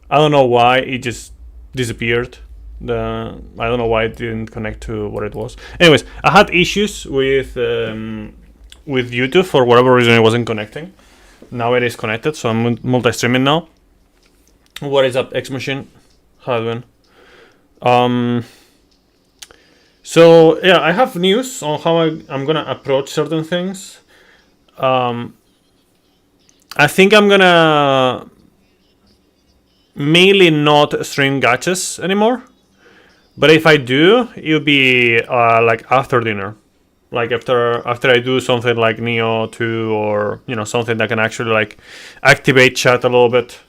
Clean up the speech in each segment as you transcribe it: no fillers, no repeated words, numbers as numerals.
I don't know why it just disappeared. I don't know why it didn't connect to what it was. Anyways, I had issues with YouTube for whatever reason it wasn't connecting. Now it is connected, so I'm multi-streaming now. What is up, X Machine? How you doing? So yeah, I have news on how I'm gonna approach certain things. I think I'm gonna mainly not stream gachas anymore. But if I do, it'll be like after dinner, like after I do something like Neo 2 or something that can actually like activate chat a little bit,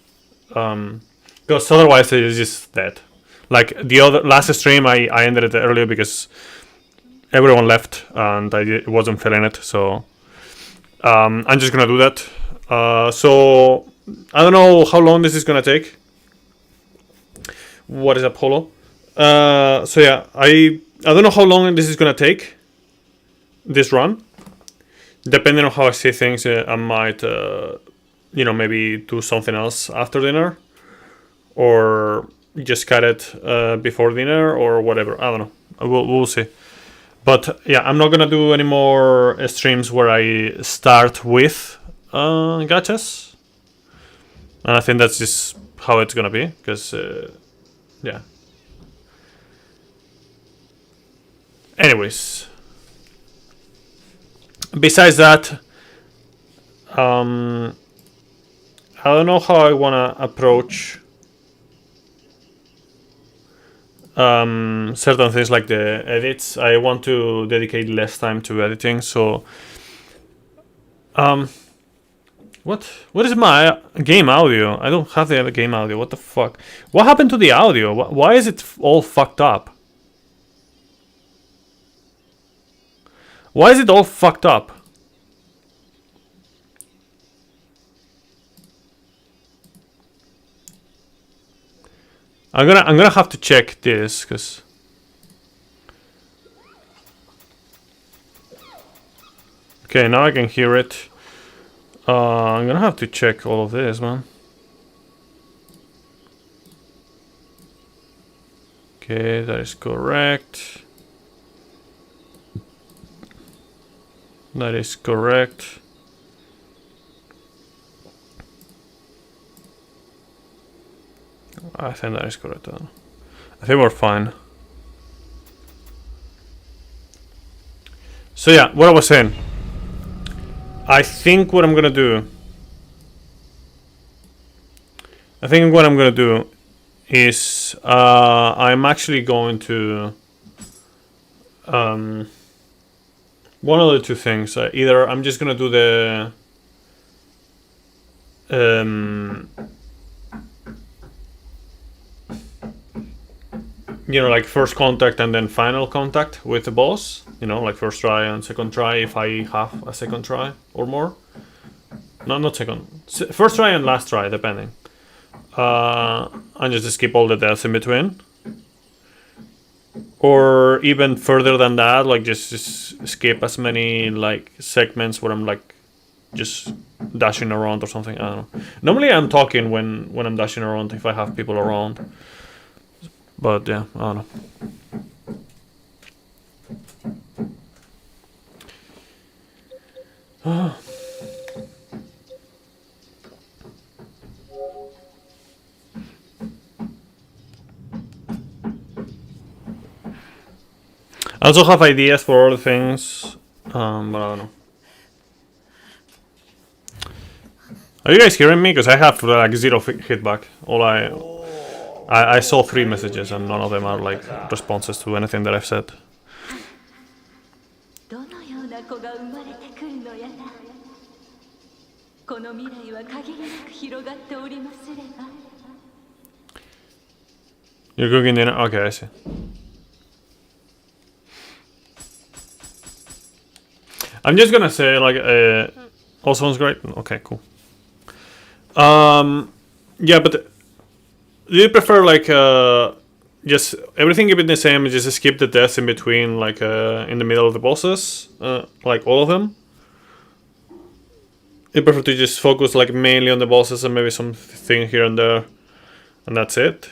because otherwise it's just dead. Like the other last stream, I ended it earlier because everyone left and I wasn't feeling it. So I'm just gonna do that. So I don't know how long this is gonna take. What is Apollo? So yeah, I don't know how long this is gonna take. This run, depending on how I see things, I might maybe do something else after dinner, or just cut it before dinner or whatever. I don't know. We'll see. But yeah, I'm not gonna do any more streams where I start with gachas, and I think that's just how it's gonna be. Because yeah. Anyways, besides that, I don't know how I wanna approach certain things like the edits. I want to dedicate less time to editing, so what is my game audio? I don't have the game audio. What the fuck? What happened to the audio? Why is it all fucked up? Why is it all fucked up? I'm gonna have to check this, because okay, now I can hear it. I'm gonna have to check all of this, man. Okay, that is correct. That is correct. I think that is correct. I think we're fine. So yeah, what I was saying. I think what I'm gonna do. Is I'm actually going to one of the two things. Either I'm just gonna do the like first contact and then final contact with the boss. Like first try and second try if I have a second try or more. No, not second. First try and last try, depending. And just skip all the deaths in between. Or even further than that, like just skip as many like segments where I'm like just dashing around or something. I don't know. Normally I'm talking when I'm dashing around if I have people around. But yeah, I don't know. I also have ideas for other things, but I don't know. Are you guys hearing me? Because I have like zero feedback. I saw 3 messages and none of them are like responses to anything that I've said. You're cooking dinner? Okay, I see. I'm just gonna say like all sounds great. Okay, cool. Yeah, but do you prefer like just everything keep it the same, just skip the deaths in between, like in the middle of the bosses, like all of them? You prefer to just focus like mainly on the bosses and maybe something here and there, and that's it.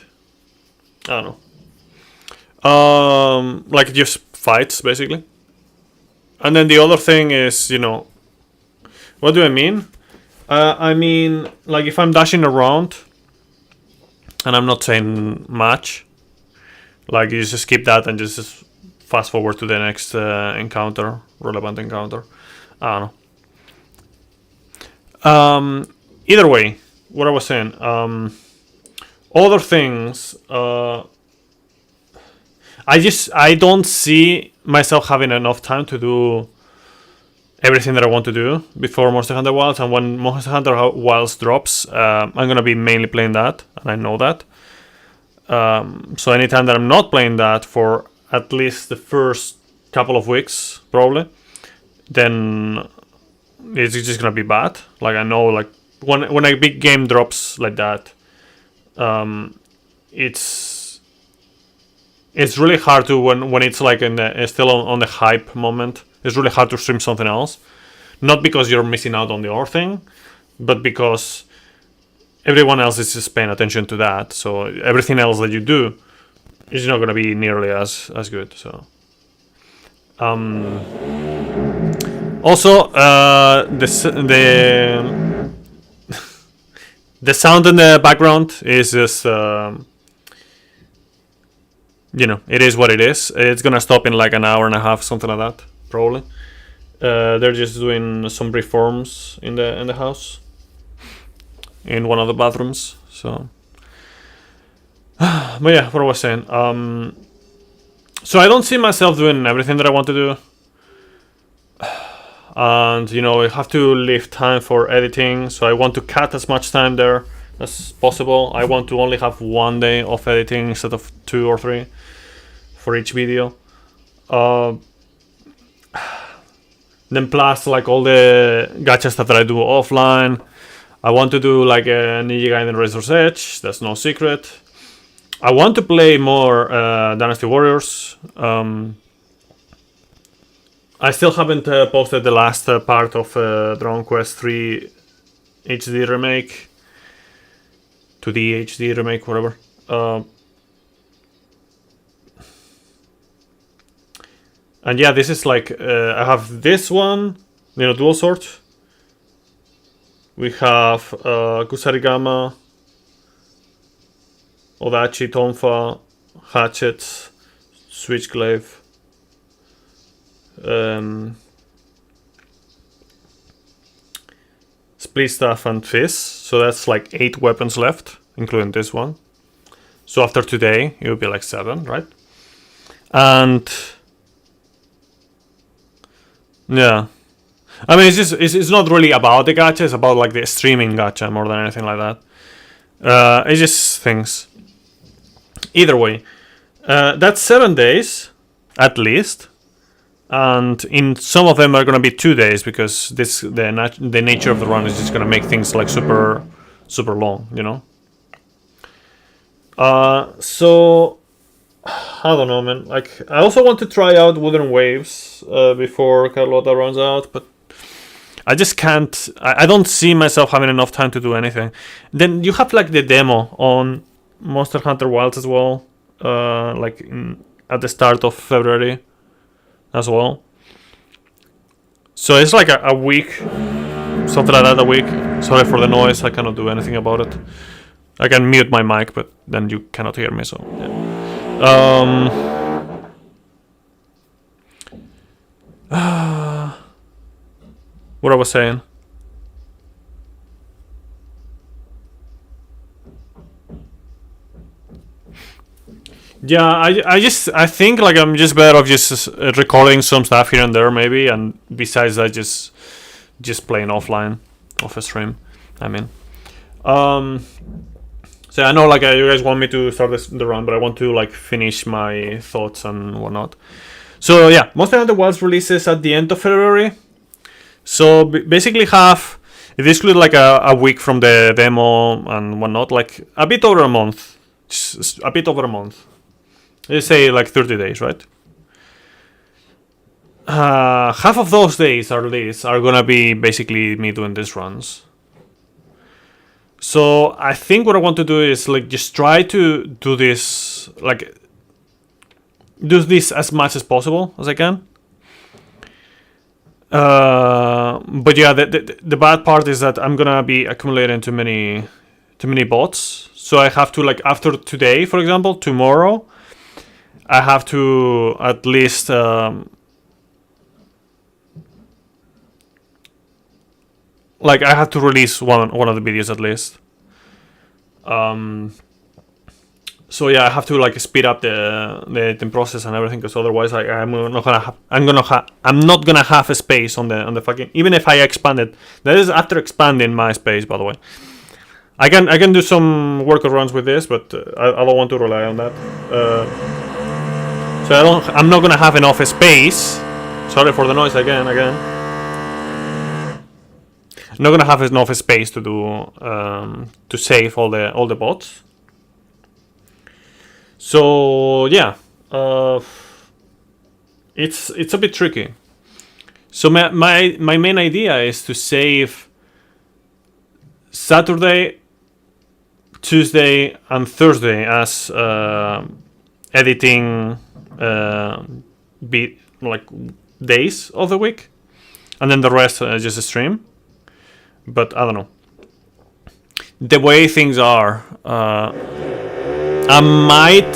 I don't know. Like just fights basically. And then the other thing is, what do I mean? I mean, like if I'm dashing around, and I'm not saying much, like you just skip that and just fast forward to the next encounter, relevant encounter. I don't know. Either way, what I was saying. Other things. I don't see myself having enough time to do everything that I want to do before Monster Hunter Wilds, and when Monster Hunter Wilds drops, I'm gonna be mainly playing that, and I know that. So anytime that I'm not playing that for at least the first couple of weeks, probably, then it's just gonna be bad. Like I know, like when a big game drops like that, it's really hard to when it's like still on the hype moment. It's really hard to stream something else, not because you're missing out on the other thing, but because everyone else is just paying attention to that. So everything else that you do is not going to be nearly as good. So also the sound in the background is just it is what it is. It's gonna stop in like an hour and a half, something like that, probably. They're just doing some reforms in the house, in one of the bathrooms. So, but yeah, what I was saying. So I don't see myself doing everything that I want to do, and I have to leave time for editing. So I want to cut as much time there as possible. I want to only have 1 day of editing instead of 2 or 3 for each video. Then plus like all the gacha stuff that I do offline. I want to do like a Ninja Gaiden Razor's Edge. That's no secret. I want to play more Dynasty Warriors. I still haven't posted the last part of Dragon Quest 3 HD remake. 2D HD remake, whatever. And yeah, this is like, I have this one, dual sword. We have Kusarigama, Odachi, Tonfa, Hatchets, Switchglaive, Split Staff and Fist. So that's like 8 weapons left, including this one. So after today, it will be like 7, right? And yeah, I mean, it's not really about the gacha. It's about like the streaming gacha more than anything like that. It's just things. Either way, that's 7 days at least, and in some of them are gonna be 2 days because the nature of the run is just gonna make things like super long, So I don't know, man. Like, I also want to try out Wooden Waves before Carlotta runs out, but I just can't. I don't see myself having enough time to do anything. Then you have like the demo on Monster Hunter Wilds as well, at the start of February as well. So it's like a week, something like that, a week. Sorry for the noise. I cannot do anything about it. I can mute my mic, but then you cannot hear me. So yeah. What I was saying. Yeah, I think like I'm just better off just recording some stuff here and there maybe, and besides that just playing offline off a stream. I mean, so I know like you guys want me to start the run, but I want to like finish my thoughts and whatnot. So yeah, Monster Hunter Wilds releases at the end of February. So basically if you exclude like a week from the demo and whatnot, like a bit over a month. Just a bit over a month. Let's say like 30 days, right? Half of those days at least are gonna be basically me doing these runs. So I think what I want to do is like just try to do this, like do this as much as possible as I can. But yeah, the bad part is that I'm gonna be accumulating too many bots. So I have to, like, after today, for example, tomorrow, I have to at least like I have to release one of the videos at least. So yeah, I have to like speed up the editing process and everything, because otherwise I'm not gonna have a space on the fucking, even if I expand it. That is after expanding my space, by the way. I can do some workarounds with this, but I don't want to rely on that. So I'm not gonna have enough space. Sorry for the noise again. I'm not gonna have enough space to do to save all the bots. So yeah, it's a bit tricky. So my main idea is to save Saturday, Tuesday, and Thursday as editing like days of the week, and then the rest just a stream. But I don't know. The way things are, I might.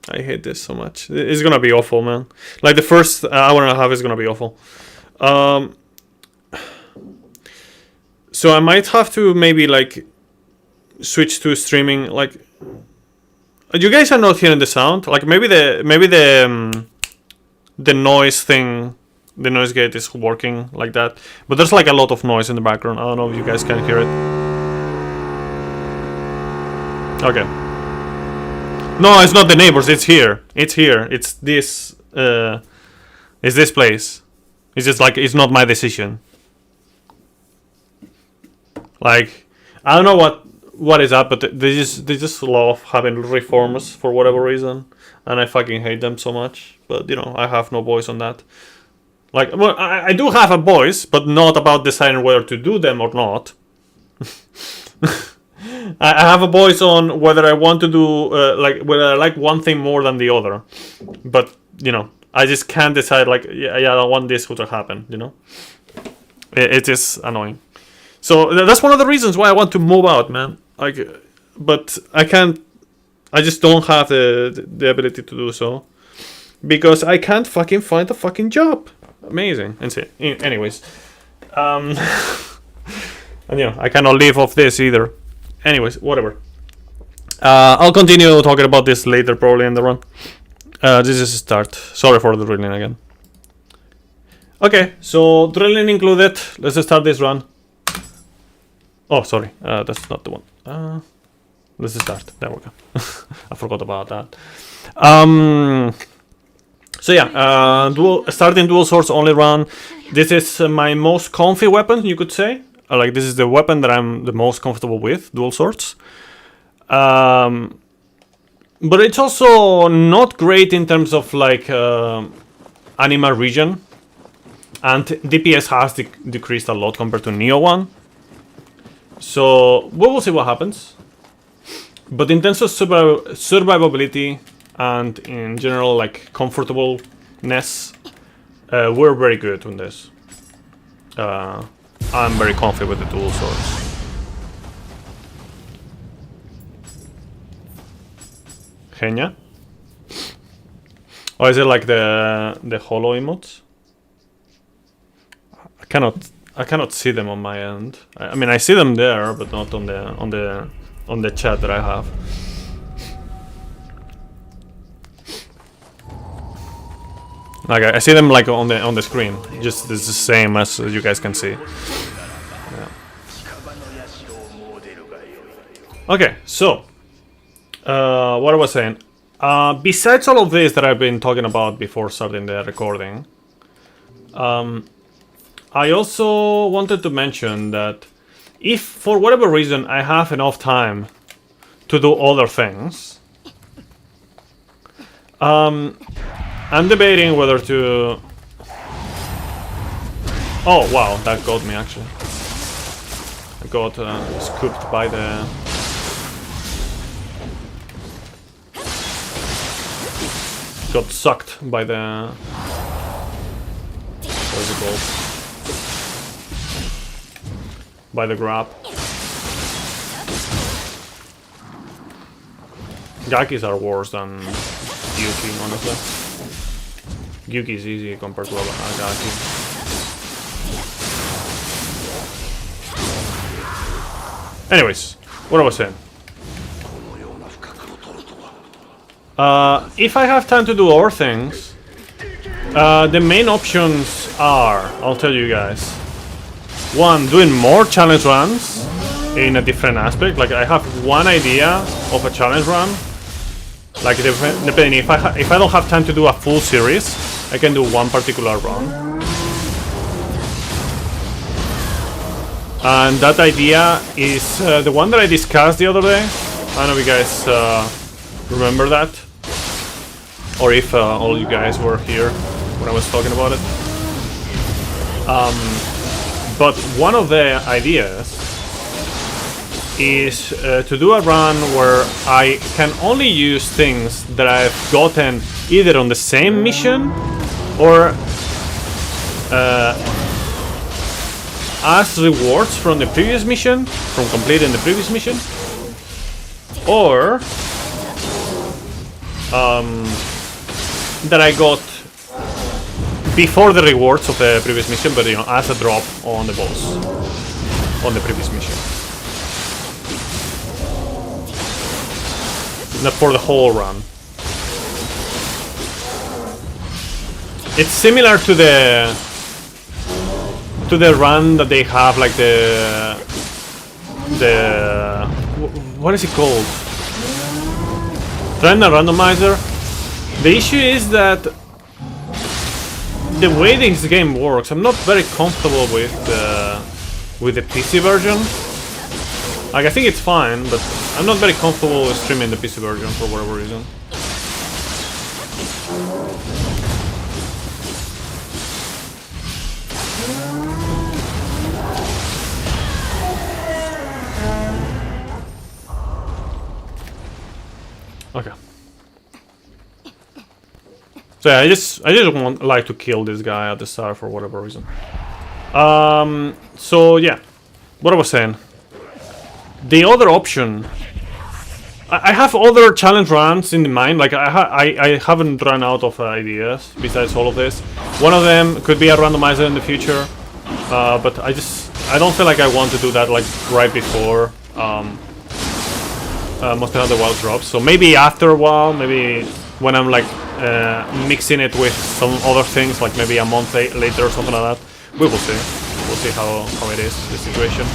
I hate this so much. It's gonna be awful, man. Like the first hour and a half is gonna be awful. So I might have to maybe like switch to streaming. Like, you guys are not hearing the sound. Like maybe the noise thing, the noise gate is working like that. But there's like a lot of noise in the background. I don't know if you guys can hear it. Okay. No, it's not the neighbors. It's here. It's here. It's this. It's this place. It's just like it's not my decision. Like, I don't know what is up, but they just love having reformers for whatever reason, and I fucking hate them so much. But you know, I have no voice on that. Like, well, I do have a voice, but not about deciding whether to do them or not. I have a voice on whether I want to do whether I like one thing more than the other. But you know, I just can't decide. Like, yeah, I don't want this to happen. You know, it is annoying. So that's one of the reasons why I want to move out, man. Like, but I can't. I just don't have the ability to do so because I can't fucking find a fucking job. Amazing. And see. Anyways, and you know, I cannot live off this either. Anyways, whatever. I'll continue talking about this later, probably in the run. This is a start. Sorry for the drilling again. Okay, so drilling included. Let's start this run. Oh, sorry, that's not the one. Let's start. There we go. I forgot about that. So yeah, starting dual swords only run. This is my most comfy weapon, you could say. Like, this is the weapon that I'm the most comfortable with, dual swords. But it's also not great in terms of like animal region, and DPS has decreased a lot compared to Neo 1. So we will see what happens. But in terms of survivability and in general like comfortableness, we're very good on this. I'm very confident with the dual swords. Genya? Or is it like the holo emotes? I cannot see them on my end. I mean, I see them there, but not on the chat that I have. Like, I see them like on the screen. Just it's the same as you guys can see. Yeah. Okay, so what I was saying. Besides all of this that I've been talking about before starting the recording, I also wanted to mention that if for whatever reason I have enough time to do other things, I'm debating whether to Oh wow, that got me actually. I got scooped by the... Got sucked by the... What's it called? By the grab. Gakis are worse than Gyuki, honestly. Gyuki is easy compared to a Gaki. Anyways, what I was saying. If I have time to do other things, the main options are, I'll tell you guys. One, doing more challenge runs in a different aspect. Like I have one idea of a challenge run. Like depending if I don't have time to do a full series, I can do one particular run. And that idea is the one that I discussed the other day. I don't know if you guys remember that, or if all you guys were here when I was talking about it. But one of the ideas is to do a run where I can only use things that I've gotten either on the same mission or as rewards from the previous mission, from completing the previous mission, or that I got before the rewards of the previous mission, but you know, as a drop on the boss on the previous mission. Not for the whole run. It's similar to the run that they have, like the what is it called? Random randomizer. The issue is that the way this game works, I'm not very comfortable with the PC version. Like I think it's fine, but I'm not very comfortable with streaming the PC version for whatever reason. Okay. So yeah, I just like to kill this guy at the start for whatever reason. So yeah, what I was saying. The other option, I have other challenge runs in mind. Like I haven't run out of ideas besides all of this. One of them could be a randomizer in the future, but I don't feel like I want to do that like right before Monster Hunter Wild drops. So maybe after a while, maybe when I'm like mixing it with some other things, like maybe a month later or something like that. We will see. We'll see how it is, the situation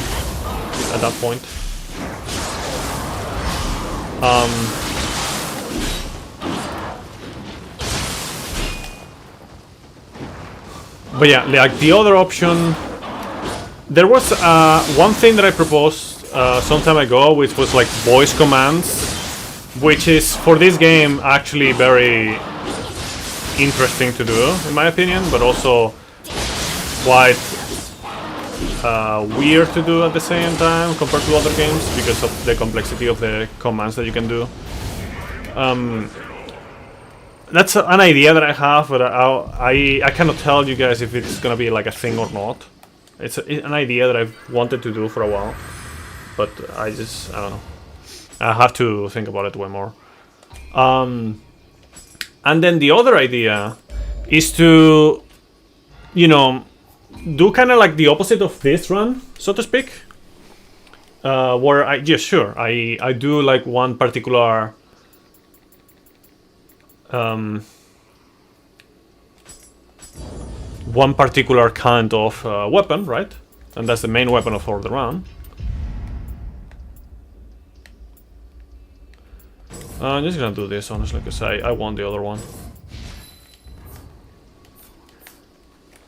at that point. But yeah, like the other option, there was one thing that I proposed some time ago, which was like voice commands, which is for this game actually very interesting to do, in my opinion, but also quite weird to do at the same time compared to other games because of the complexity of the commands that you can do. That's an idea that I have, but I cannot tell you guys if it's gonna be like a thing or not. It's an idea that I've wanted to do for a while, but I don't know. I have to think about it way more. And then the other idea is to, you know, do kind of like the opposite of this run, so to speak, where I do like one particular kind of weapon, right? And that's the main weapon for the run. I'm just gonna do this honestly because I want the other one.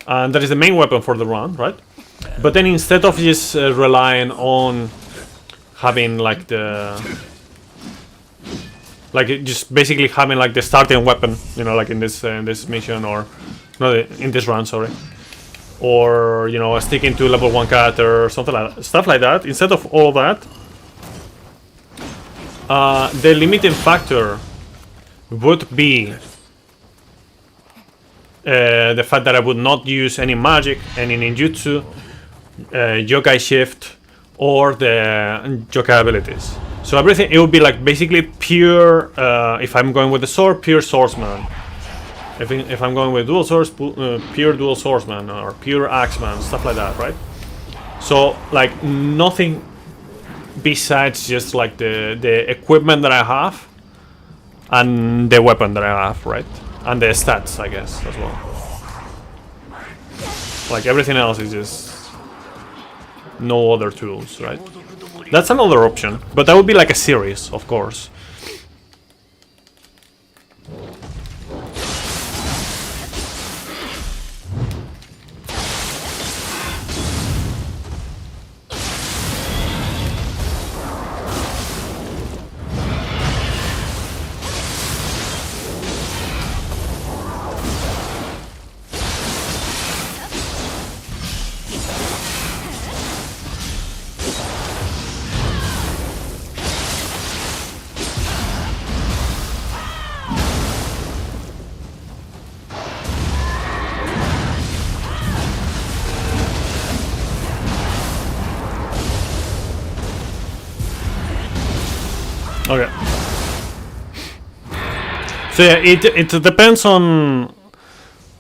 And that is the main weapon for the run, right? But then instead of just relying on having like just basically having like the starting weapon, you know, like in this mission, or no, in this run, sorry. or you know, sticking to level 1 character or something like that, stuff like that. Instead of all that, the limiting factor would be the fact that I would not use any magic, any ninjutsu, yokai shift, or the yokai abilities. So everything, it would be like basically pure, if I'm going with the sword, pure swordsman. If I'm going with dual swords, pure dual swordsman, or pure axeman, stuff like that, right? So like nothing besides just like the equipment that I have and the weapon that I have, right? And the stats, I guess, as well. Like everything else is just no other tools, right? That's another option, but that would be like a series, of course. Okay. So yeah, it depends on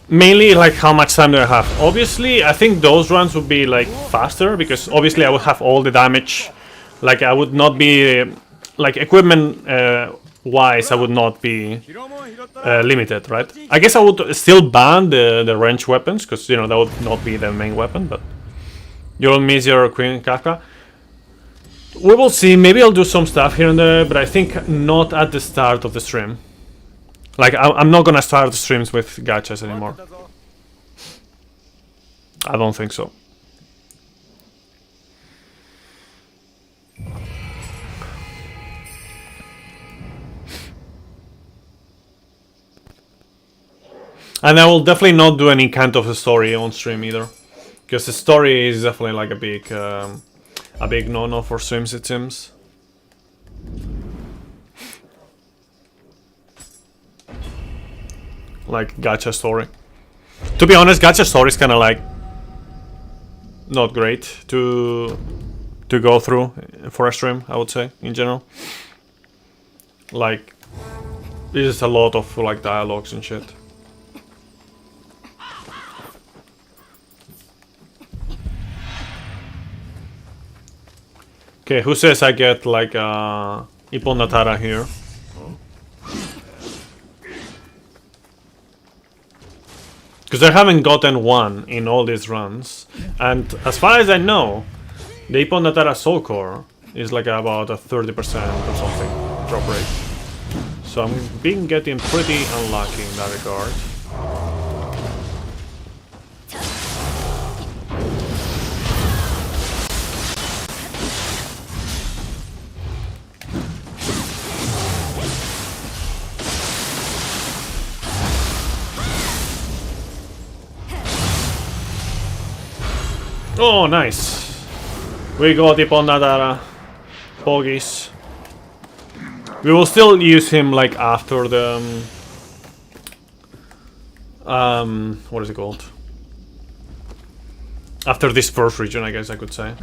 mainly like how much time do I have. Obviously, I think those runs would be like faster because obviously I would have all the damage. Like I would not be like equipment wise, I would not be limited, right? I guess I would still ban the ranged weapons because you know that would not be the main weapon, but you don't miss your Queen Kafka. We will see. Maybe I'll do some stuff here and there, but I think not at the start of the stream. Like, I'm not gonna start the streams with gachas anymore. I don't think so. And I will definitely not do any kind of a story on stream either. Because the story is definitely like a big no-no for streams, it seems. Like gacha story. To be honest, gacha story is kind of like not great to go through for a stream, I would say, in general. Like, there's just a lot of like dialogues and shit. Okay, who says I get like Ippon Natara here? Because I haven't gotten one in all these runs. And as far as I know, the Ippon Natara Soul Core is like about a 30% or something drop rate. So I'm getting pretty unlucky in that regard. Oh, nice. We got Ippon Natara. Bogies. We will still use him like after the what is it called? After this first region, I guess I could say.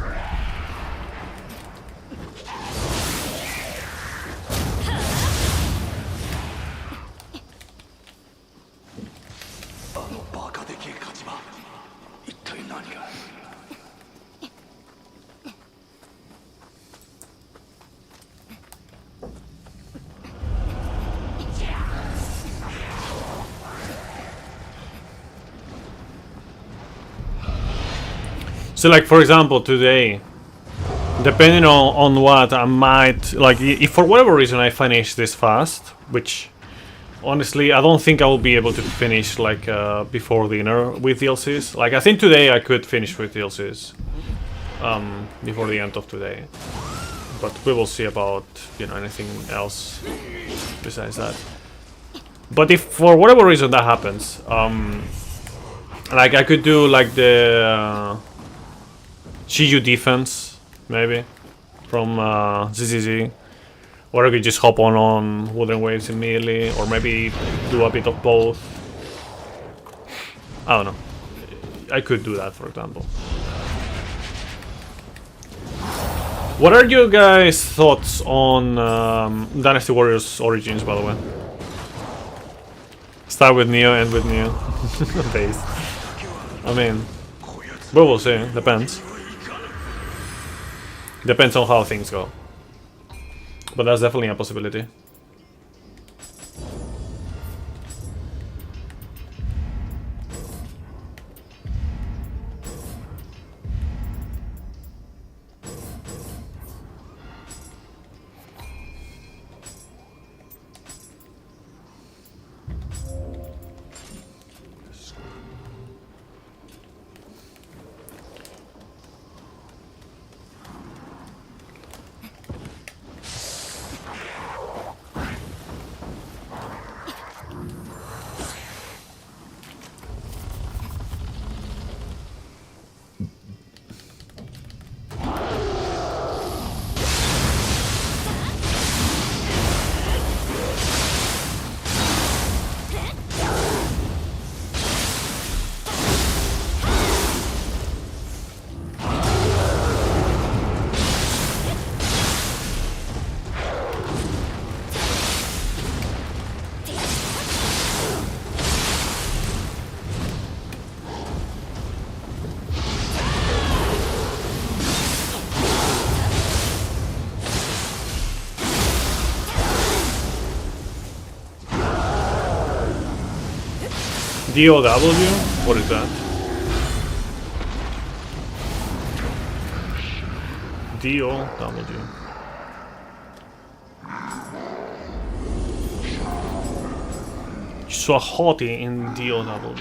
So like for example today, depending on what I might, like if for whatever reason I finish this fast, which honestly I don't think I will be able to finish like before dinner with DLCs. Like I think today I could finish with DLCs before the end of today. But we will see about, you know, anything else besides that. But if for whatever reason that happens, Like I could do like the Shiju defense maybe from ZZZ, or I could just hop on Wooden Waves immediately, or maybe do a bit of both. I don't know. I could do that, for example. What are your guys' thoughts on Dynasty Warriors Origins, by the way? Start with Neo, end with Neo. Base. I mean, but we'll see. Depends. Depends on how things go. But that's definitely a possibility. DOW? What is that? DOW. So haughty in DOW.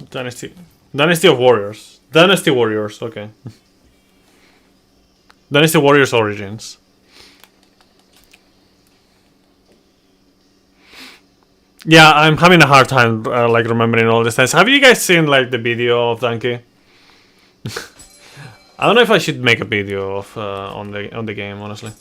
Dynasty of Warriors. Dynasty Warriors, okay. Dynasty Warriors Origins. Yeah, I'm having a hard time like remembering all this things. Have you guys seen like the video of Donkey? I don't know if I should make a video of on the game, honestly.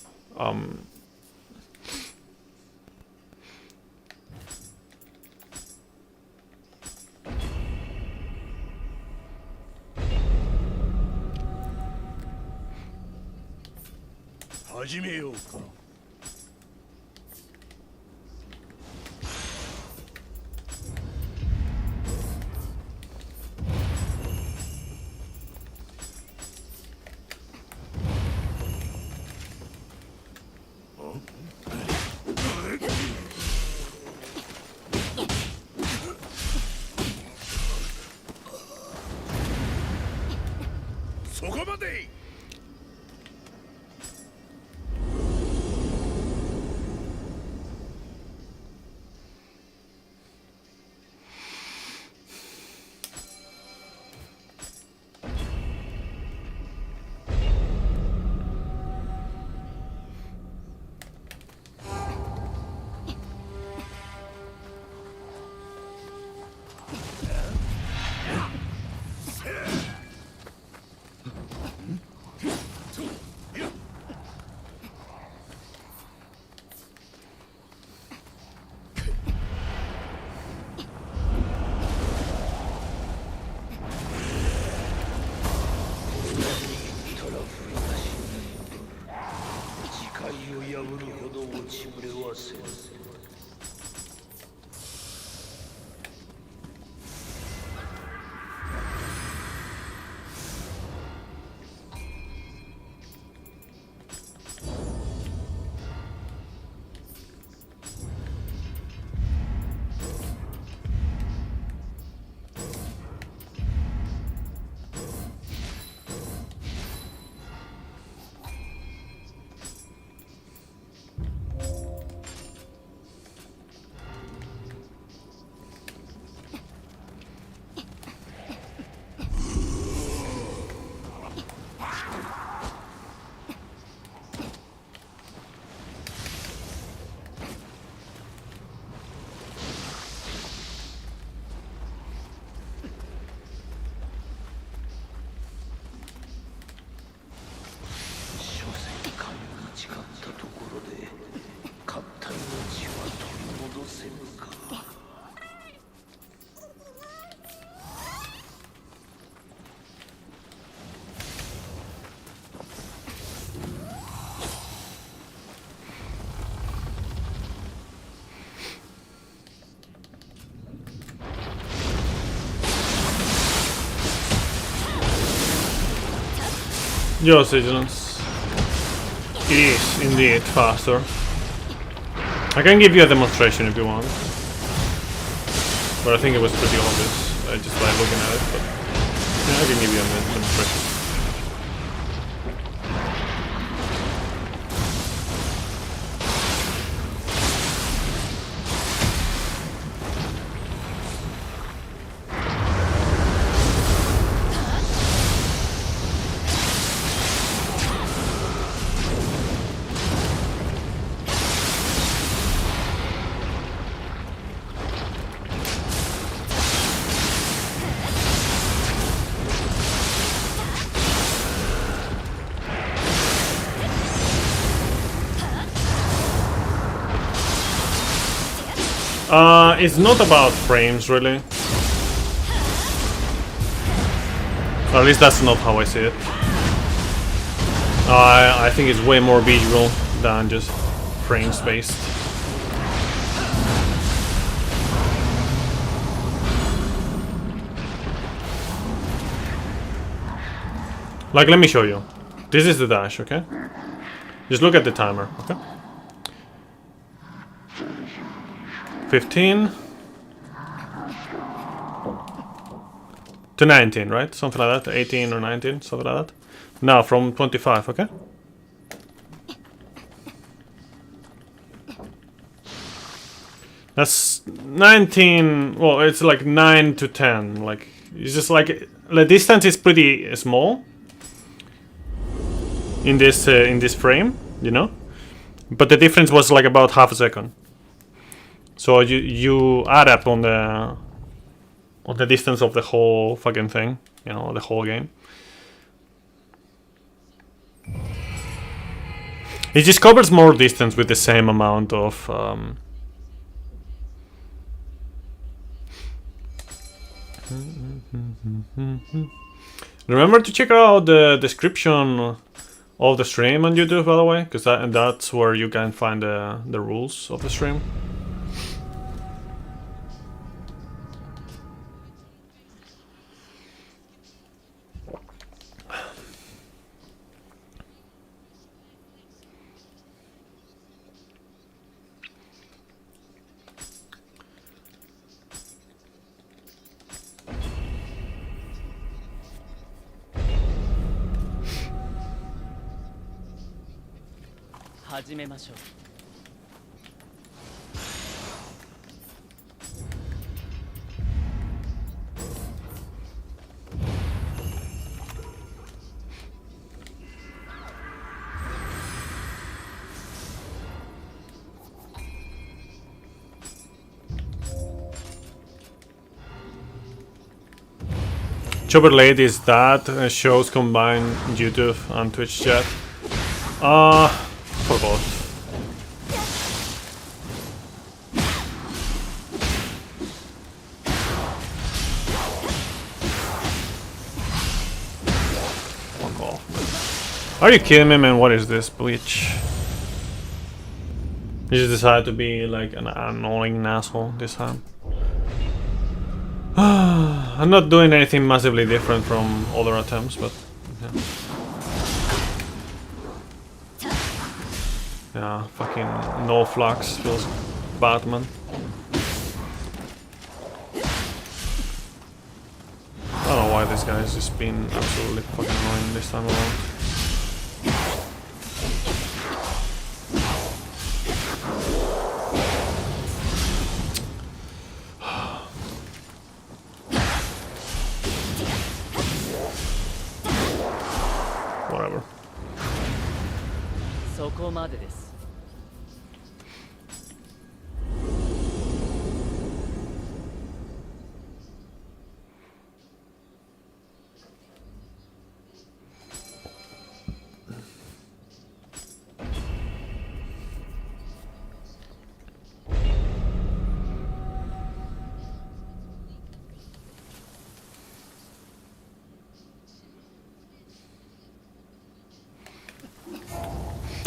Your vigilance. It is indeed faster. I can give you a demonstration if you want. But I think it was pretty obvious just by looking at it. But yeah, I can give you a demonstration. It's not about frames, really. Or at least that's not how I see it. I think it's way more visual than just frames based. Like, let me show you. This is the dash, okay? Just look at the timer, okay? 15 to 19, right? Something like that. 18 or 19, something like that. Now from 25, okay? That's 19. Well, it's like 9 to 10. Like, it's just like the distance is pretty small in this frame, you know. But the difference was like about half a second. So you add up on the distance of the whole fucking thing, you know, the whole game. It just covers more distance with the same amount of Remember to check out the description of the stream on YouTube, by the way, because that's where you can find the rules of the stream. Chopper Late is that shows combined YouTube and Twitch chat. Forgot. Fuck off. Are you kidding me, man? What is this, Bleach? You just decided to be like an annoying asshole this time. I'm not doing anything massively different from other attempts, but yeah. Yeah, fucking no flux feels bad, man. I don't know why this guy has just been absolutely fucking annoying this time around. Whatever.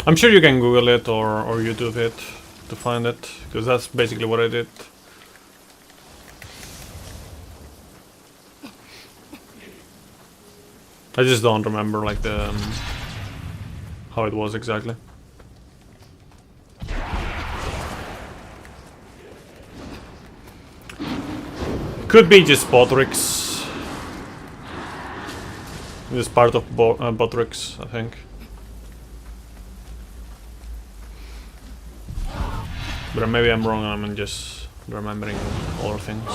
I'm sure you can Google it or YouTube it to find it, because that's basically what I did. I just don't remember like the how it was exactly. Could be just Botrix. This part of Botrix, I think. But maybe I'm wrong, I'm just remembering other things.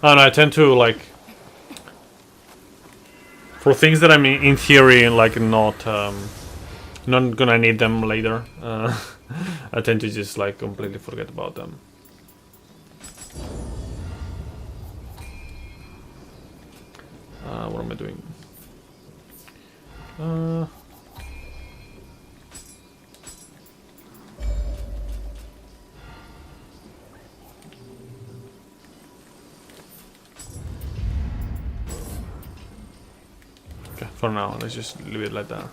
And I tend to like, for things that I'm in theory like not gonna need them later, I tend to just like completely forget about them. What am I doing? Okay, for now, let's just leave it like that.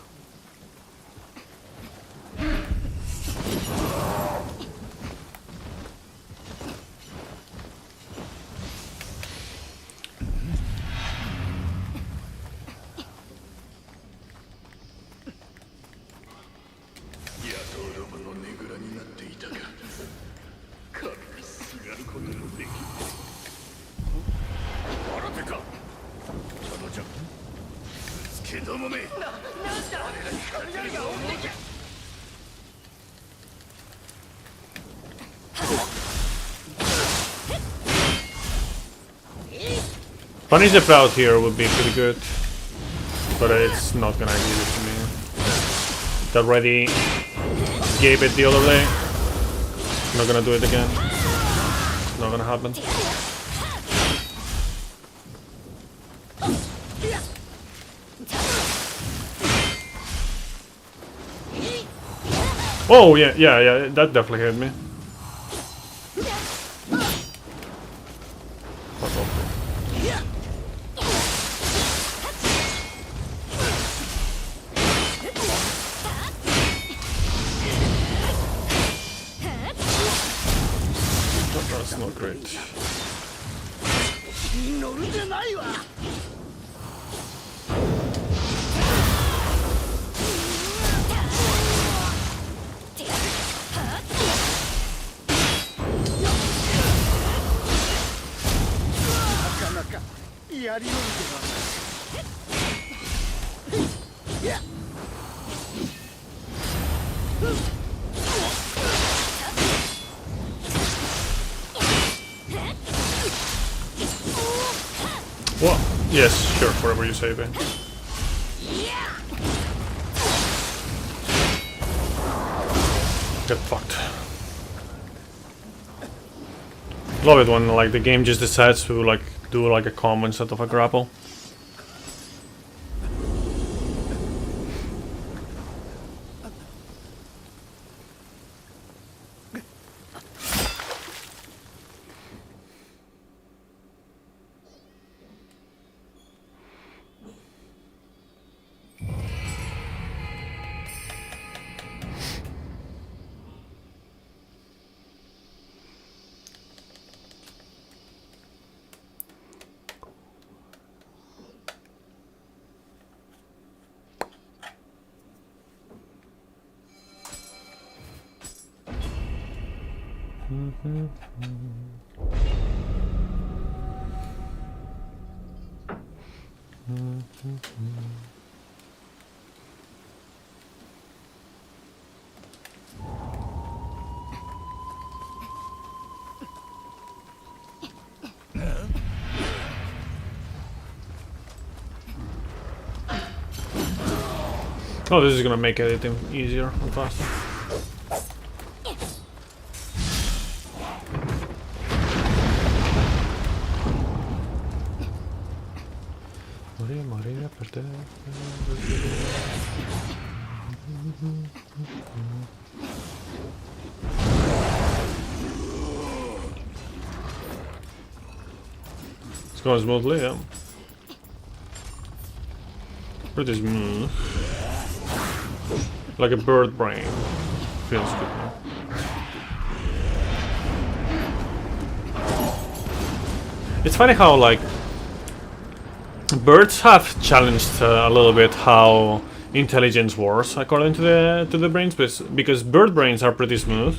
Punish the Proud here would be pretty good, but it's not gonna give it to me. It already gave it the other day. Not gonna do it again. Not gonna happen. Oh yeah, that definitely hit me. That's not great. What? Yes, sure, whatever you say, Ben. Get fucked. Love it when like the game just decides to like do like a combo instead of a grapple. Oh, this is gonna make editing easier and faster. Maria, per te. It's going smoothly, yeah. Pretty smooth. Like a bird brain. Feels good, man. It's funny how, like, birds have challenged a little bit how intelligence works according to the brains, because bird brains are pretty smooth,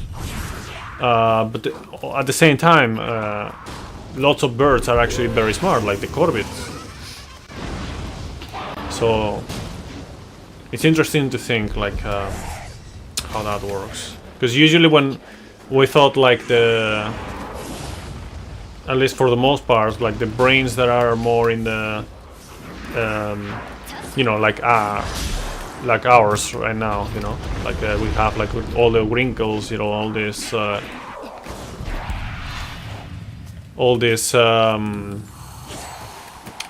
but at the same time, lots of birds are actually very smart, like the corvids. So it's interesting to think like how that works, because usually when we thought like at least for the most part, like the brains that are more in the you know, like ours right now, you know, like we have like with all the wrinkles, you know, all this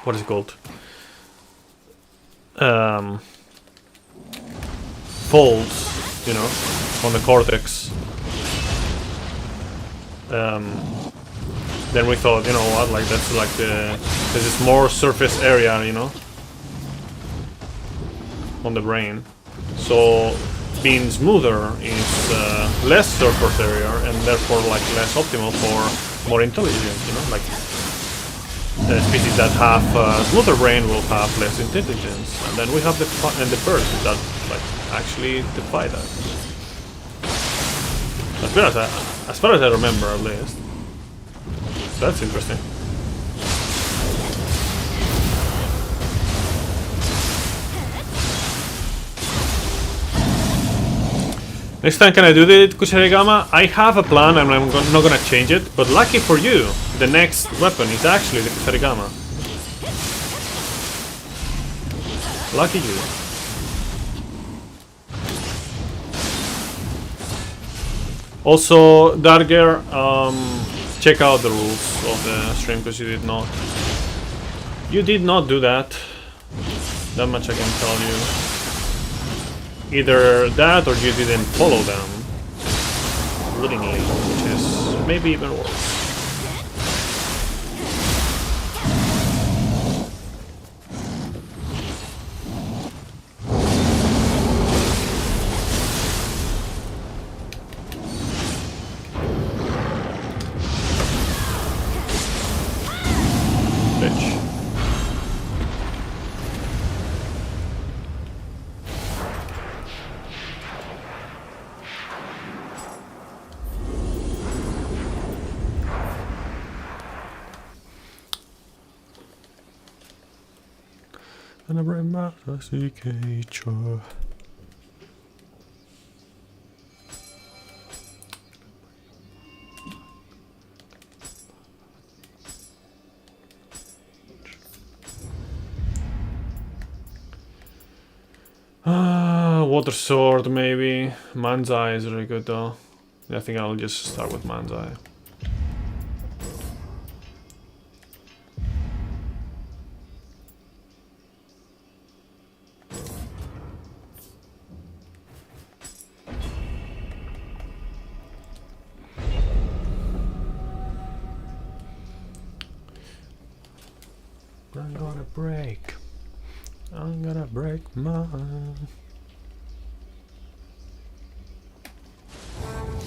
what is it called, folds, you know, on the cortex. Then we thought, you know what, like that's like this is more surface area, you know, on the brain. So being smoother is less surface area and therefore like less optimal for more intelligence, you know, like species that have smoother brain will have less intelligence, and then we have the birds that like actually defy that. As far as I remember, at least. That's interesting. Next time, can I do the Kusarigama? I have a plan and I'm not gonna change it, but lucky for you, the next weapon is actually the Kusarigama. Lucky you. Also, Darger, check out the rules of the stream, because you did not. You did not do that. That much I can tell you. Either that or you didn't follow them willingly, which is maybe even worse. Water sword maybe. Man's Eye is really good though. I think I'll just start with Man's Eye. I'm gonna break mine.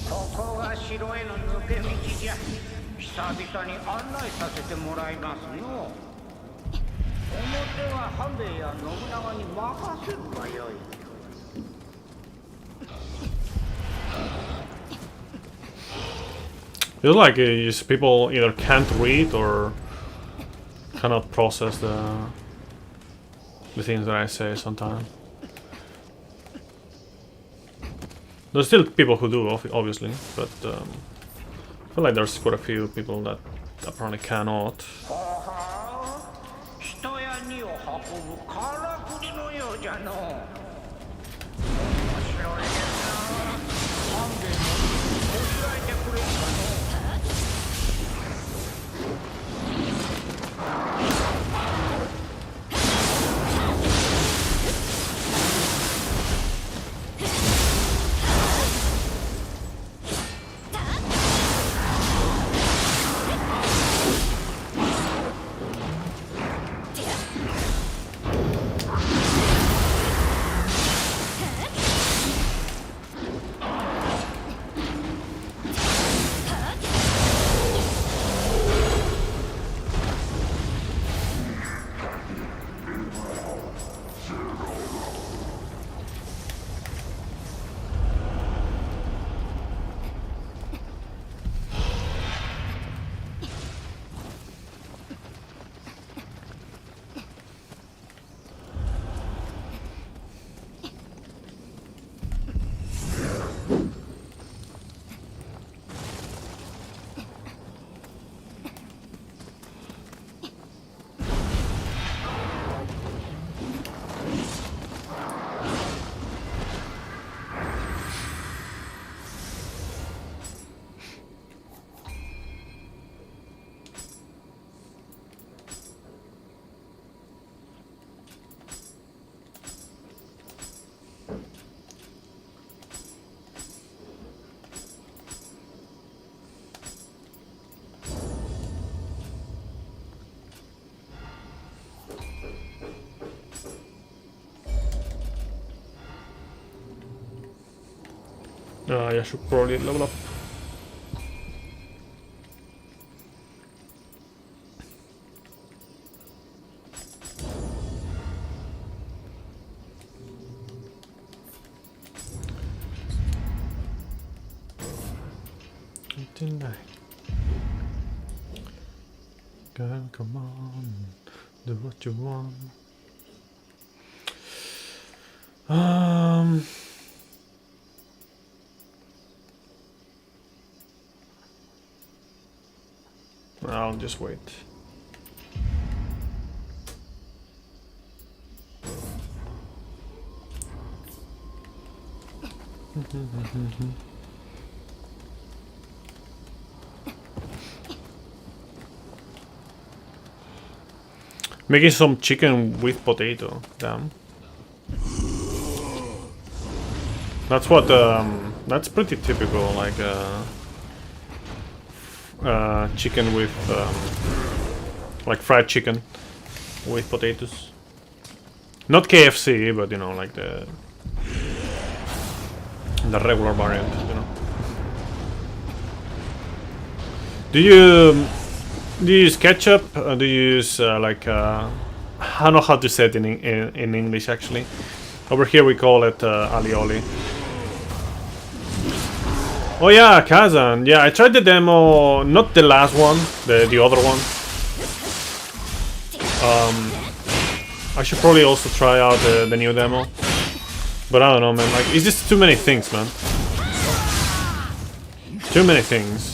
ここが城への抜け道じゃ。久々に案内させてもらいますよ。表は半兵衛や信長に任せるがよい。Feels like people either can't read or cannot process the things that I say sometimes. There's still people who do, obviously, but I feel like there's quite a few people that apparently cannot. I should probably level up. Tonight. Girl, come on, do what you want. I'll just wait. Making some chicken with potato. Damn. That's what. That's pretty typical. Like chicken with like fried chicken with potatoes. Not KFC, but you know, like the regular variant. You know. Do you use ketchup? Do you use like I don't know how to say it in English actually. Over here we call it alioli. Oh yeah, Khazan. Yeah, I tried the demo, not the last one, the other one. I should probably also try out the new demo. But I don't know, man. Like, it's just too many things, man. Too many things.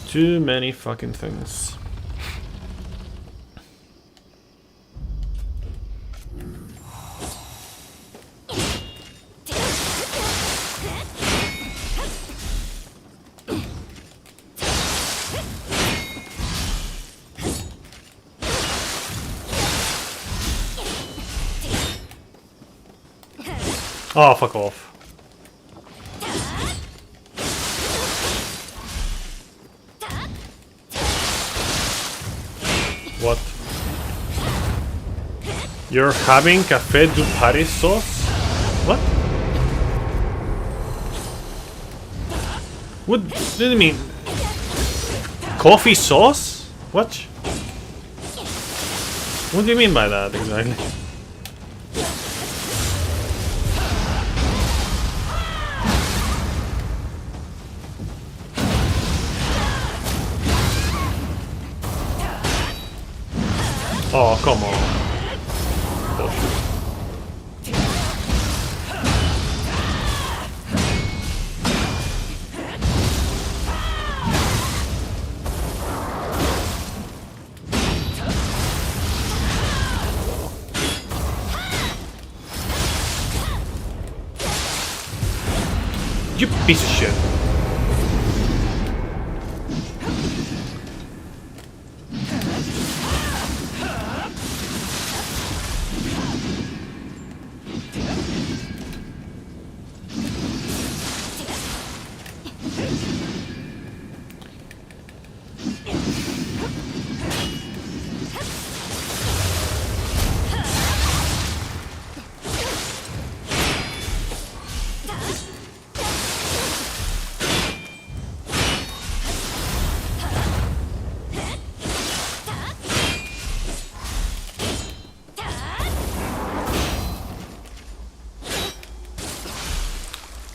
Too many fucking things. Oh, fuck off. What? You're having Café du Paris sauce? What? What do you mean? Coffee sauce? What? What do you mean by that exactly? Oh, come on. Bullshit. You piece of shit.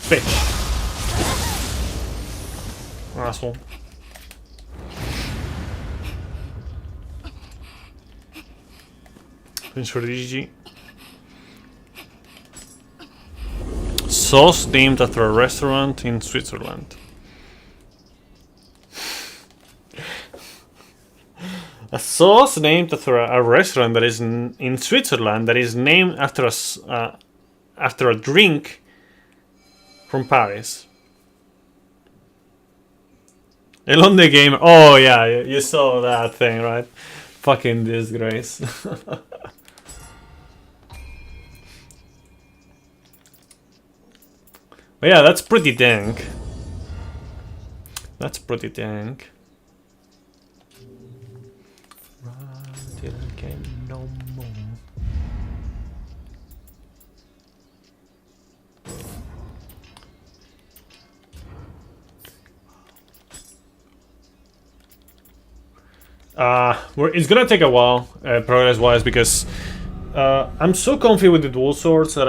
Bitch. Asshole. Thanks for the GG. Sauce named after a restaurant in Switzerland. A sauce named after a restaurant that is in Switzerland that is named after a drink from Paris. Elon the Gamer. Oh yeah, you saw that thing, right? Fucking disgrace. But yeah, that's pretty dank. That's pretty dank. Right. can no more. It's gonna take a while, progress-wise, because I'm so comfy with the dual swords that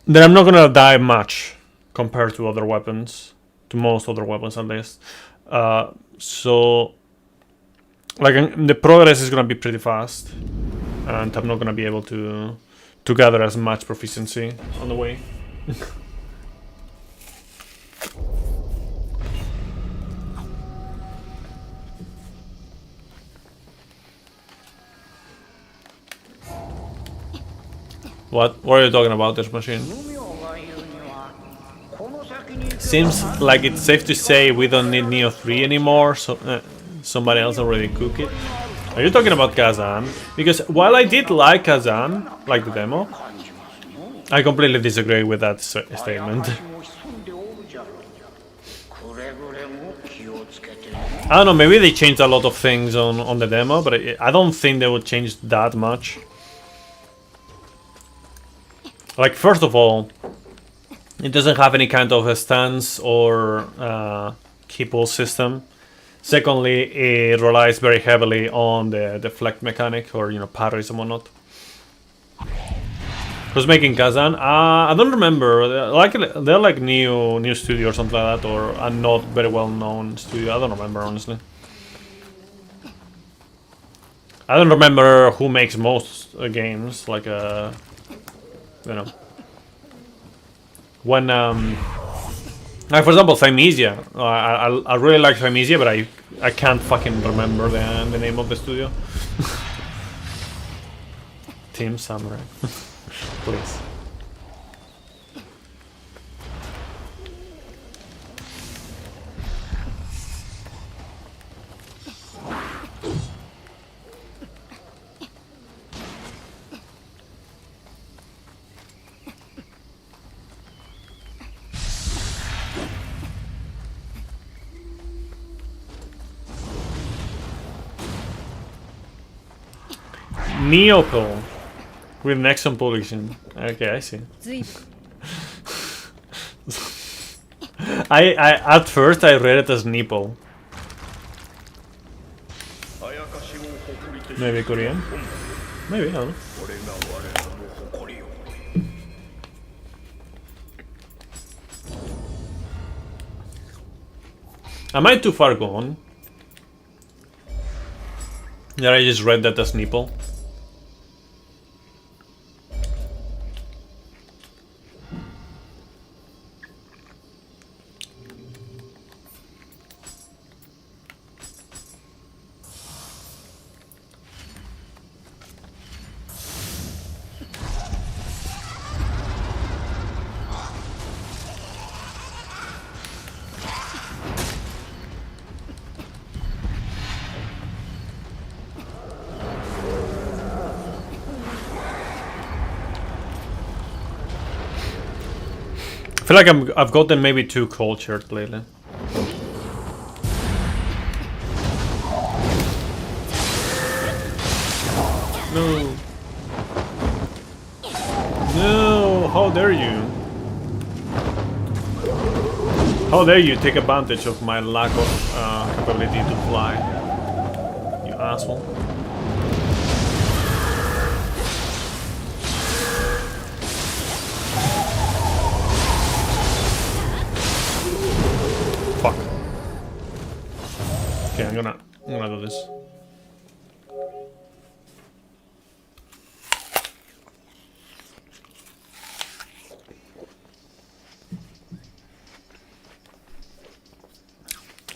I'm not gonna die much compared to other weapons, to most other weapons at least. So, like, the progress is gonna be pretty fast, and I'm not gonna be able to gather as much proficiency on the way. What are you talking about, this machine? Seems like it's safe to say we don't need Neo 3 anymore, so somebody else already cooked it. Are you talking about Khazan? Because while I did like Khazan, like the demo, I completely disagree with that statement. I don't know, maybe they changed a lot of things on the demo, but I don't think they would change that much. Like, first of all, it doesn't have any kind of a stance or key pull system. Secondly, it relies very heavily on the deflect mechanic, or, you know, parries and whatnot. Who's making Khazan? I don't remember. They're like new studio or something like that, or a not very well known studio. I don't remember, honestly. I don't remember who makes most games, like you know, when like, for example, Thymesia. I really like Thymesia, but I can't fucking remember the name of the studio. Team Samurai. Please. Neopol with Nexon pollution. Okay, I see. I at first I read it as Nipple. Maybe Korean. Maybe, I don't know. Am I too far gone? Yeah, I just read that as Nipple. I feel like I've gotten maybe too cultured lately. No. No, how dare you? How dare you take advantage of my lack of ability to fly? You asshole. Fuck. Okay, I'm gonna do this.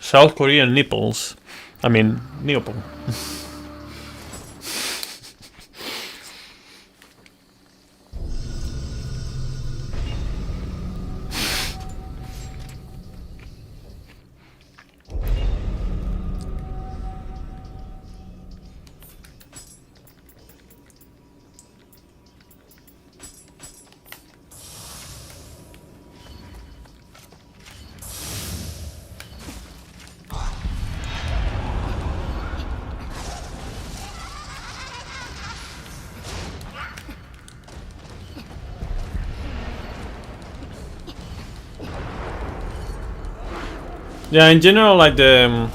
South Korean nipples. I mean, Neopol. Yeah, in general, like the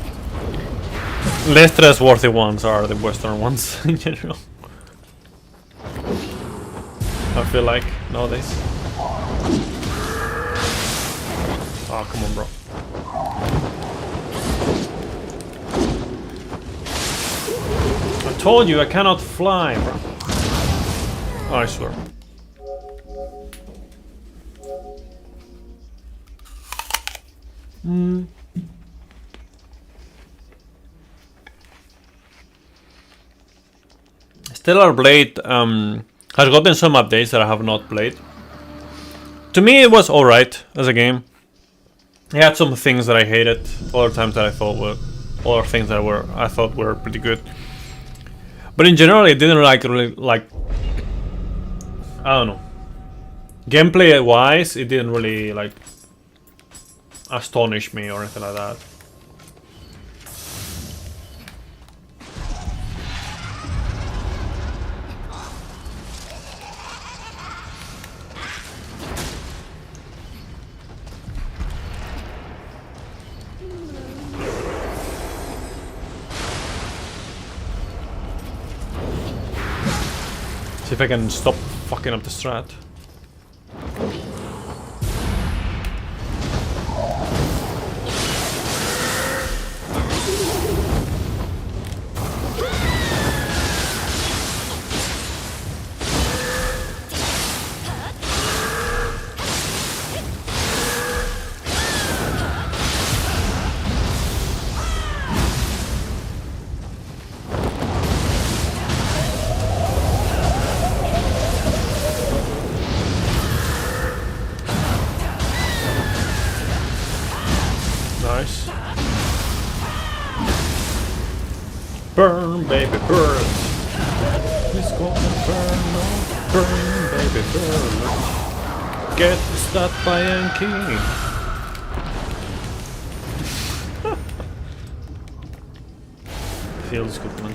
less trustworthy ones are the Western ones in general. I feel like nowadays. Oh, come on, bro. I told you I cannot fly, bro. Oh, I swear. Stellar Blade has gotten some updates that I have not played. To me, it was alright as a game. It had some things that I hated, other times that I thought were, other things that I thought were pretty good. But in general, it didn't really I don't know. Gameplay wise, it didn't really like astonish me or anything like that. See if I can stop fucking up the strat. Nice. Burn, baby, burn. It's gonna burn, oh, burn, baby, burn. Get stopped by Yankee. Feels good, man.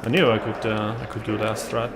I knew I could do that strat.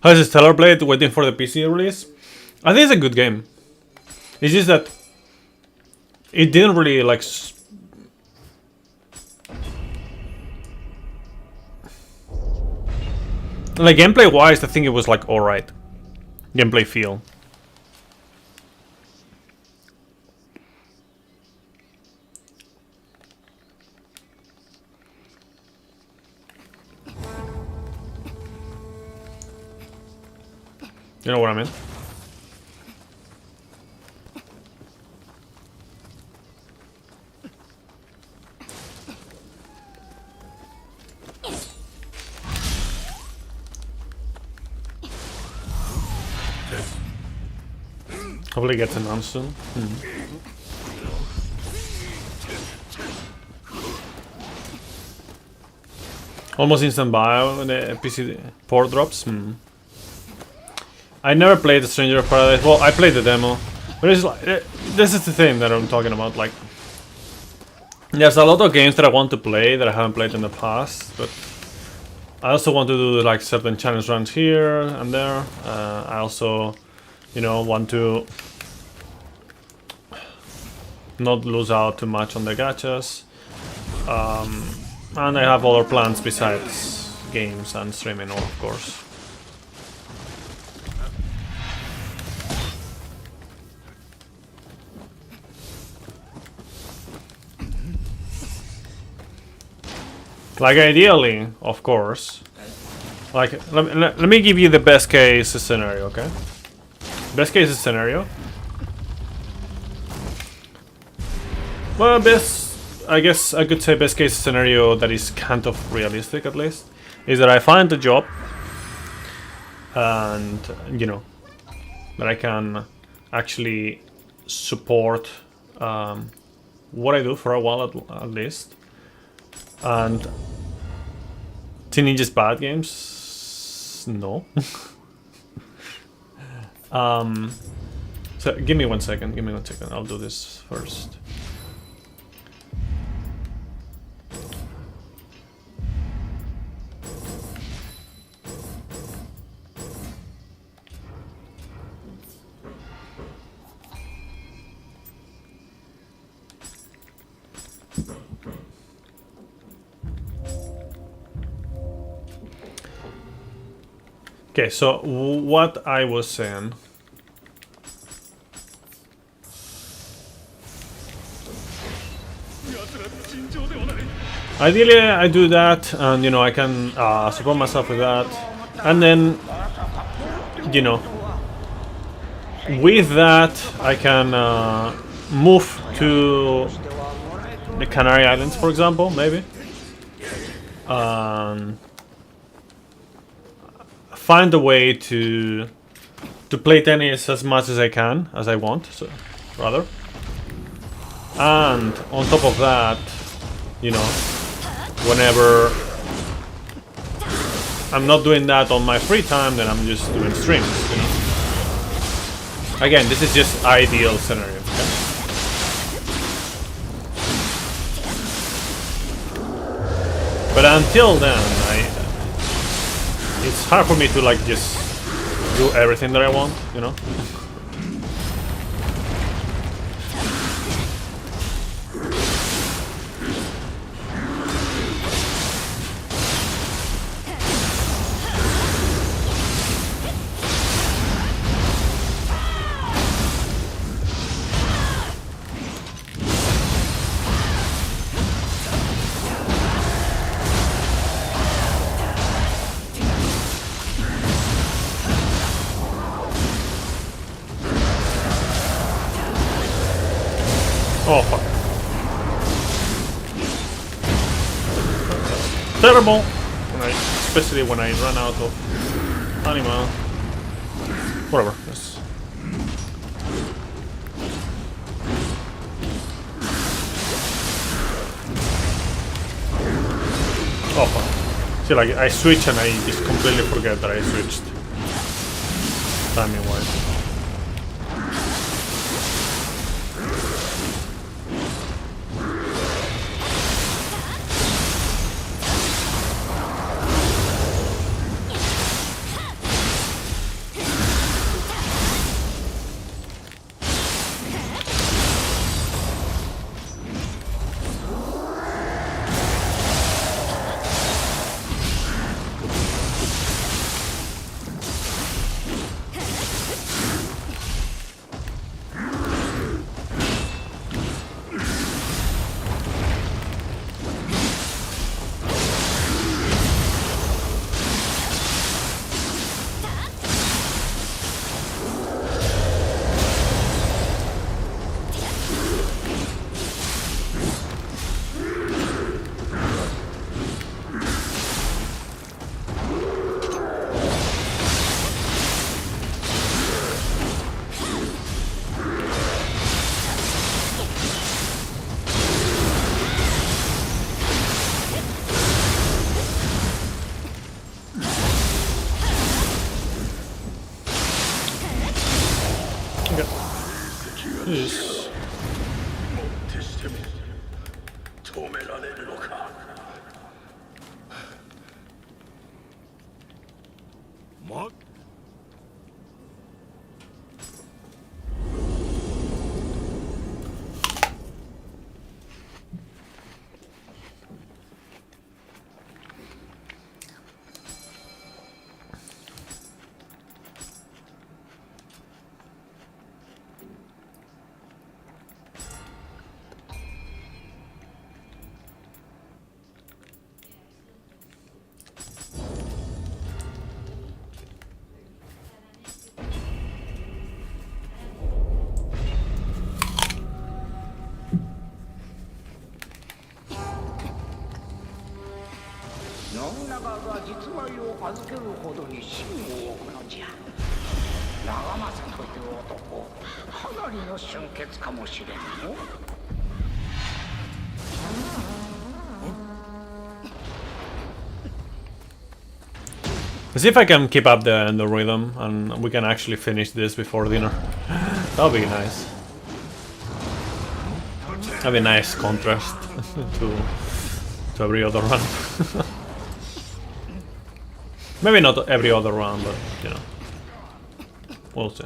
How is Stellar Blade waiting for the PC release? I think it's a good game. It's just that it didn't really like gameplay wise. I think it was like alright. Gameplay feel. You know what I mean? Hopefully it gets announced soon. Almost instant buy when the PC port drops. I never played the Stranger of Paradise. Well, I played the demo, but it's like this is the thing that I'm talking about. Like, there's a lot of games that I want to play that I haven't played in the past, but I also want to do like certain challenge runs here and there. I also, you know, want to not lose out too much on the gachas, and I have other plans besides games and streaming, of course. Like ideally, of course. Like let me give you the best case scenario, okay? Best case scenario. Well, I guess I could say best case scenario that is kind of realistic at least, is that I find a job and, you know, that I can actually support what I do for a while at least. And Teenage's bad games? No. So give me 1 second. Give me 1 second. I'll do this first. Okay, so what I was saying. Ideally, I do that, and you know, I can support myself with that, and then, you know, with that, I can move to the Canary Islands, for example, maybe. Find a way to play tennis as much as I can, as I want, so rather. And on top of that, you know, whenever I'm not doing that on my free time, then I'm just doing streams, you know. Again, this is just ideal scenario. Okay? But until then, it's hard for me to like just do everything that I want, you know. Oh fuck. Terrible! Especially when I run out of animal. Whatever. Yes. Oh fuck. See, like I switch and I just completely forget that I switched. Timing wise. Yes. Let's see if I can keep up the rhythm and we can actually finish this before dinner. That would be nice. That'd be a nice contrast to every other run. Maybe not every other run, but you know, we'll see.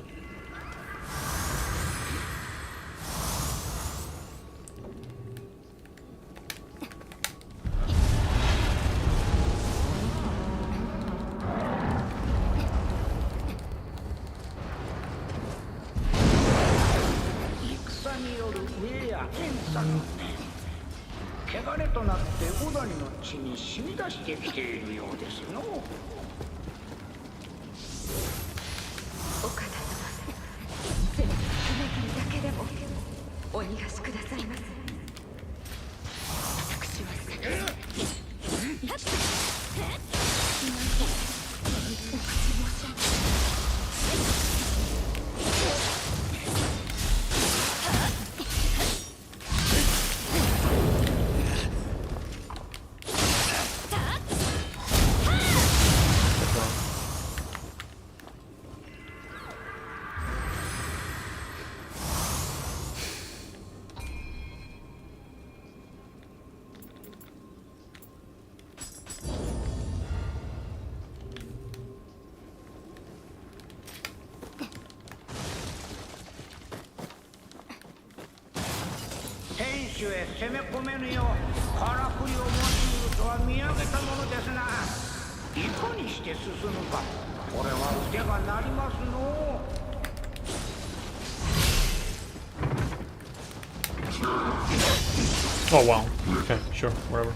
Oh wow. Okay, sure, whatever.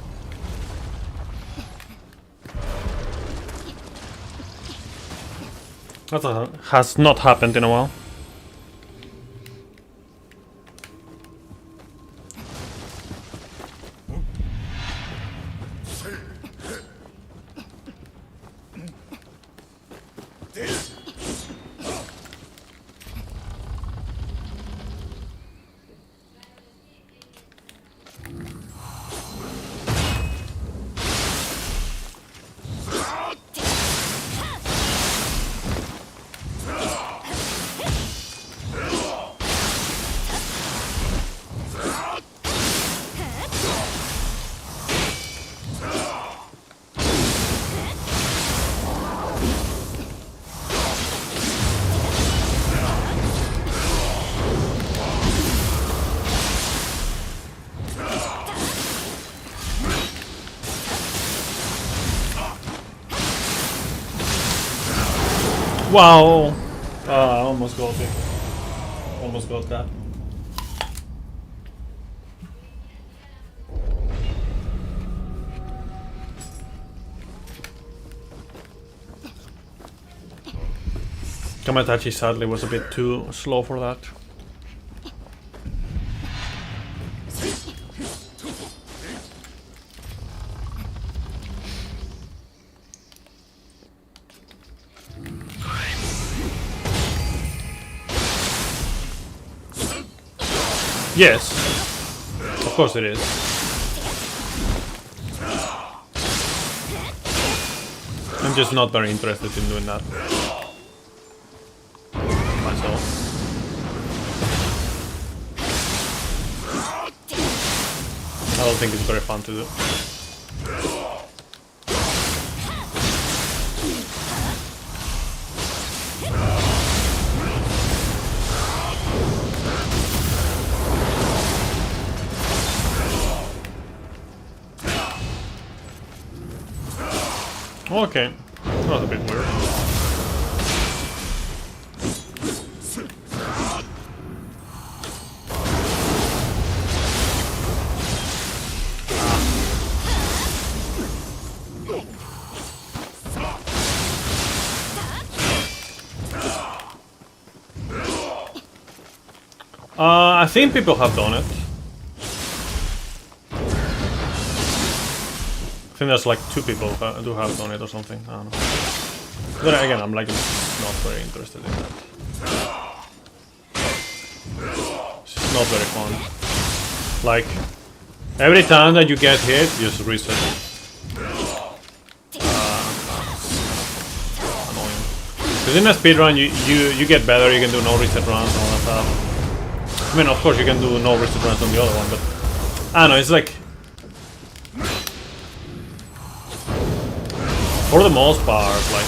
That has not happened in a while. Wow! I almost got it. Almost got that. Kamatachi sadly was a bit too slow for that. Yes, of course it is. I'm just not very interested in doing that myself. I don't think it's very fun to do. Okay, that was a bit weird. I think people have done it. I think there's like 2 people who do have done it or something. I don't know. But again, I'm like not very interested in that. It's just not very fun. Like every time that you get hit, you just reset. Because in a speedrun, you get better. You can do no reset runs and all that stuff. I mean, of course, you can do no reset runs on the other one, but I don't know. It's like, for the most part, like,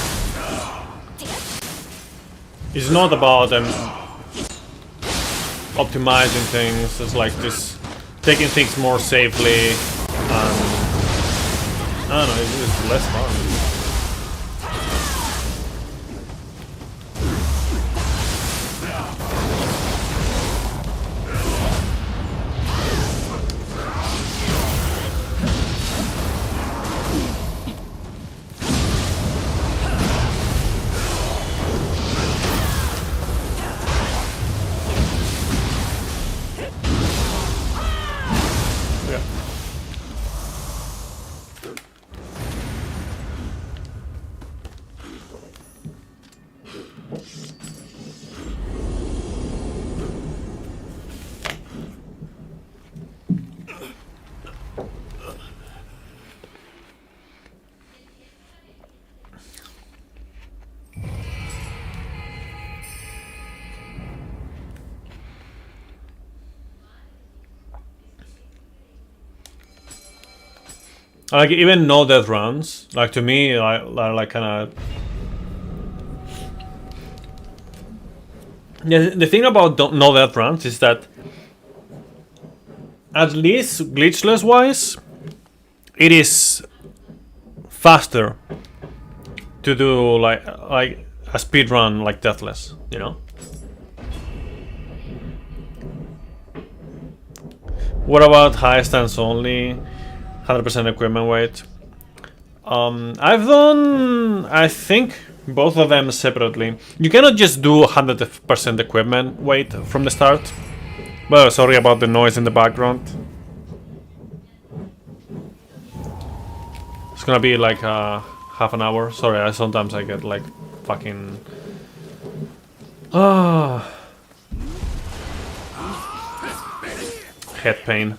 it's not about them optimizing things. It's like just taking things more safely. And I don't know. It's just less fun. Like even no death runs, like to me, like kind of. The thing about no death runs is that, at least glitchless wise, it is faster to do like a speed run like deathless, you know. What about high stance only? 100% equipment weight. I've done, I think, both of them separately. You cannot just do 100% equipment weight from the start. Well, sorry about the noise in the background. It's gonna be like half an hour. Sorry, sometimes I get like fucking head pain.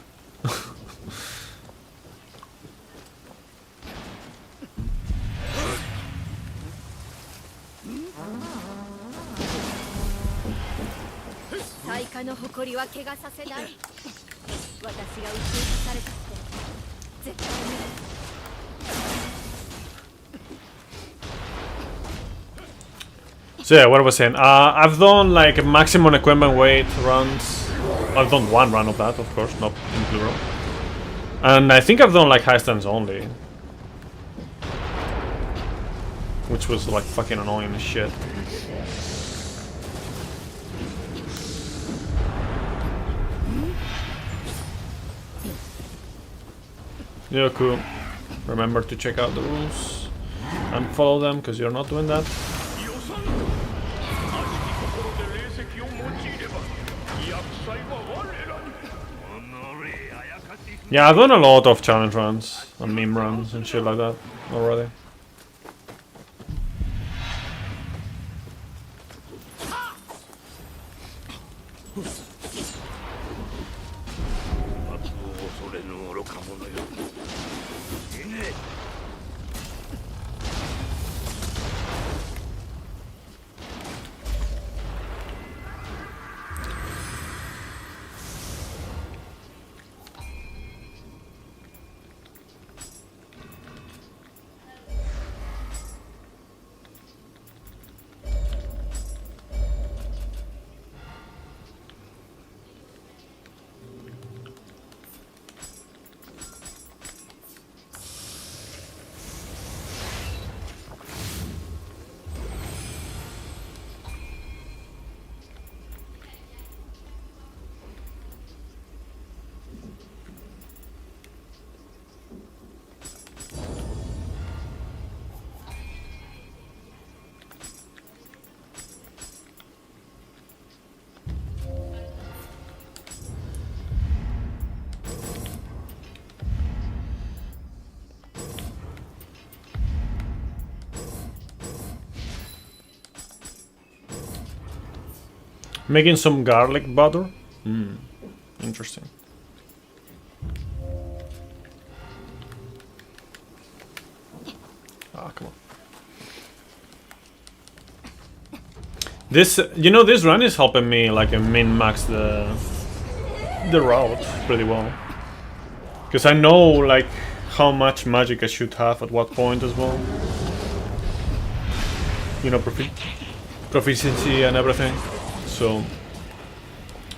So yeah, what I was saying, I've done like maximum equipment weight runs. I've done one run of that, of course, not in plural. And I think I've done like high stance only, which was like fucking annoying as shit. Yeah, cool. Remember to check out the rules and follow them, because you're not doing that. Yeah, I've done a lot of challenge runs and meme runs and shit like that already. Making some garlic butter? Interesting. Ah, come on. This, you know, this run is helping me like min-max the route pretty well. Because I know like how much magic I should have at what point as well. You know, proficiency and everything. So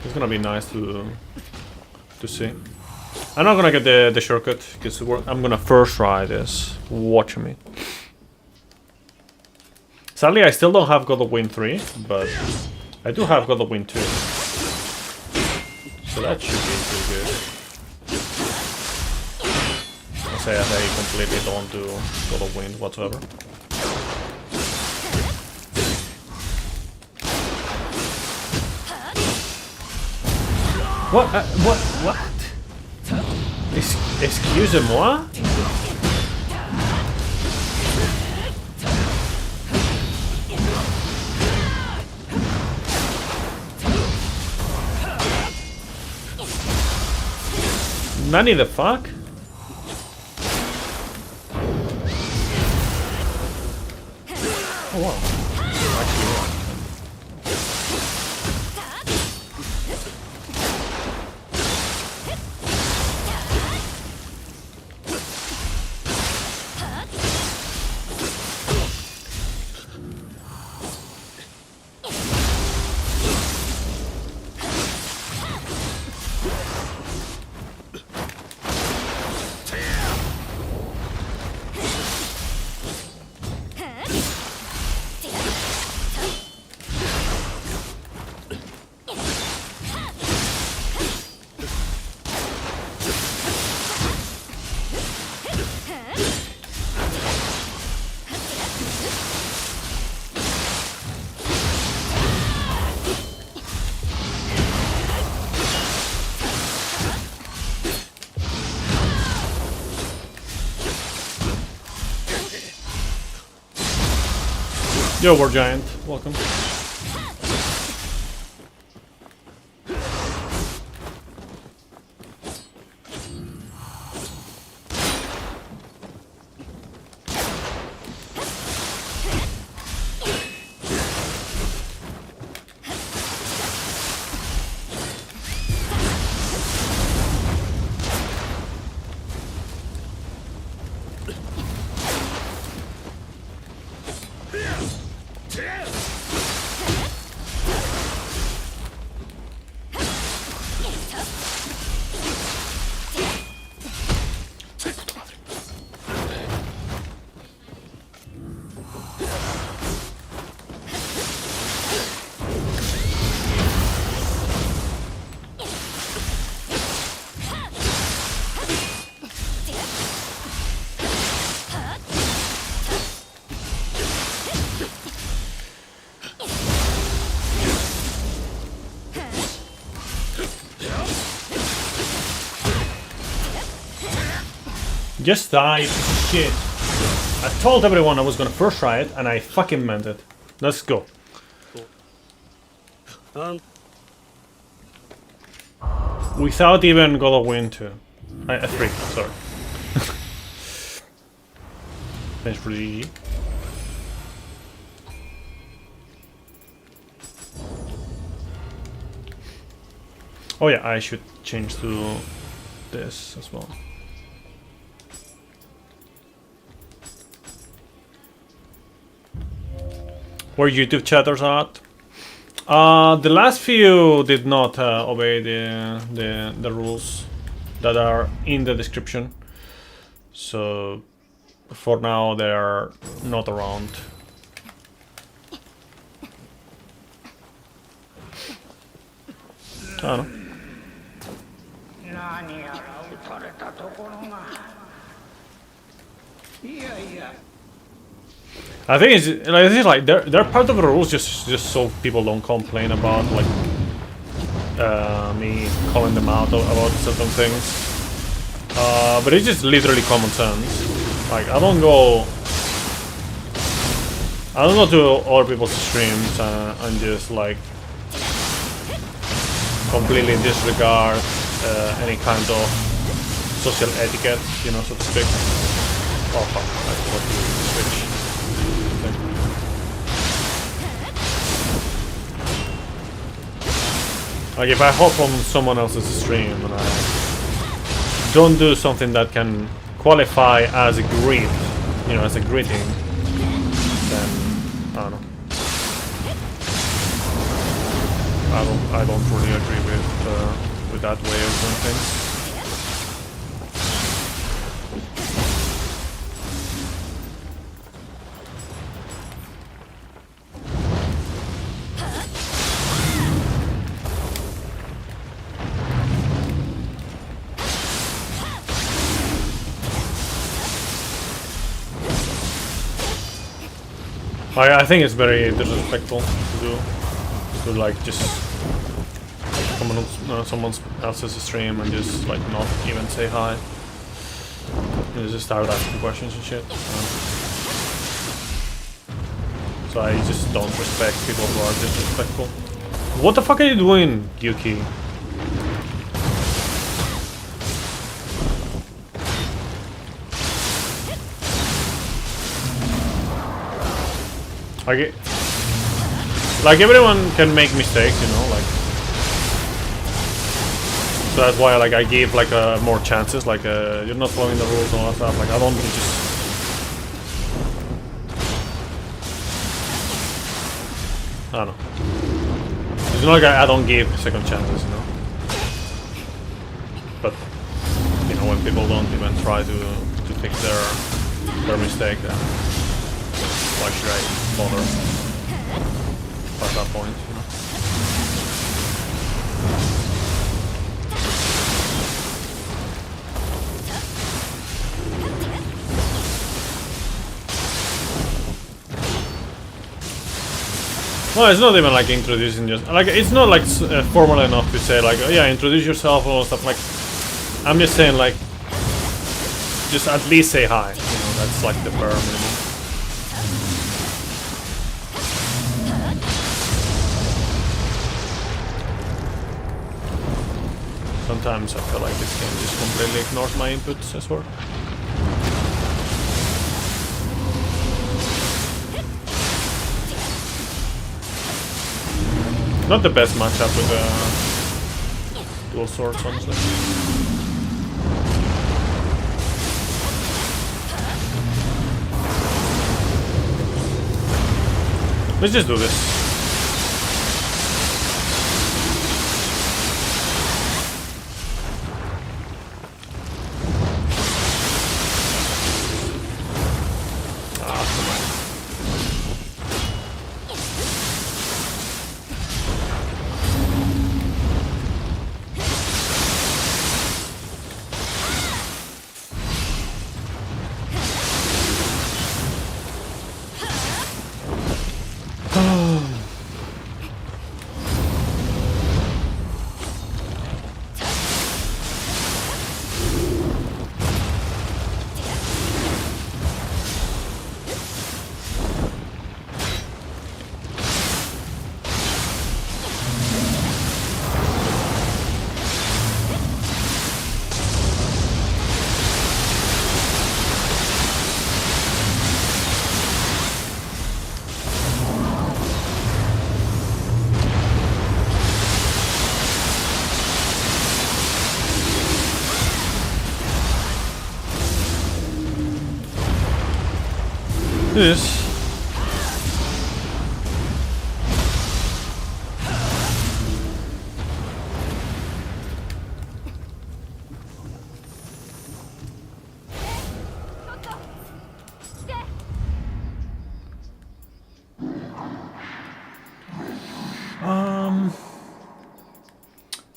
it's gonna be nice to see. I'm not gonna get the shortcut because I'm gonna first try this. Watch me. Sadly, I still don't have God of Wind 3, but I do have God of Wind 2. So that should be pretty good. I say as I completely don't do God of Wind whatsoever. What? What? Excusez-moi? Nani the fuck? Oh wow. Actually, yeah. Yo, War Giant, welcome. Just die, shit. I told everyone I was gonna first try it, and I fucking meant it. Let's go. Without even God of Wind 2. 3, sorry. Thanks for the... Oh yeah, I should change to this as well. Where YouTube chatters at. The last few did not obey the rules that are in the description. So for now they are not around. I don't know. I think it's like they're part of the rules just so people don't complain about like me calling them out about certain things. But it's just literally common sense. Like I don't go to other people's streams and just like completely disregard any kind of social etiquette, you know, so to speak. Oh fuck, I forgot to switch. Like if I hop on someone else's stream and I don't do something that can qualify as a greet, you know, as a greeting, then I don't know. I don't really agree with that way of doing things. I think it's very disrespectful to do, to like just come on someone else's stream and just like not even say hi. And just start asking questions and shit. So I just don't respect people who are disrespectful. What the fuck are you doing, Yuki? Like everyone can make mistakes, you know, like. So that's why like I gave like more chances, like you're not following the rules and all that stuff. Like I don't just. I don't know. It's not like I don't give second chances, you know. But you know, when people don't even try to fix their mistake, then why should I bother at that point, you know? No, it's not even like introducing just like it's not like formal enough to say like, oh yeah, introduce yourself and all stuff. Like I'm just saying like just at least say hi, you know, that's like the bare minimum. Sometimes I feel like this game just completely ignores my inputs as well. Not the best matchup with dual swords, honestly. Let's just do this. This.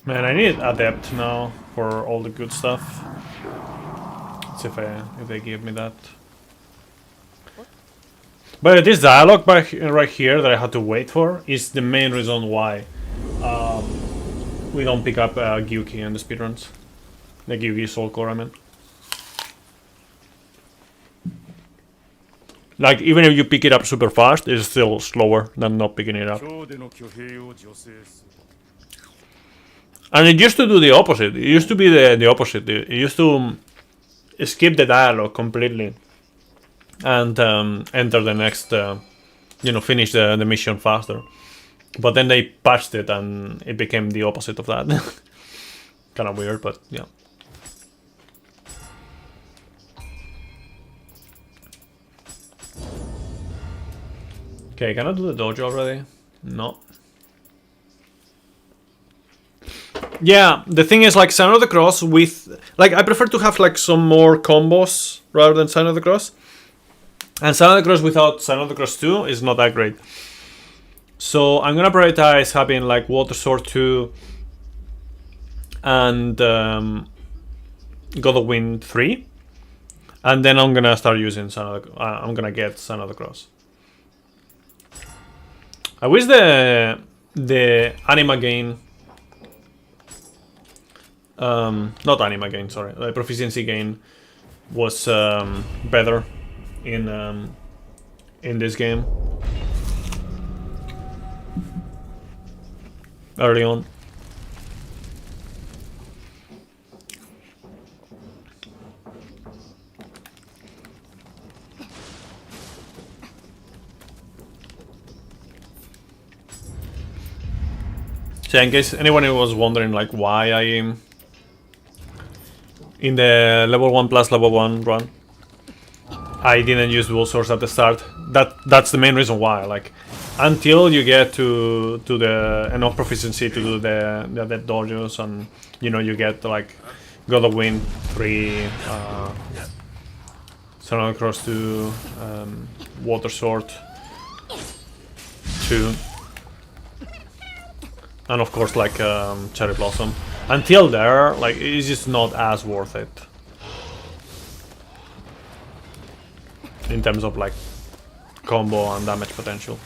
Man, I need adept now for all the good stuff. Let's see if they give me that. But this dialogue right here that I had to wait for is the main reason why we don't pick up Gyuki in the speedruns. The Gyuki Soul Core, I mean. Like, even if you pick it up super fast, it's still slower than not picking it up. And it used to do the opposite. It used to be the opposite. It used to skip the dialogue completely. And enter the next, you know, finish the mission faster. But then they patched it and it became the opposite of that. Kind of weird, but yeah. Okay, can I do the dojo already? No. Yeah, the thing is, like, Sign of the Cross with... Like, I prefer to have, like, some more combos rather than Sign of the Cross. And Sign of the Cross without Sign of the Cross 2 is not that great. So I'm gonna prioritize having, like, Water Sword 2 and God of Wind 3. And then I'm gonna start using Sign of the... I'm gonna get Sign of the Cross. I wish the anima gain... not anima gain, sorry. The proficiency gain was better in this game early on. So in case anyone was wondering, like, why I am in the level 1 plus level 1 run, I didn't use dual swords at the start. That's the main reason why. Like, until you get to the enough proficiency to do the dojos, and you know, you get like God of Wind 3, Sign of the Cross 2, Water Sword 2, and of course like Cherry Blossom. Until there, like, it's just not as worth it in terms of like combo and damage potential.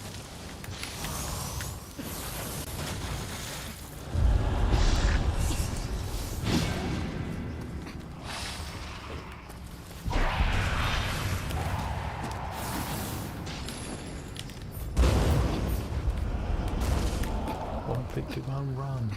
Run.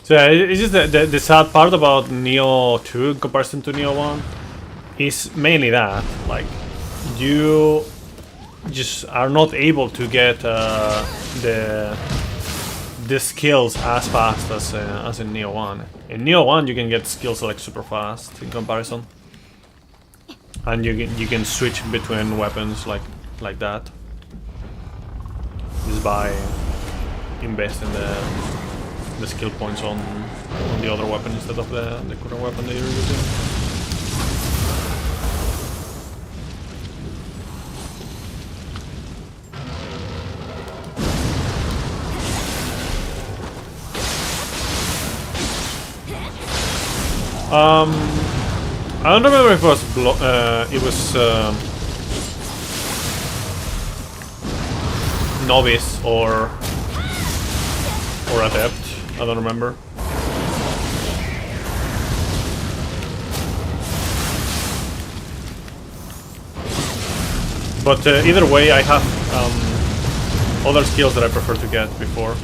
So it's just the sad part about Neo 2 in comparison to Neo 1 is mainly that, like, you just are not able to get the skills as fast as in Neo 1. In Neo 1 you can get skills like super fast in comparison, and you can switch between weapons like that just by investing the skill points on the other weapon instead of the current weapon that you're using. I don't remember if it was novice or adept. I don't remember. But either way, I have other skills that I prefer to get before.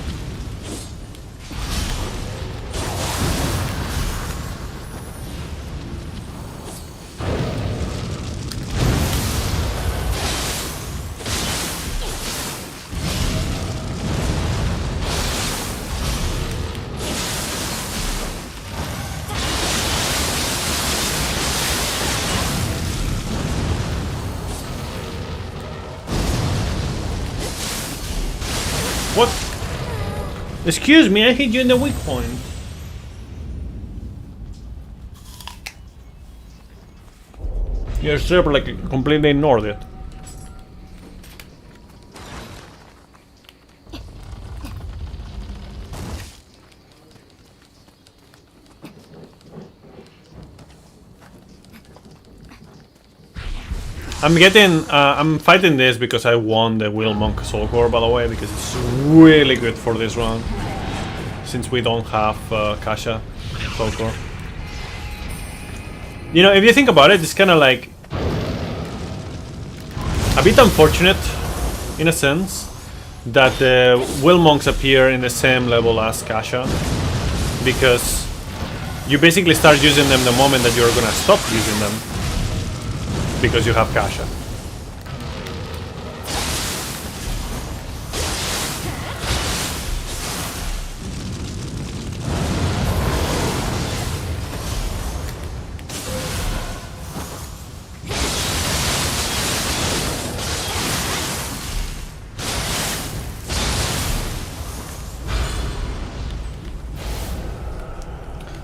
What? Excuse me, I hit you in the weak point. Your server like completely ignored it. I'm fighting this because I won the Wheel Monk Soul Core, by the way, because it's really good for this run, since we don't have Kasha Soul Core. You know, if you think about it, it's kind of like a bit unfortunate, in a sense, that the Will Monks appear in the same level as Kasha, because you basically start using them the moment that you're gonna stop using them, because you have Kasha.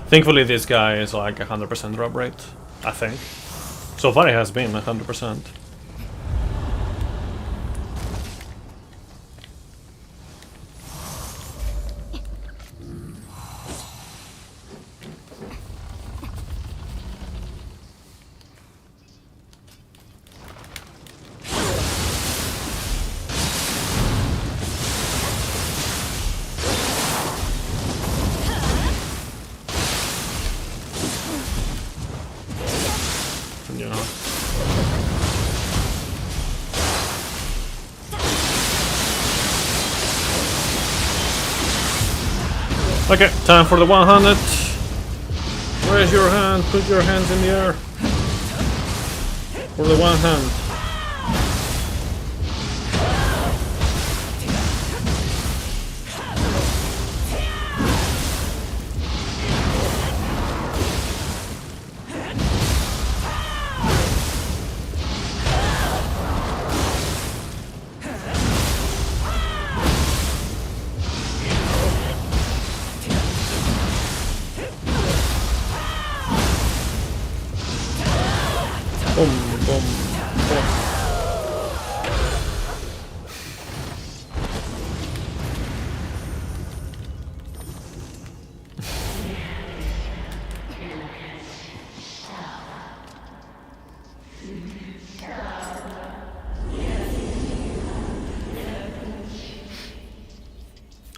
Thankfully, this guy is like 100% drop rate, I think. So far, it has been 100%. Okay, time for the 100. Raise your hand, put your hands in the air. For the one hand. Boom, boom, boom.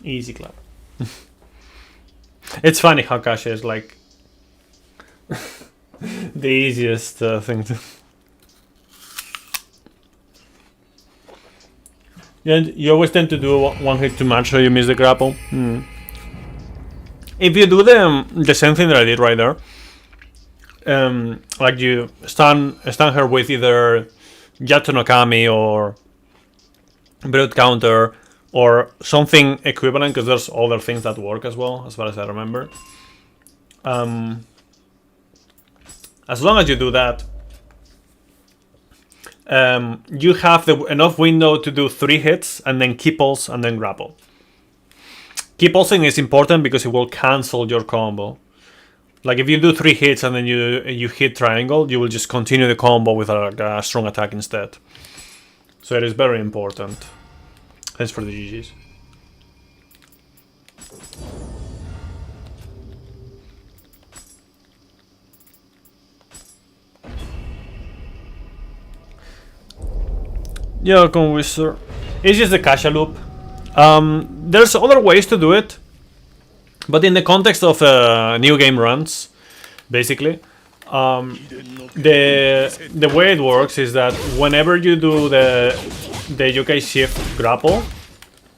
Easy clap. It's funny how Kasha is like the easiest thing to. Yeah, you always tend to do one hit too much, so you miss the grapple. If you do the same thing that I did right there, like you stun her with either Yatsu no Kami or Brute Counter or something equivalent, because there's other things that work as well, as far as I remember. As long as you do that, you have enough window to do 3 hits and then keep pulse and then grapple. Keep pulsing is important because it will cancel your combo. Like if you do 3 hits and then you hit triangle, you will just continue the combo with a strong attack instead. So it is very important. Thanks for the GGs. Yeah, con Wizard. It's just the Kasha loop. There's other ways to do it, but in the context of new game runs, basically, the way it works is that whenever you do the yokai shift grapple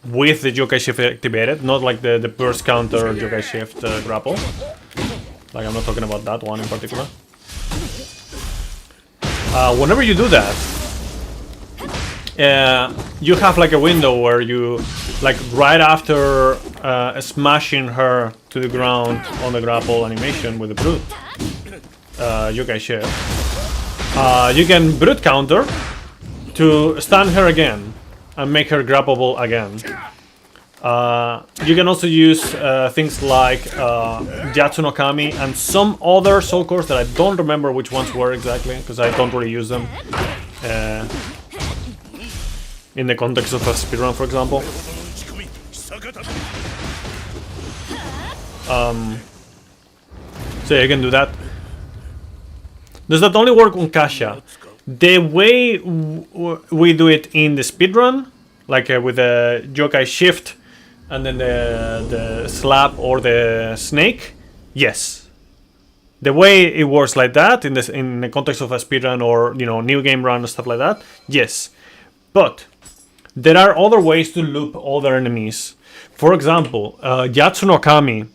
with the yokai shift activated, not like the burst counter yokai shift grapple, like I'm not talking about that one in particular. Whenever you do that, you have like a window where you, like right after smashing her to the ground on the grapple animation with the brute yokai shift, you can brute counter to stun her again and make her grappleable again. You can also use things like Yatsu no Kami and some other soul cores that I don't remember which ones were exactly, because I don't really use them in the context of a speedrun, for example. So you can do that. Does that only work on Kasha? The way we do it in the speedrun, like with the yokai shift and then the slap or the snake, yes. The way it works like that in the context of a speedrun or new game run and stuff like that, yes. But there are other ways to loop other enemies. For example, Yatsu no Kami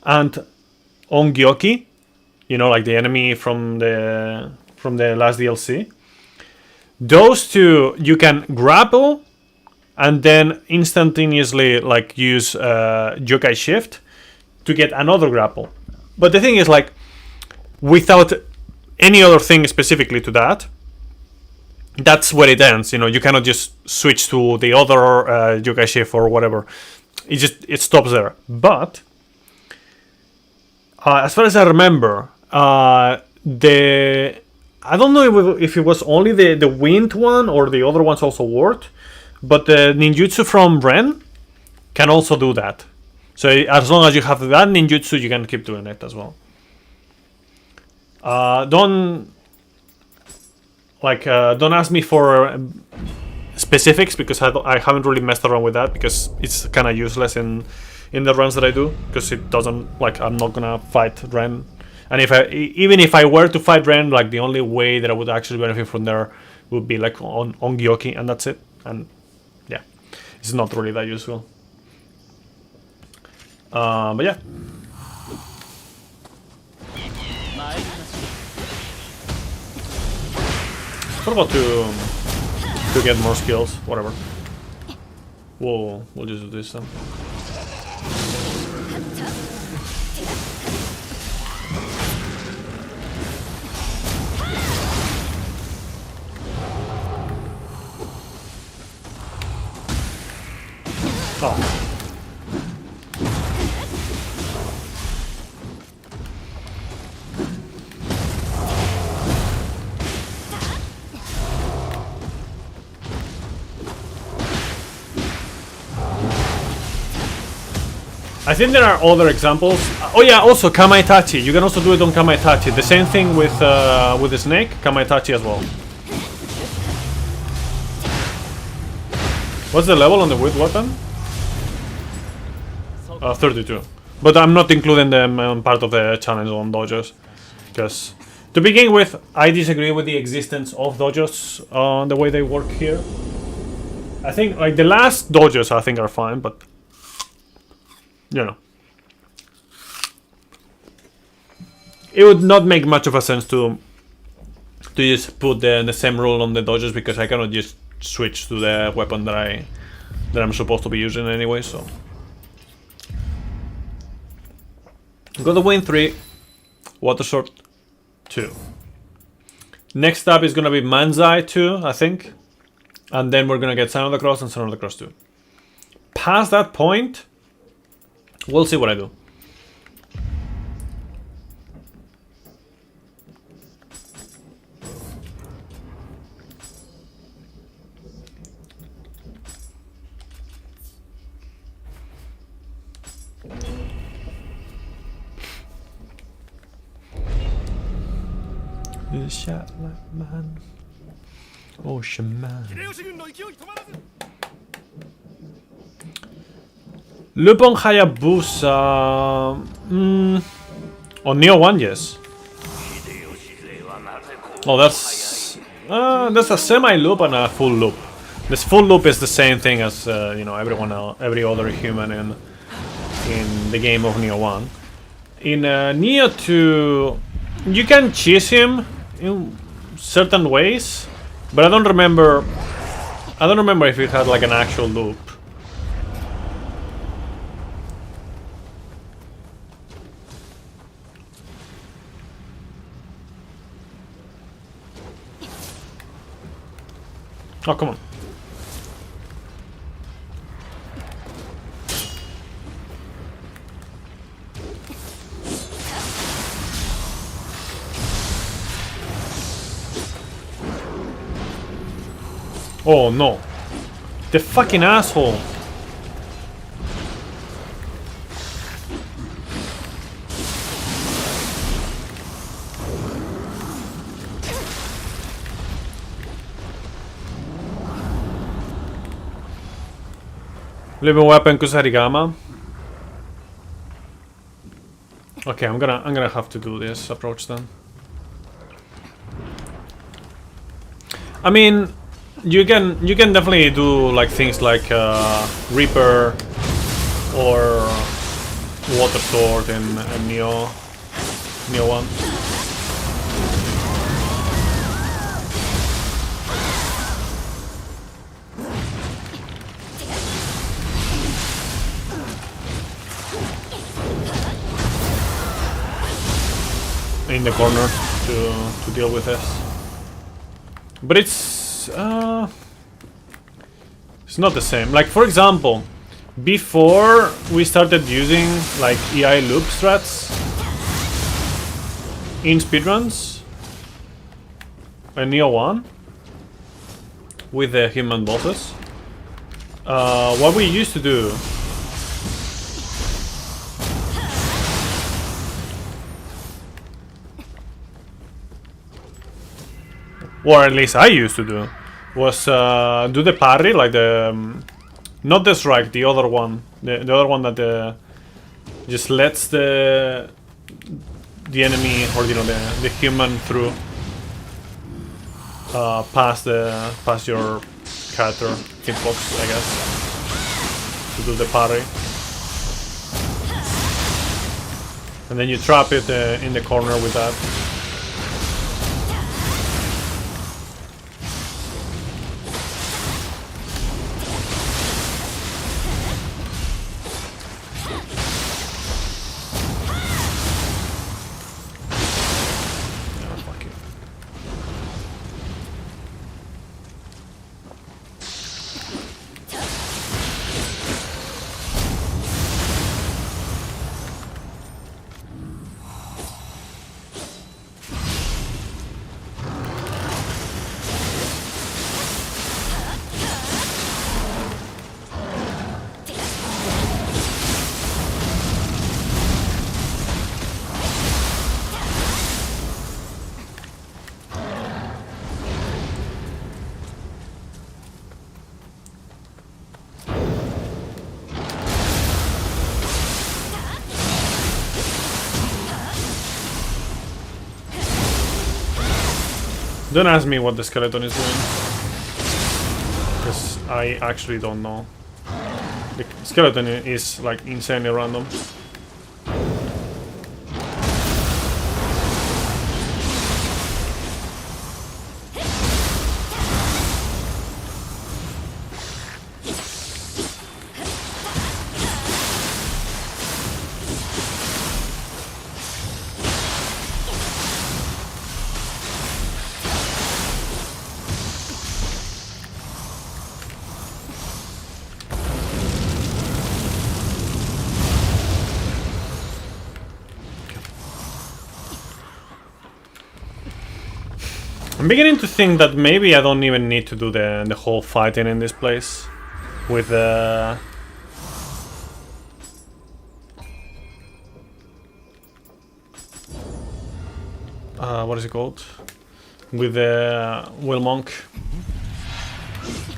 and Ongyoki, like the enemy from the last DLC. Those two you can grapple and then instantaneously like use Yokai Shift to get another grapple. But the thing is, like, without any other thing specifically to that, that's where it ends. You cannot just switch to the other Yokai Shift or whatever. It stops there. But as far as I remember, I don't know if it was only the wind one or the other ones also worked, but the ninjutsu from Ren can also do that. So as long as you have that ninjutsu, you can keep doing it as well. Don't ask me for specifics because I haven't really messed around with that because it's kind of useless in the runs that I do, because it doesn't, I'm not gonna fight Ren. And even if I were to fight Ren, the only way that I would actually benefit from there would be on Gyoki, and that's it. And yeah, it's not really that useful. But yeah. Forgot to get more skills. Whatever. We'll just do this then. Oh. I think there are other examples. Oh yeah, also Kamaitachi. You can also do it on Kamaitachi. The same thing with the snake, Kamaitachi as well. What's the level on the wind weapon? 32. But I'm not including them on part of the challenge on dojos, because to begin with, I disagree with the existence of dojos on the way they work here. I think the last dojos I think are fine, but it would not make much of a sense to just put the same rule on the dojos, because I cannot just switch to the weapon that I'm supposed to be using anyway. So got the Wind 3, Water Sword 2. Next up is gonna be Manzai 2, I think, and then we're gonna get Sign of the Cross and Sign of the Cross 2. Past that point, we'll see what I do. Shot like man. Ocean man. Lupin Hayabusa. On Neo 1, yes. Oh, that's a semi-loop and a full loop. This full loop is the same thing as everyone else, every other human in the game of Neo 1. In Neo 2, you can cheese him in certain ways, but I don't remember if it had an actual loop. Oh, come on. Oh no. The fucking asshole. Living weapon Kusarigama. Okay, I'm gonna have to do this approach then. I mean, you can definitely do like things like Reaper or Water Sword in Neo 1. In the corner to deal with this, but it's not the same. Like for example, before we started using like EI loop strats in speedruns in Neo 1 with the human bosses, what we used to do or at least I used to do, was do the parry, like the not the strike, the other one, the other one that just lets the enemy, or you know, the human through past your character hitbox, I guess, to do the parry, and then you trap it in the corner with that. Don't ask me what the skeleton is doing, because I actually don't know. The skeleton is like insanely random. I'm beginning to think that maybe I don't even need to do the whole fighting in this place with the what is it called? With the Will Monk.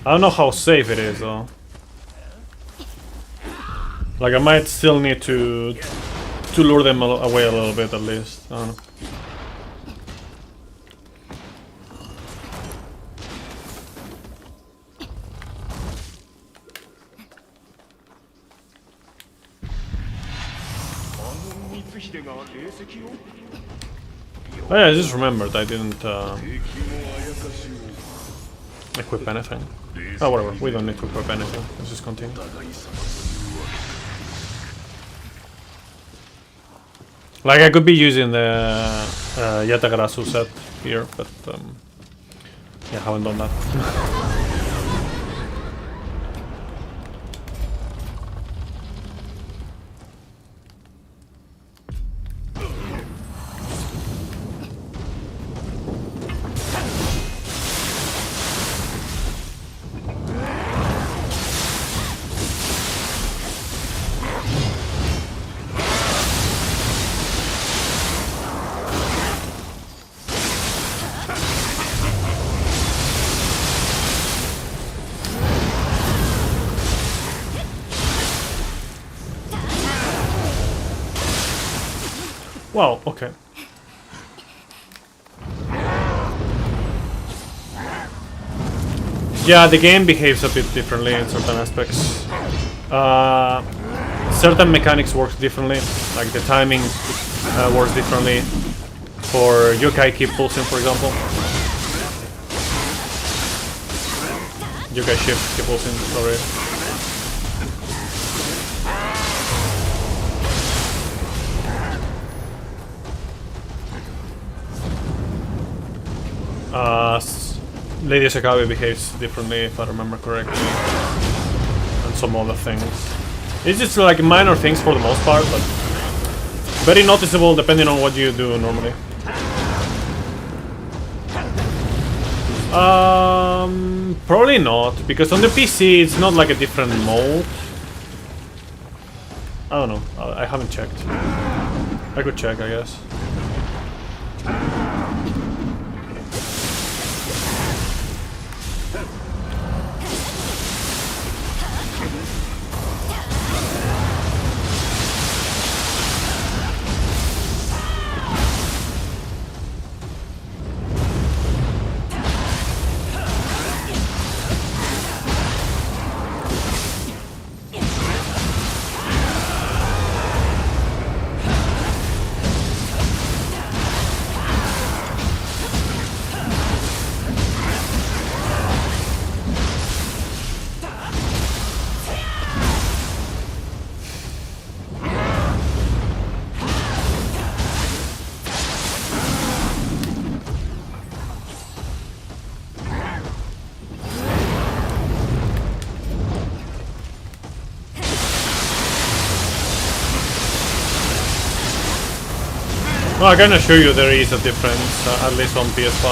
I don't know how safe it is though. Like I might still need to lure them away a little bit at least. I don't know. Oh yeah, I just remembered I didn't equip anything. Oh whatever, we don't need to equip anything. Let's just continue. Like I could be using the Yatagarasu set here, but yeah, haven't done that. Well, okay. Yeah, the game behaves a bit differently in certain aspects. Certain mechanics work differently, like the timing works differently. For yokai keep pulsing, for example. Yokai shift keep pulsing, sorry. Lady Sakabe behaves differently, if I remember correctly, and some other things. It's just like minor things for the most part, but very noticeable depending on what you do normally. Probably not, because on the PC it's not like a different mode. I don't know, I haven't checked. I could check, I guess. No, I can assure you there is a difference, at least on PS5.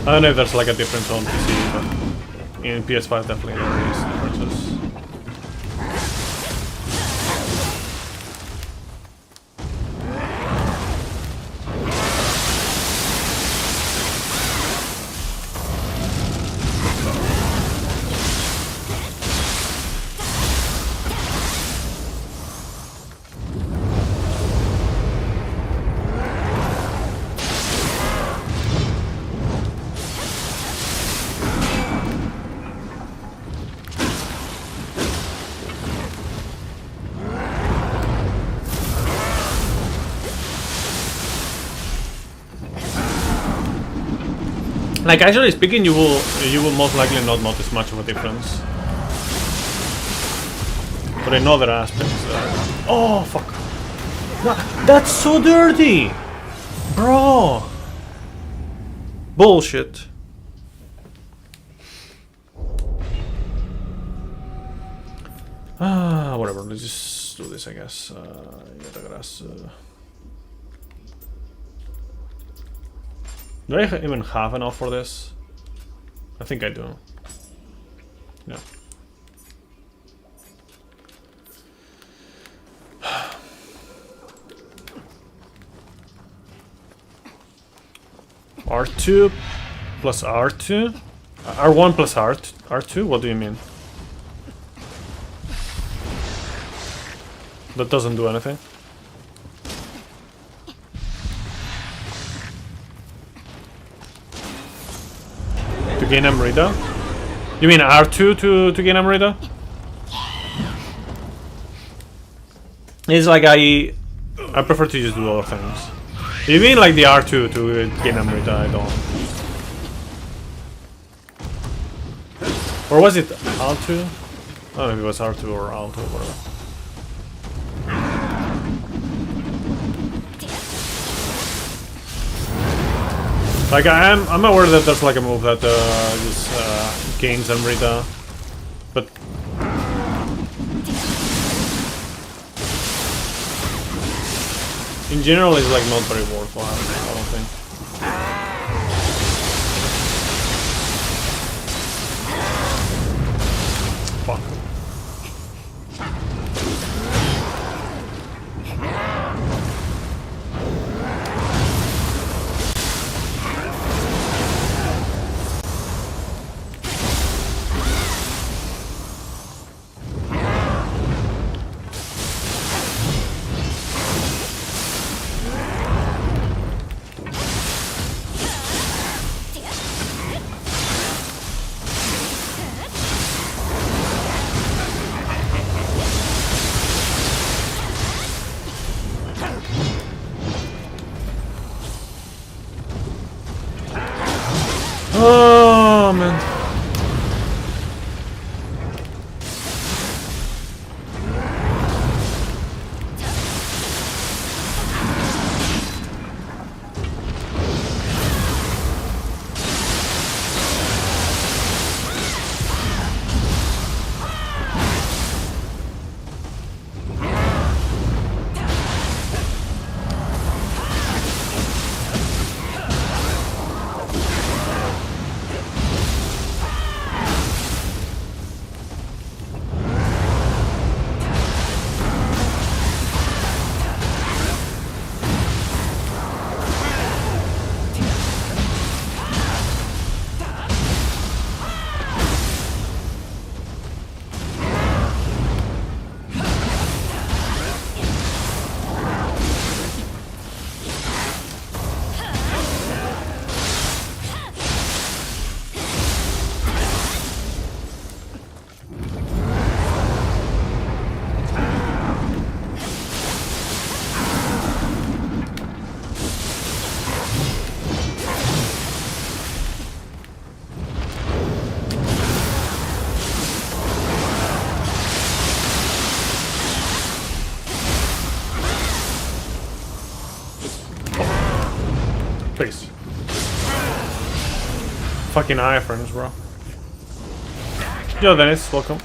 I don't know if there's like a difference on PC, but in PS5 definitely there is differences. Like, actually speaking, you will most likely not notice much of a difference. But in other aspects, oh fuck! That's so dirty, bro. Bullshit. Whatever. Let's just do this, I guess. Do I even have enough for this? I think I do. Yeah. R2 plus R2? R1 plus R2? What do you mean? That doesn't do anything. To gain Amrita? You mean R2 to gain Amrita? It's like I prefer to just do other things. You mean like the R2 to gain Amrita? I don't. Or was it L2? I don't know if it was R2 or L2 or whatever. Like I'm aware that there's like a move that just gains Amrita, but in general it's like not very worthwhile, I don't think. Fuck. Please. Fucking iframes, bro. Yo, Dennis, welcome.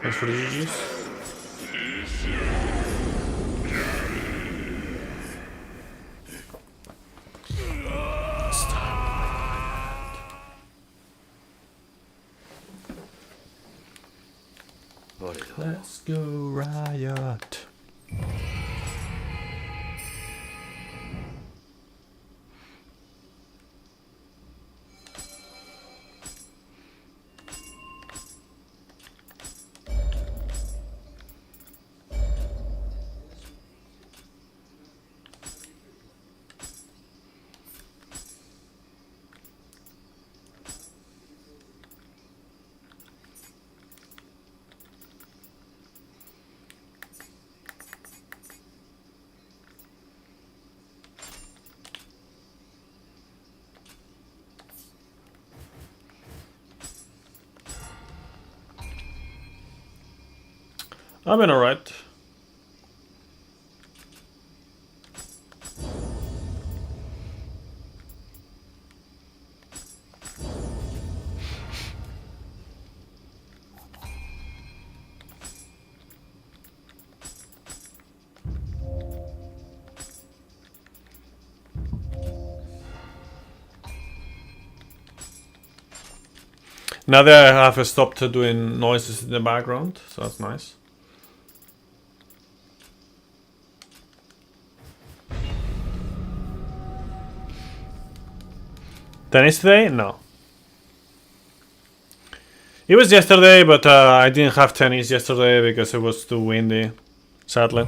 Thanks for the GGs. Let's go riot. I've been alright. Now that I have stopped doing noises in the background, so that's nice. Tennis today? No. It was yesterday, but I didn't have tennis yesterday because it was too windy. Sadly.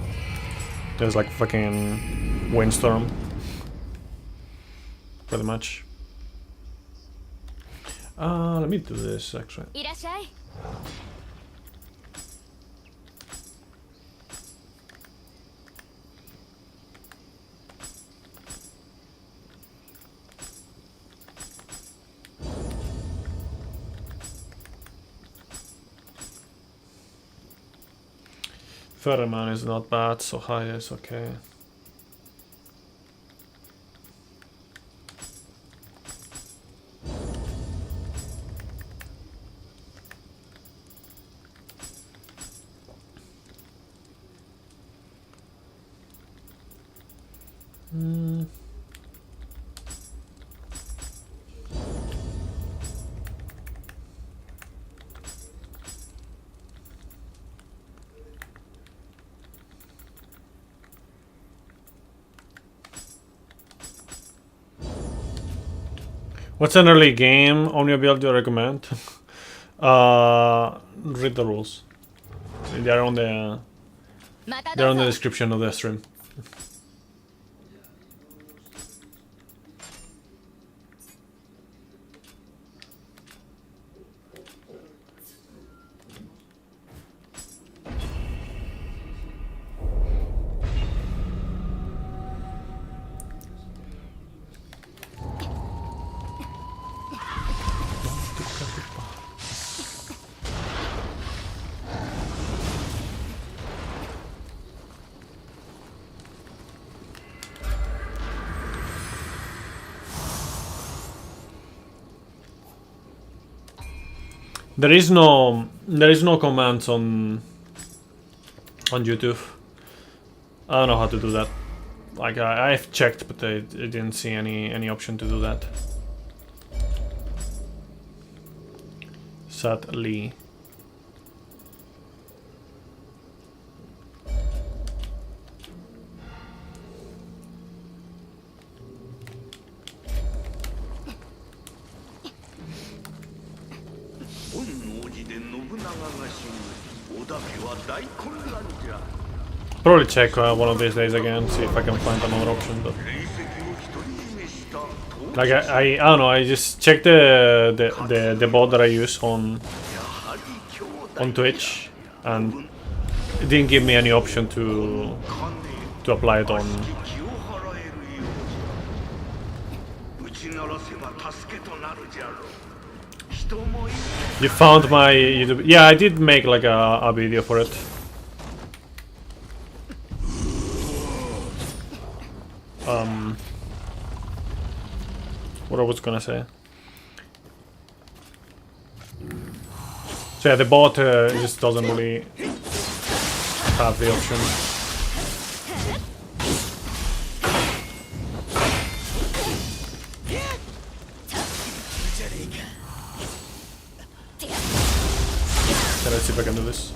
There was like fucking windstorm. Pretty much. Let me do this actually. Pheromone is not bad, so high is okay. What's an early game only build you recommend? Read the rules. They're on the description of the stream. There is no commands on YouTube. I don't know how to do that. Like I've checked, but I didn't see any option to do that. Sadly. Probably check one of these days again, see if I can find another option. But like I don't know, I just checked the bot that I use on Twitch, and it didn't give me any option to apply it on. You found my YouTube? Yeah, I did make like a video for it. what I was gonna say. So yeah, the bot just doesn't really have the option. Okay, let's see if I can do this.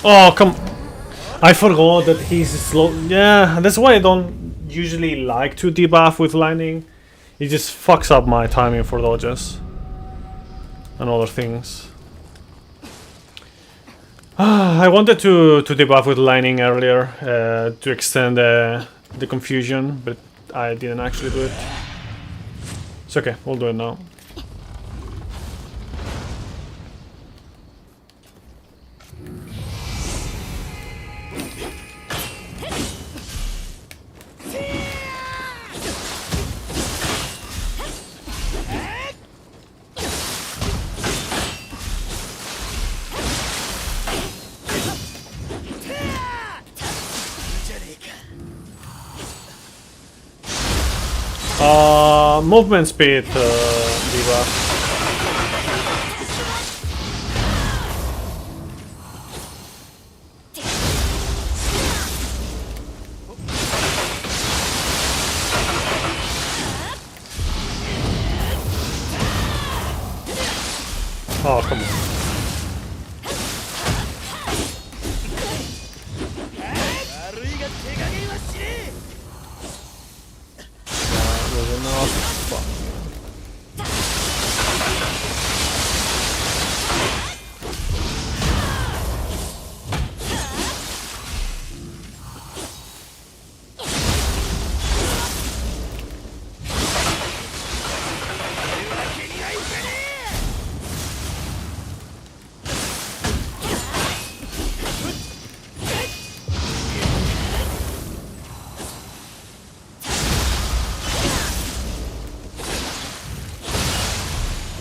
Oh, come... I forgot that he's slow. Yeah, that's why I don't usually like to debuff with lightning. It just fucks up my timing for dodges and other things. I wanted to debuff with lightning earlier to extend the confusion, but I didn't actually do it. It's okay, we'll do it now. Movement speed, debuff. Oh, come on. Was enough. Fuck.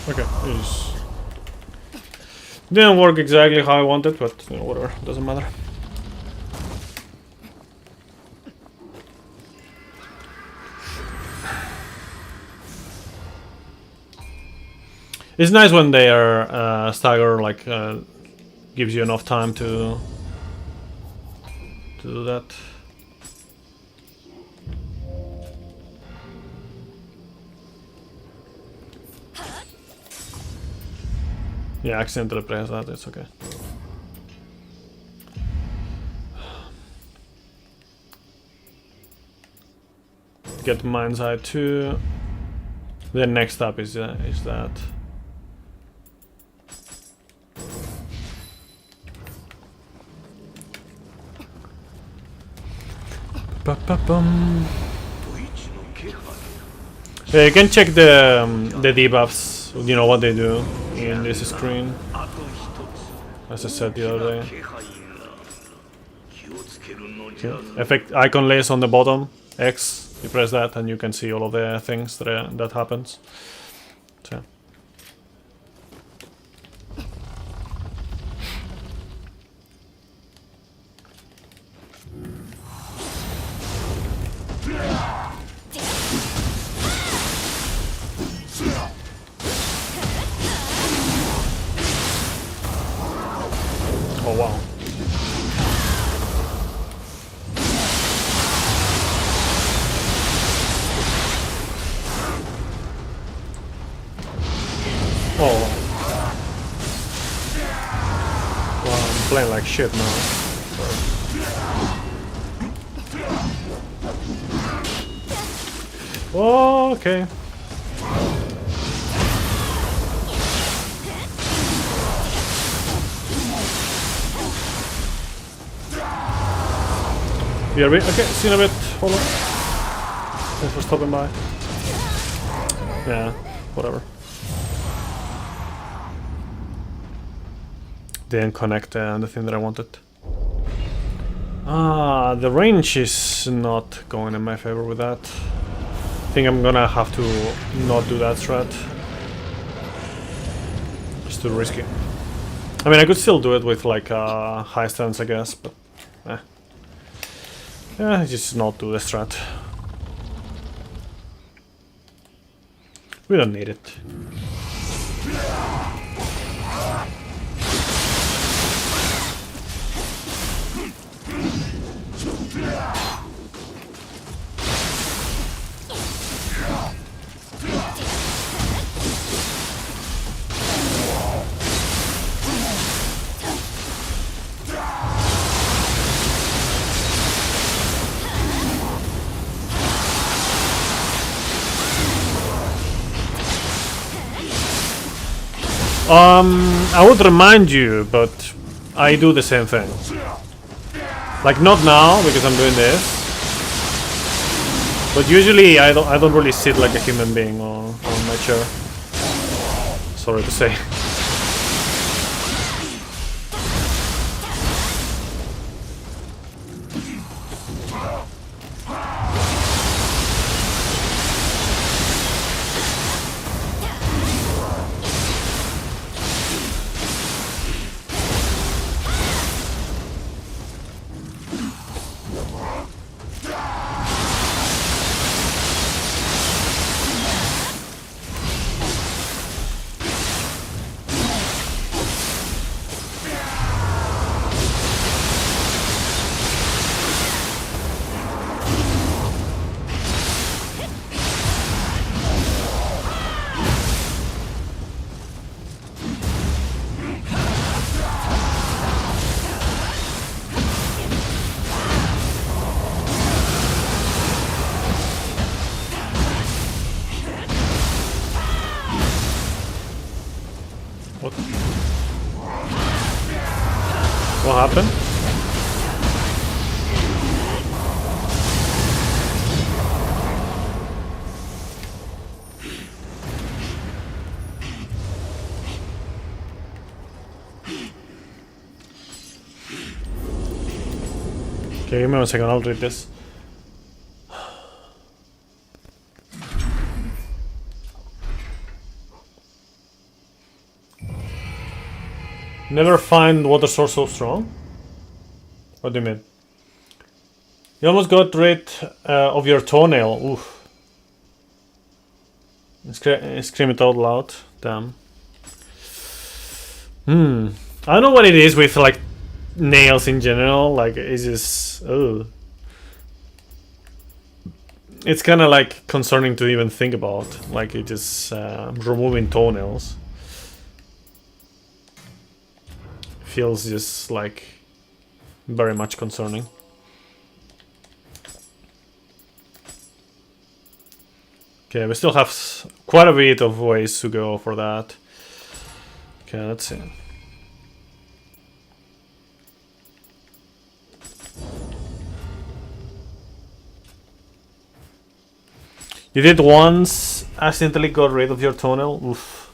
Okay, it didn't work exactly how I wanted, but you know, whatever, doesn't matter. It's nice when they are staggered, like gives you enough time to do that. Yeah, accidentally press that, it's okay. Get mind's eye too. The next step is that. Ba-ba-bum. You can check the debuffs, you know what they do in this screen, as I said the other day. Okay. Effect icon lays on the bottom, X, you press that and you can see all of the things that happens. So. Oh wow. Oh. Well, I'm playing like shit now. Oh, okay. BRB. Okay, see you in a bit. Hold on. Thanks for stopping by. Yeah, whatever. Didn't connect the thing that I wanted. Ah, the range is not going in my favor with that. I think I'm gonna have to not do that strat. It's too risky. I mean, I could still do it with like high stance, I guess, but yeah, just not do the strat. We don't need it. I would remind you, but I do the same thing. Like not now because I'm doing this, but usually I don't really sit like a human being on my chair. Sorry to say. What happened? Okay, give me 1 second, I'll read this. Never find water source so strong? What do you mean? You almost got rid of your toenail. Oof. Scream it out loud. Damn. I don't know what it is with like nails in general. Like it's just it's kind of like concerning to even think about. Like it just removing toenails. Feels just like very much concerning. Okay, we still have quite a bit of ways to go for that. Okay, let's see. You did once accidentally got rid of your toenail? Oof.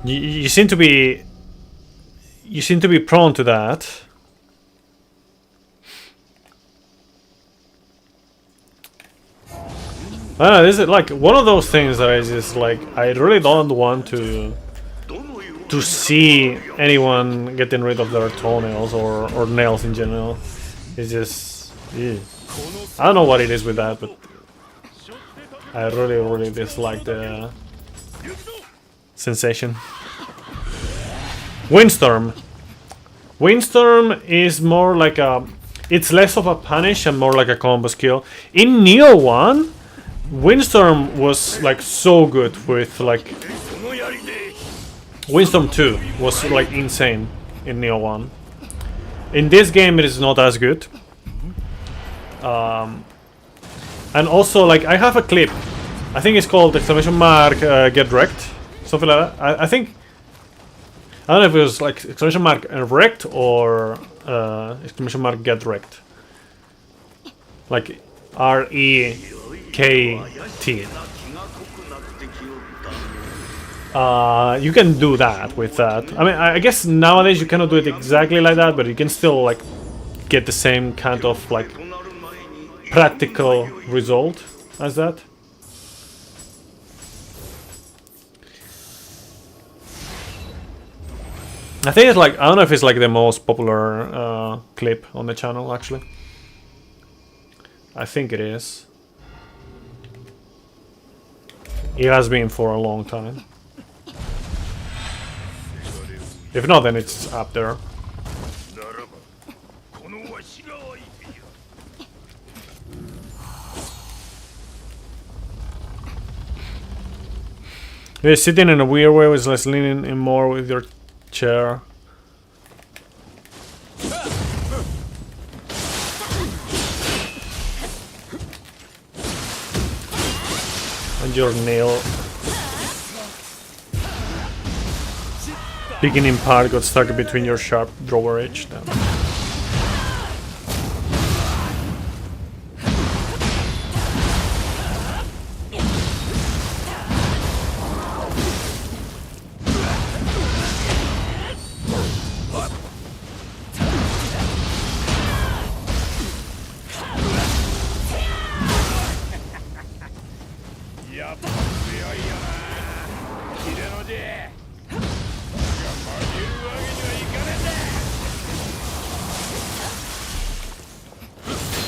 You seem to be prone to that. I don't know, this is like one of those things that I just like I really don't want to see anyone getting rid of their toenails or nails in general. It's just I don't know what it is with that, but I really dislike the sensation. Windstorm. Windstorm is more like a... It's less of a punish and more like a combo skill. In Neo 1, Windstorm was like so good with like... Windstorm 2 was like insane in Neo 1. In this game it is not as good. And also like I have a clip. I think it's called exclamation mark get wrecked. Something like that. I think... I don't know if it was like exclamation mark wrecked or exclamation mark get wrecked. Like R-E-K-T. You can do that with that. I mean, I guess nowadays you cannot do it exactly like that, but you can still like get the same kind of like practical result as that. I think it's like, I don't know if it's like the most popular clip on the channel actually. I think it is. It has been for a long time. If not, then it's up there. You're sitting in a weird way with less leaning in more with your chair. And your nail beginning part got stuck between your sharp drawer edge.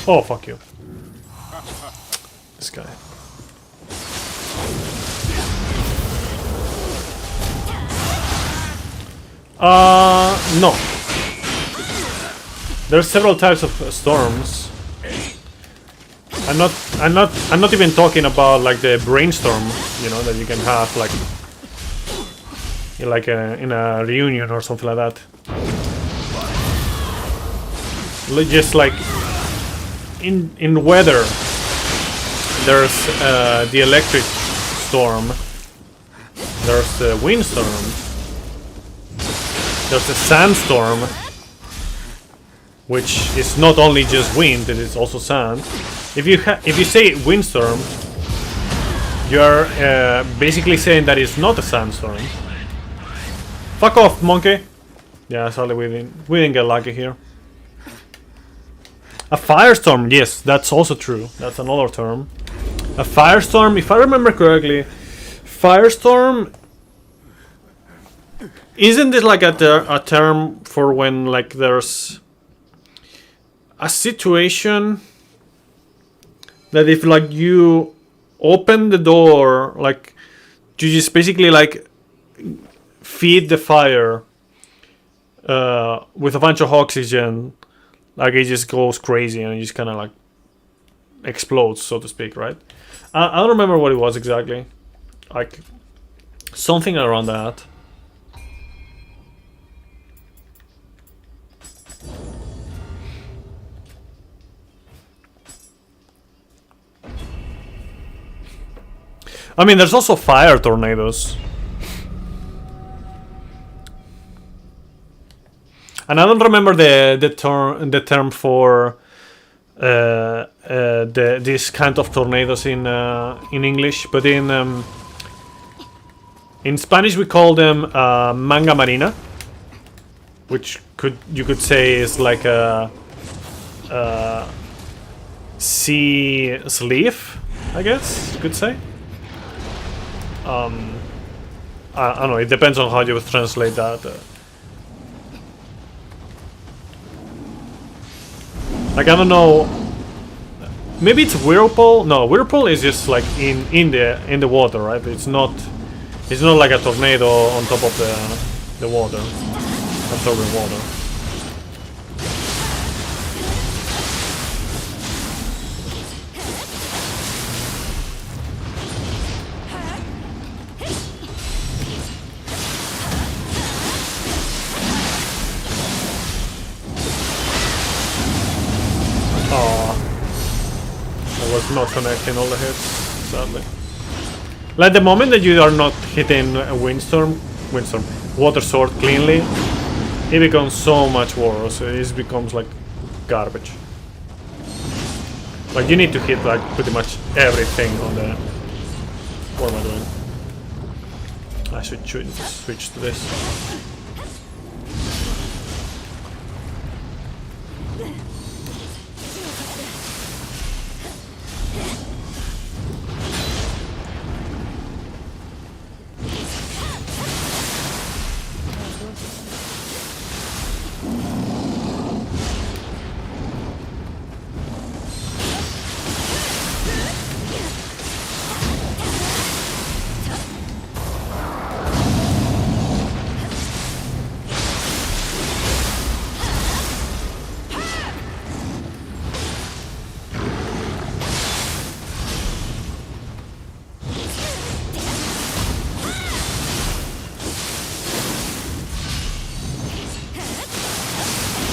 Oh, fuck you. This guy. No. There's several types of storms. I'm not even talking about like the brainstorm, you know, that you can have like in a reunion or something like that. Just like in weather, there's the electric storm, there's the windstorm, there's the sandstorm, which is not only just wind, it is also sand. If you say windstorm, you're basically saying that it's not a sandstorm. Fuck off, monkey. Yeah, sorry, we didn't get lucky here. A firestorm, yes, that's also true. That's another term. A firestorm, if I remember correctly, firestorm, isn't it like a term for when like there's a situation that if like you open the door, like you just basically like feed the fire with a bunch of oxygen. Like it just goes crazy and it just kind of like explodes, so to speak, right? I don't remember what it was exactly. Like something around that. I mean, there's also fire tornadoes. And I don't remember the term for this kind of tornadoes in English, but in Spanish we call them manga marina, which you could say is like a sea sleeve, I guess you could say. I don't know. It depends on how you would translate that. Like I don't know. Maybe it's whirlpool. No, whirlpool is just like in the water, right? It's not like a tornado on top of the water, absorbing water. not connecting all the hits, sadly. Like the moment that you are not hitting a windstorm, water sword cleanly, it becomes so much worse. It becomes like garbage. Like you need to hit like pretty much everything on the. What am I doing? I should switch to this.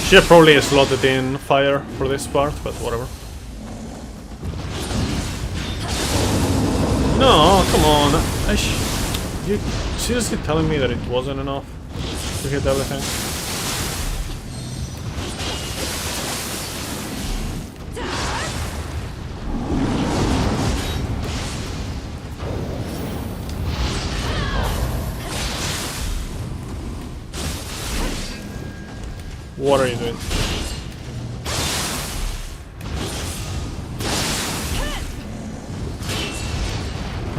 Should probably slotted in fire for this part, but whatever. No, come on. You seriously telling me that it wasn't enough to hit everything? What are you doing?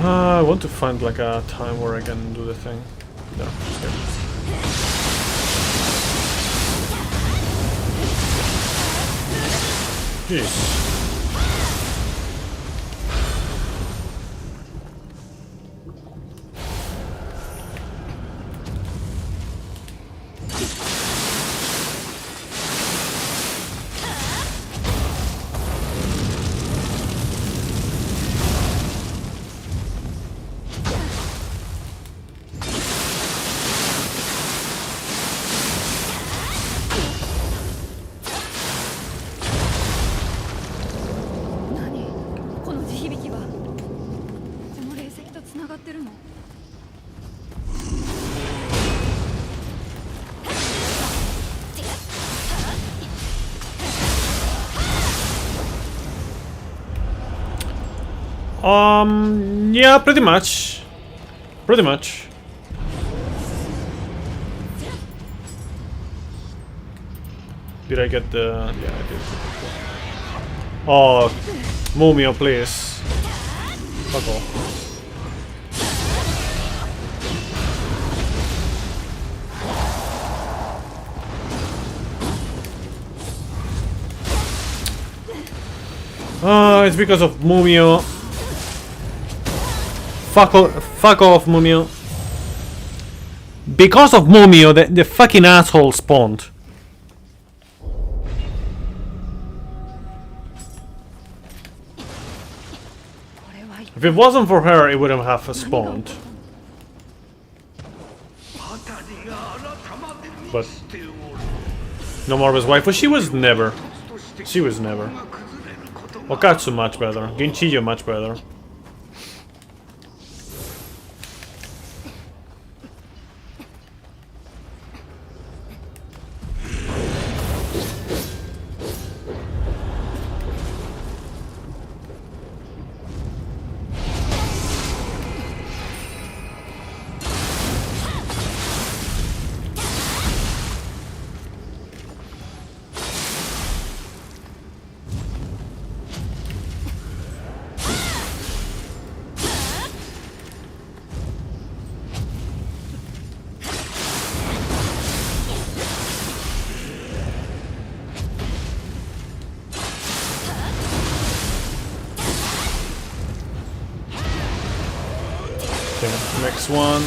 I want to find like a time where I can do the thing. No, here. Jeez. Yeah, pretty much. Pretty much. Did I get the... yeah, I did. Oh, Mumio, please. Fuck off. It's because of Mumio. Fuck off, Mumio. Because of Mumio, the fucking asshole spawned. If it wasn't for her, it wouldn't have spawned. But no more of his wife. Well, she was never. She was never. Okatsu much better. Ginchiyo much better. Okay, next one.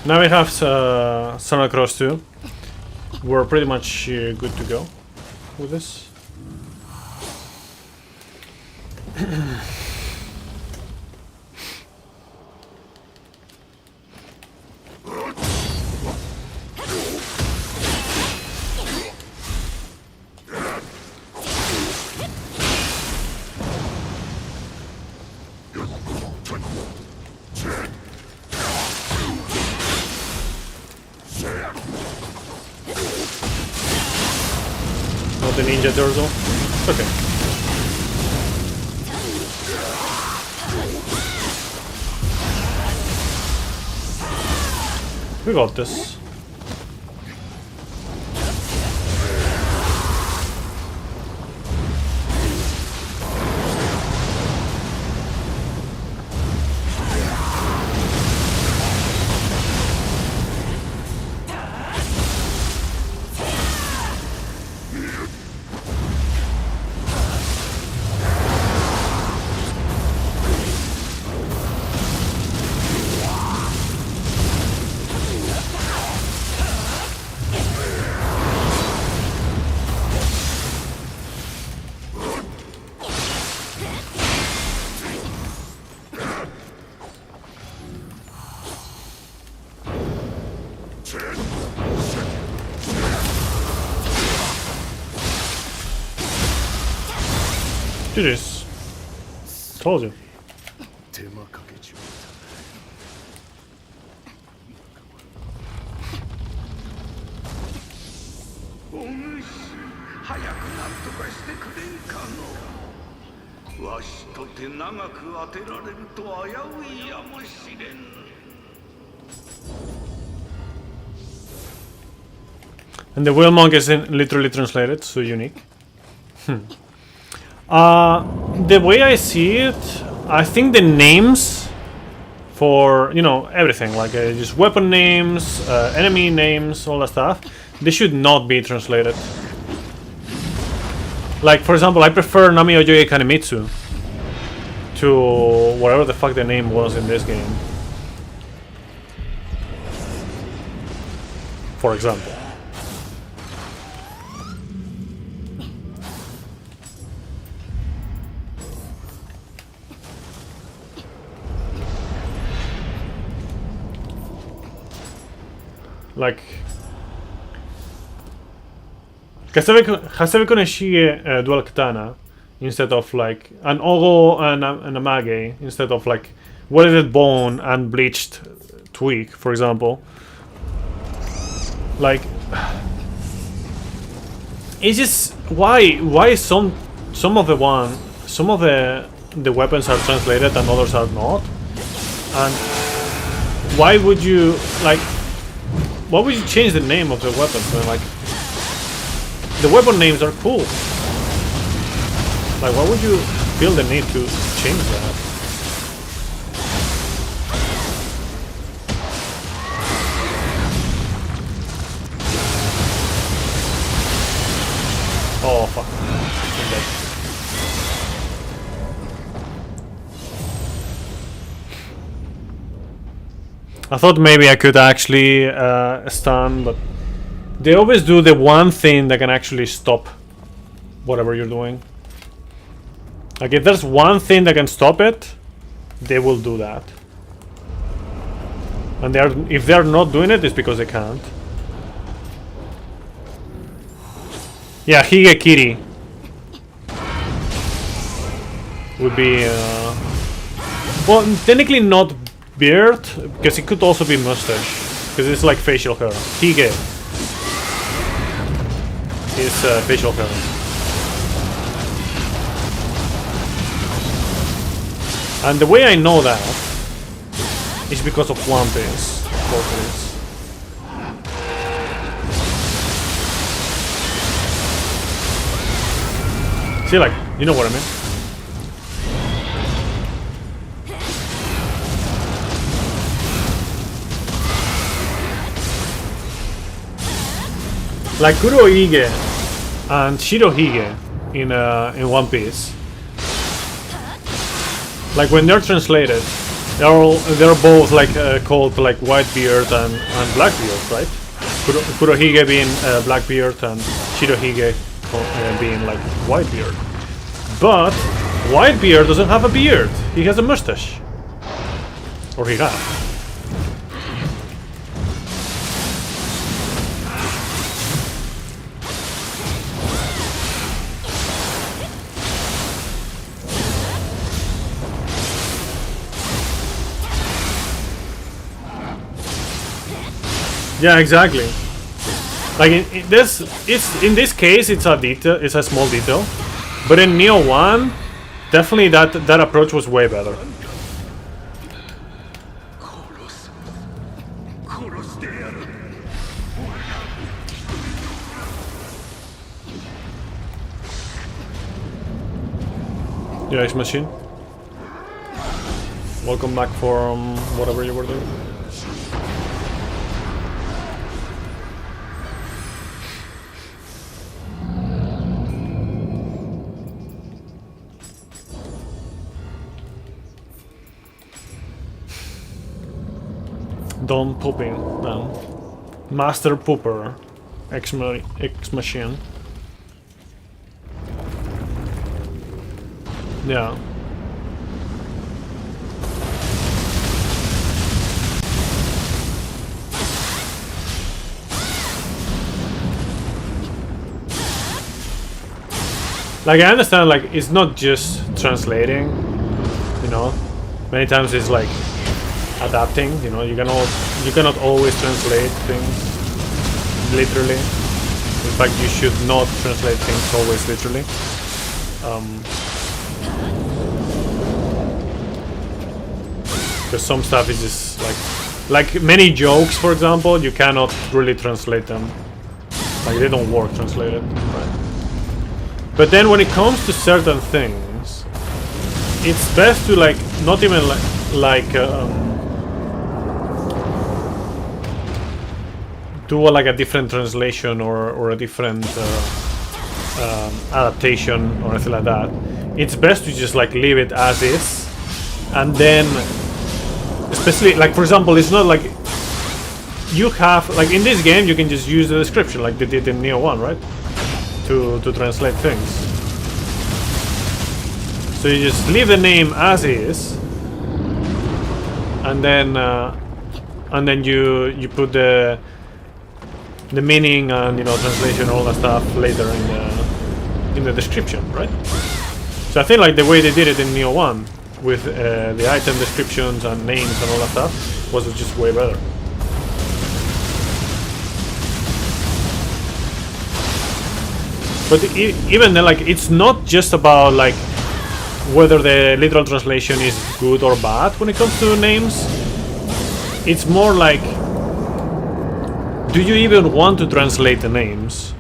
Now we have Sun Cross 2. We're pretty much good to go with this. Not the ninja torso. Okay. We got this. Do this. Told you. And the whale monk is literally translated, so unique. The way I see it, I think the names for, you know, everything, like just weapon names, enemy names, all that stuff, they should not be translated. Like, for example, I prefer Nami Oyoe Kanemitsu to whatever the fuck the name was in this game. For example. Like Hasebe Koneshige dual katana instead of like an Ogo and a Mage instead of like welded bone and bleached twig, for example. Like, it's just why some of the weapons are translated and others are not, and why would you change the name of the weapons when, like, the weapon names are cool? Like, why would you feel the need to change that? Oh fuck. I'm dead. I thought maybe I could actually stun, but they always do the one thing that can actually stop whatever you're doing. Like, if there's one thing that can stop it, they will do that. And if they're not doing it, it's because they can't. Yeah, Higekiri would be well, technically not beard, because it could also be mustache, because it's like facial hair. Hige is facial hair. And the way I know that is because of One Piece. See, like, you know what I mean? Like Kurohige and Shirohige in One Piece. Like, when they're translated, They're both like called like Whitebeard and Blackbeard, right? Kurohige being Blackbeard and Shirohige being like Whitebeard. But Whitebeard doesn't have a beard. He has a mustache. Or he had. Yeah, exactly. Like in this case, it's a detail. It's a small detail, but in Neo 1, definitely that approach was way better. Yeah, Ice Machine. Welcome back from whatever you were doing. Don Pooping, then. Master Pooper, X Machine. Yeah. Like, I understand, like, it's not just translating, you know. Many times it's like adapting, you know. You cannot always translate things literally. In fact, you should not translate things always literally. Because some stuff is just like many jokes, for example, you cannot really translate them. Like, they don't work translated, right? But then when it comes to certain things, it's best to like not even do like a different translation or a different adaptation or anything like that. It's best to just like leave it as is, and then especially like, for example, it's not like you have like in this game you can just use the description like they did in Neo 1, right? To translate things. So you just leave the name as is, and then you put the meaning and, you know, translation, all that stuff later in the description, right? So I think like the way they did it in Neo 1 with the item descriptions and names and all that stuff was just way better. But even then, like, it's not just about like whether the literal translation is good or bad when it comes to names. It's more like, do you even want to translate the names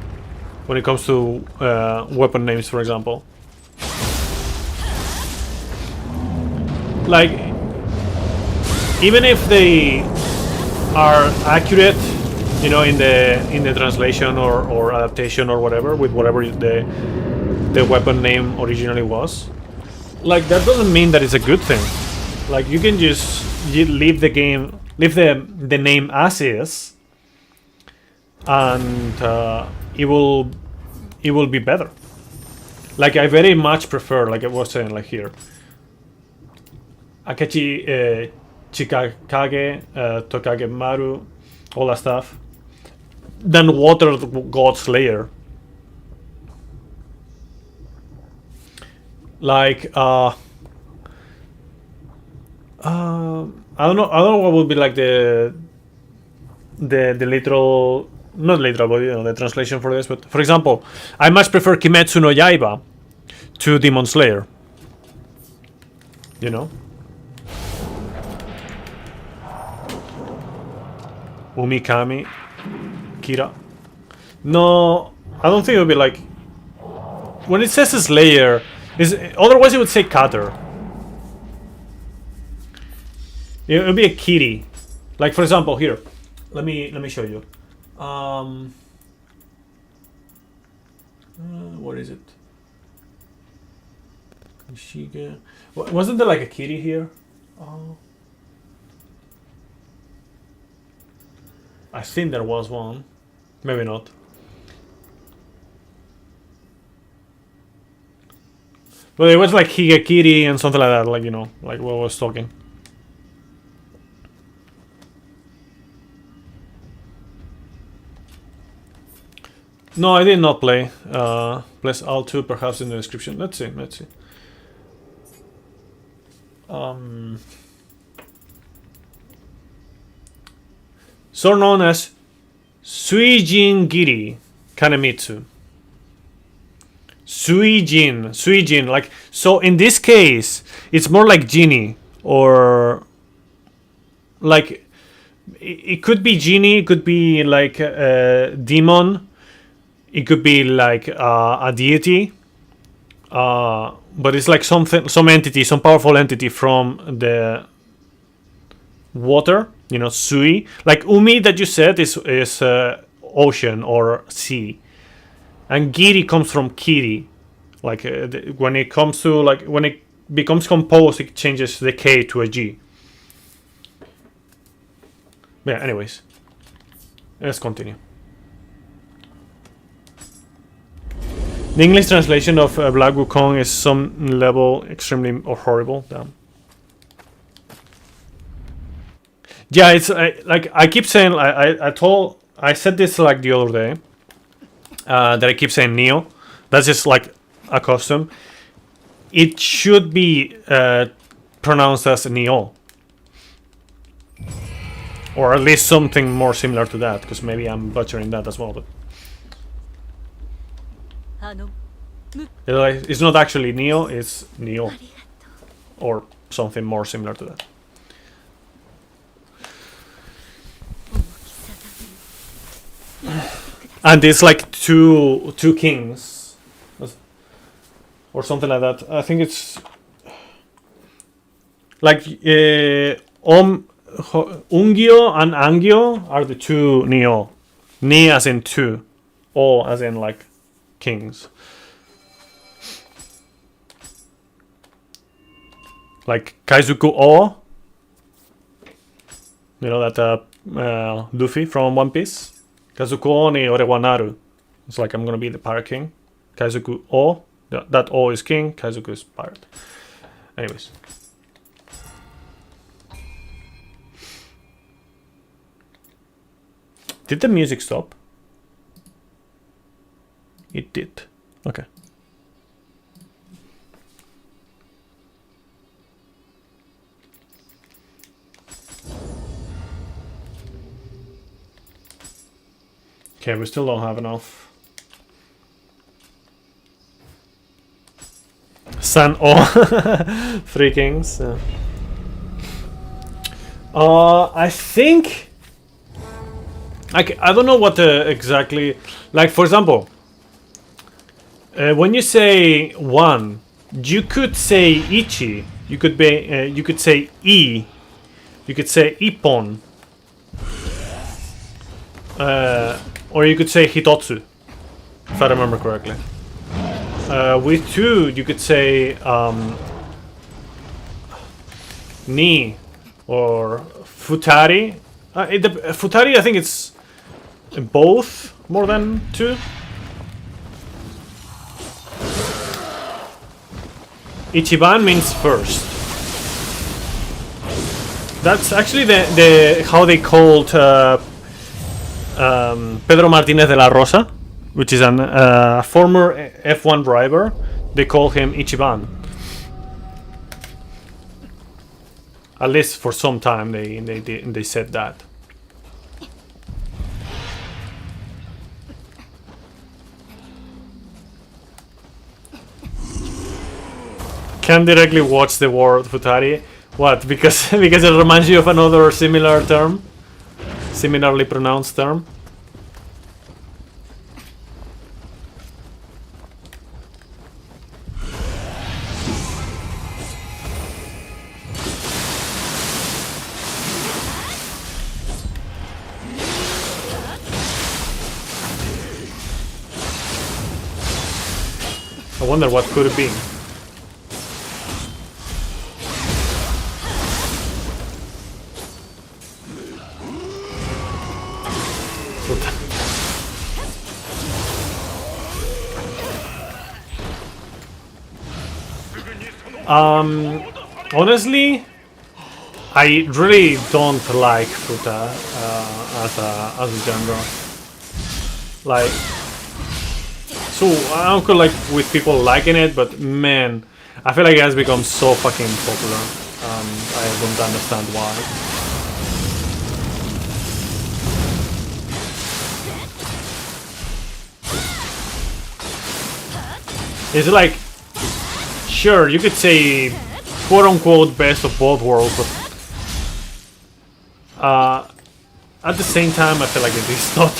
when it comes to weapon names, for example? Like, even if they are accurate, you know, in the translation or adaptation or whatever, with whatever the weapon name originally was, like, that doesn't mean that it's a good thing. Like, you can just leave the name as is, and it will be better. Like, I very much prefer, like I was saying, like here, Akechi Chikakage, Tokage Maru, all that stuff, than Water God Slayer. Like, I don't know what would be like the literal, not literal, but, you know, the translation for this. But for example, I much prefer Kimetsu no Yaiba to Demon Slayer. You know. Umikami, Kira. No, I don't think it would be like, when it says a Slayer, otherwise it would say Cutter. It would be a Kitty. Like, for example, here, let me show you. What is it? Kushige. Wasn't there like a kitty here? Oh. I think there was one. Maybe not. But it was like Higekiri and something like that, like, you know, like what I was talking. No, I did not play. Press Alt2 perhaps in the description. Let's see. So known as Suijin-giri Kanemitsu. Suijin, like, so in this case, it's more like genie, or like, it could be genie, it could be like a demon, it could be like a deity, but it's like something, some entity, some powerful entity from the water, you know, sui. Like umi that you said is ocean or sea, and giri comes from kiri. Like when it comes to, like, when it becomes composed, it changes the k to a g. Yeah, anyways, let's continue. The English translation of Black Wukong is some level extremely or horrible. Damn. Yeah, it's like I keep saying. I said this like the other day. That I keep saying Neo. That's just like a custom. It should be pronounced as Neo, or at least something more similar to that. Because maybe I'm butchering that as well. But it's not actually Neo. It's Neo, or something more similar to that. And it's like two kings, or something like that. I think it's like Ungyo and Angyo are the two Neo. Ni as in two, O as in like kings. Like Kaizuku O, you know, that Luffy from One Piece. Kaizuku O ni ore wa naru. It's like I'm gonna be the pirate king. Kaizuku O, that O is king, Kaizuku is pirate. Anyways. Did the music stop? It did. Okay. Okay, we still don't have enough. San O. Three kings. I think... I don't know what exactly... Like, for example... when you say one, you could say ichi. You could be... you could say I. You could say ippon. Or you could say hitotsu, if I remember correctly. With two, you could say ni or futari. Futari, I think it's both more than two. Ichiban means first. That's actually the how they called Pedro Martinez de la Rosa, which is a former F1 driver. They call him Ichiban. At least for some time they said that. Can't directly watch the word Futari. What? Because it reminds you of another similar term? Similarly pronounced term? I wonder what could it be. Puta. Honestly, I really don't like Futa as a genre. Like, so I'm cool like with people liking it, but man, I feel like it has become so fucking popular. I don't understand why. It's like, sure, you could say quote-unquote best of both worlds, but at the same time, I feel like it is not.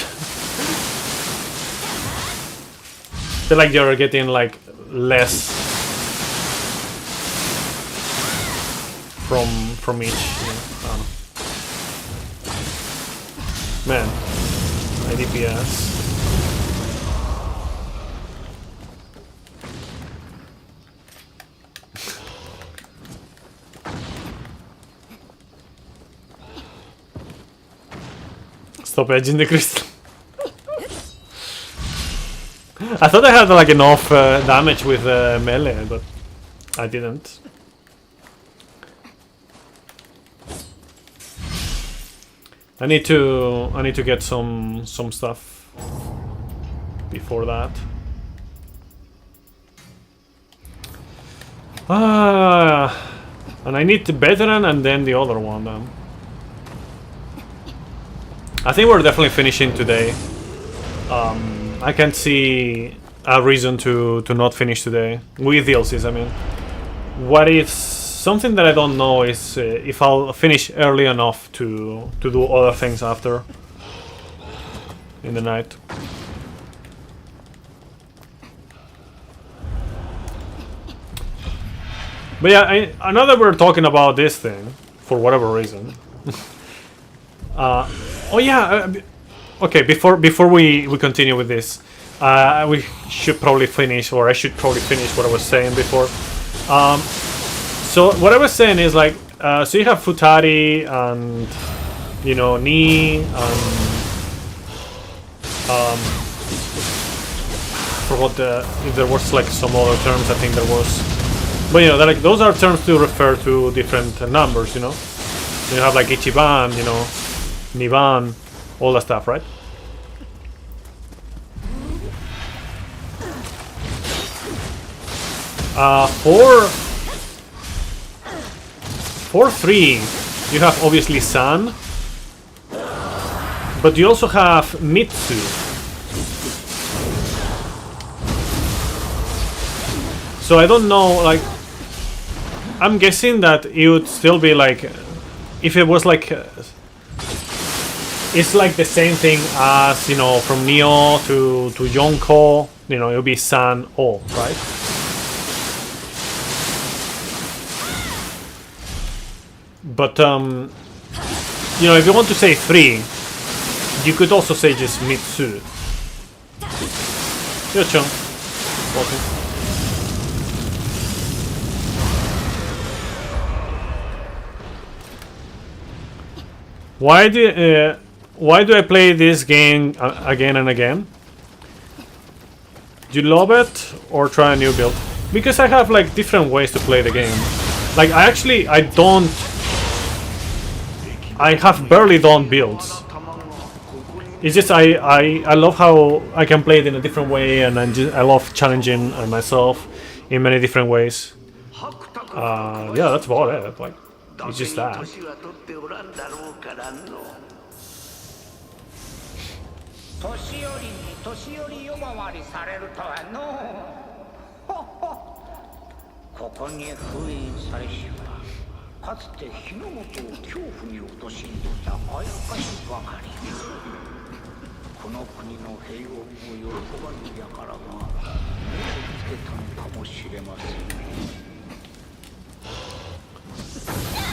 I feel like you're getting like less from each. You know? I don't know. Man, my DPS. Stop edging the crystal. I thought I had like enough damage with melee, but I didn't. I need to get some stuff before that. And I need the veteran and then the other one then. I think we're definitely finishing today. I can't see a reason to not finish today with DLCs. I mean, what is something that I don't know is if I'll finish early enough to do other things after in the night. But yeah, I know that we're talking about this thing for whatever reason. Oh yeah. Okay. Before we continue with this, we should probably finish, or I should probably finish what I was saying before. So what I was saying is like, so you have Futari and you know Ni and forgot if there was like some other terms. I think there was, but you know, like those are terms to refer to different numbers. You know, you have like Ichiban, you know. Niban, all that stuff, right? For 3, you have obviously San, but you also have Mitsu. So I don't know, like, I'm guessing that it would still be like, if it was like. It's like the same thing as, you know, from Neo to Yonko, you know, it'll be San O, right? But, you know, if you want to say 3, you could also say just Mitsu. Yocho. Okay. Why do I play this game again and again? Do you love it or try a new build? Because I have like different ways to play the game. Like I have barely done builds. It's just I love how I can play it in a different way, and I love challenging myself in many different ways. Yeah, that's about it. Like it's just that.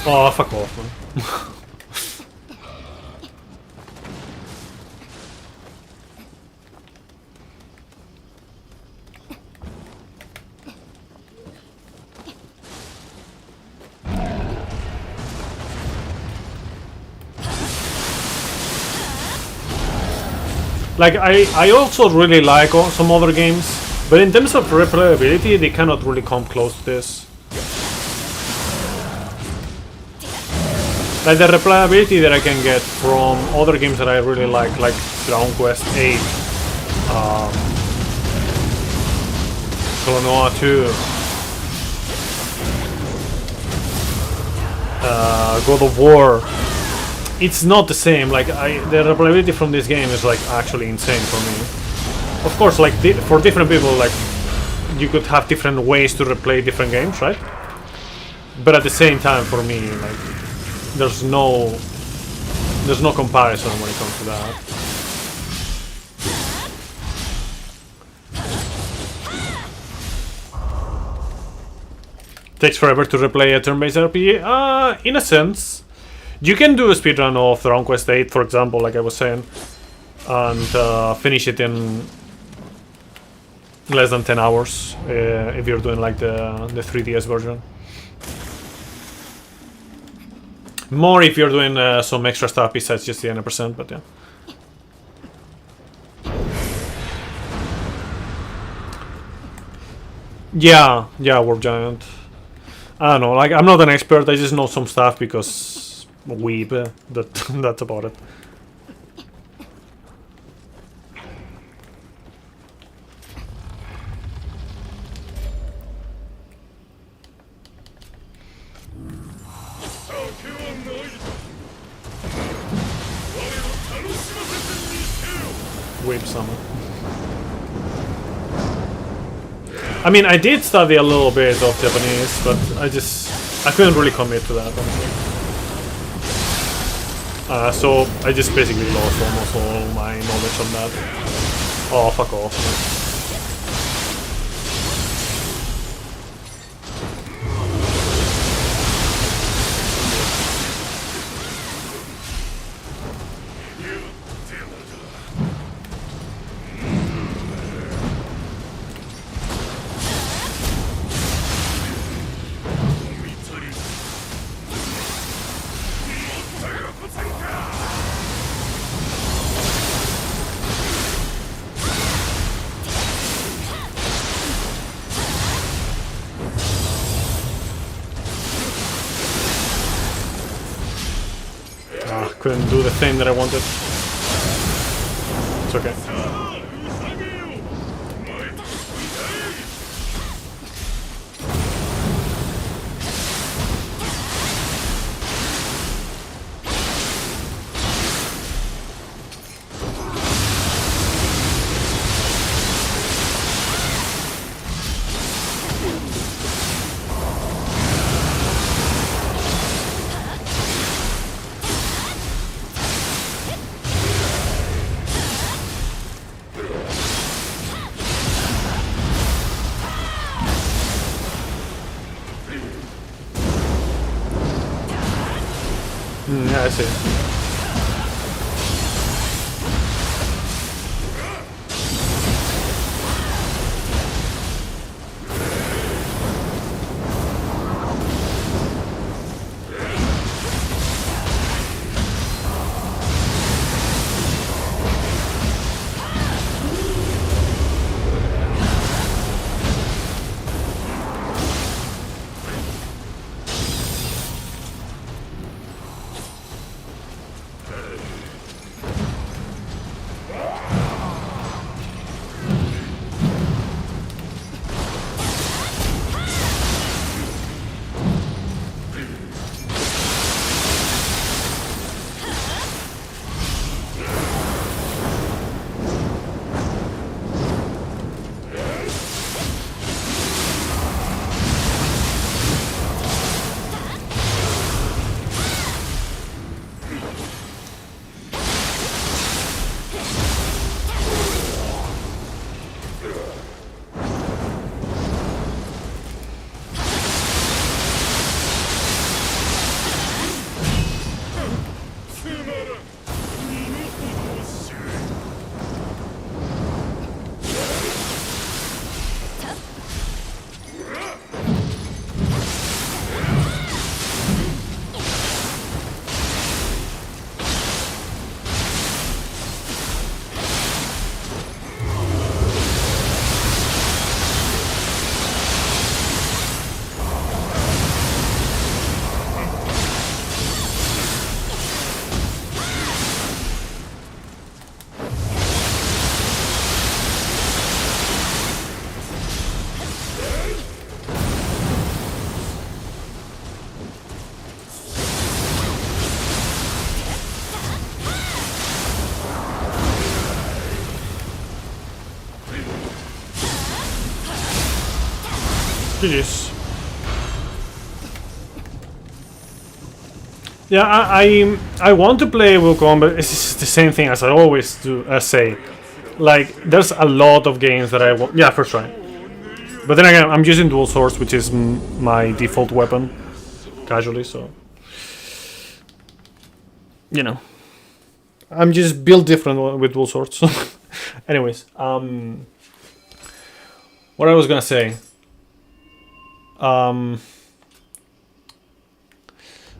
Oh, fuck off, man. Like I also really like some other games, but in terms of replayability, they cannot really come close to this. Like the replayability that I can get from other games that I really like Dragon Quest 8, Clonoa 2, God of War. It's not the same. Like the replayability from this game is like actually insane for me. Of course, like for different people, like you could have different ways to replay different games, right? But at the same time, for me, like there's no comparison when it comes to that. Takes forever to replay a turn-based RPG. In a sense. You can do a speedrun of Dragon Quest 8, for example, like I was saying, and finish it in less than 10 hours if you're doing like the 3DS version. More if you're doing some extra stuff besides just the 90%, but yeah. Yeah, Warp Giant. I don't know, like I'm not an expert, I just know some stuff because weeb, that's about it. Weeb summer. I mean, I did study a little bit of Japanese, but I couldn't really commit to that, honestly. So I just basically lost almost all my knowledge on that. Oh, fuck off. Couldn't do the thing that I wanted. It's okay. Yeah, I see. GG's. Yeah, I want to play Wukong, but it's the same thing as I always do. Say, like, there's a lot of games that I want. Yeah, first try. But then again, I'm using dual swords, which is my default weapon, casually. So, you know, I'm just built different with dual swords. Anyways, what I was gonna say.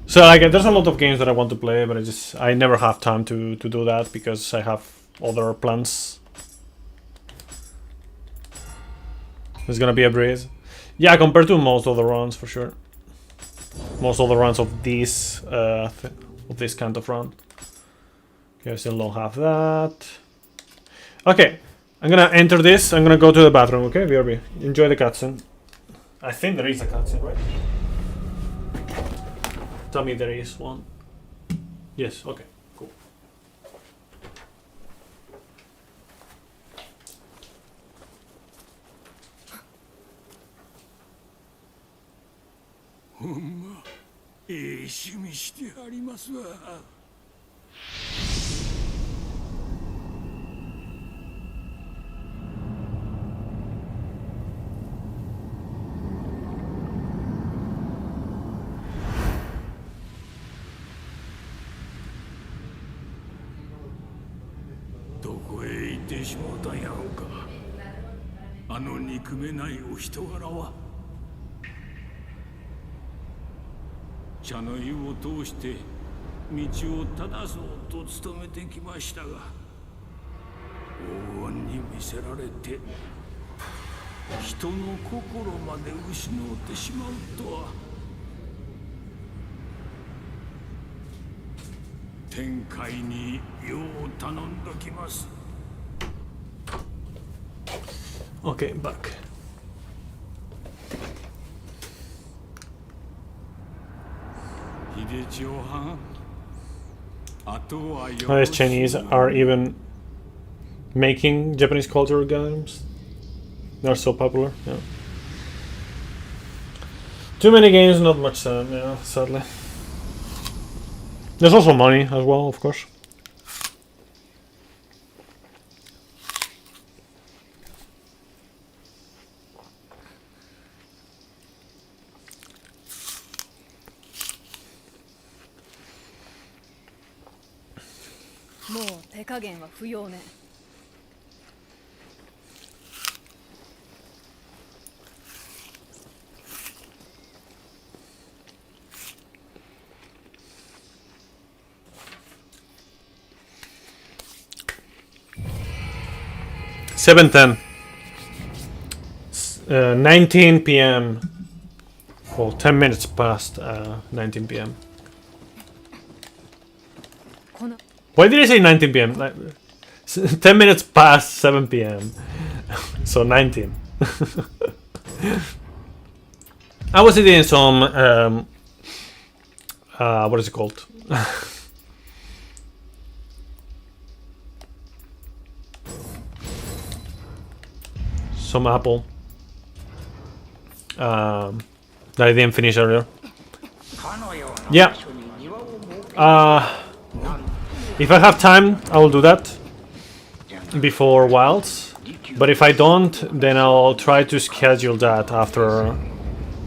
So like, there's a lot of games that I want to play, but I never have time to do that because I have other plans. It's gonna be a breeze. Yeah, compared to most other runs, for sure. Most other runs of this kind of run. Okay, I still don't have that. Okay, I'm gonna enter this. I'm gonna go to the bathroom. Okay, BRB. Enjoy the cutscene. I think there is a cutscene, right? Tell me there is one. Yes, okay, cool. Okay, back. These Chinese are even making Japanese cultural games. They're so popular. Yeah. Too many games, not much time. Yeah, sadly. There's also money as well, of course. $7:10. 19 p.m. Well, 10 minutes past 19 p.m. Why did I say 19 p.m.? 10 minutes past 7 p.m. So 19. I was eating some what is it called? Some apple that I didn't finish earlier. Yeah. If I have time, I will do that before Wilds. But if I don't, then I'll try to schedule that after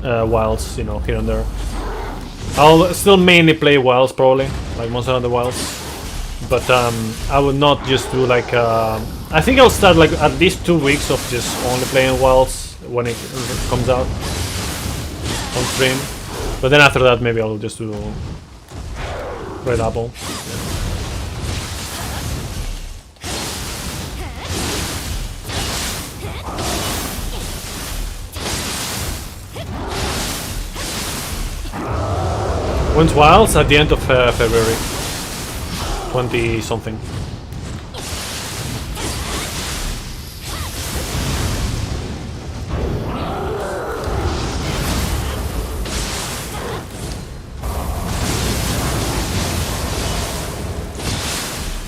Wilds, you know, here and there. I'll still mainly play Wilds, probably, like Monster Hunter Wilds. But I would not just do like... I think I'll start like at least 2 weeks of just only playing Wilds when it comes out on stream. But then after that, maybe I'll just do Red Apple. When's Wilds? At the end of February. 20 something.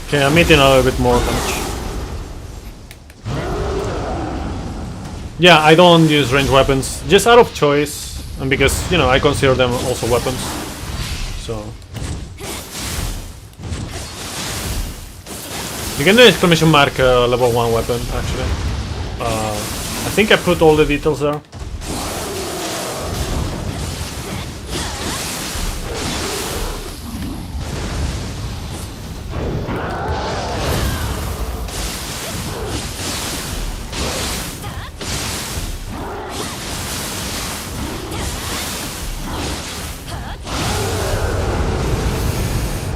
Okay, I'm eating a little bit more damage. Yeah, I don't use ranged weapons just out of choice, and because you know I consider them also weapons. So you can do exclamation mark level 1 weapon actually. I think I put all the details there.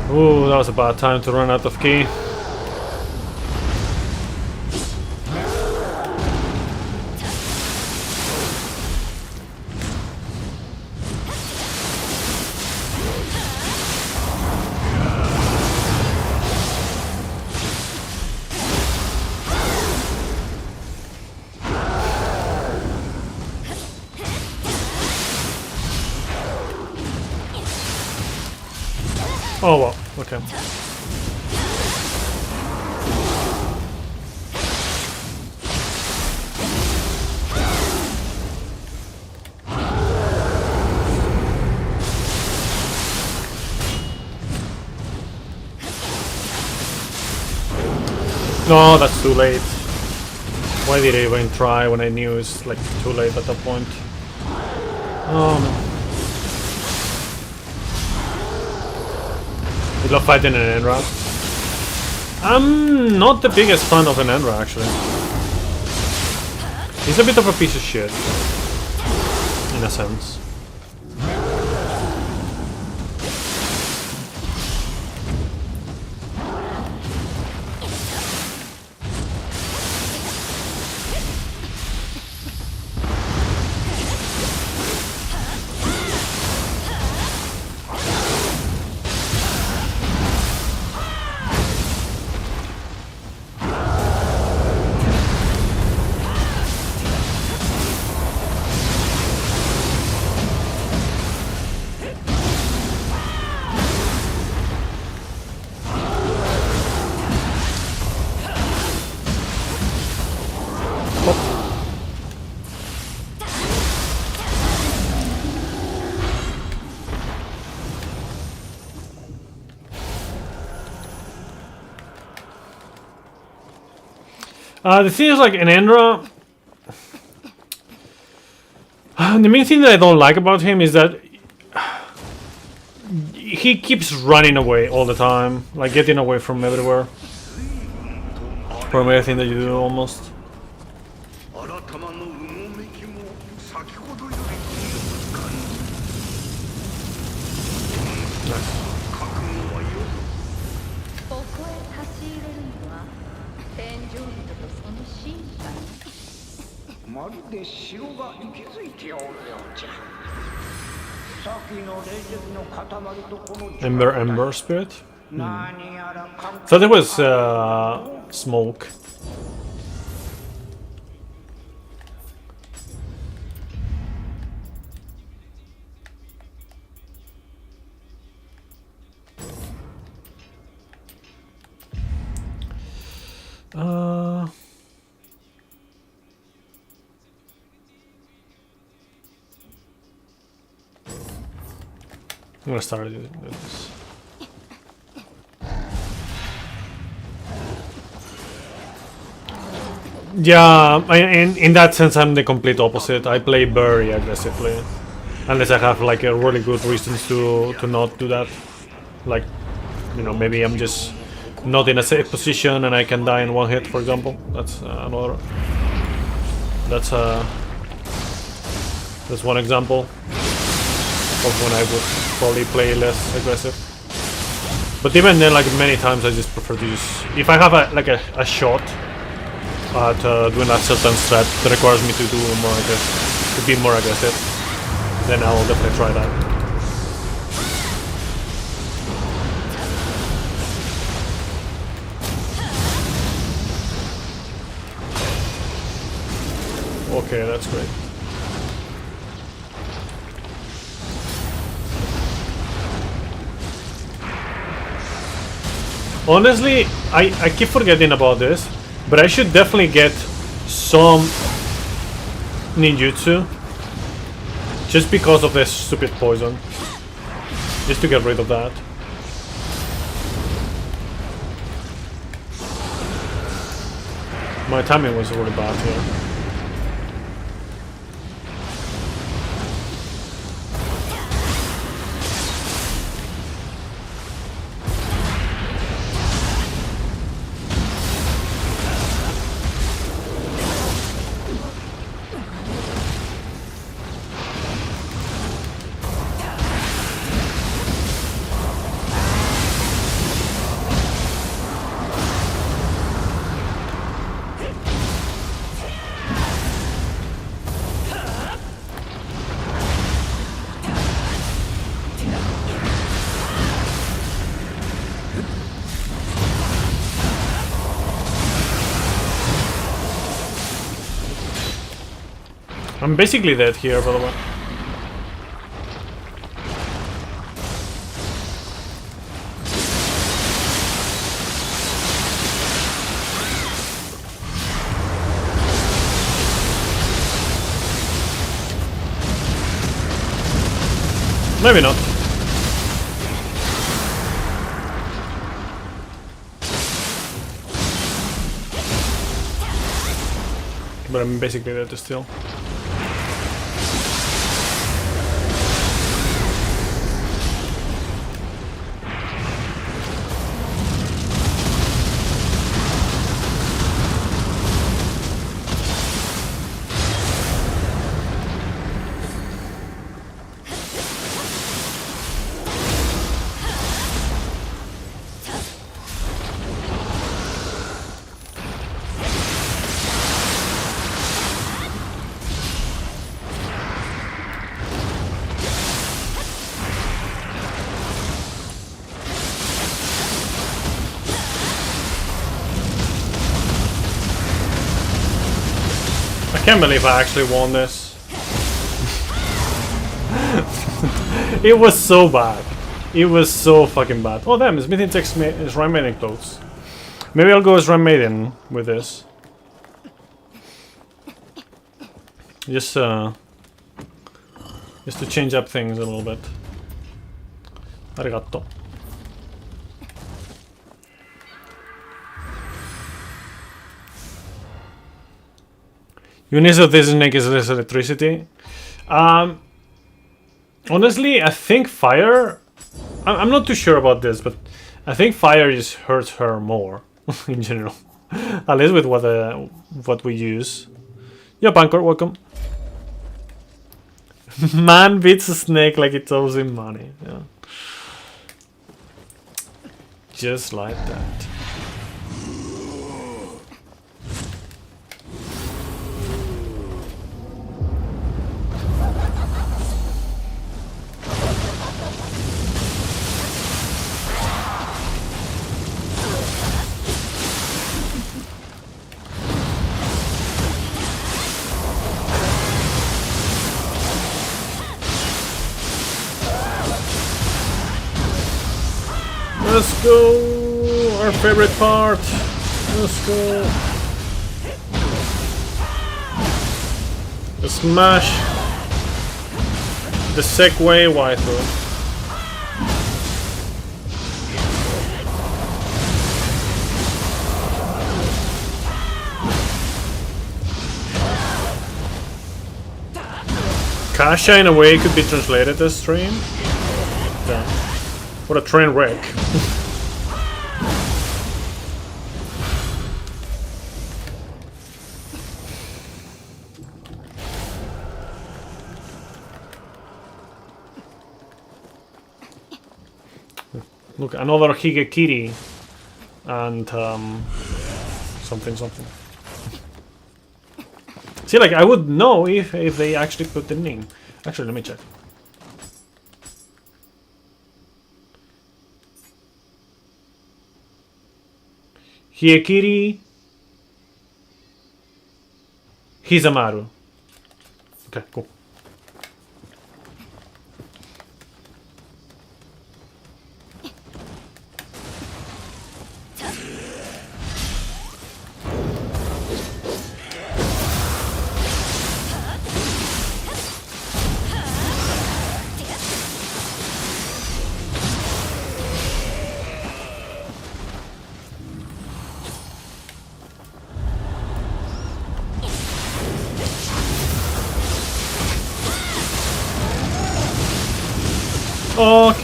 Ooh, that was a bad time to run out of key. Oh well, okay. No, that's too late. Why did I even try when I knew it's like too late at that point? Oh no. You love fighting an Enra? I'm not the biggest fan of an Enra actually. He's a bit of a piece of shit. In a sense. The thing is, like, in Endra, the main thing that I don't like about him is that he keeps running away all the time, like getting away from everywhere, from everything that you do almost. Nice. まるで城が息づいておるようじゃ。さっきの冷石の塊とこの Ember Spirit? Thought it was smoke. I'm gonna start doing this. Yeah, in that sense, I'm the complete opposite. I play very aggressively, unless I have like a really good reasons to not do that. Like, you know, maybe I'm just not in a safe position and I can die in one hit, for example. That's another. That's one example of when I would probably play less aggressive. But even then, like many times, I just prefer to use. If I have a shot at doing a certain strat that requires me to do more aggressive, to be more aggressive, then I will definitely try that. Okay, that's great. Honestly, I keep forgetting about this, but I should definitely get some ninjutsu. Just because of this stupid poison. Just to get rid of that. My timing was really bad here. I'm basically dead here, by the way. Maybe not. But I'm basically dead still. I can't believe I actually won this. It was so bad. It was so fucking bad. Oh damn, it's Mythic Text is Rhyme Maiden clothes. Maybe I'll go as Rhyme Maiden with this. Just to change up things a little bit. Arigato. Units of this snake is less electricity. Honestly, I think fire... I'm not too sure about this, but I think fire just hurts her more in general. At least with what we use. Yeah, Pancor, welcome. Man beats a snake like it owes him money. Yeah. Just like that. Let's go! Our favorite part! Let's go! The smash! The Segway waifu. Kasha in a way could be translated as train. Yeah. What a train wreck. Look, another Higekiri and something. See, like I would know if they actually put the name. Actually, let me check. Higekiri Hizamaru. Okay, cool.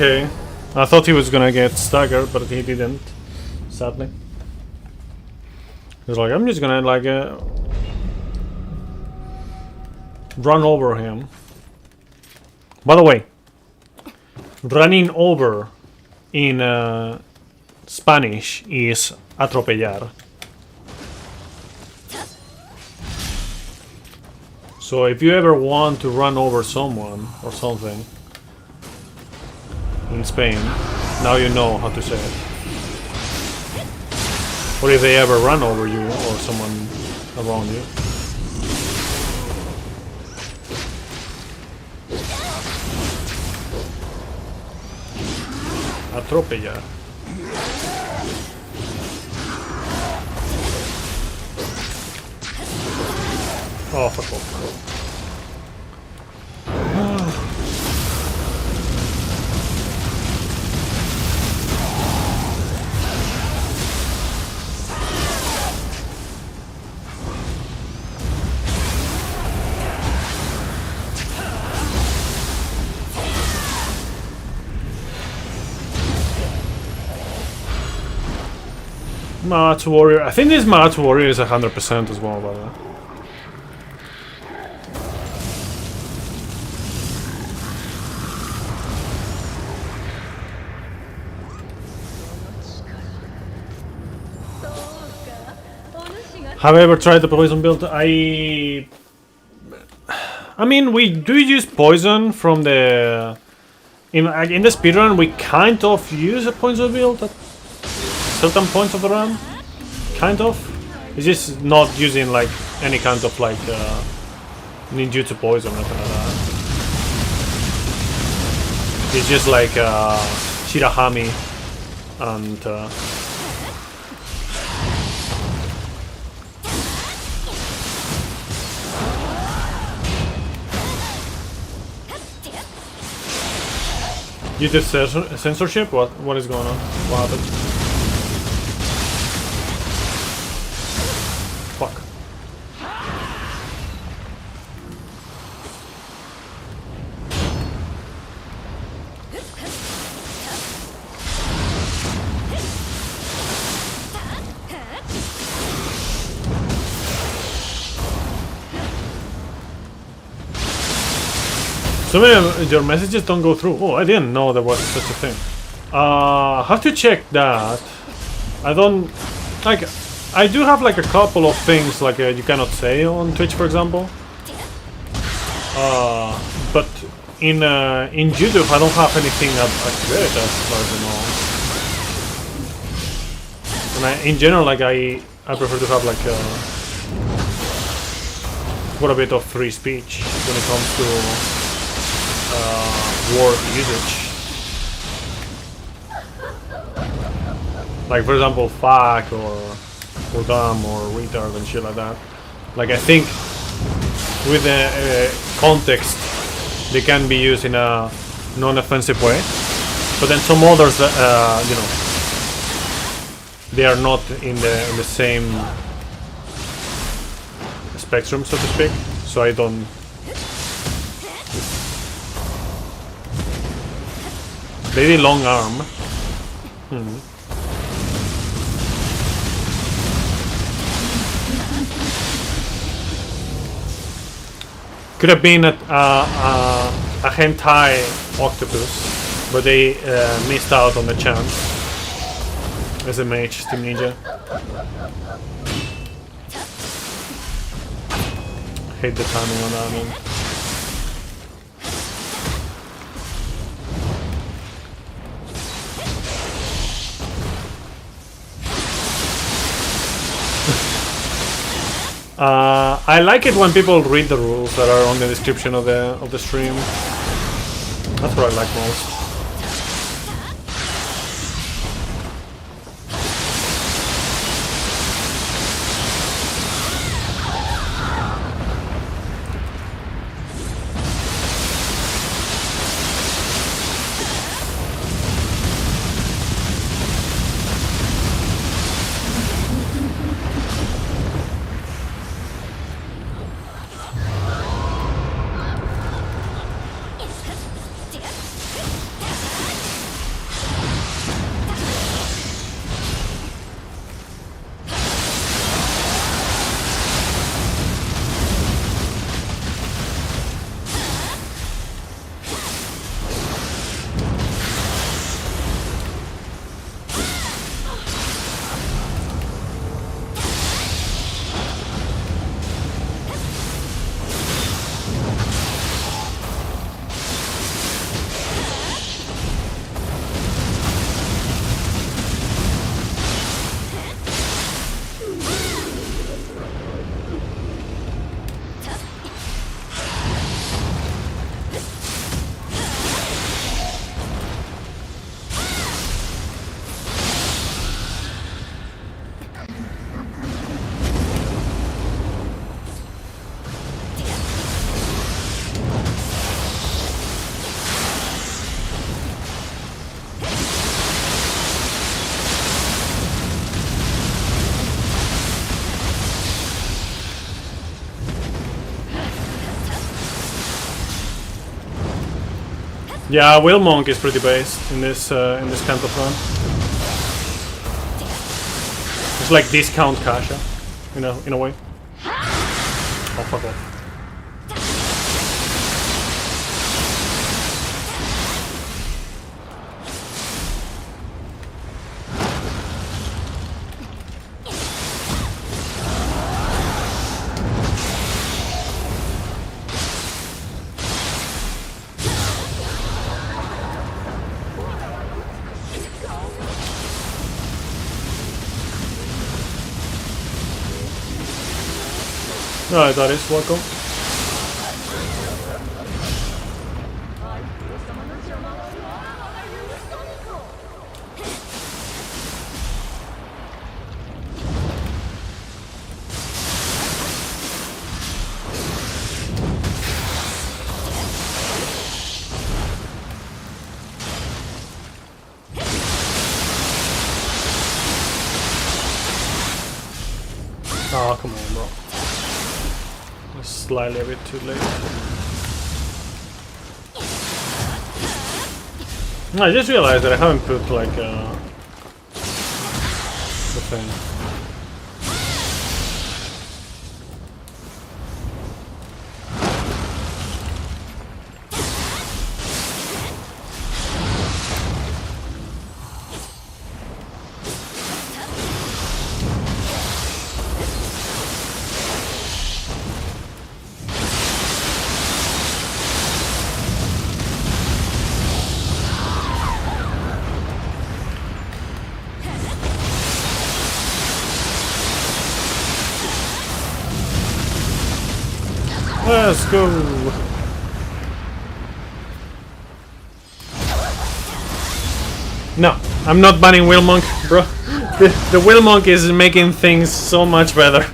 okay. I thought he was gonna get staggered, but he didn't. Sadly. He's like, I'm just gonna like run over him. By the way, running over in Spanish is atropellar. So if you ever want to run over someone or something in Spain, now you know how to say it. Or if they ever run over you or someone around you. Atropellar. Oh, fuck off. Match Warrior. I think this Match Warrior is 100% as well, by the way. Have I ever tried the poison build? I mean, we do use poison from the... In the speedrun, we kind of use a poison build at certain points of the run. Kind of. It's just not using like any kind of like ninjutsu poison or anything like that. It's just like Shirahami and... You did censorship? What is going on? What happened? Fuck. So many your messages don't go through. Oh, I didn't know there was such a thing. Have to check that. I don't like. I do have like a couple of things like you cannot say on Twitch, for example. But in YouTube, I don't have anything activated as far as I know. And in general, like I prefer to have like quite a bit of free speech when it comes to word usage. Like for example, fuck or dumb or retard and shit like that. Like I think with the context they can be used in a non-offensive way, but then some others you know, they are not in the same spectrum, so to speak. So I don't. Lady Long Arm. Could have been a hentai octopus, but they missed out on the chance. SMH, Team Ninja. Hate the timing on that one. I like it when people read the rules that are on the description of the stream. That's what I like most. Yeah, Will Monk is pretty based in this kind of run. It's like discount Kasha, in a way. Oh, fuck off. Alright, that is welcome. Oh, come on, bro. Slightly a bit too late. I just realized that I haven't put like the thing. Let's go! No, I'm not banning Will Monk, bro. The Will Monk is making things so much better.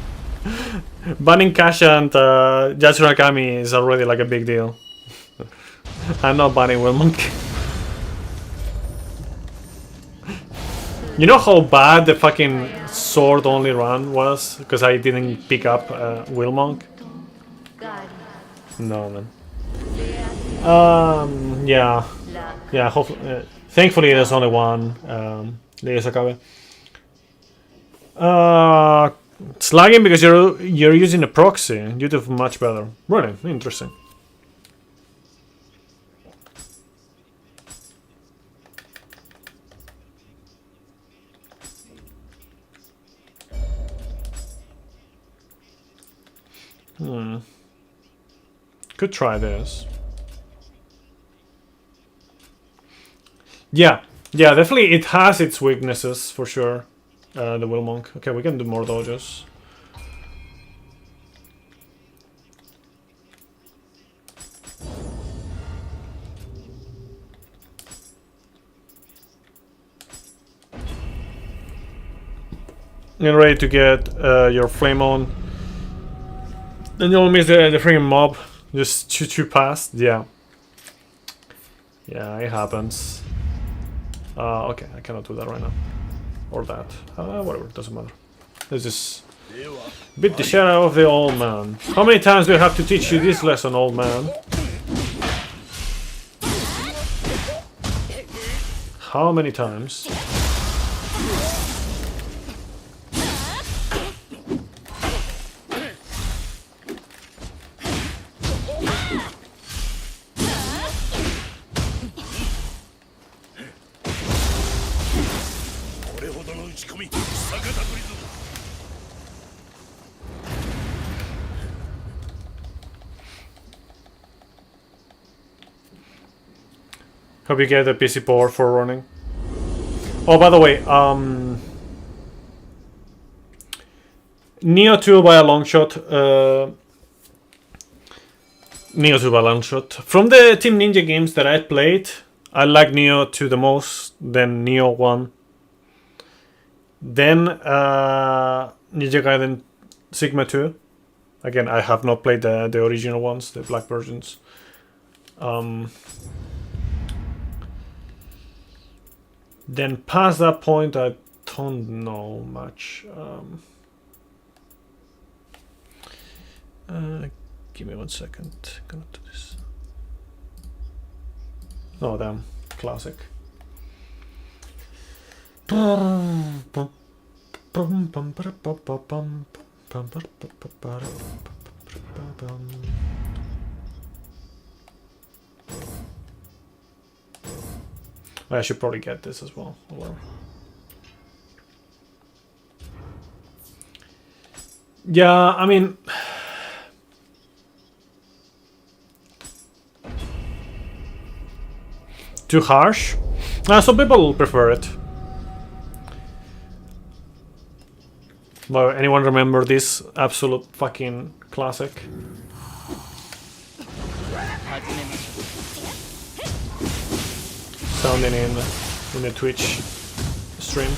Banning Kasha and Yatsu Nakami is already like a big deal. I'm not banning Will Monk. You know how bad the fucking sword only run was? Because I didn't pick up Will Monk? No, man. Yeah. Yeah, hopefully, thankfully there's only one. It's lagging because you're using a proxy. You do much better. Really interesting. Could try this. Yeah, definitely it has its weaknesses for sure. The Will Monk. Okay, we can do more dojos. Get ready to get your flame on. Then you'll miss the freaking mob. Just too past. Yeah. Yeah, it happens. Okay, I cannot do that right now. Or that. Whatever, doesn't matter. Let's just beat the shit out of the old man. How many times do I have to teach you this lesson, old man? How many times? Hope you get a PC port for running. Oh, by the way, Neo 2 by a long shot. Neo 2 by a long shot. From the Team Ninja games that I played, I like Neo 2 the most, then Neo 1. Then Ninja Gaiden Sigma 2. Again, I have not played the original ones, the black versions. Then past that point, I don't know much. Give me 1 second. Gonna do this. Oh damn, classic. I should probably get this as well. Well. Yeah, I mean, too harsh. Some people prefer it. But anyone remember this absolute fucking classic? Sounding in the Twitch stream.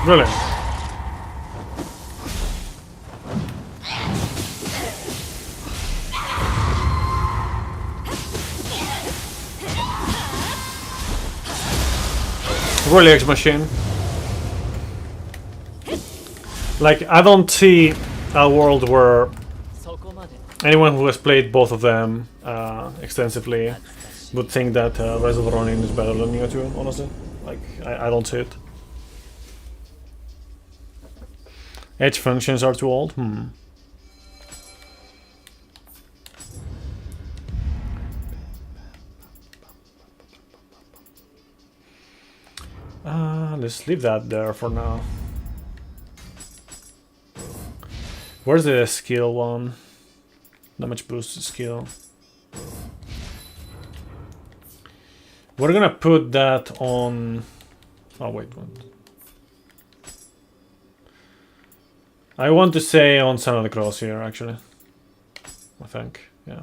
Really? Really X machine. Like, I don't see a world where anyone who has played both of them extensively would think that Rise of the Ronin is better than Neo 2, honestly. Like, I don't see it. Edge functions are too old? Let's leave that there for now. Where's the skill one? Damage boost skill. We're gonna put that on... Oh, wait, what? I want to say on Son of the Cross here, actually. I think, yeah.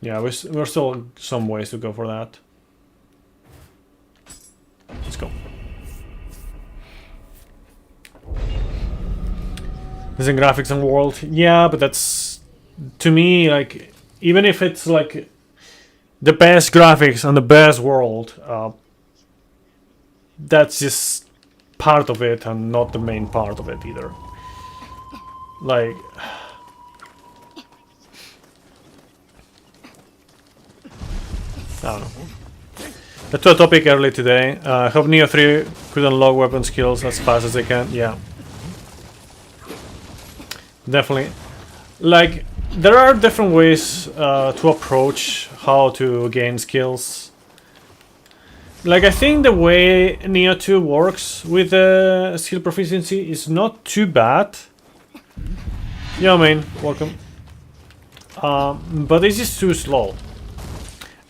Yeah, we're still some ways to go for that. Let's go. There's in graphics and world, yeah, but that's, to me, like, even if it's like the best graphics and the best world, that's just part of it and not the main part of it either. Like, I don't know. That's a topic early today. I hope Neo 3 could unlock weapon skills as fast as they can. Yeah. Definitely. Like, there are different ways to approach how to gain skills. Like, I think the way Neo 2 works with skill proficiency is not too bad. Yeah, man, welcome. But it's just too slow.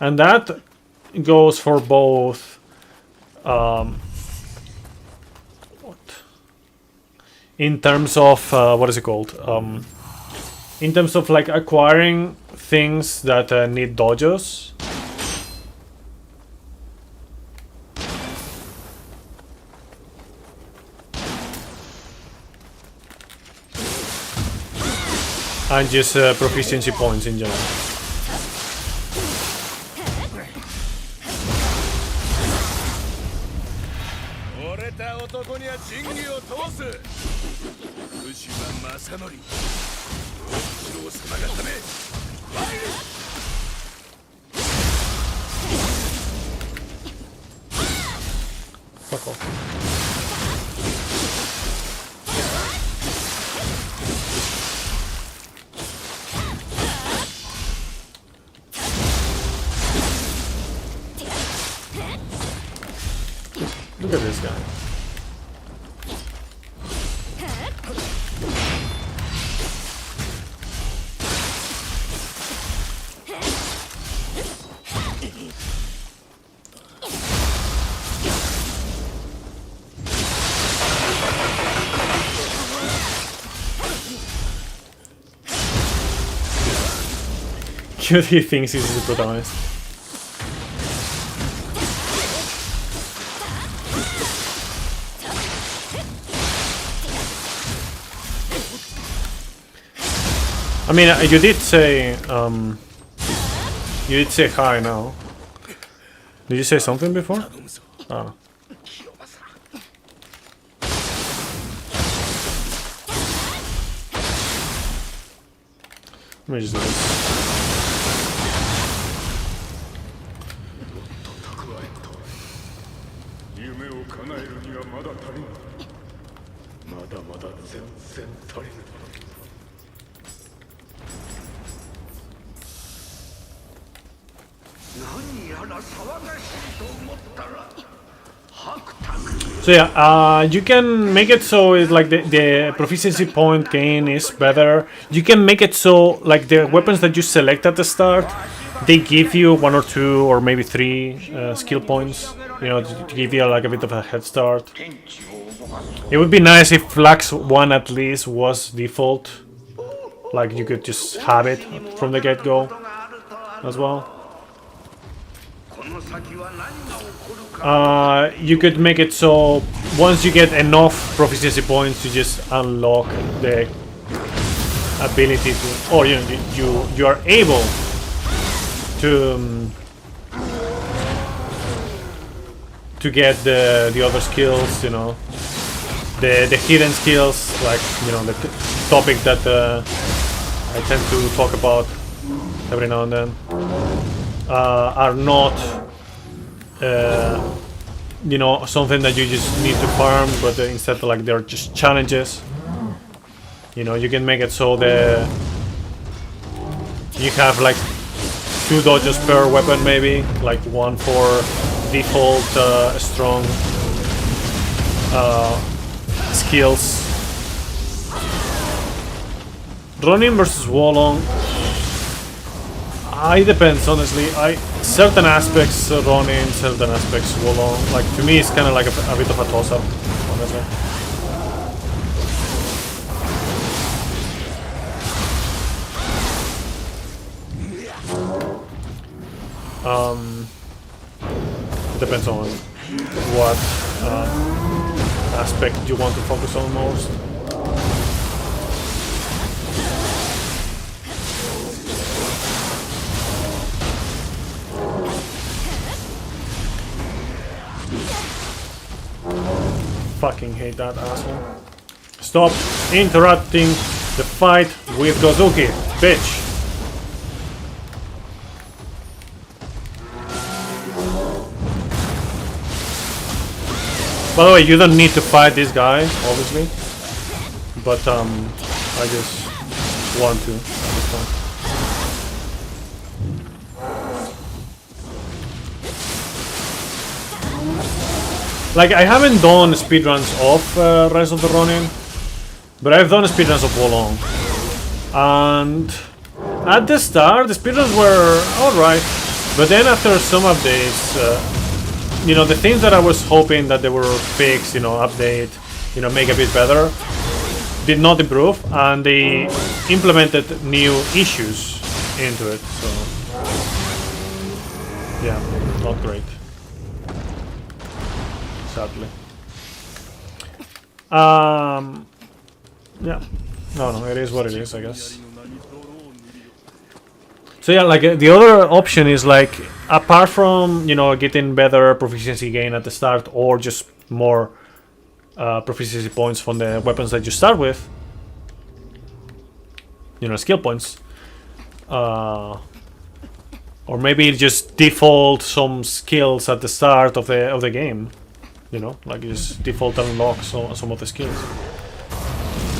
And that goes for both what? In terms of what is it called? In terms of like acquiring things that need dojos. And just proficiency points in general. Fuck off. Look at this guy. He thinks he's the protagonist. I mean, you did say hi now. Did you say something before? Oh. Let me just do this. 夢を叶えるにはまだ足りん。まだまだ全然足りぬ。何やら騒がしいと思ったら。 So yeah, you can make it so it's like the proficiency point gain is better. You can make it so like the weapons that you select at the start, they give you 1 or 2 or maybe 3 skill points. You know, to give you like a bit of a head start. It would be nice if Flax 1 at least was default. Like you could just have it from the get-go as well. You could make it so once you get enough proficiency points, you just unlock the ability to, or you are able to get the other skills, you know, the hidden skills, like, you know, the topic that I tend to talk about every now and then, are not you know, something that you just need to farm, but instead like they're just challenges. You know, you can make it so you have like 2 dodges per weapon, maybe like 1 for default strong skills. Ronin versus Wolong. It depends, honestly. Certain aspects Ronin, certain aspects Wolong. Like to me, it's kind of like a bit of a toss-up, honestly. Depends on what aspect you want to focus on most. Fucking hate that asshole. Stop interrupting the fight with Gozuki, bitch. By the way, you don't need to fight this guy, obviously, but I just want to at this point. Like, I haven't done speedruns of Rise of the Ronin, but I've done speedruns of Wolong. And at the start, the speedruns were alright, but then after some updates, you know, the things that I was hoping that they were fix, you know, update, you know, make a bit better, did not improve, and they implemented new issues into it, so yeah, not great. Sadly. Yeah. No, it is what it is, I guess. So yeah, like the other option is like, apart from, you know, getting better proficiency gain at the start, or just more proficiency points from the weapons that you start with, you know, skill points, or maybe just default some skills at the start of the game. You know, like just default unlock some of the skills,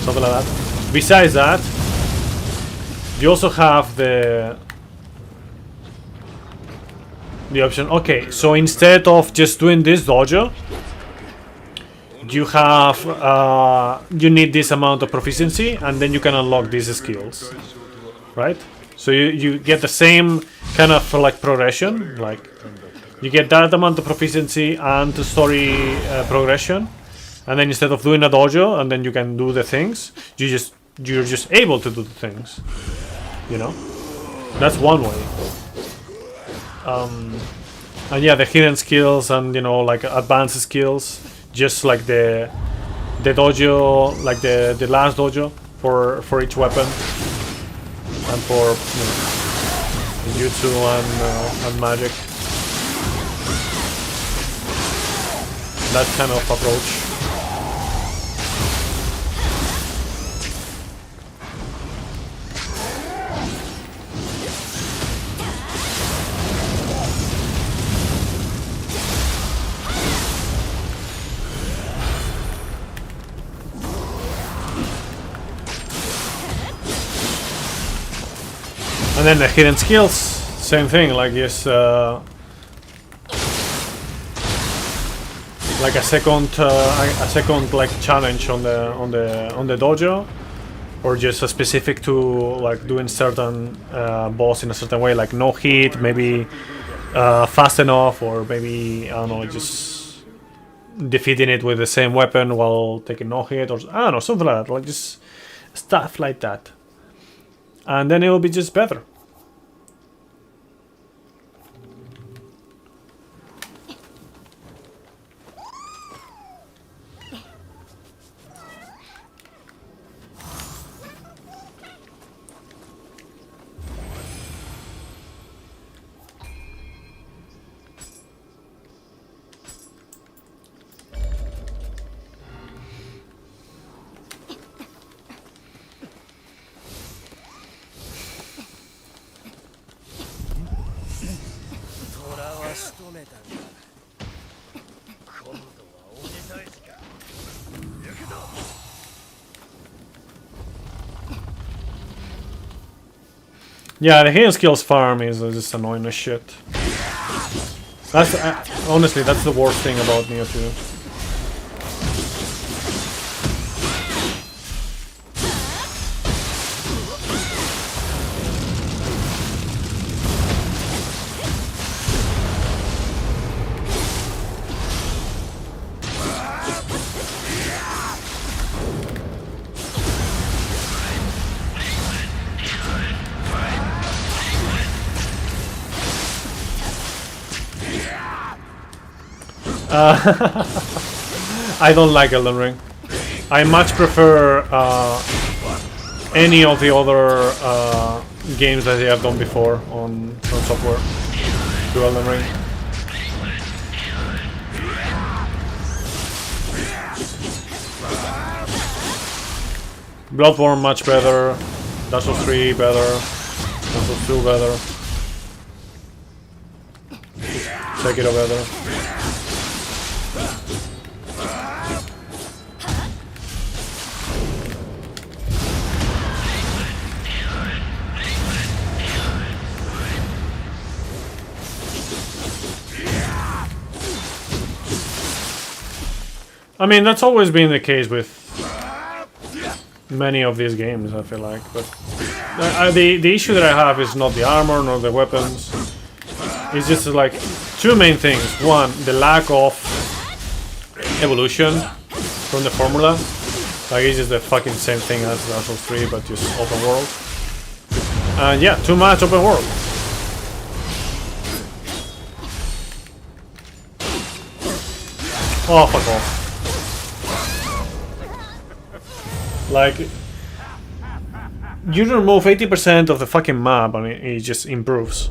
something like that. Besides that, you also have the option. Okay, so instead of just doing this dojo, you have you need this amount of proficiency, and then you can unlock these skills, right? So you get the same kind of like progression, like you get that amount of proficiency and story progression, and then instead of doing a dojo and then you can do the things, you're just able to do the things, you know. That's one way. And yeah, the hidden skills and, you know, like advanced skills, just like the dojo, like the last dojo for each weapon, and for, you know, jutsu and magic. That kind of approach. And then the hidden skills, same thing, like just like a second like challenge on the dojo, or just a specific to like doing certain boss in a certain way, like no hit, maybe fast enough, or maybe, I don't know, just defeating it with the same weapon while taking no hit, or I don't know, something like that, like just stuff like that, and then it will be just better. Yeah, the hidden skills farm is just annoying as shit. That's honestly, that's the worst thing about Neo 2. I don't like Elden Ring. I much prefer any of the other games that they have done before on software to Elden Ring. Bloodborne much better. Dark Souls 3 better. Dark Souls 2 better. Sekiro better. I mean, that's always been the case with many of these games, I feel like. But the issue that I have is not the armor nor the weapons. It's just like two main things. One, the lack of evolution from the formula. Like, it's just the fucking same thing as Dark Souls 3, but just open world. And yeah, too much open world. Oh, fuck off. Like, you remove 80% of the fucking map and it just improves.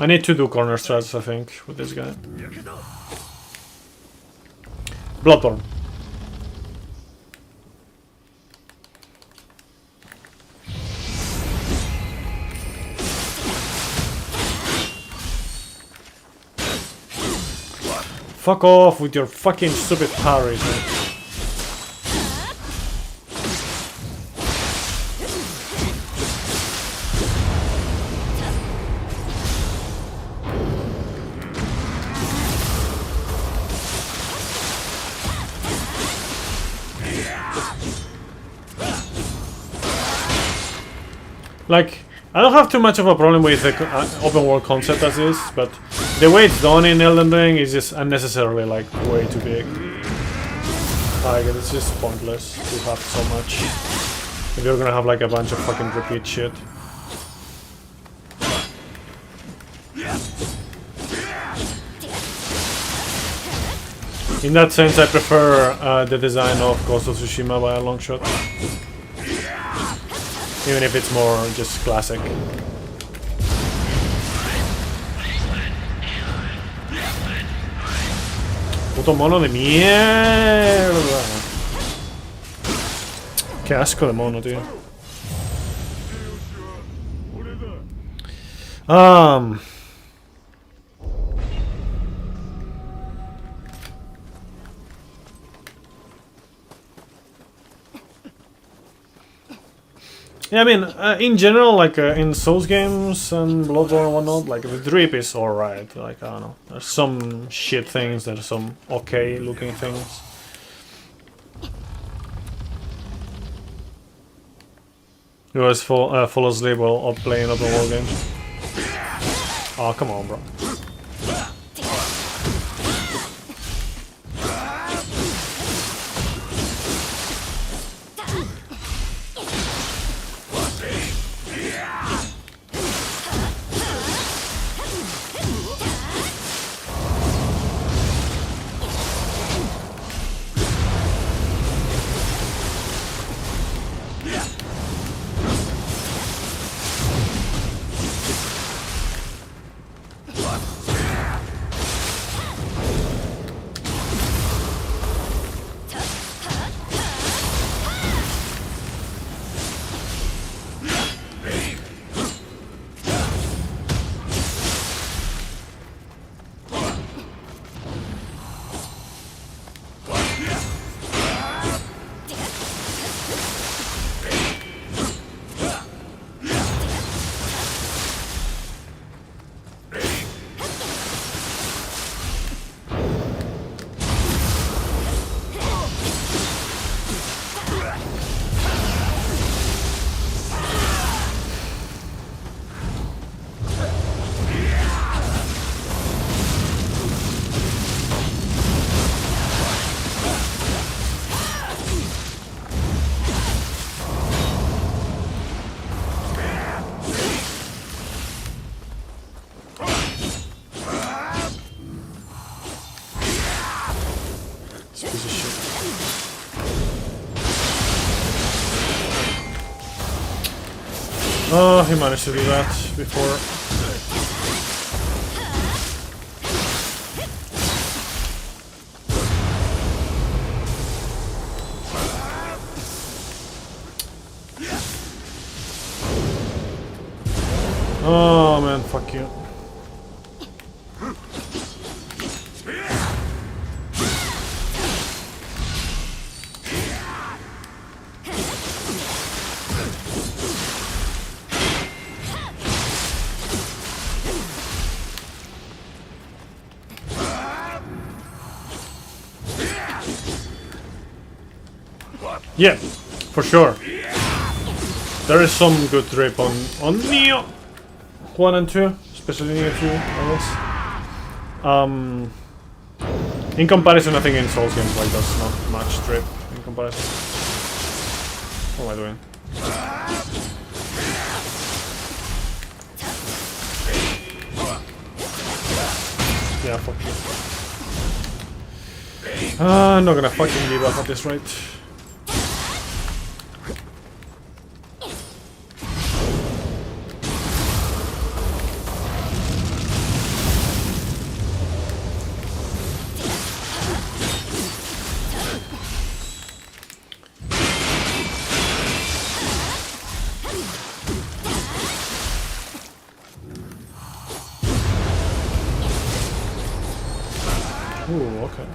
I need to do corner strats, I think, with this guy. Bloodborne. Fuck off with your fucking stupid parries, man. Like, I don't have too much of a problem with the open world concept as is, but the way it's done in Elden Ring is just unnecessarily like way too big. Like, it's just pointless to have so much if you're gonna have like a bunch of fucking repeat shit. In that sense, I prefer the design of Ghost of Tsushima by a long shot. Even if it's more just classic. Puto mono de mierda. Qué asco de mono, tío. Yeah, I mean, in general, like in Souls games and Bloodborne and whatnot, like the drip is alright. Like, I don't know, there's some shit things, there's some okay looking things. You always fall asleep while playing open world games. Oh, come on, bro. Oh, he managed to do that before. Oh man, fuck you. Yeah, for sure. There is some good drip on Neo 1 and 2, especially Neo 2, I guess. In comparison, I think in Souls games like there's not much drip in comparison. What am I doing? Yeah, fuck you. I'm not gonna fucking give up at this rate. Ooh, okay.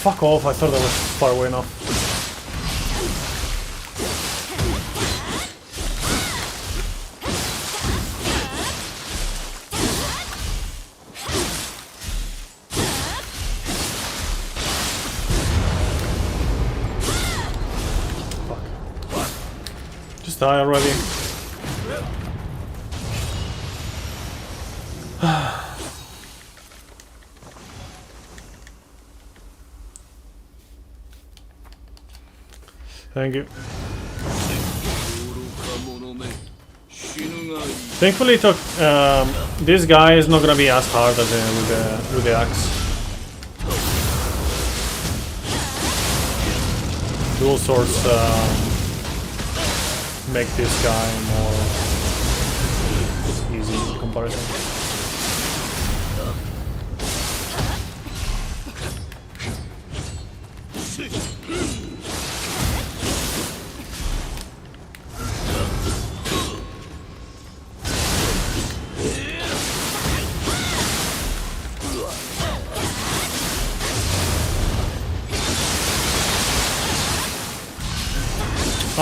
fuck off, I thought that was far away enough. Fuck. Just die already. Thank you. Thankfully, this guy is not gonna be as hard as with the axe. Dual swords make this guy more easy in comparison.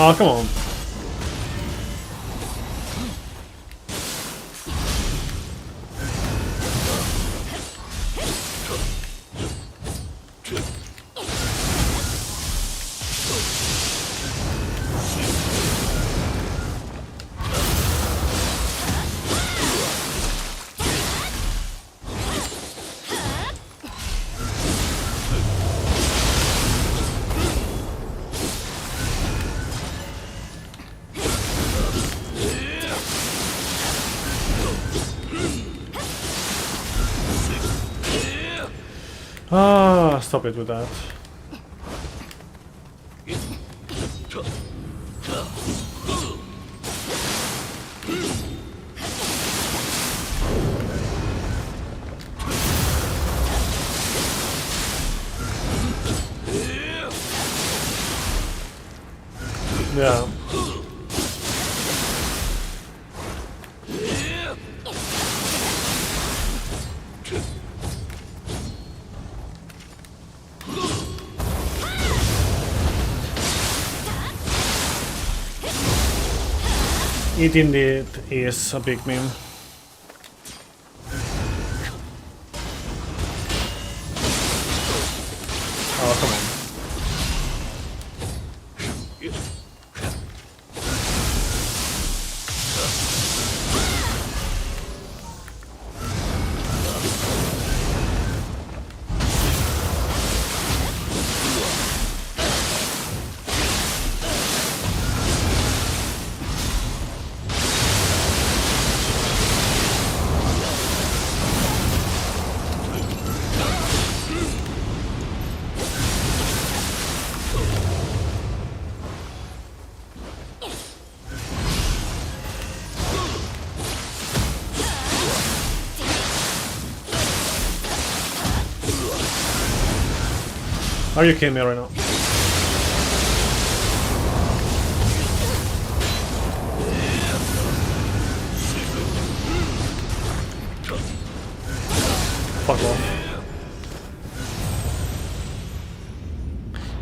Oh, come on. Ah, stop it with that. Yeah. Eating it is a big meme. Oh, come on. Are you kidding me right now? Fuck off.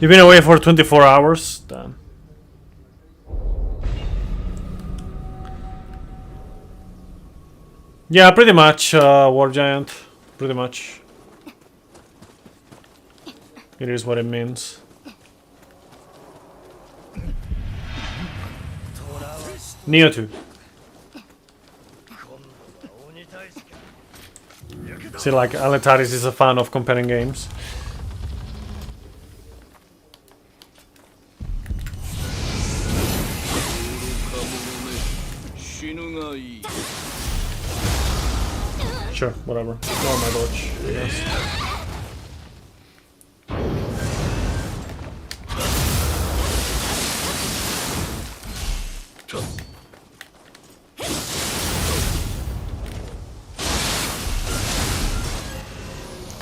You've been away for 24 hours? Damn. Yeah, pretty much, War Giant. Pretty much. It is what it means. Neo 2. See, like, Aletaris is a fan of comparing games. Sure, whatever. Go on my dodge, I guess.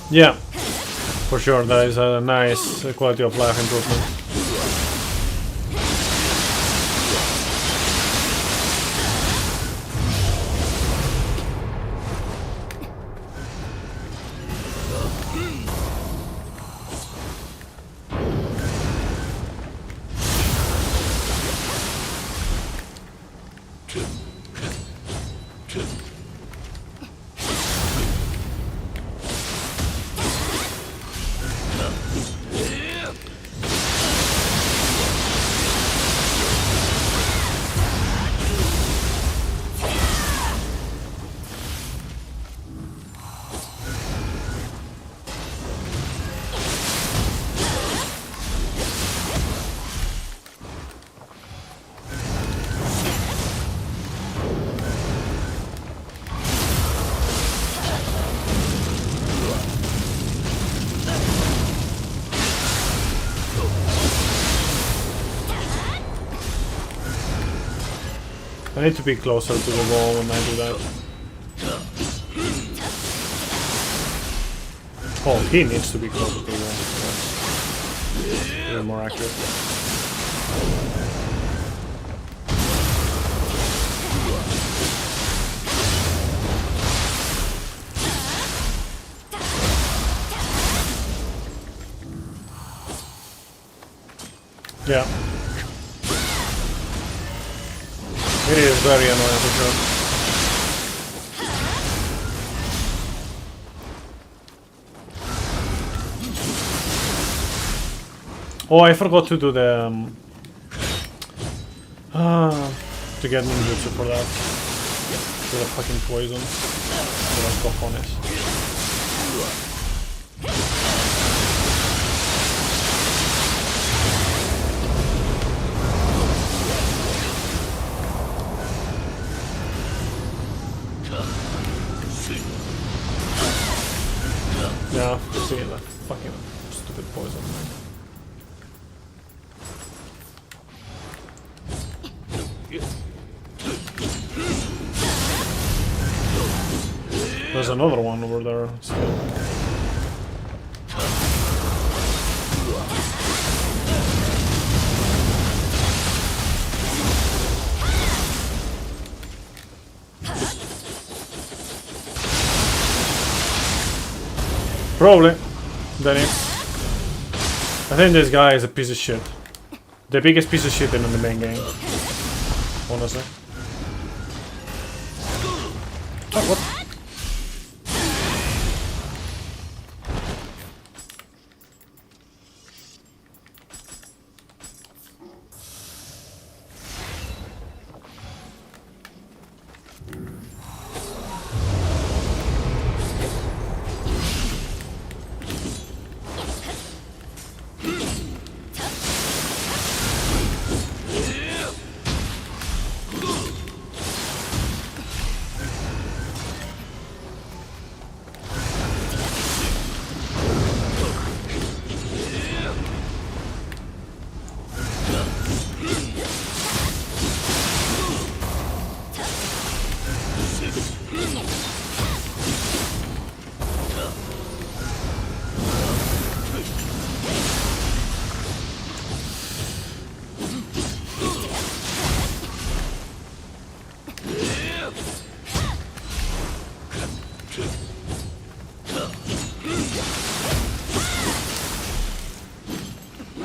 Yeah, for sure, that is a nice quality of life improvement. I need to be closer to the wall when I do that. Oh, he needs to be closer to the wall. That's even more accurate. Yeah. It is very annoying for sure. Oh, I forgot to do the to get ninjutsu for that. For the fucking poison. For las cojones. Yeah, see that fucking stupid poison. There's another one over there still. Probably. Then I think this guy is a piece of shit. The biggest piece of shit in the main game. Honestly. Oh, what?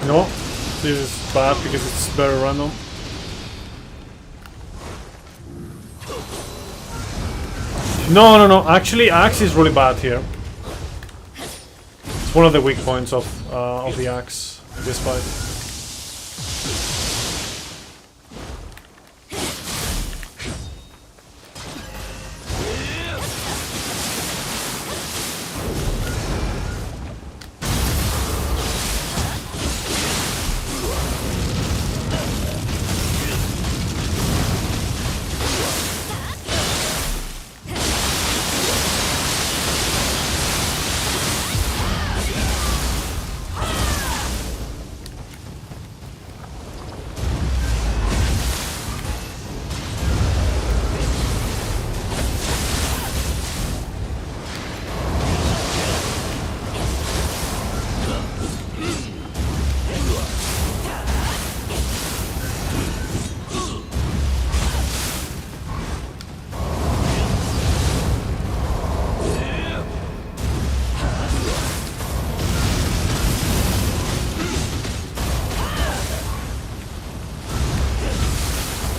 No, this is bad because it's very random. No. Actually, axe is really bad here. It's one of the weak points of the axe in this fight.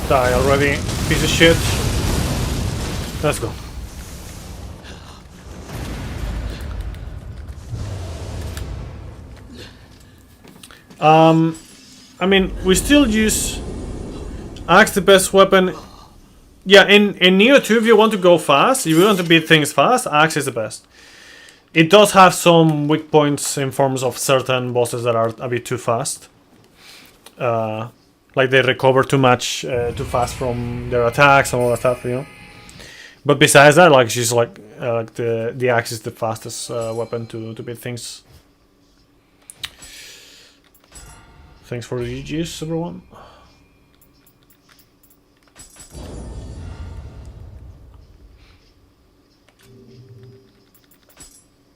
Die already, piece of shit. Let's go. I mean, we still use axe the best weapon. Yeah, in Neo 2, if you want to go fast, if you want to beat things fast, axe is the best. It does have some weak points in forms of certain bosses that are a bit too fast. Like they recover too much, too fast from their attacks and all that stuff, you know. But besides that, like she's like the axe is the fastest weapon to beat things. Thanks for the GGs, everyone.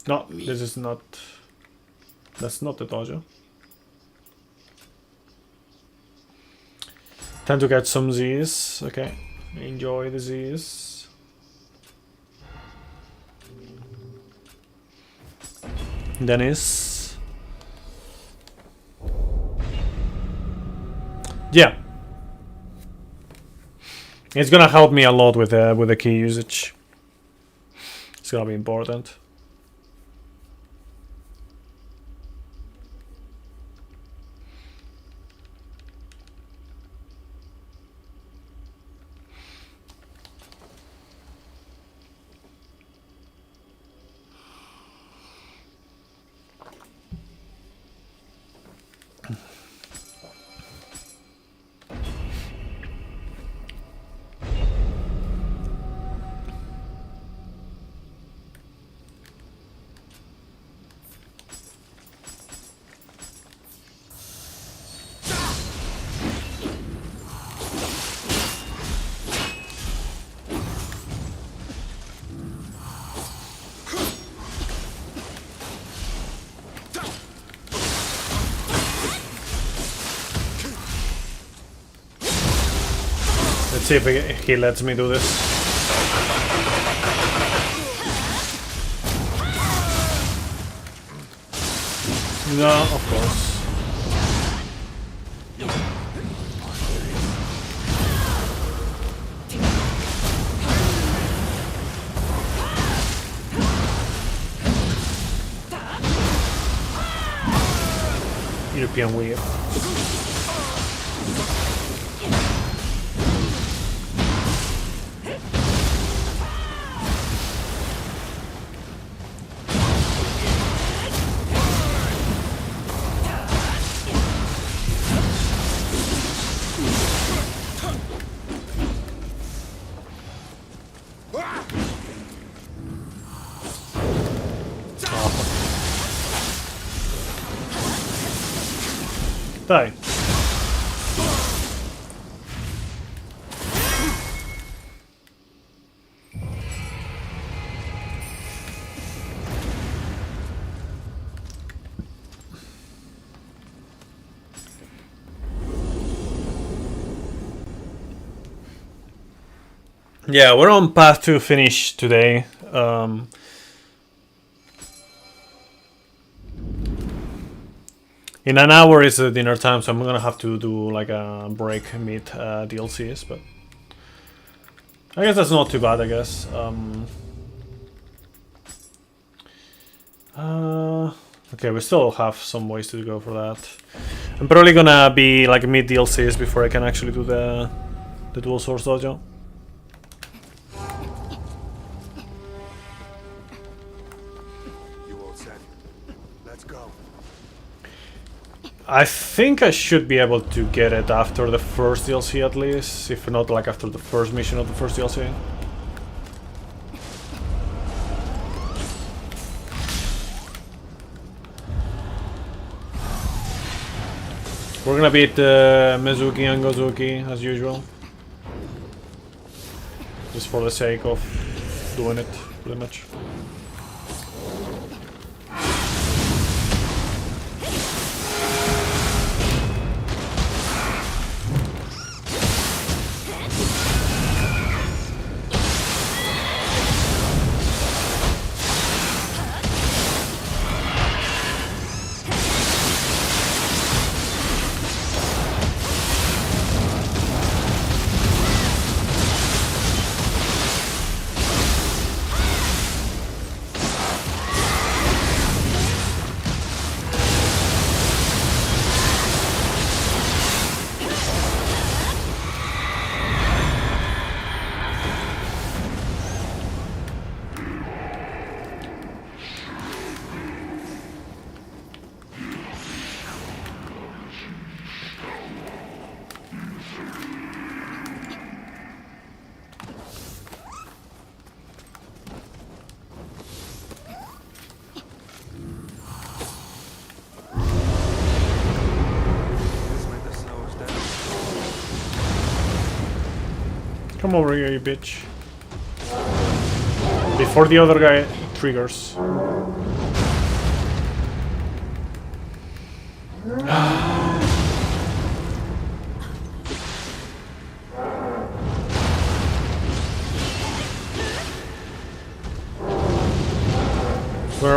No, this is not. That's not the dojo. Time to get some Z's. Okay. Enjoy the Z's. Dennis. Yeah. It's gonna help me a lot with the key usage. It's gonna be important. Let's see if he lets me do this. No, of course. European weird. Die. Yeah, we're on path to finish today. In an hour is dinner time, so I'm gonna have to do like a break mid DLCs, but I guess that's not too bad, I guess. Okay, we still have some ways to go for that. I'm probably gonna be like mid DLCs before I can actually do the dual source dojo. I think I should be able to get it after the first DLC at least, if not like after the first mission of the first DLC. We're gonna beat Mizuki and Gozuki as usual. Just for the sake of doing it, pretty much. Come over here, you bitch. Before the other guy triggers. We're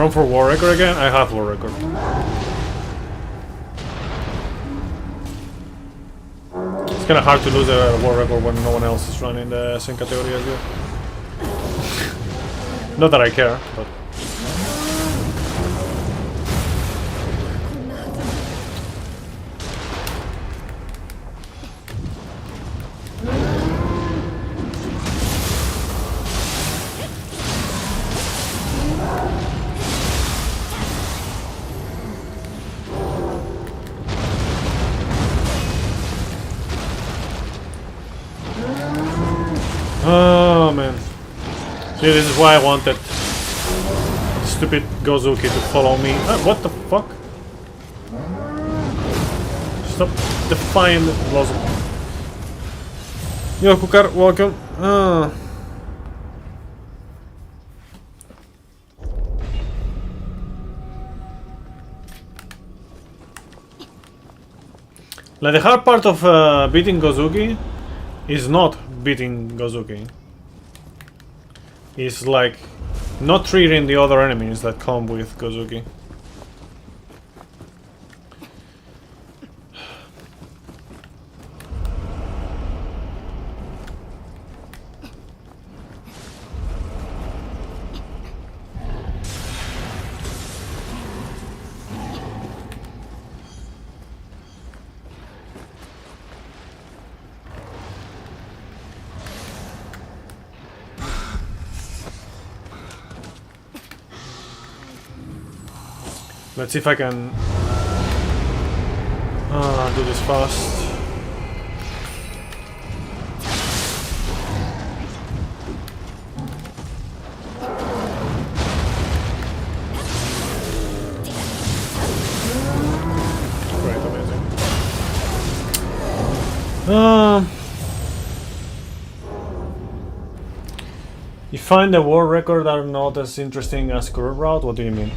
on for war record again? I have war record. It's kinda hard to lose a war record when no one else is running the same category as you. Not that I care, but... Oh man. See, this is why I wanted stupid Gozuki to follow me. What the fuck? Stop defying the laws. Yo, Kukar, welcome. Like, the hard part of beating Gozuki is not beating Gozuki. It's like not treating the other enemies that come with Gozuki. Let's see if I can do this fast. Great, amazing. You find the war record are not as interesting as current route? What do you mean?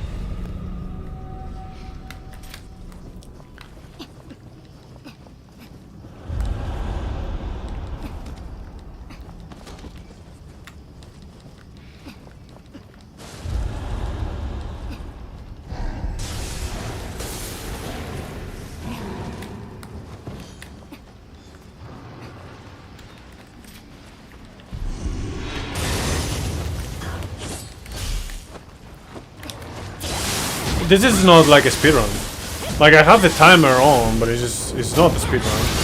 This is not like a speedrun. Like, I have the timer on, but it's not a speedrun.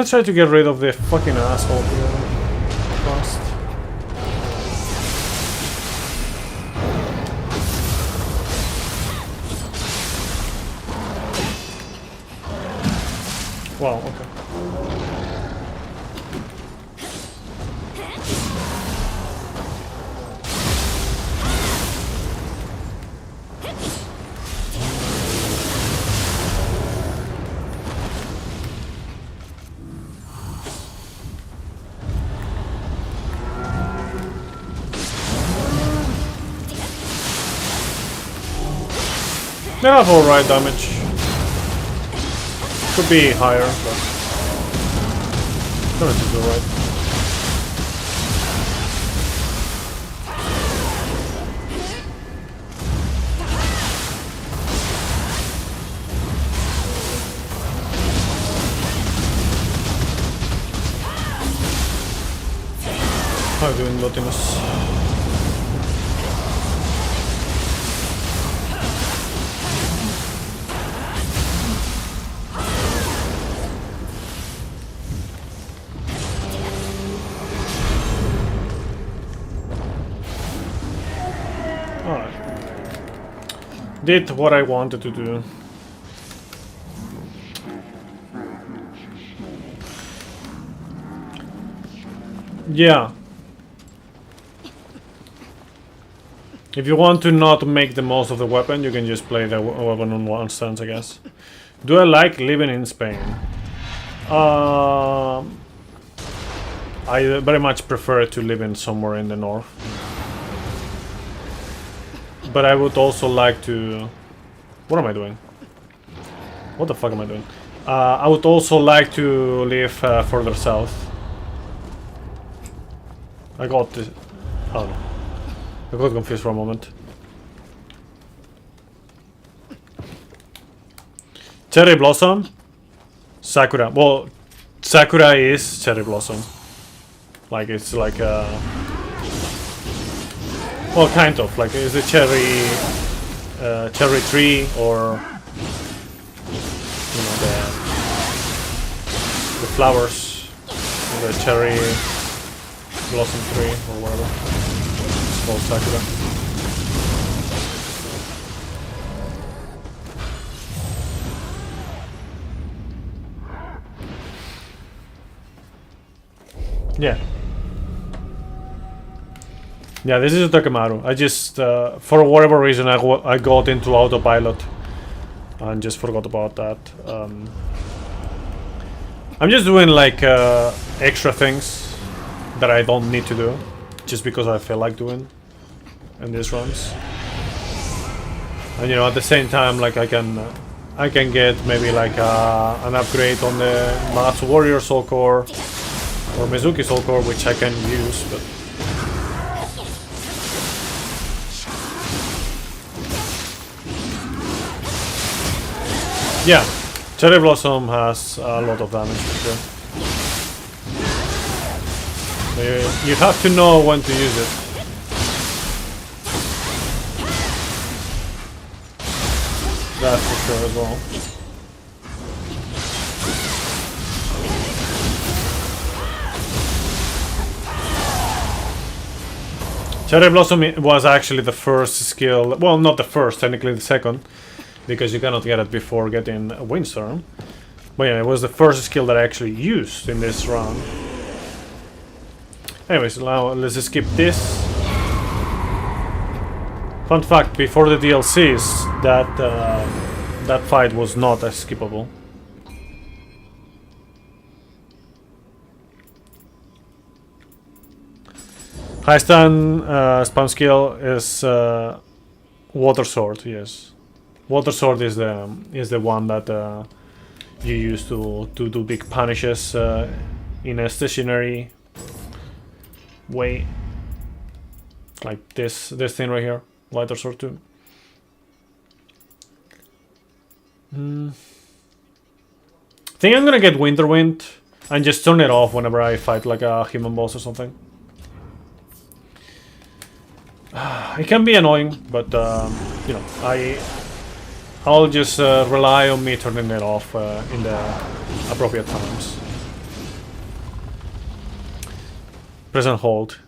Let's try to get rid of the fucking asshole here. Fast. Wow, okay. They have alright damage. Could be higher, but damage is alright. How are you doing, Lotimus? Did what I wanted to do. Yeah. If you want to not make the most of the weapon, you can just play the weapon on one stance, I guess. Do I like living in Spain? I very much prefer to live in somewhere in the north. But I would also like to... What am I doing? What the fuck am I doing? I would also like to live further south. I got this... Oh no. I got confused for a moment. Cherry Blossom? Sakura. Well, Sakura is Cherry Blossom. Like, it's like a... Well, kind of. Like, it's a cherry... cherry tree, or... You know, the flowers. The cherry... blossom tree, or whatever. It's called Sakura. Yeah. Yeah, this is Takemaru. I just, for whatever reason, I got into autopilot and just forgot about that. I'm just doing like extra things that I don't need to do, just because I feel like doing in these runs. And you know, at the same time, like I can get maybe like an upgrade on the Magatsu Warrior Soul Core or Mizuki Soul Core, which I can use, but. Yeah, Cherry Blossom has a lot of damage for sure. So you have to know when to use it. That's for sure as well. Cherry Blossom was actually the first skill, well, not the first, technically the second, because you cannot get it before getting Windstorm. But yeah, it was the first skill that I actually used in this run. Anyways, now let's skip this. Fun fact, before the DLCs, that fight was not as skippable. High stun spam skill is Water Sword, yes. Water Sword is the one that you use to do big punishes in a stationary way, like this thing right here, Water Sword 2. I think I'm gonna get Winter Wind and just turn it off whenever I fight like a human boss or something. It can be annoying, but you know, I'll just rely on me turning it off in the appropriate times. Present hold.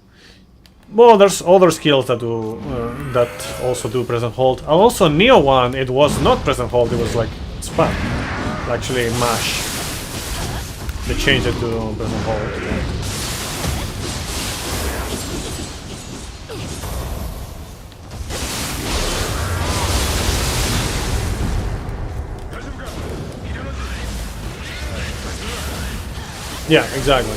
Well, there's other skills that do that also do present hold. Also, Neo one, it was not present hold; it was like spam, actually mash. They changed it to present hold. Yeah, exactly.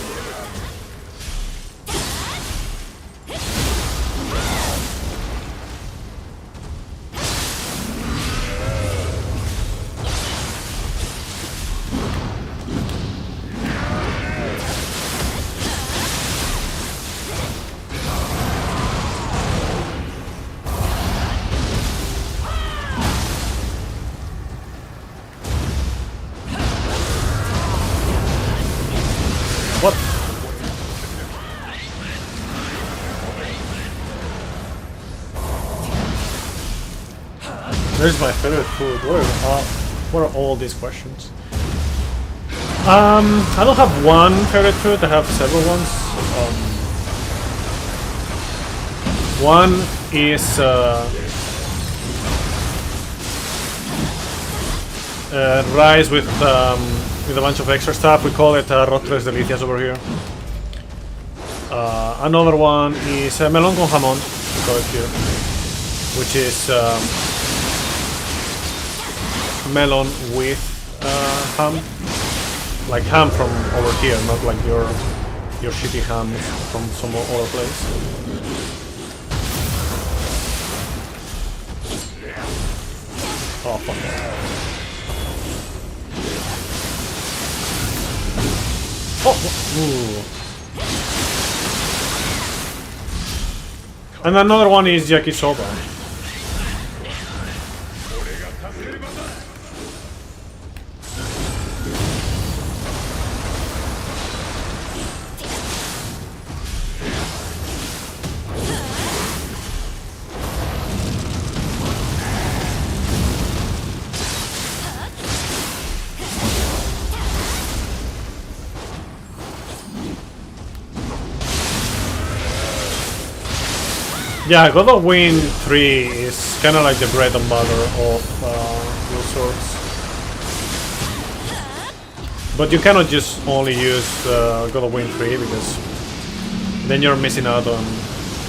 What? Where's my favorite food? What are all these questions? I don't have one favorite food, I have several ones. One is rice with a bunch of extra stuff. We call it arroz tres delicias over here. Another one is melón con jamón. We call it here. which is melon with ham, like ham from over here, not like your shitty ham from some other place. Oh fuck. Oh, ooh. And another one is yakisoba. Yeah, God of Wind 3 is kind of like the bread and butter of dual swords. But you cannot just only use God of Wind 3 because then you're missing out on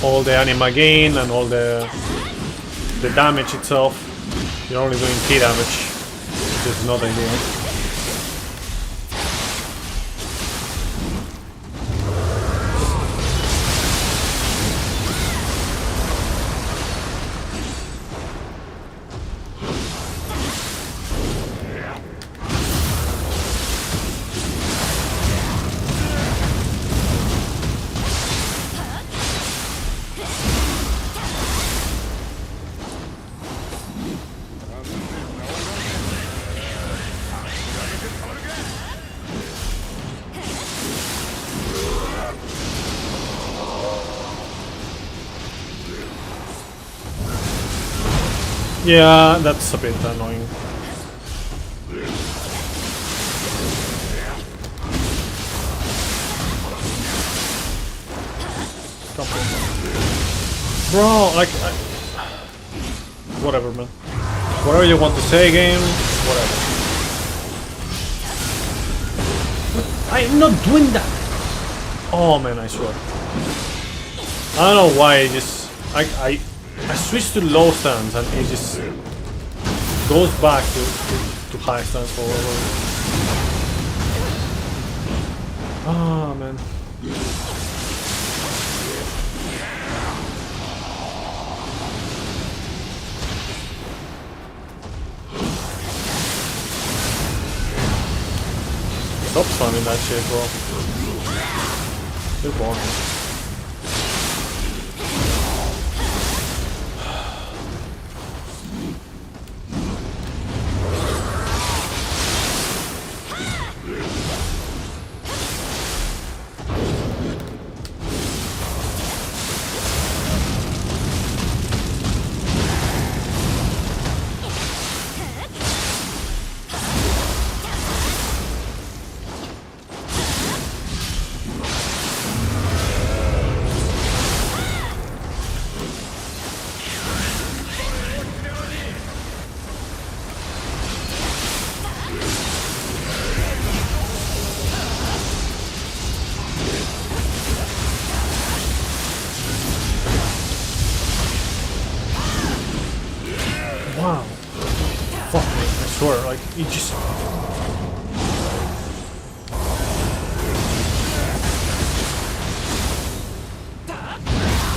all the anima gain and all the damage itself. You're only doing key damage, which is not ideal. Yeah, that's a bit annoying. Bro, like, whatever, man. Whatever you want to say, game, whatever. I'm not doing that! Oh man, I swear. I don't know why, I just... I switched to low stance and it just goes back to high stance for whatever. Ah, man. Stop spamming that shit, bro. You're boring. Wow. Fuck me, I swear, like, it just...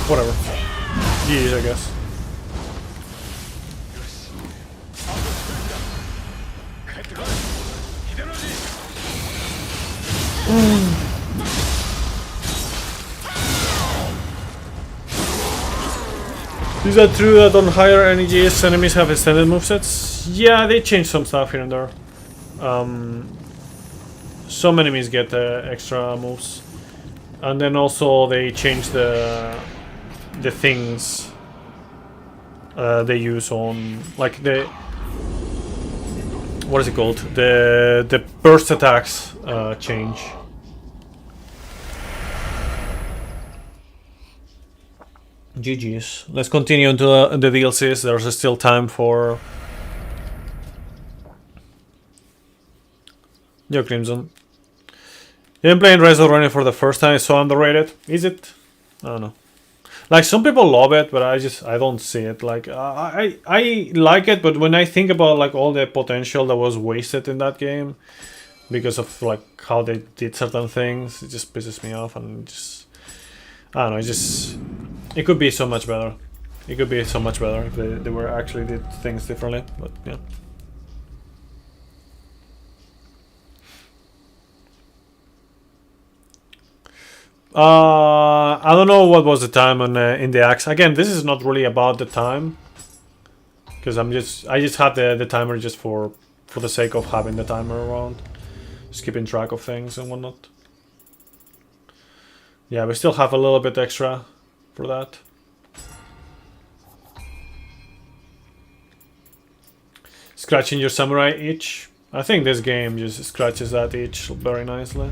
Whatever. GG's, I guess. Is that true that on higher NEGs enemies have extended movesets? Yeah, they changed some stuff here and there. Some enemies get extra moves. And then also they changed the things they use on, like the... What is it called? The burst attacks change. GG's. Let's continue into the DLCs. There's still time for... Yo, Crimson. You've been playing Rise of Running for the first time, so underrated. Is it? I don't know. Like some people love it, but I don't see it. Like I like it, but when I think about like all the potential that was wasted in that game because of like how they did certain things, it just pisses me off, and just I don't know. It could be so much better. It could be so much better if they were actually did things differently. But yeah. I don't know what was the time on in the axe. Again, this is not really about the time, because I just had the timer just for the sake of having the timer around, just keeping track of things and whatnot. Yeah, we still have a little bit extra for that. Scratching your samurai itch. I think this game just scratches that itch very nicely.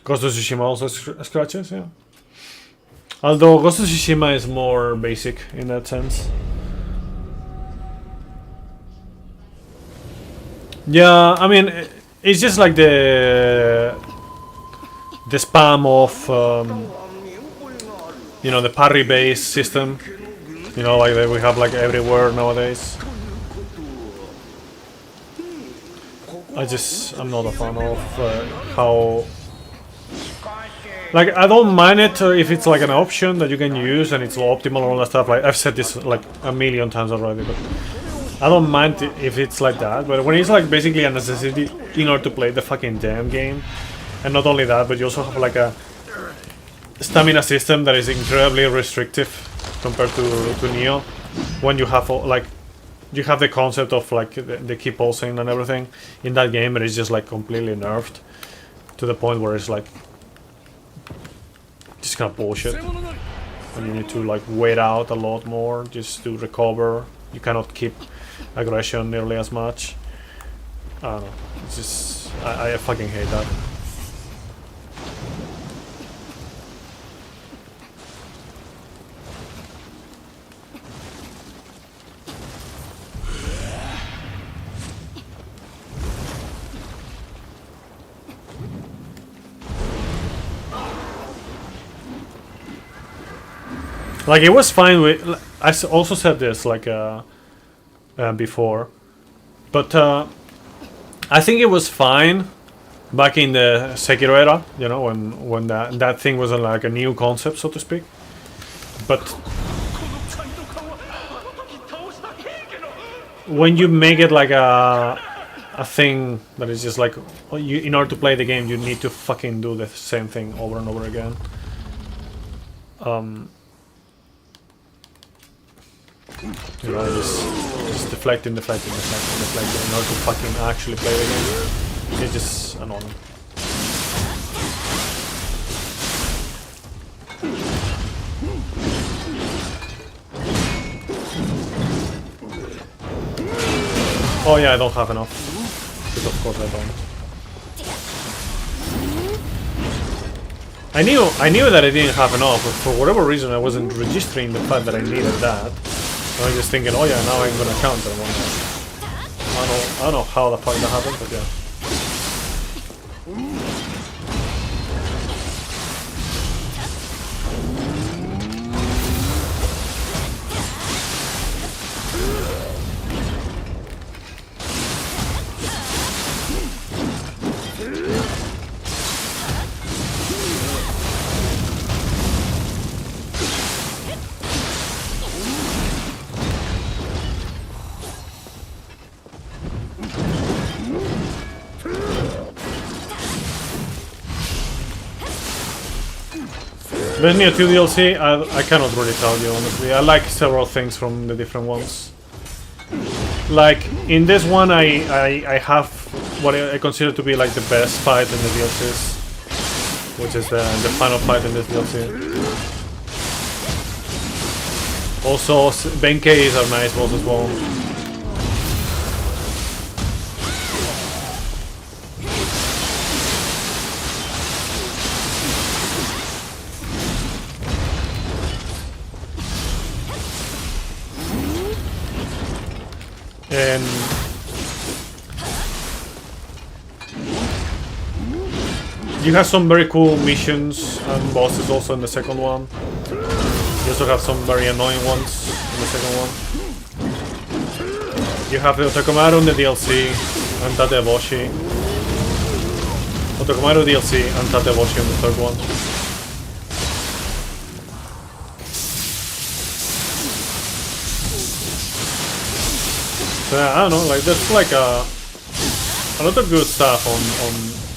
Ghost of Tsushima also scratches, yeah. Although Ghost of Tsushima is more basic in that sense. Yeah, I mean, it's just like the spam of you know, the parry-based system. You know, like that we have like everywhere nowadays. I'm not a fan of how. Like, I don't mind it if it's like an option that you can use and it's optimal and all that stuff. Like, I've said this like a million times already, but I don't mind if it's like that. But when it's like basically a necessity in order to play the fucking damn game, and not only that, but you also have like a stamina system that is incredibly restrictive compared to Neo. When you have like you have the concept of like the keep pulsing and everything in that game, but it's just like completely nerfed to the point where it's like just kind of bullshit, and you need to like wait out a lot more just to recover. You cannot keep aggression nearly as much. I don't know. It's just I fucking hate that. Like, it was fine with. I also said this like before, but I think it was fine back in the Sekiro era. You know, when that thing was like a new concept, so to speak. But when you make it like a thing that is just like you, in order to play the game, you need to fucking do the same thing over and over again. You know, just deflecting in order to fucking actually play the game. It's just annoying. Oh yeah, I don't have enough. Because of course I don't. I knew that I didn't have enough, but for whatever reason I wasn't registering the fact that I needed that. I was just thinking, oh yeah, now I'm gonna counter one. I don't know how the fuck that happened, but yeah. There's Neo 2 DLC, I cannot really tell you honestly. I like several things from the different ones. Like, in this one I have what I consider to be like the best fight in the DLCs. which is the final fight in this DLC. Also, Benkei is a nice boss as well. And you have some very cool missions and bosses also in the second one. You also have some very annoying ones in the second one. You have the Otokomaru in the DLC and Tateboshi. Otokomaru DLC and Tateboshi in the third one. So I don't know, like there's like a lot of good stuff on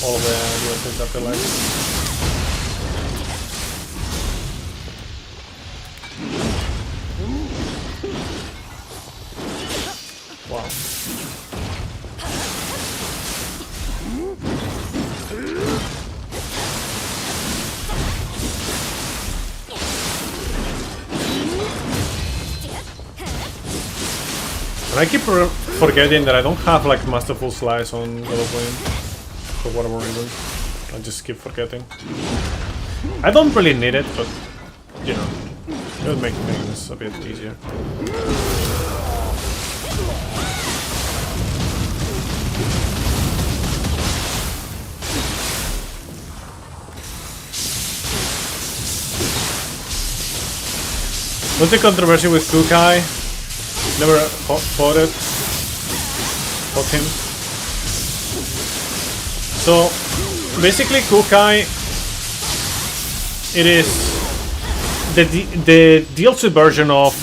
all of the DLCs, I feel like. Wow. And I keep forgetting that I don't have like Masterful Slice on God of War for whatever reason. I just keep forgetting. I don't really need it, but you know, it would make things a bit easier. What's the controversy with Kukai? Never fought him. So basically, Kukai, it is the DLC version of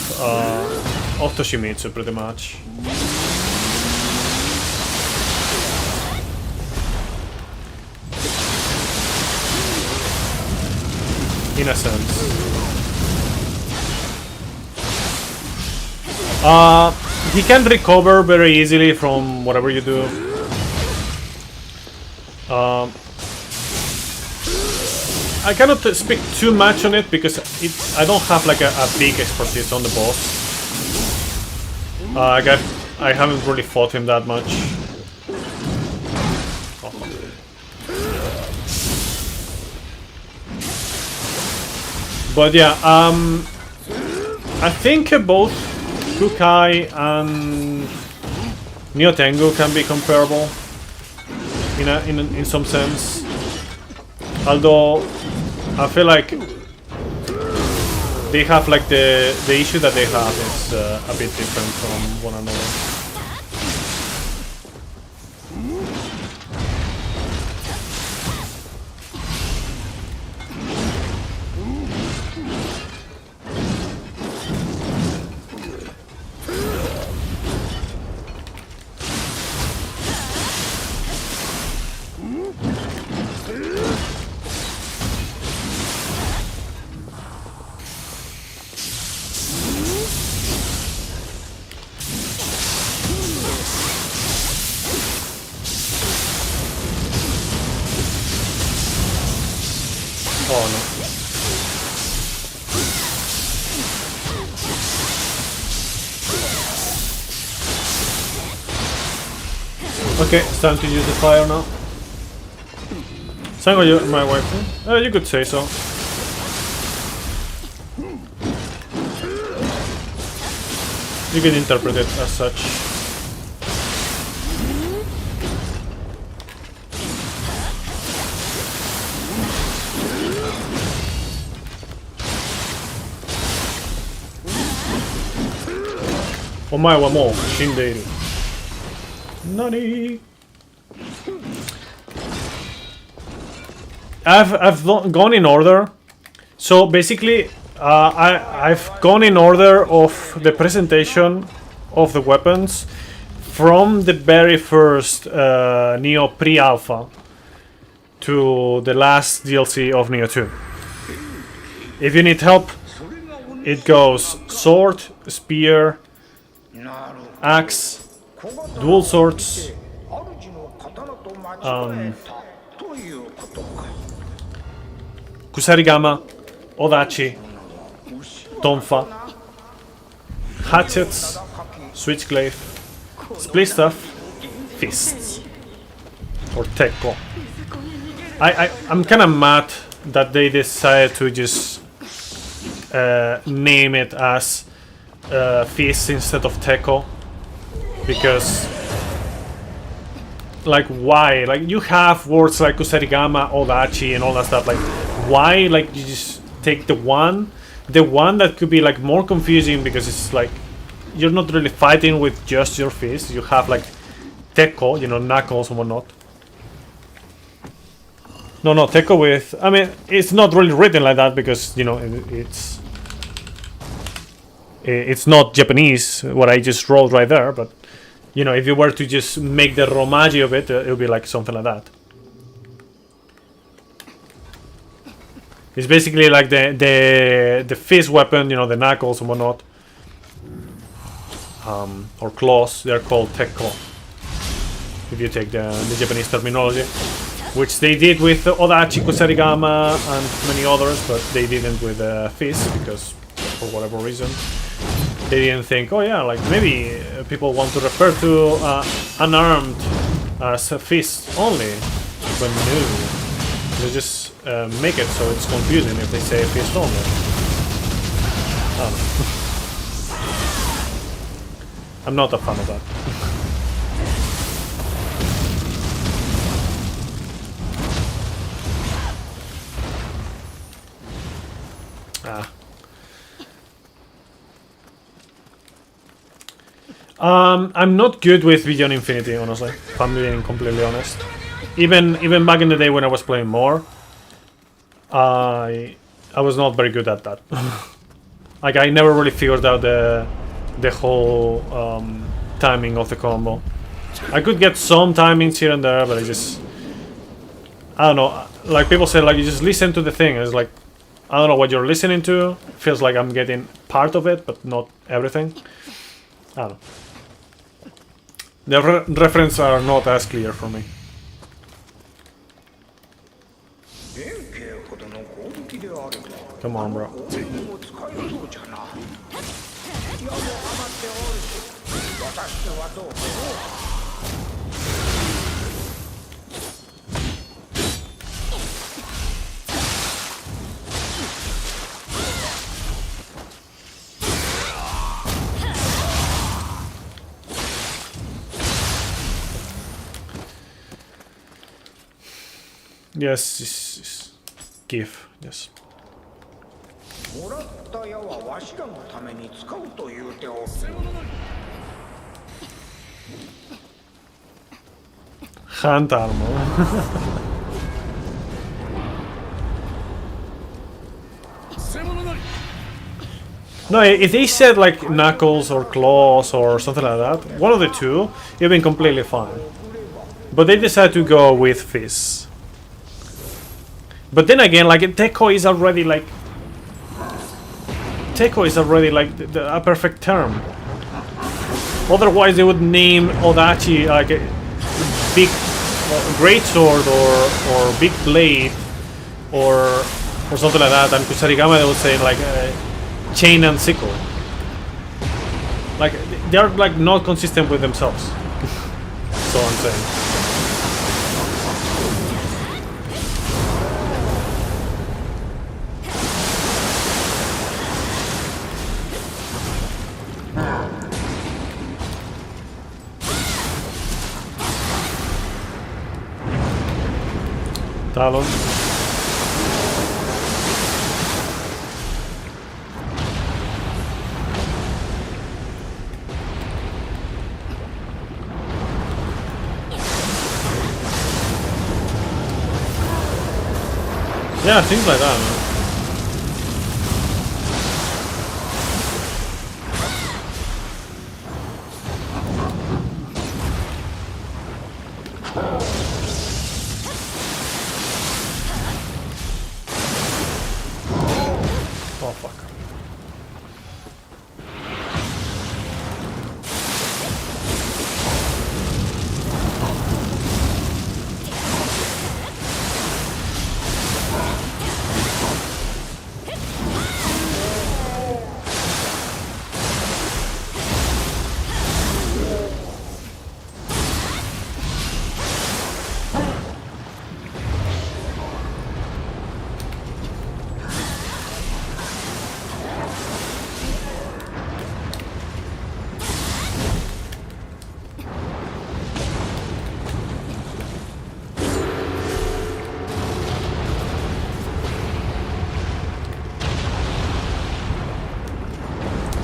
Toshimitsu, pretty much. In a sense. He can recover very easily from whatever you do. I cannot speak too much on it because I don't have like a big expertise on the boss. I haven't really fought him that much. Oh. But yeah, I think both Kukai and Neo Tengu can be comparable in some sense. Although I feel like they have like the issue that they have is a bit different from one another. Oh no. Okay, it's time to use the fire now. Sango, you my wife? You could say so. You can interpret it as such. Omae wa mou shindeiru. Nani? I've gone in order. So basically, I've gone in order of the presentation of the weapons from the very first Neo pre-alpha to the last DLC of Neo 2. If you need help, it goes sword, spear, axe, dual swords, Kusarigama, Odachi, Tonfa, Hatchets, Switchglaive, Split Stuff, Fists, or Tekko. I'm kind of mad that they decided to just name it as Fists instead of Tekko, because like why? Like you have words like Kusarigama, Odachi, and all that stuff. Like why? Like you just take the one that could be like more confusing because it's like you're not really fighting with just your fists. You have like Tekko, you know, knuckles and whatnot. No, Tekko with. I mean, it's not really written like that because you know it's not Japanese what I just wrote right there, but. You know, if you were to just make the romaji of it, it would be like something like that. It's basically like the fist weapon, you know, the knuckles and whatnot, or claws. They're called tekko. If you take the Japanese terminology, which they did with Odachi, Kusarigama, and many others, but they didn't with fist because for whatever reason. They didn't think, oh yeah, like maybe people want to refer to unarmed as a fist only, but no, they just make it so it's confusing if they say fist only. I'm not a fan of that. I'm not good with Beyond Infinity, honestly. If I'm being completely honest. Even back in the day when I was playing more, I was not very good at that. Like I never really figured out the whole timing of the combo. I could get some timings here and there, but I don't know. Like people say, like you just listen to the thing. It's like I don't know what you're listening to. It feels like I'm getting part of it, but not everything. I don't know. The references are not as clear for me. Come on, bro. Yes, give, yes. もらった矢はわしらのために使うと言うておる。Hand armor. No, if they said like knuckles or claws or something like that, one of the two, you've been completely fine. But they decided to go with fists. But then again, like Tekko is already like a perfect term. Otherwise, they would name Odachi like a big great sword or big blade or something like that, and Kusarigama they would say like chain and sickle. Like they are like not consistent with themselves. So I'm saying. Talon. Yeah, things like that, man. Oh, fuck.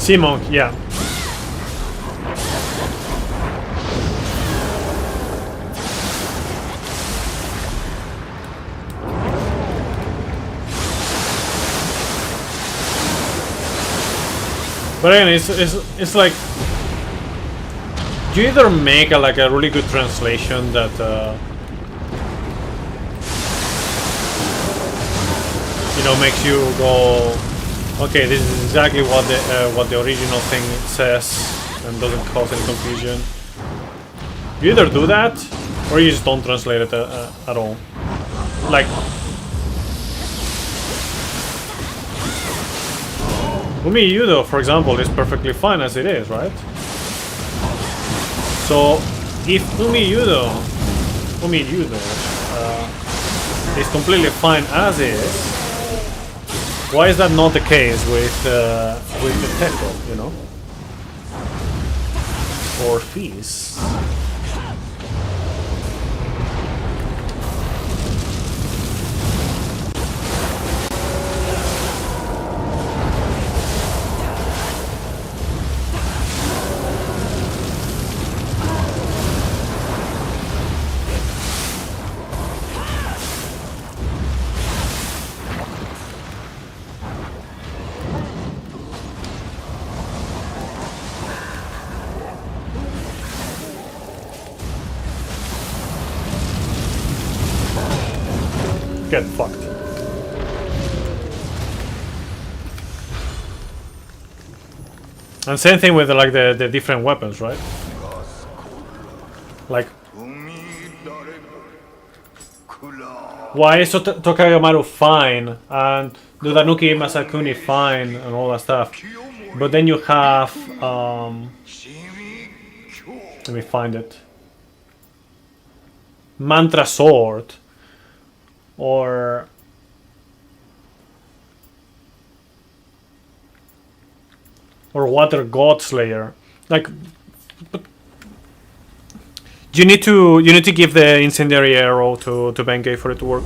Sea Monk, yeah. But again, it's like you either make like a really good translation that you know, makes you go, okay, this is exactly what the original thing says and doesn't cause any confusion. You either do that or you just don't translate it at all. Like Umi Yudo, for example, is perfectly fine as it is, right? So, if Umi Yudo is completely fine as is, why is that not the case with the Teko, you know? Or Fees? Get fucked. And same thing with like the different weapons, right? Like, why is Tokagamaru fine and Dudanuki Masakuni fine and all that stuff, but then you have let me find it. Mantra Sword or Water God Slayer. Like, but you need to give the incendiary arrow to Benkei for it to work.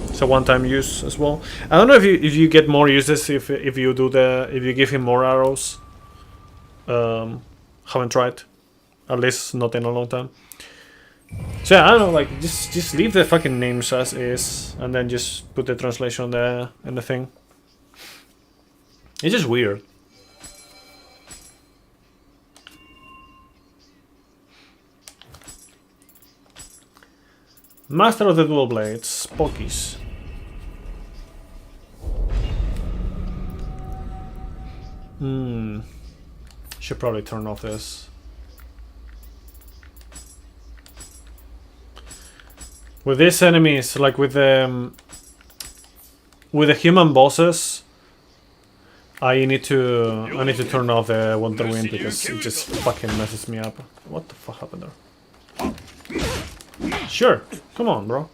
It's a one-time use as well. I don't know if you get more uses if you give him more arrows. Haven't tried, at least not in a long time. So yeah, I don't know, like just leave the fucking names as is, and then just put the translation there in the thing. It's just weird. Master of the Dual Blades, Pokies. Should probably turn off this. With these enemies, like with the human bosses, I need to turn off the Wonder Wind because it just fucking messes me up. What the fuck happened there? Sure, come on, bro.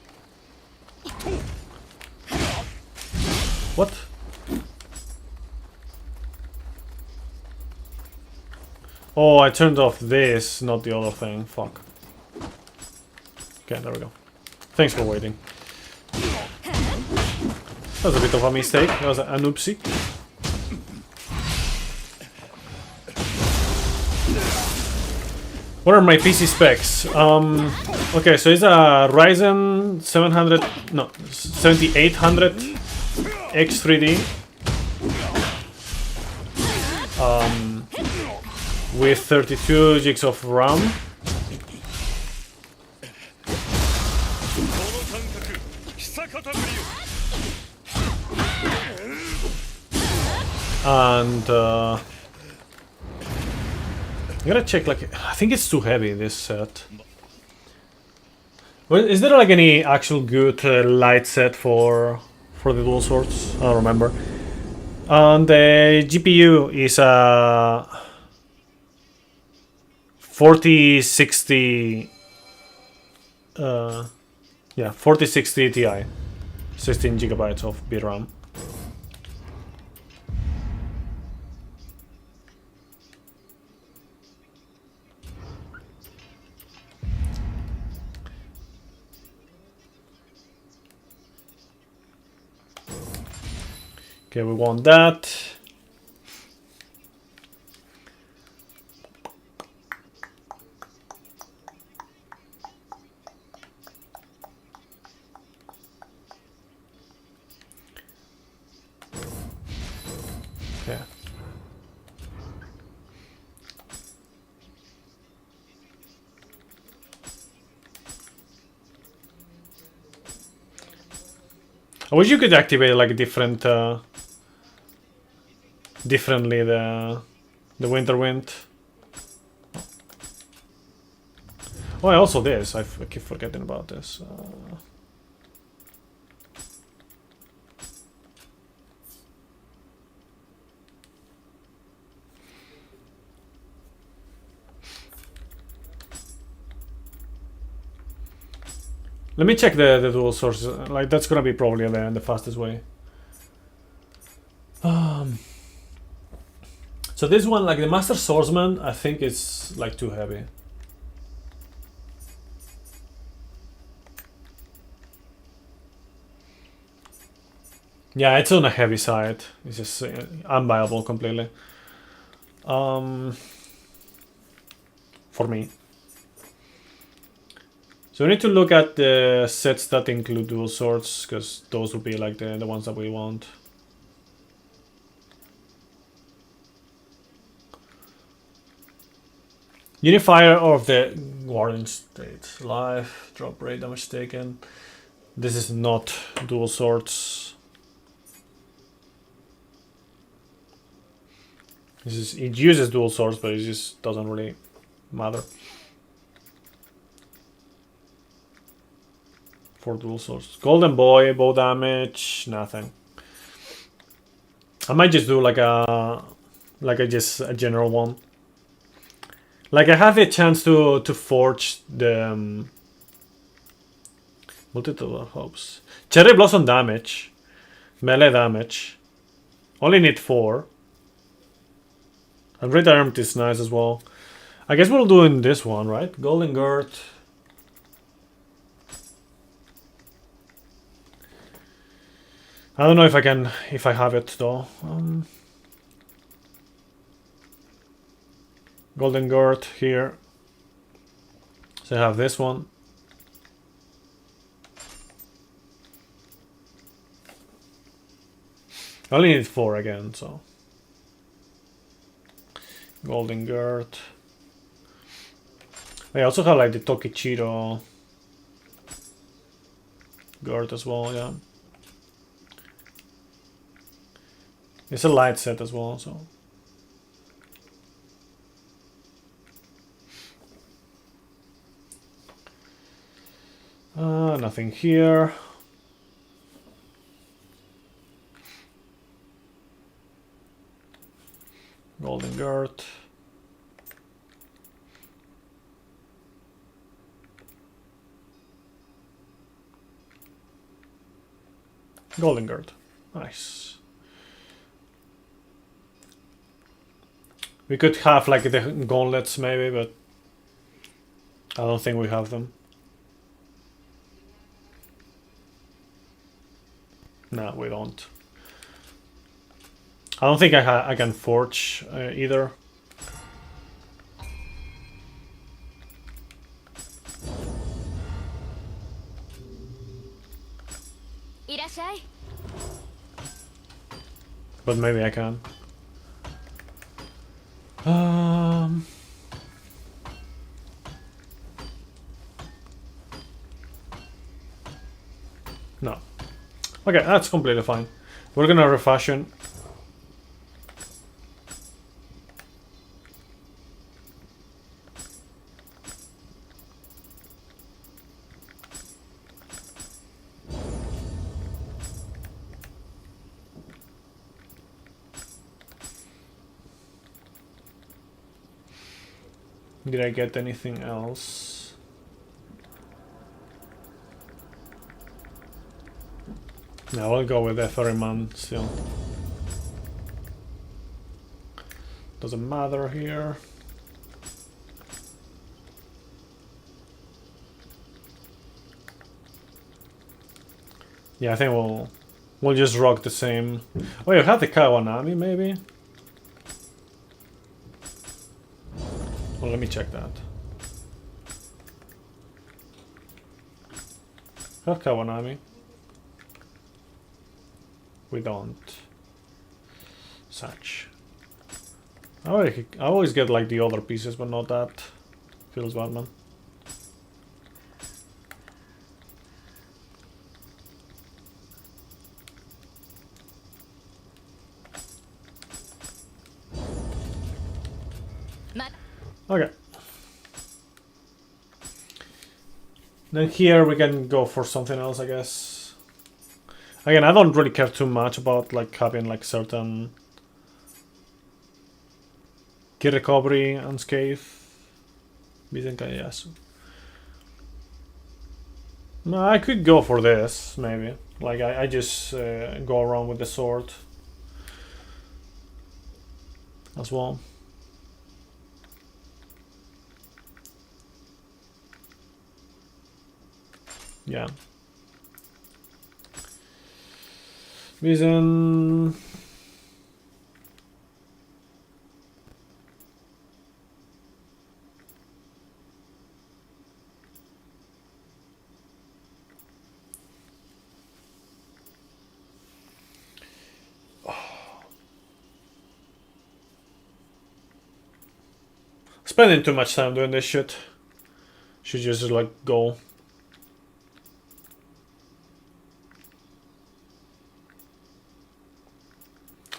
What? Oh, I turned off this, not the other thing. Fuck. Okay, there we go. Thanks for waiting. That was a bit of a mistake. That was an oopsie. What are my PC specs? Okay, so it's a Ryzen 7800 X3D with 32 gigs of RAM. And I gotta check, like, I think it's too heavy, this set. Well, is there like any actual good light set for the dual swords? I don't remember. And the GPU is a 4060 yeah, 4060 Ti, 16 gigabytes of VRAM. Okay, we want that. Okay. I wish you could activate like different, differently the winter wind. Oh, also this. I keep forgetting about this. Let me check the dual sources. Like that's gonna be probably the fastest way. So this one, like the Master Swordsman, I think it's like too heavy. Yeah, it's on a heavy side. It's just unviable completely. For me. So we need to look at the sets that include dual swords, because those will be like the ones that we want. Unifier of the Guardian State. Life, drop rate, damage taken. This is not dual swords. It uses dual swords, but it just doesn't really matter for dual swords. Golden Boy, bow damage, nothing. I might just do like a general one. Like I have a chance to forge the multitude of hopes. Cherry Blossom damage, melee damage. Only need 4. And Red Armed is nice as well. I guess we'll do in this one, right? Golden Gird. I don't know if I have it though. Golden Gird here. So I have this one. I only need 4 again, so. Golden Gird. I also have like the Tokichiro Gird as well, yeah. It's a light set as well, so. Nothing here. Golden Gird. Golden Gird. Nice. We could have like the gauntlets maybe, but I don't think we have them. No, we don't. I don't think I can forge either. But maybe I can. No. Okay, that's completely fine. We're gonna refashion. Did I get anything else? No, I'll go with the ferryman still. Doesn't matter here. Yeah, I think we'll just rock the same. Oh, you have the Kawanami maybe? Well, let me check that. Have Kawanami? We don't. Such. I always get like the other pieces, but not that. Feels bad, man. Okay. Then here we can go for something else, I guess. Again, I don't really care too much about like having like certain key recovery, unscathed. Yes. No, I could go for this maybe. Like I just go around with the sword as well. Yeah. Vision. Spending too much time doing this shit. Should just like go.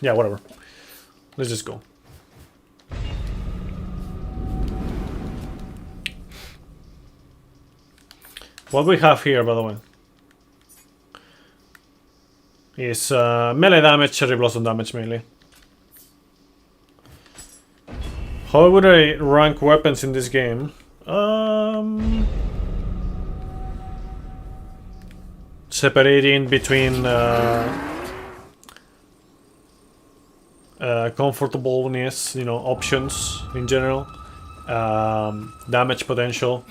Yeah, whatever. Let's just go. What we have here, by the way, is melee damage, cherry blossom damage mainly. How would I rank weapons in this game? Separating between comfortableness, you know, options in general, damage potential.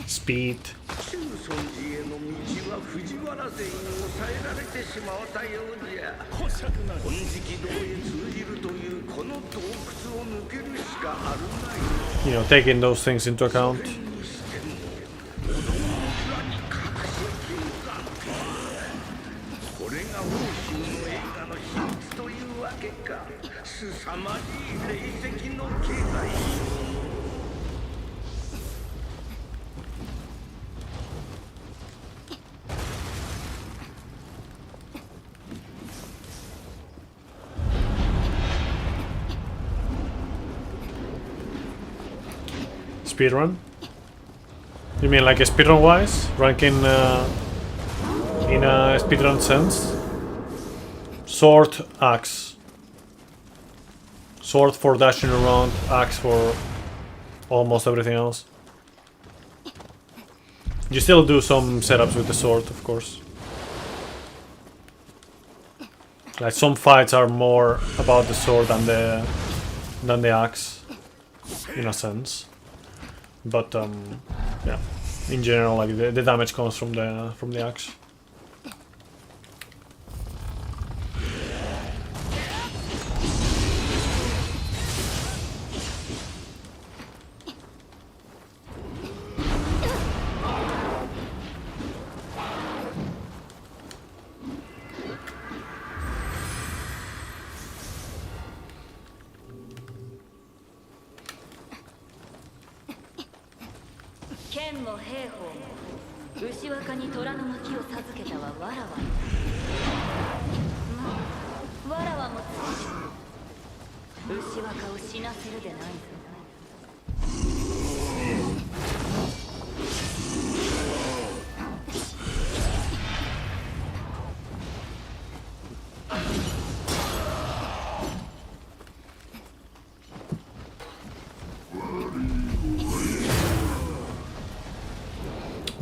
Speed. You know, taking those things into account. Speedrun? You mean like a speedrun wise? Ranking in a speedrun sense? Sword, axe. Sword for dashing around, axe for almost everything else. You still do some setups with the sword, of course. Like some fights are more about the sword than the axe, in a sense. But yeah, in general, like the damage comes from the axe.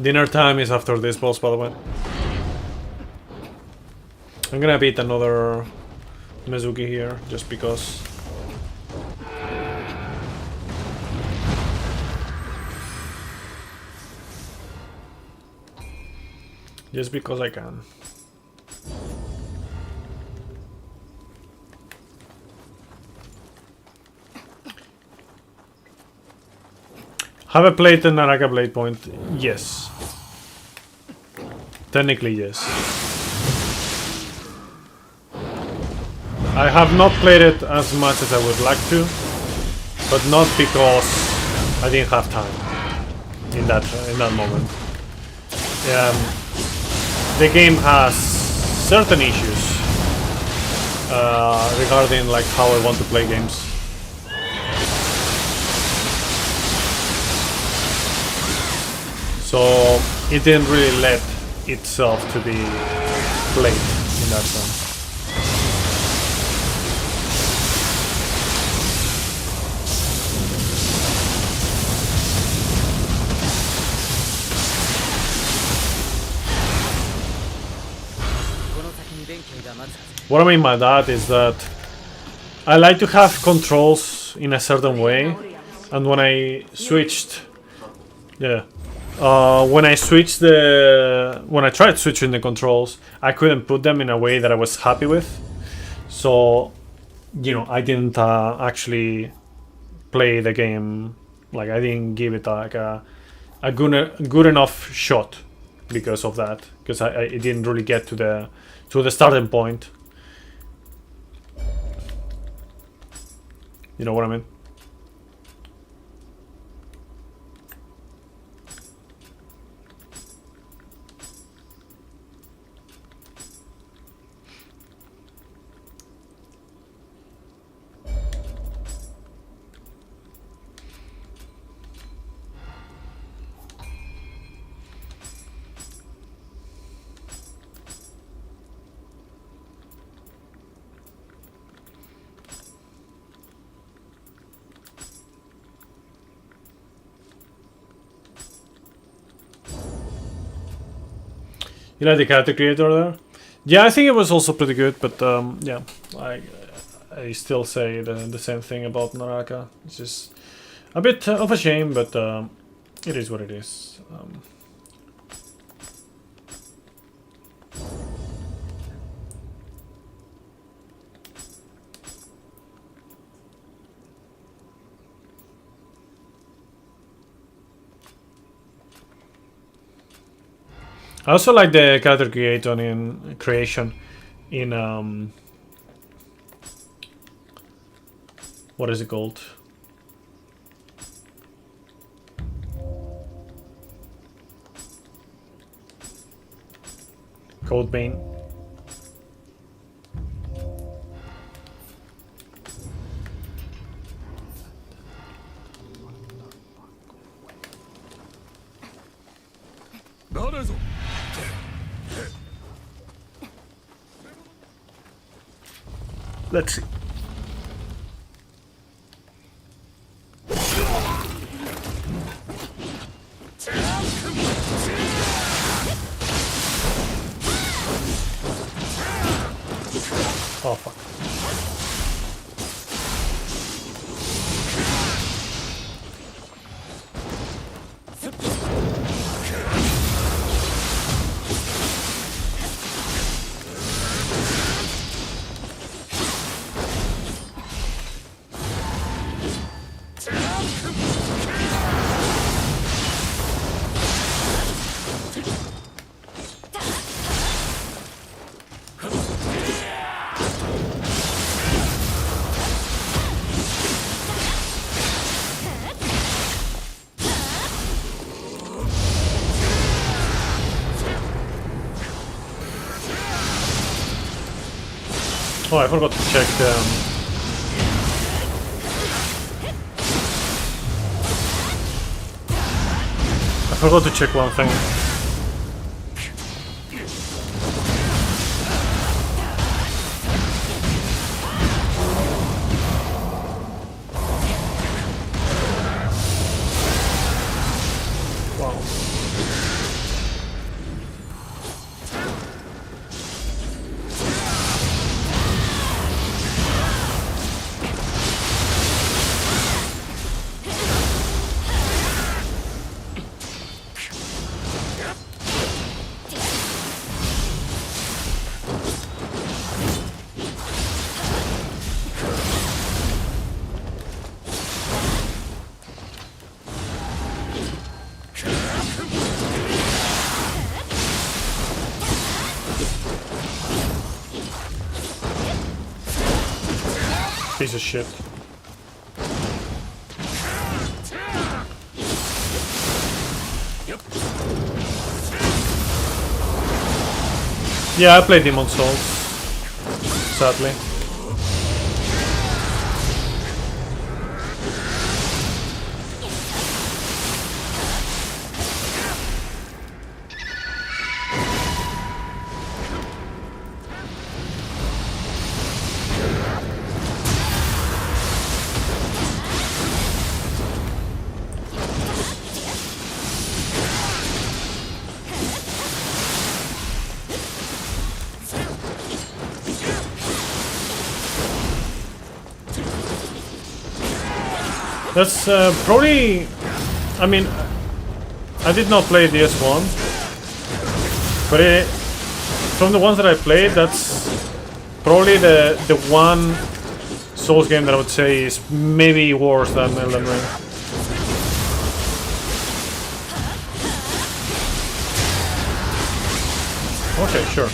Dinner time is after this boss, by the way. I'm gonna beat another Mizuki here, just because. Just because I can. Have I played the Naraka Blade Point? Yes. Technically, yes. I have not played it as much as I would like to, but not because I didn't have time in that moment. The game has certain issues regarding like how I want to play games. So it didn't really let itself to be played in that sense. What I mean by that is that I like to have controls in a certain way, and when I switched, when I tried switching the controls, I couldn't put them in a way that I was happy with. So, you know, I didn't actually play the game. Like, I didn't give it like a good enough shot because of that. Because it didn't really get to the starting point. You know what I mean? You like the character creator there? Yeah, I think it was also pretty good, but yeah, I still say the same thing about Naraka. It's just a bit of a shame, but it is what it is. I also like the character creation in what is it called? Codebane. Let's see. Oh fuck. Oh, I forgot to check the... I forgot to check one thing. Wow. Piece of shit. Yeah, I played Demon Souls, sadly. That's probably... I mean, I did not play DS1, but from the ones that I played, that's probably the one Souls game that I would say is maybe worse than Elden Ring. Okay, sure.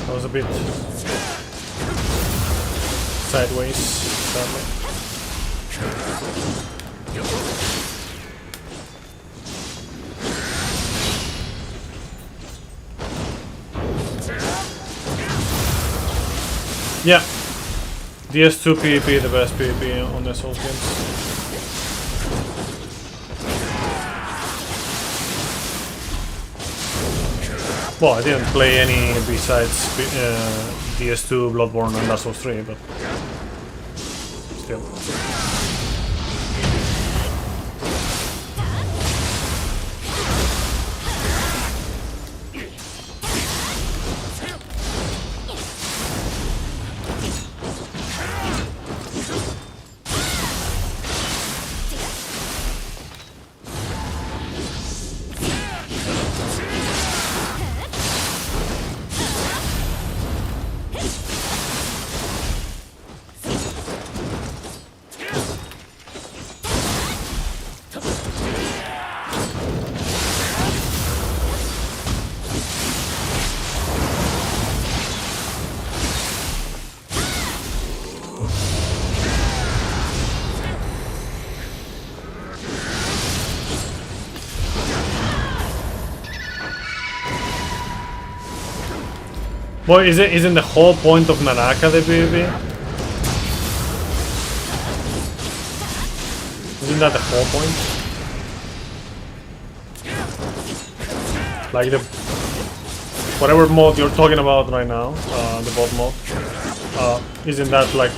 That was a bit sideways, sadly. Yeah, DS2 PvP, the best PvP on the Souls games. Well, I didn't play any besides DS2, Bloodborne, and Dark Souls 3, but still. Well, isn't the whole point of Nanaka the PvP? Isn't that the whole point? Like the... whatever mode you're talking about right now, the bot mode, isn't that like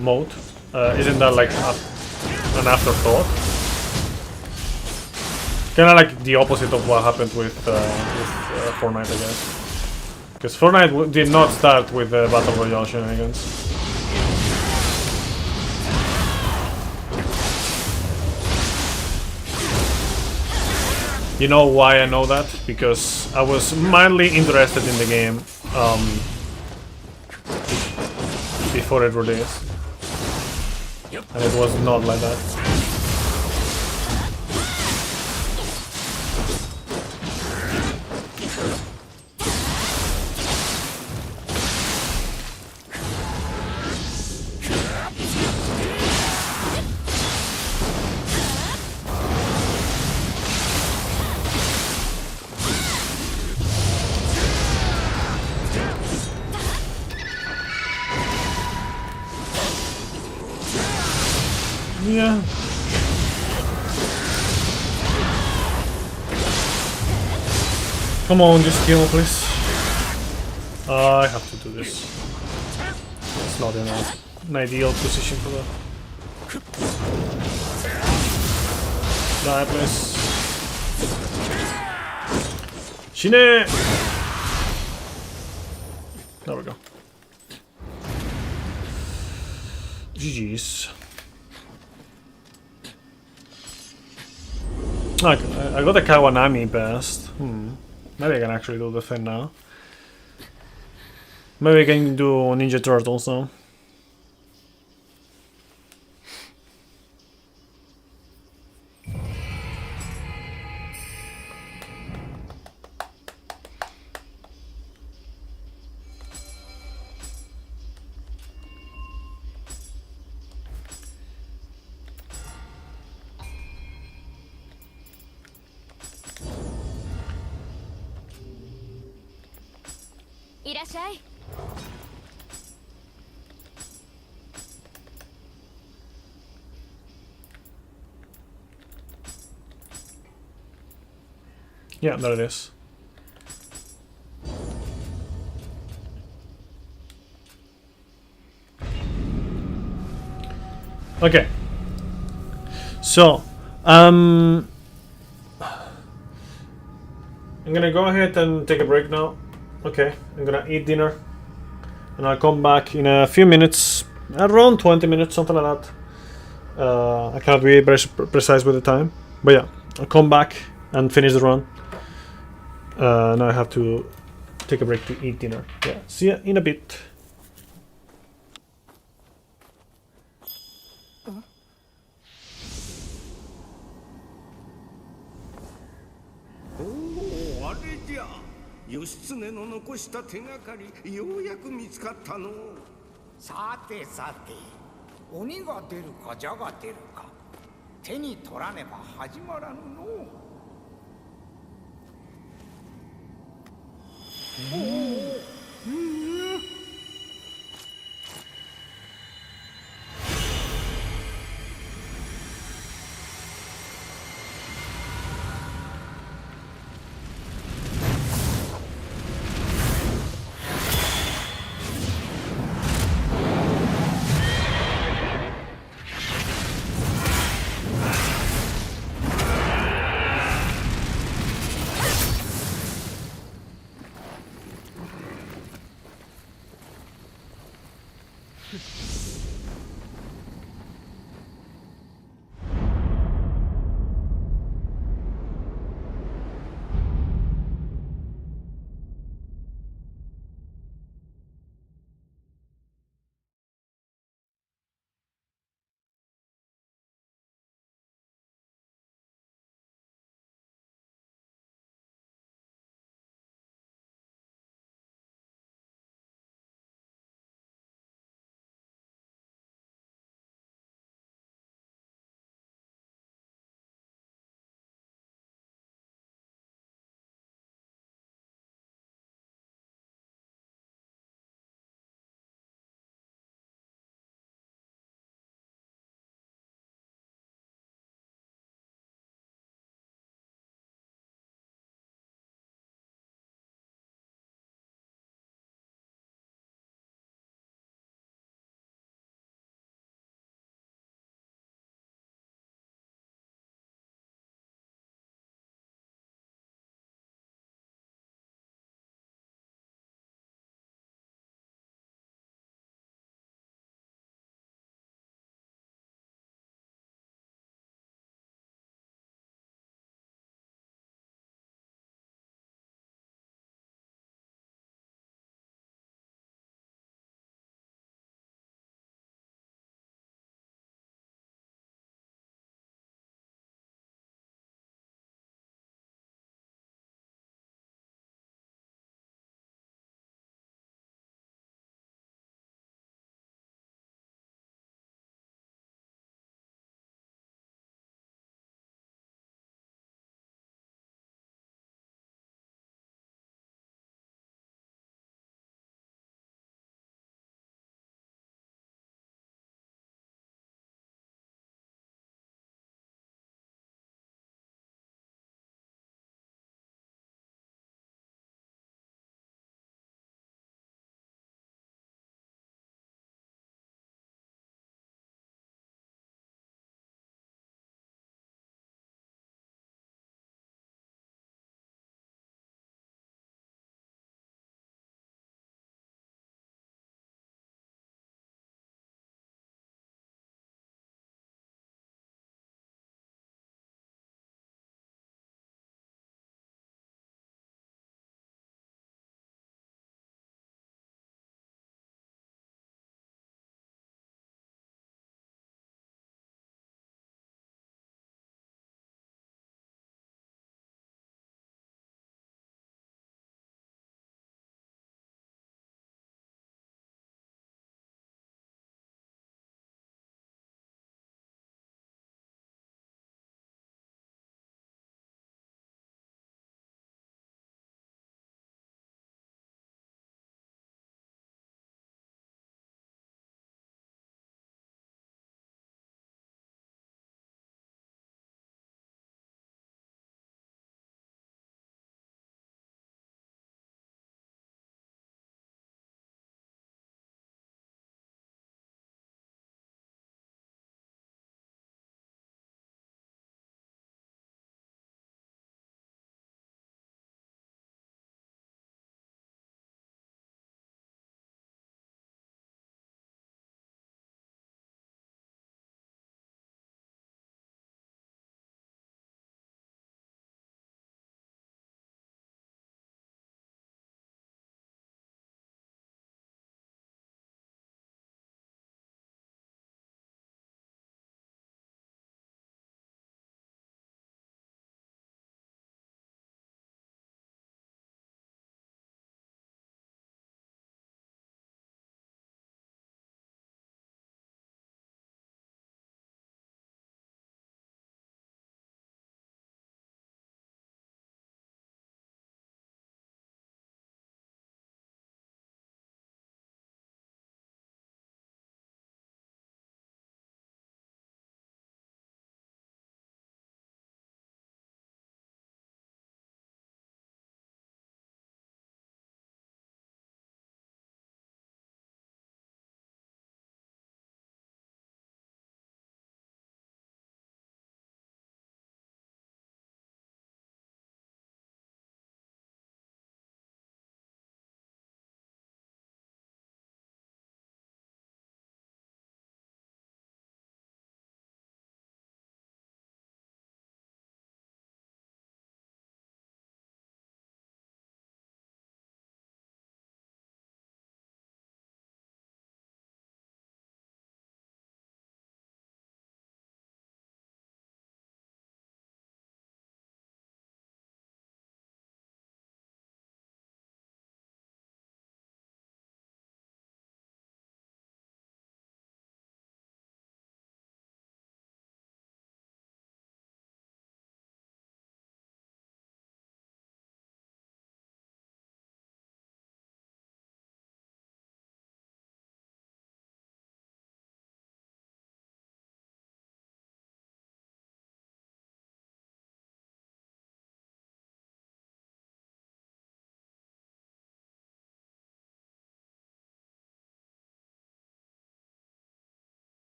mode? Isn't that like an afterthought? Kinda like the opposite of what happened with Fortnite, I guess. Because Fortnite did not start with the Battle Royale shenanigans. You know why I know that? Because I was mildly interested in the game before it released. And it was not like that. Yeah. Come on, just kill, please. I have to do this. It's not in an ideal position for that. Die, please. Shine! There we go. GG's. Okay, I got the Kawanami best. Maybe I can actually do the thing now. Maybe I can do Ninja Turtles now. Yeah, there it is. Okay. So, I'm gonna go ahead and take a break now. Okay, I'm gonna eat dinner. And I'll come back in a few minutes. Around 20 minutes, something like that. I cannot be very precise with the time. But yeah, I'll come back and finish the run. Now I have to take a break to eat dinner. Yeah, see ya in a bit.おお、あれじゃ。義経の残した手がかり、ようやく見つかったの。さてさて、鬼が出るか蛇が出るか、手に取らねば始まらぬの。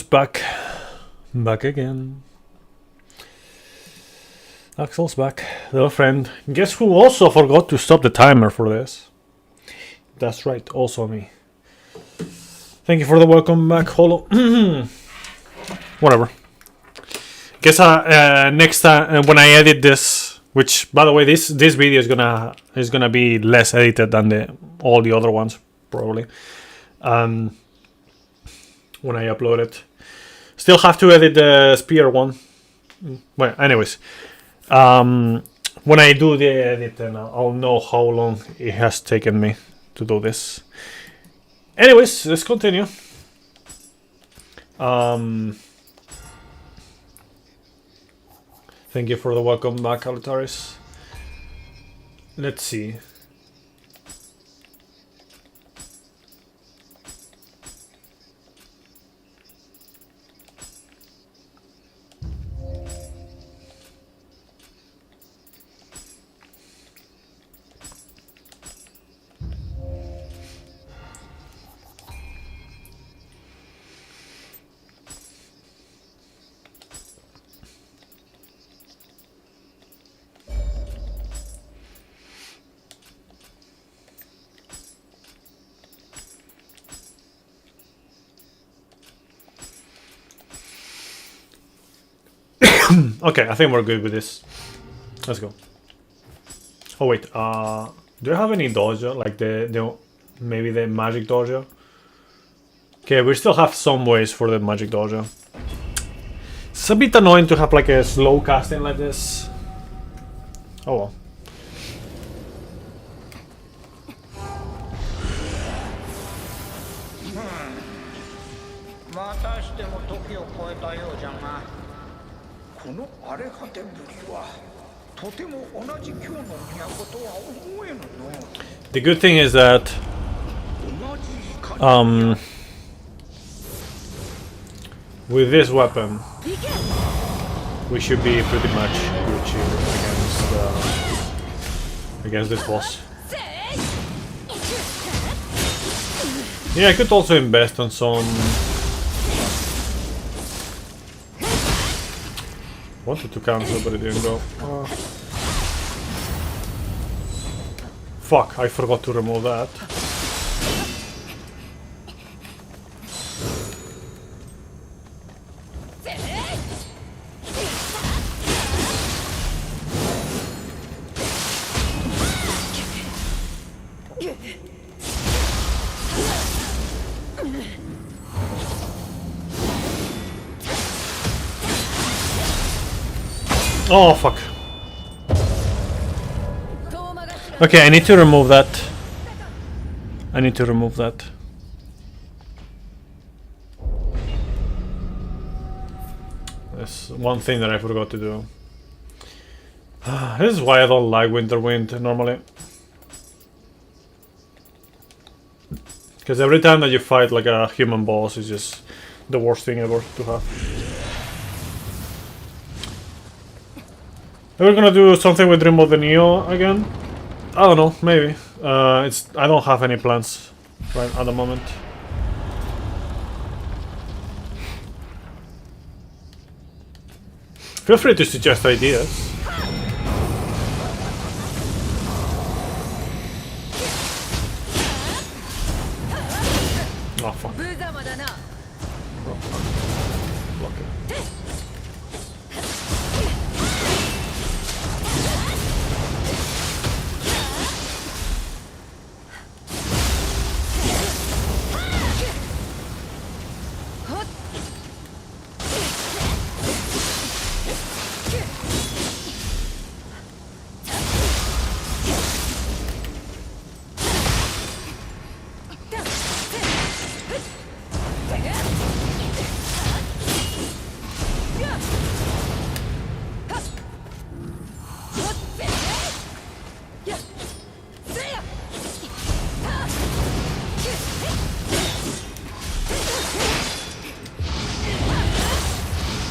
back. Back again. Axel's back. Little friend. Guess who also forgot to stop the timer for this? That's right, also me. Thank you for the welcome back, Holo. Whatever. Guess next time when I edit this, which by the way, this video is gonna be less edited than all the other ones probably. When I upload it, still have to edit the spear one. Well, anyways, when I do the edit, then I'll know how long it has taken me to do this. Anyways, let's continue. Thank you for the welcome back, Altaris. Let's see. Okay, I think we're good with this. Let's go. Oh wait, do you have any dojo? Like maybe the magic dojo? Okay, we still have some ways for the magic dojo. It's a bit annoying to have like a slow casting like this. Oh well. またしても時を超えたようじゃが、この荒れ果てぶりはとても同じ今日の都とは思えぬの。 The good thing is that with this weapon we should be pretty much Gucci against this boss. Yeah, I could also invest on some. Wanted to cancel, but it didn't go. Fuck, I forgot to remove that. Oh, fuck. Okay, I need to remove that. I need to remove that. That's one thing that I forgot to do. This is why I don't like Winter Wind normally. Because every time that you fight like a human boss is just the worst thing ever to have. We're gonna do something with Dream of the Neo again. I don't know, maybe. I don't have any plans right at the moment. Feel free to suggest ideas. Oh fuck. Block it.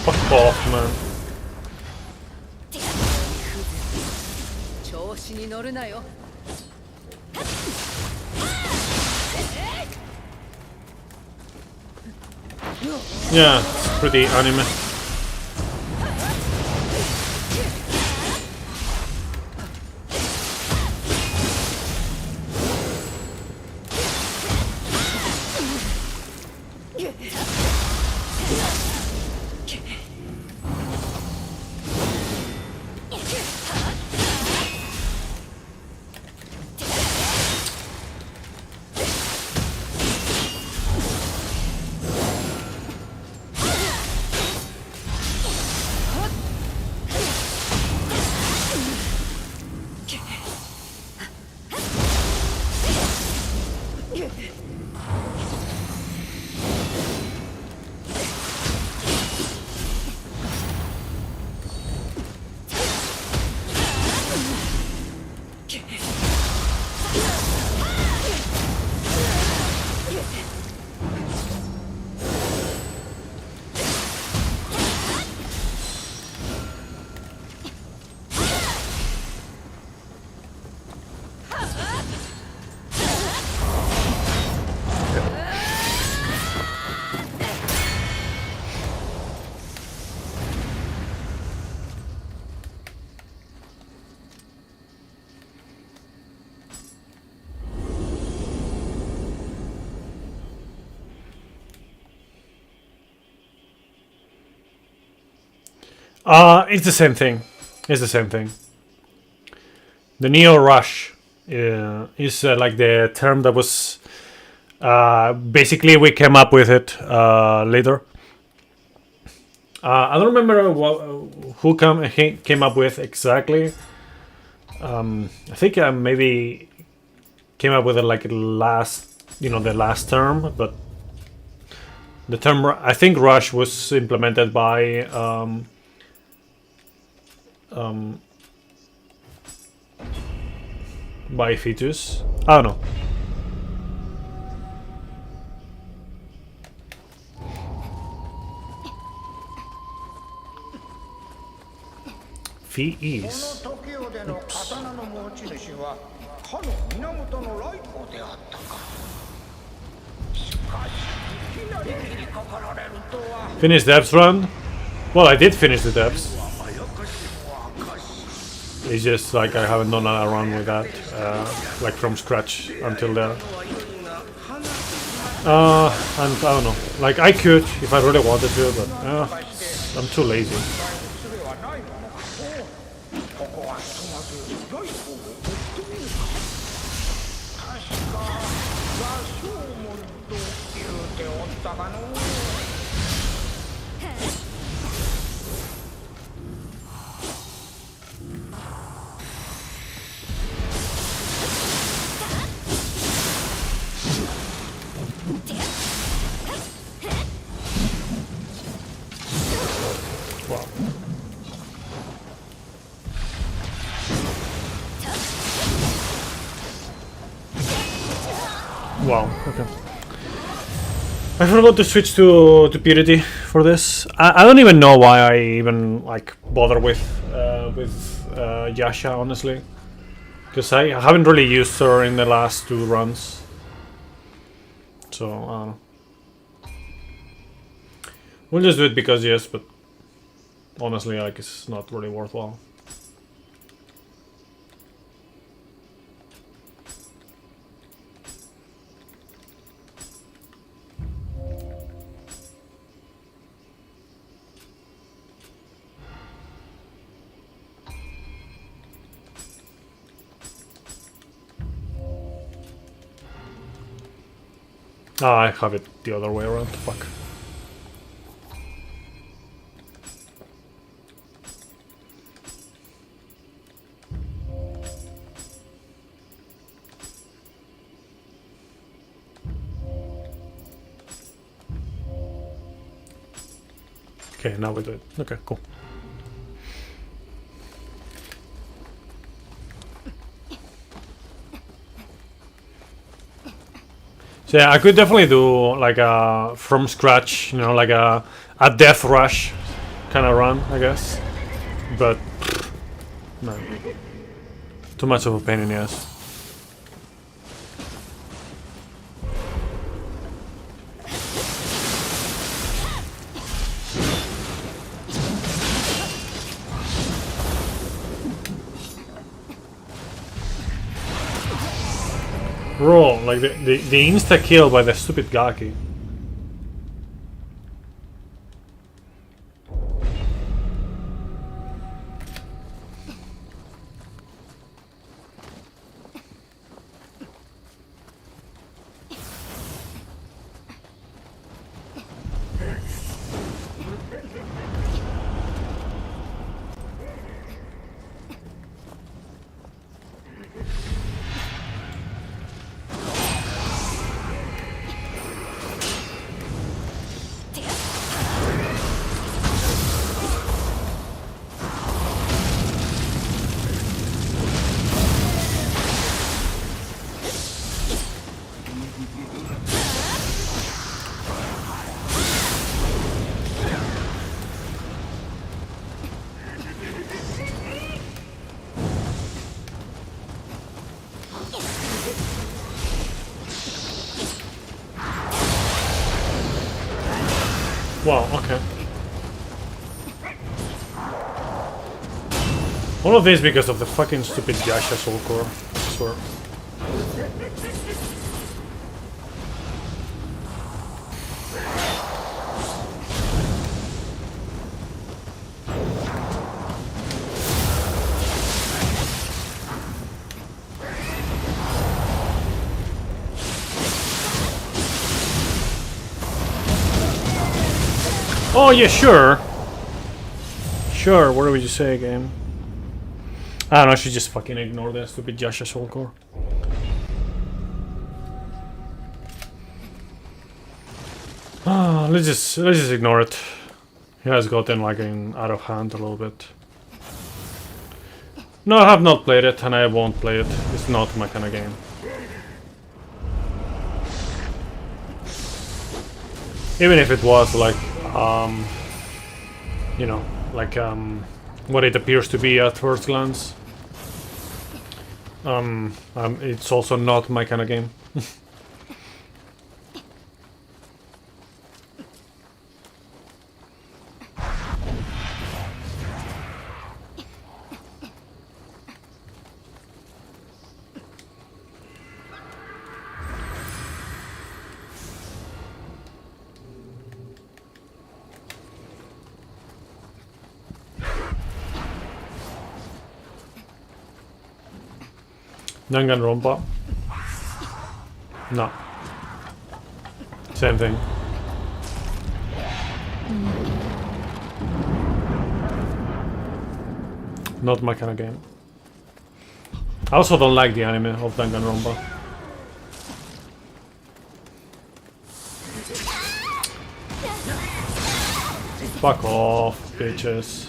Fuck off, man. Yeah, it's pretty anime. It's the same thing. It's the same thing. The Neo Rush is like the term that was basically we came up with it later. I don't remember who came up with exactly. I think I maybe came up with it like the last term, but the term I think Rush was implemented by Fetus. I don't know. Fees. この時代での刀の持ち主はかの源の来光であったか。しかしいきなり切りかかられるとは。 Finish depths run. Well, I did finish the depths. It's just like I haven't done a run with that, like from scratch until there. And I don't know. Like I could if I really wanted to, but I'm too lazy. ここはひとまず良い方を追ってみるか。確か羅生門と言うておったかの。 Wow. Okay. I forgot to switch to purity for this. I don't even know why I even like bother with Yasha, honestly, because I haven't really used her in the last 2 runs. So I don't know. We'll just do it because yes, but honestly, like it's not really worthwhile. Ah, I have it the other way around. Fuck. Okay, now we do it. Okay, cool. So yeah, I could definitely do like a from scratch, like a death rush kind of run, I guess. But no, too much of a pain in the ass. Bro, like the insta kill by the stupid Gaki. Wow, okay. All of this because of the fucking stupid Yasha Soul Core, I swear. Oh yeah, sure. Sure, whatever you say, game. I don't know, I should just fucking ignore that stupid Yasha Soul Core. Let's just ignore it. He has gotten like out of hand a little bit. No, I have not played it and I won't play it. It's not my kind of game. Even if it was like you know, like what it appears to be at first glance. It's also not my kind of game. Danganronpa? No. Same thing. Not my kind of game. I also don't like the anime of Danganronpa. Fuck off, bitches.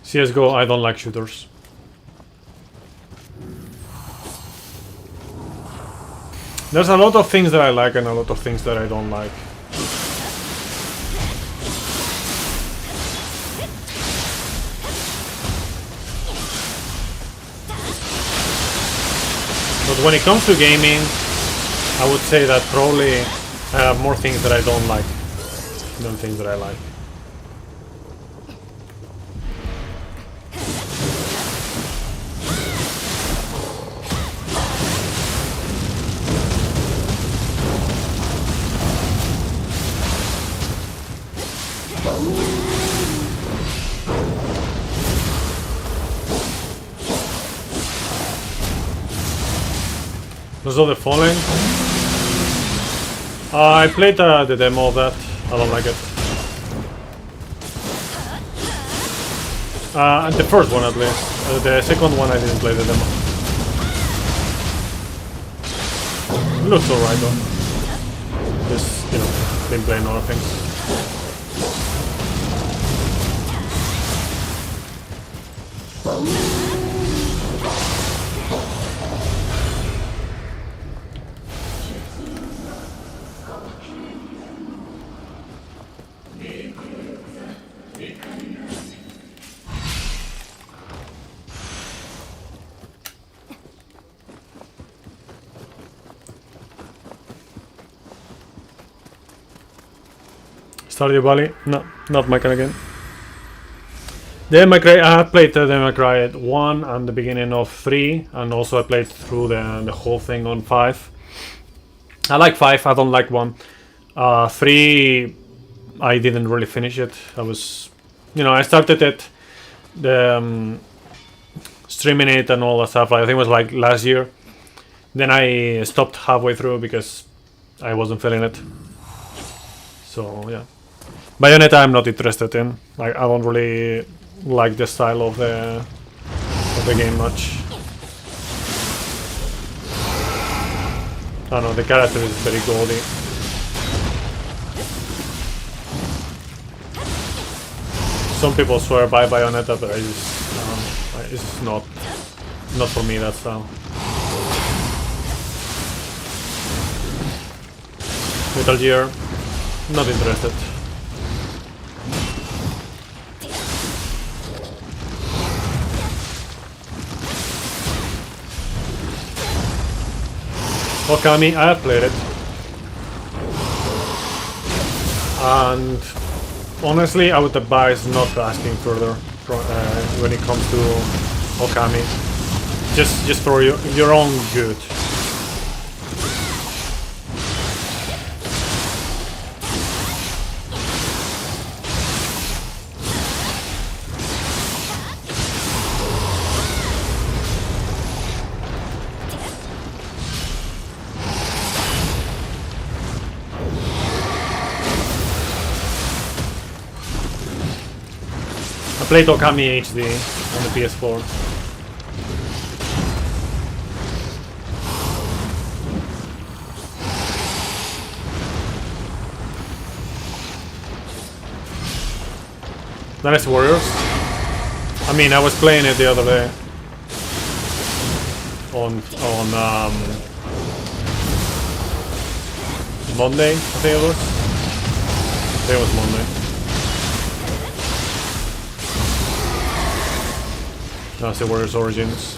CSGO, I don't like shooters. There's a lot of things that I like and a lot of things that I don't like. But when it comes to gaming, I would say that probably I have more things that I don't like than things that I like. So the Fallen. I played the demo of that. I don't like it. The first one at least. The second one I didn't play the demo. It looks alright though. Just, you know, been playing other things. Stardew Valley? No, not my kind again. Devil May Cry, I have played Devil May Cry 1 and the beginning of 3, and also I played through the whole thing on 5. I like 5, I don't like 1. 3, I didn't really finish it. I was, I started it, streaming it and all that stuff. I think it was like last year. Then I stopped halfway through because I wasn't feeling it. So yeah, Bayonetta I'm not interested in. I don't really like the style of the game much. I don't know, the character is very gaudy. Some people swear by Bayonetta, but it's not for me, that style. Metal Gear, not interested. Okami, I have played it. And honestly, I would advise not asking further when it comes to Okami. Just for your own good. I played Okami HD on the PS4. Dynasty Warriors. I mean, I was playing it the other day on Monday, I think it was. I think it was Monday. Dynasty Warriors Origins.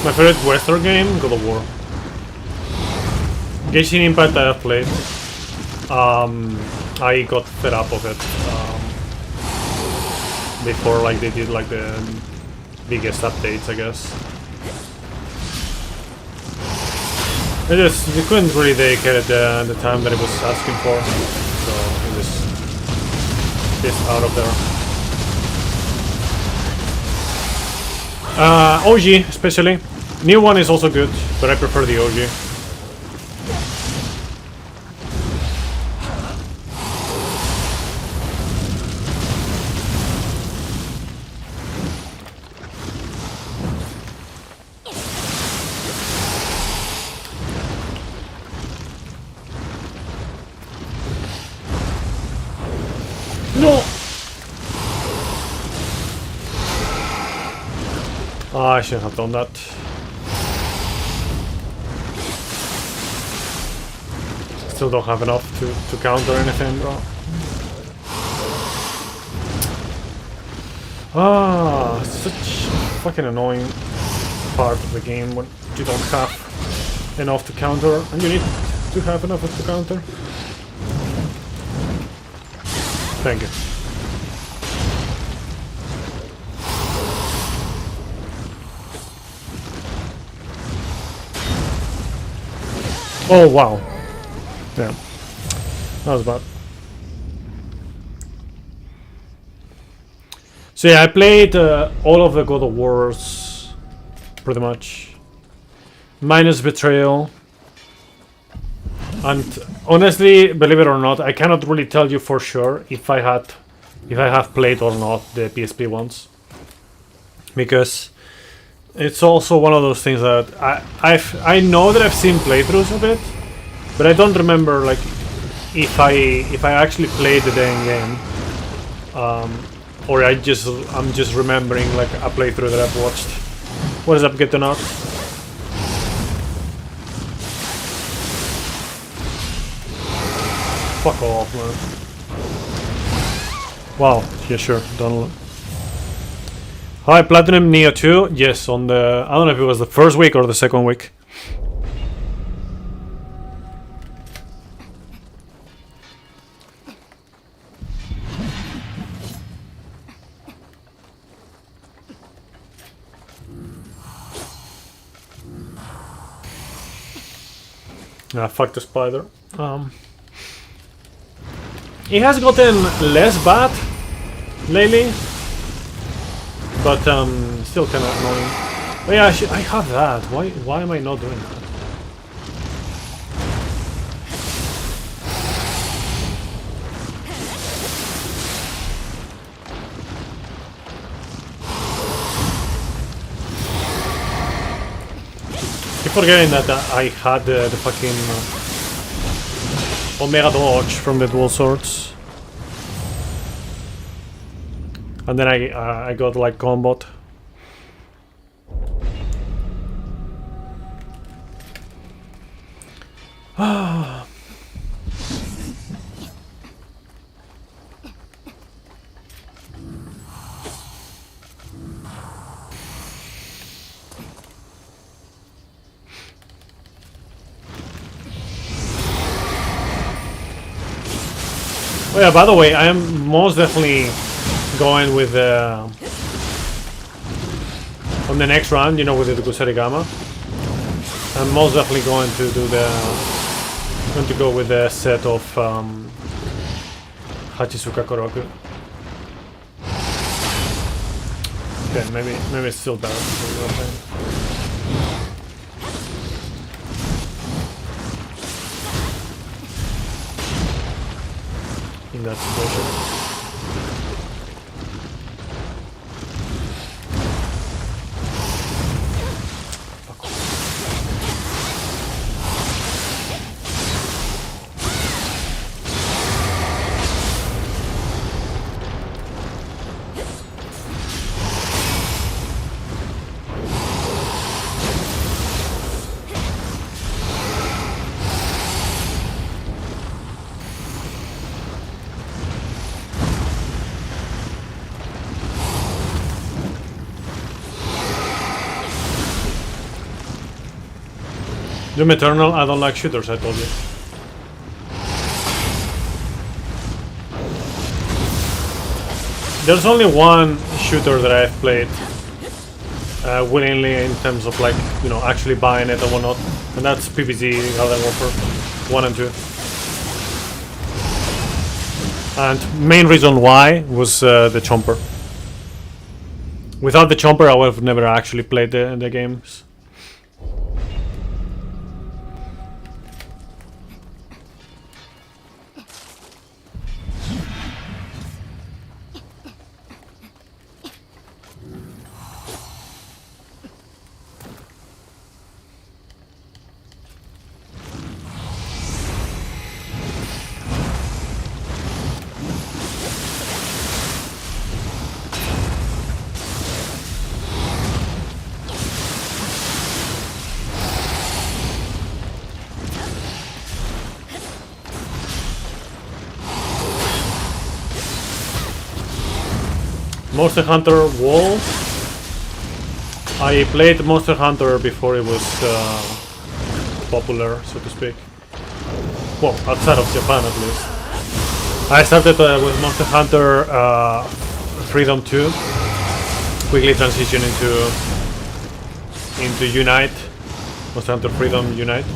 My favorite Western game, God of War. Genshin Impact I have played. I got fed up of it before, like they did like the biggest updates, I guess. They couldn't really dedicate it the time that it was asking for, so it was just out of there. OG especially. New one is also good, but I prefer the OG. No! I shouldn't have done that. Still don't have enough to counter anything, bro. Such fucking annoying part of the game when you don't have enough to counter, and you need to have enough to counter. Thank you. Oh wow. Yeah. That was bad. So yeah, I played all of the God of Wars, pretty much. Minus Betrayal. And honestly, believe it or not, I cannot really tell you for sure if I have played or not the PSP ones, because it's also one of those things that I know that I've seen playthroughs of it, but I don't remember like if I actually played the dang game, or I'm just remembering like a playthrough that I've watched. What is up, Get to Not? Fuck off, man. Wow, yeah, sure, Donald. Hi, Platinum Neo 2. Yes, on the... I don't know if it was the first week or the second week. Ah, fuck the spider. It has gotten less bad lately, but still kind of annoying. But yeah, I have that. Why am I not doing that? Keep forgetting that I had the fucking Omega dodge from the dual swords, and then I got like combat. Oh yeah, by the way, I am most definitely going with on the next round, you know, with the Kusarigama. I'm most definitely going to do go with the set of Hachisuka Koroku. Okay, maybe it's still better. In that situation. Doom Eternal, I don't like shooters, I told you. There's only one shooter that I've played willingly in terms of like, you know, actually buying it and whatnot, and that's PvZ Garden Warfare 1 and 2. And main reason why was the chomper. Without the chomper I would have never actually played the games. Monster Hunter Wall. I played Monster Hunter before it was popular, so to speak. Well, outside of Japan at least. I started with Monster Hunter Freedom 2. Quickly transition into Unite. Monster Hunter Freedom Unite.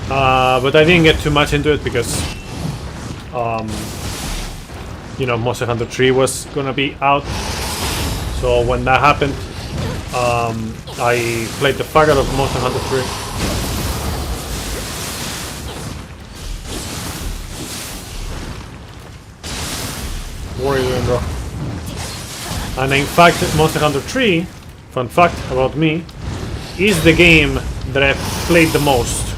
But I didn't get too much into it because you know, Monster Hunter 3 was gonna be out, so when that happened, I played the fuck out of Monster Hunter 3. What are you doing, bro? And in fact, Monster Hunter 3, fun fact about me, is the game that I've played the most.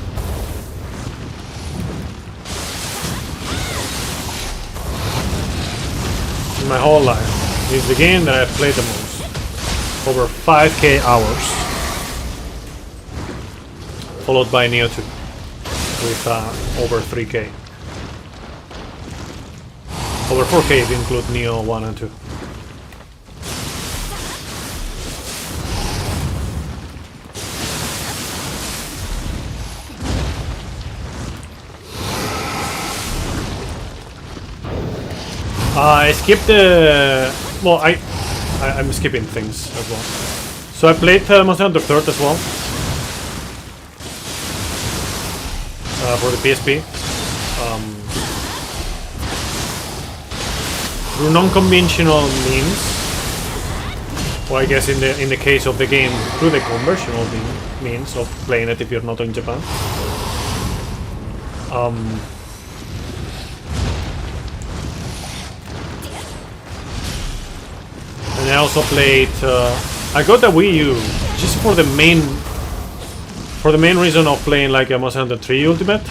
In my whole life. It's the game that I've played the most. Over 5k hours. Followed by Neo 2 with over 3k. Over 4k if you include Neo 1 and 2. I skipped the... well, I'm skipping things as well. So I played Monster Hunter 3rd as well. For the PSP. Through non-conventional means. Well, I guess in the case of the game, through the conventional means of playing it if you're not in Japan. And I also played. I got the Wii U just for the main reason of playing like a Monster Hunter 3 Ultimate.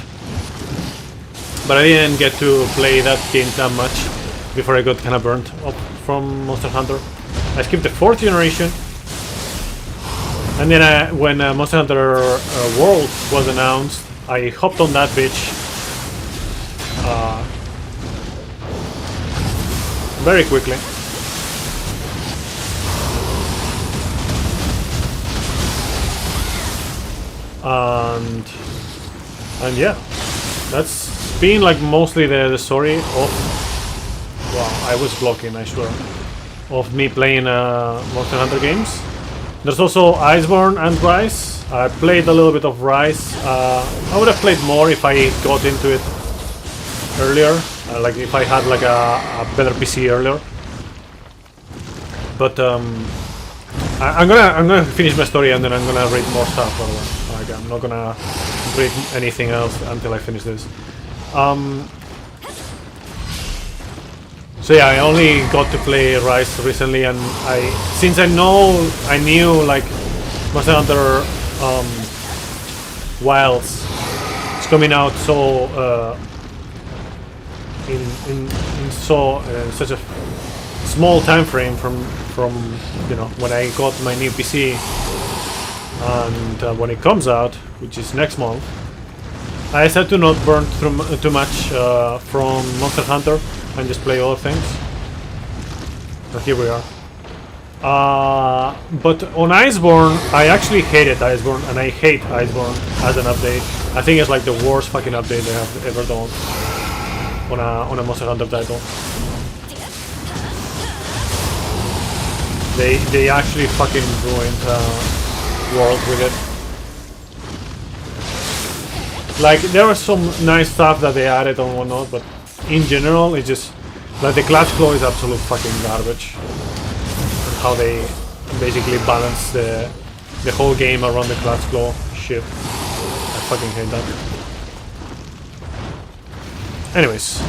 But I didn't get to play that game that much before I got kind of burnt up from Monster Hunter. I skipped the 4th generation, and then when Monster Hunter World was announced, I hopped on that bitch very quickly. And yeah, that's been like mostly the story of... wow, I was blocking, I swear. Of me playing Monster Hunter games. There's also Iceborne and Rise. I played a little bit of Rise. I would have played more if I got into it earlier. Like if I had like a better PC earlier. But I'm gonna finish my story and then I'm gonna read more stuff. Like I'm not gonna read anything else until I finish this. So yeah, I only got to play Rise recently, and since I knew like Monster Hunter Wilds is coming out so in such a small time frame from you know when I got my new PC and when it comes out, which is next month, I decided to not burn through too much from Monster Hunter and just play other things. So here we are. But on Iceborne, I actually hated Iceborne, and I hate Iceborne as an update. I think it's like the worst fucking update they have ever done on a Monster Hunter title. They actually fucking ruined world with it. Like there was some nice stuff that they added and whatnot, but in general, it's just like the Clutch Claw is absolute fucking garbage. And how they basically balance the whole game around the Clutch Claw shit. I fucking hate that. Anyways.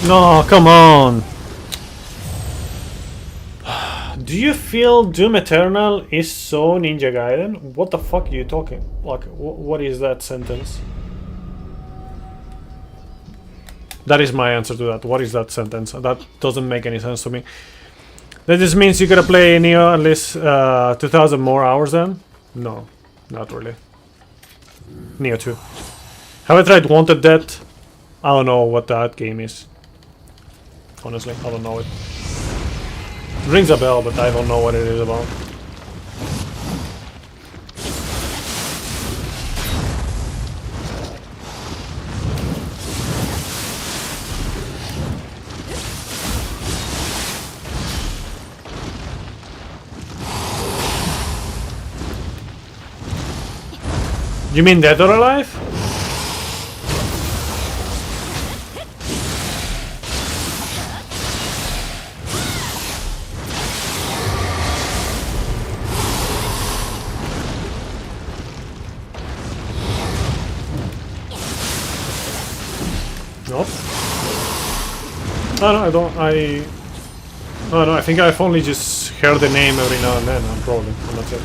No, come on! Do you feel Doom Eternal is so Ninja Gaiden? What the fuck are you talking? Like, what is that sentence? That is my answer to that. What is that sentence? That doesn't make any sense to me. That just means you gotta play Neo at least 2,000 more hours then? No, not really. Neo 2. Have I tried Wanted Dead? I don't know what that game is. Honestly, I don't know it. It rings a bell, but I don't know what it is about. You mean dead or alive? Nope. Oh no, I don't. Oh no, I think I've only just heard the name every now and then. I'm probably. And that's it.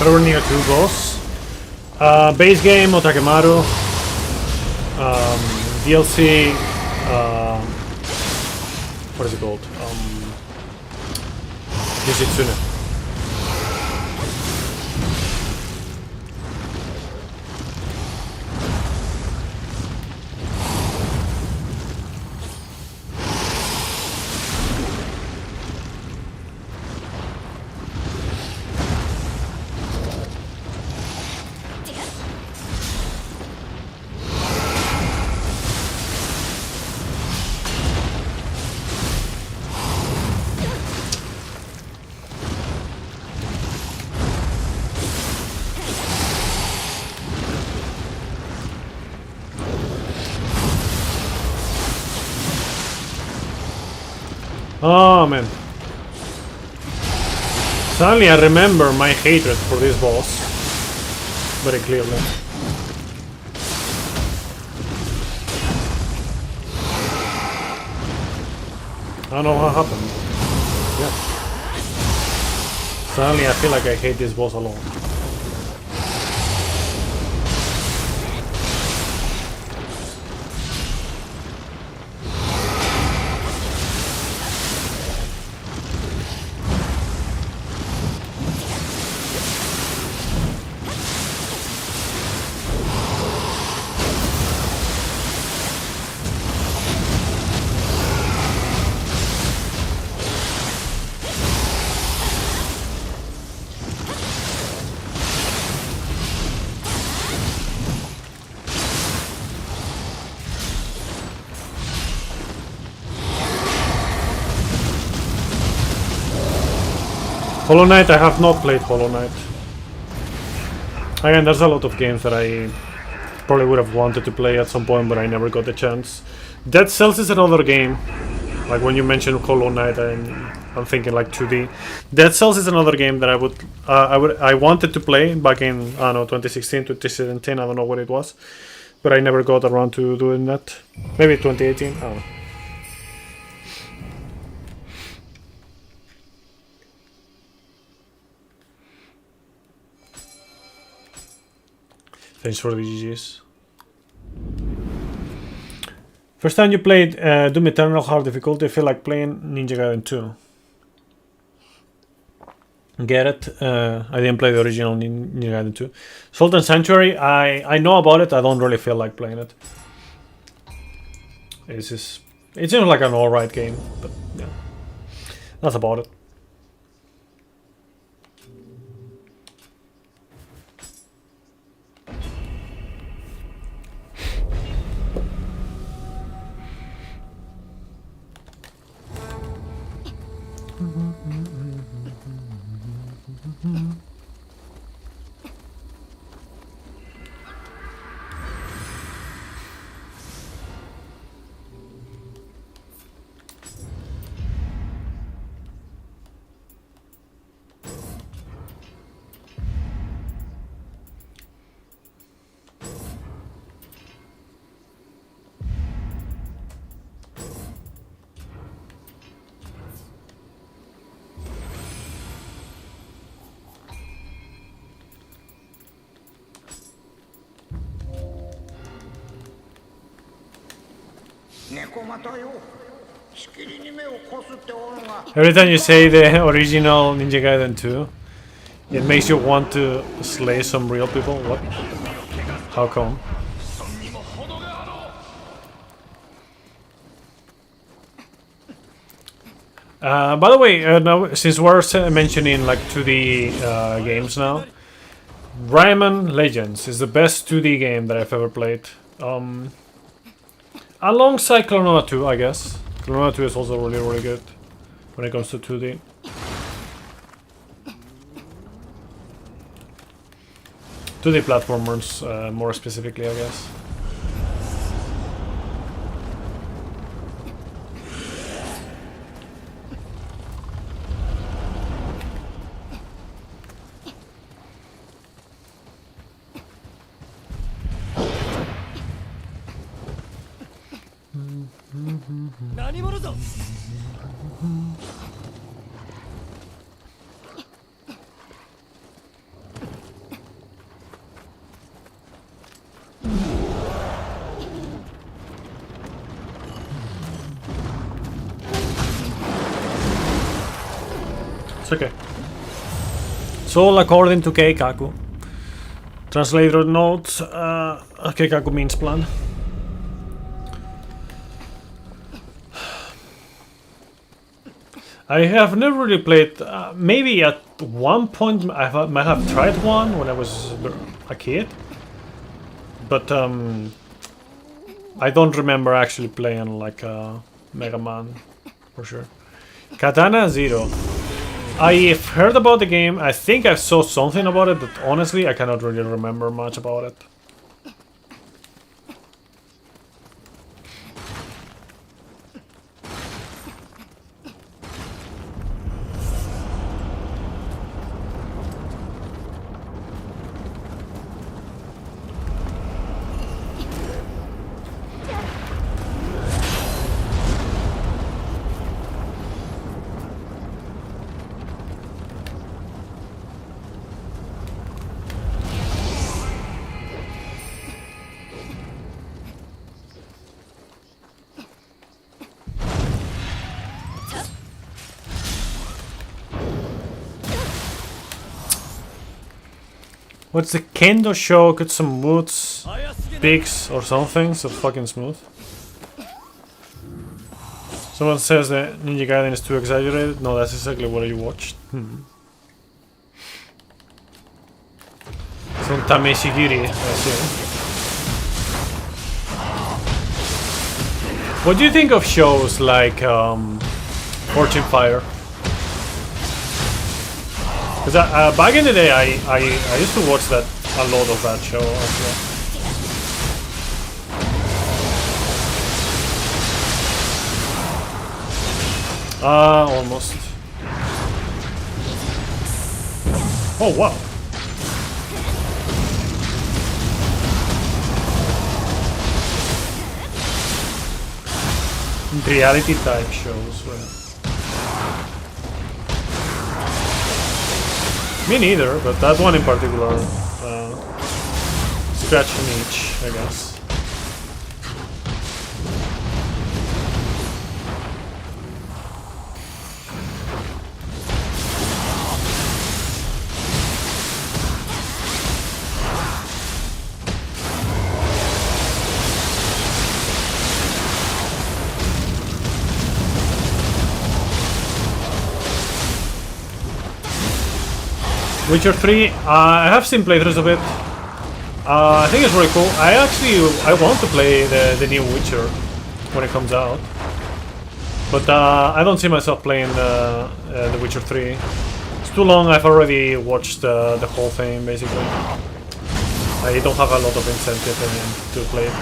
We're near 2 boss. Base game Otakemaru. DLC. What is it called? Yujitsune. Oh man. Suddenly I remember my hatred for this boss very clearly. I don't know what happened. Yeah. Suddenly I feel like I hate this boss a lot. Hollow Knight, I have not played Hollow Knight. Again, there's a lot of games that I probably would have wanted to play at some point, but I never got the chance. Dead Cells is another game. Like when you mentioned Hollow Knight, I'm thinking like 2D. Dead Cells is another game that I wanted to play back in, I don't know, 2016, 2017, I don't know what it was. But I never got around to doing that. Maybe 2018, I don't know. Thanks for the GGs. First time you played Doom Eternal hard difficulty, I feel like playing Ninja Gaiden 2. Get it? I didn't play the original Ninja Gaiden 2. Sultan Sanctuary, I know about it, I don't really feel like playing it. It's just, it seems like an alright game, but yeah. That's about it. 猫又よしきりに目をこすっておるが Every time you say the original Ninja Gaiden 2, it makes you want to slay some real people. What? How come? By the way, now, since we're mentioning like 2D games now, Rayman Legends is the best 2D game that I've ever played. Alongside Clonoma 2, I guess. Clonoma 2 is also really, really good when it comes to 2D. To the platformers, more specifically, I guess. It's okay. It's all according to Keikaku. Translator notes, Keikaku means plan. I have never really played, maybe at one point I might have tried one when I was a kid. But I don't remember actually playing like Mega Man, for sure. Katana Zero. I've heard about the game, I think I saw something about it, but honestly I cannot really remember much about it. What's the Kendo show? Got some moods, pigs or something, so fucking smooth. Someone says that Ninja Gaiden is too exaggerated. No, that's exactly what you watched. Some Tameshigiri, I see. What do you think of shows like Fortune Fire? Because back in the day, I used to watch that a lot of that show as well. Almost. Oh wow. Reality type shows. Me neither, but that one in particular, scratch an itch, I guess. Witcher 3, I have seen playthroughs of it. I think it's really cool. I want to play the new Witcher when it comes out. But I don't see myself playing the Witcher 3 too long. I've already watched the whole thing basically. I don't have a lot of incentive to play it.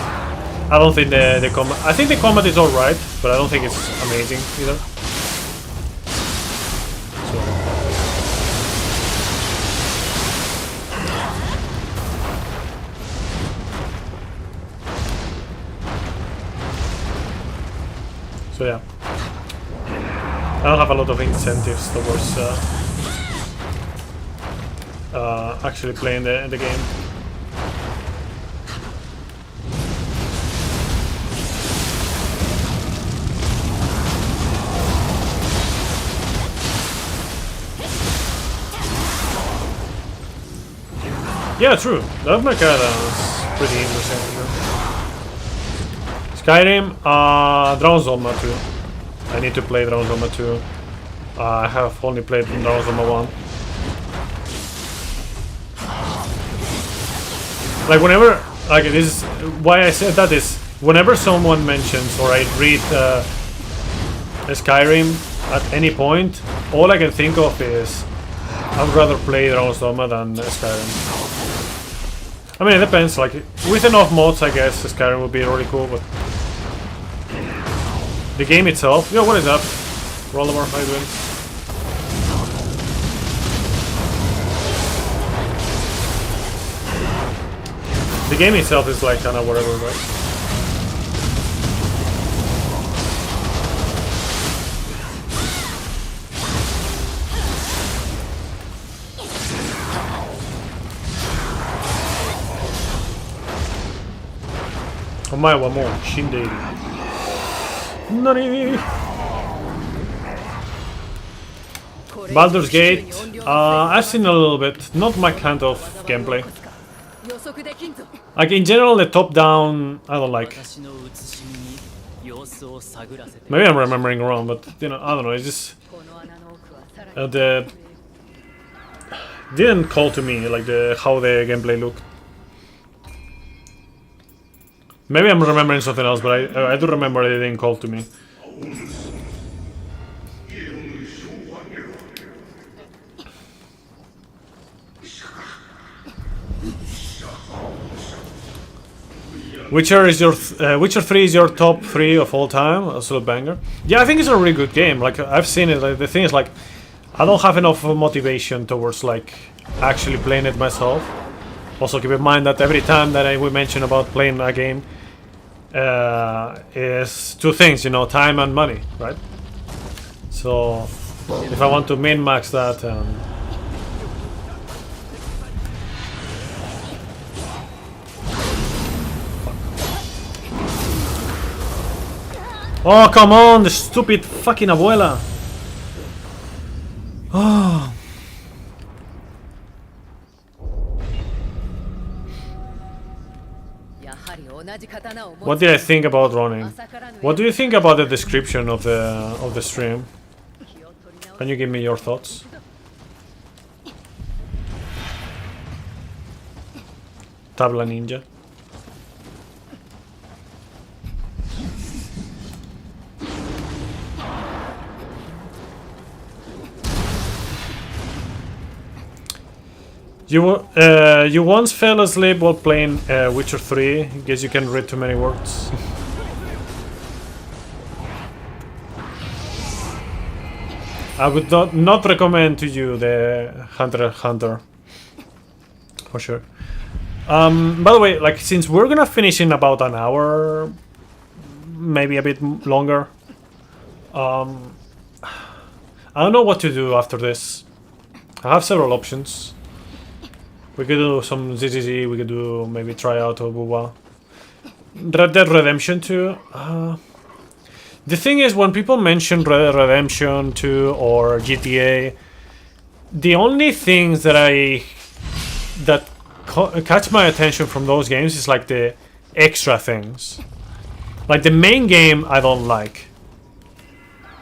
I don't think the combat. I think the combat is alright, but I don't think it's amazing either. So yeah, I don't have a lot of incentives towards actually playing the game. Yeah, true. That mechanic is pretty interesting. Skyrim, Dragon's Dogma 2. I need to play Dragon's Dogma 2. I have only played Dragon's Dogma 1. Like whenever, like this is why I said that is whenever someone mentions or I read Skyrim at any point, all I can think of is I would rather play Dragon's Dogma than Skyrim. I mean, it depends. Like with enough mods, I guess Skyrim would be really cool, but the game itself. Yo, what is up? Rollover, how you doing? The game itself is like kind of whatever, right? Omae wa mou shindeiru. Nani? Baldur's Gate. I've seen a little bit. Not my kind of gameplay. Like in general, the top-down I don't like. Maybe I'm remembering wrong, but you know, I don't know. It's just the didn't call to me like how the gameplay looked. Maybe I'm remembering something else, but I do remember it didn't call to me. Witcher is your Witcher 3 is your top 3 of all time, absolute banger. Yeah, I think it's a really good game. Like I've seen it. Like, the thing is, like, I don't have enough motivation towards like actually playing it myself. Also, keep in mind that every time that we mention about playing a game, is two things, you know, time and money, right? So if I want to min-max that. Oh, come on, the stupid fucking abuela. Oh. What did I think about running? What do you think about the description of the stream? Can you give me your thoughts? Tabla Ninja. You once fell asleep while playing Witcher 3. I guess you can read too many words. I would not recommend to you the Hunter x Hunter. For sure. By the way, like since we're gonna finish in about an hour, maybe a bit longer. I don't know what to do after this. I have several options. We could do some ZZZ, we could do maybe try out of Buba. Red Dead Redemption 2. The thing is, when people mention Red Dead Redemption 2 or GTA, the only things that catch my attention from those games is like the extra things. Like the main game I don't like.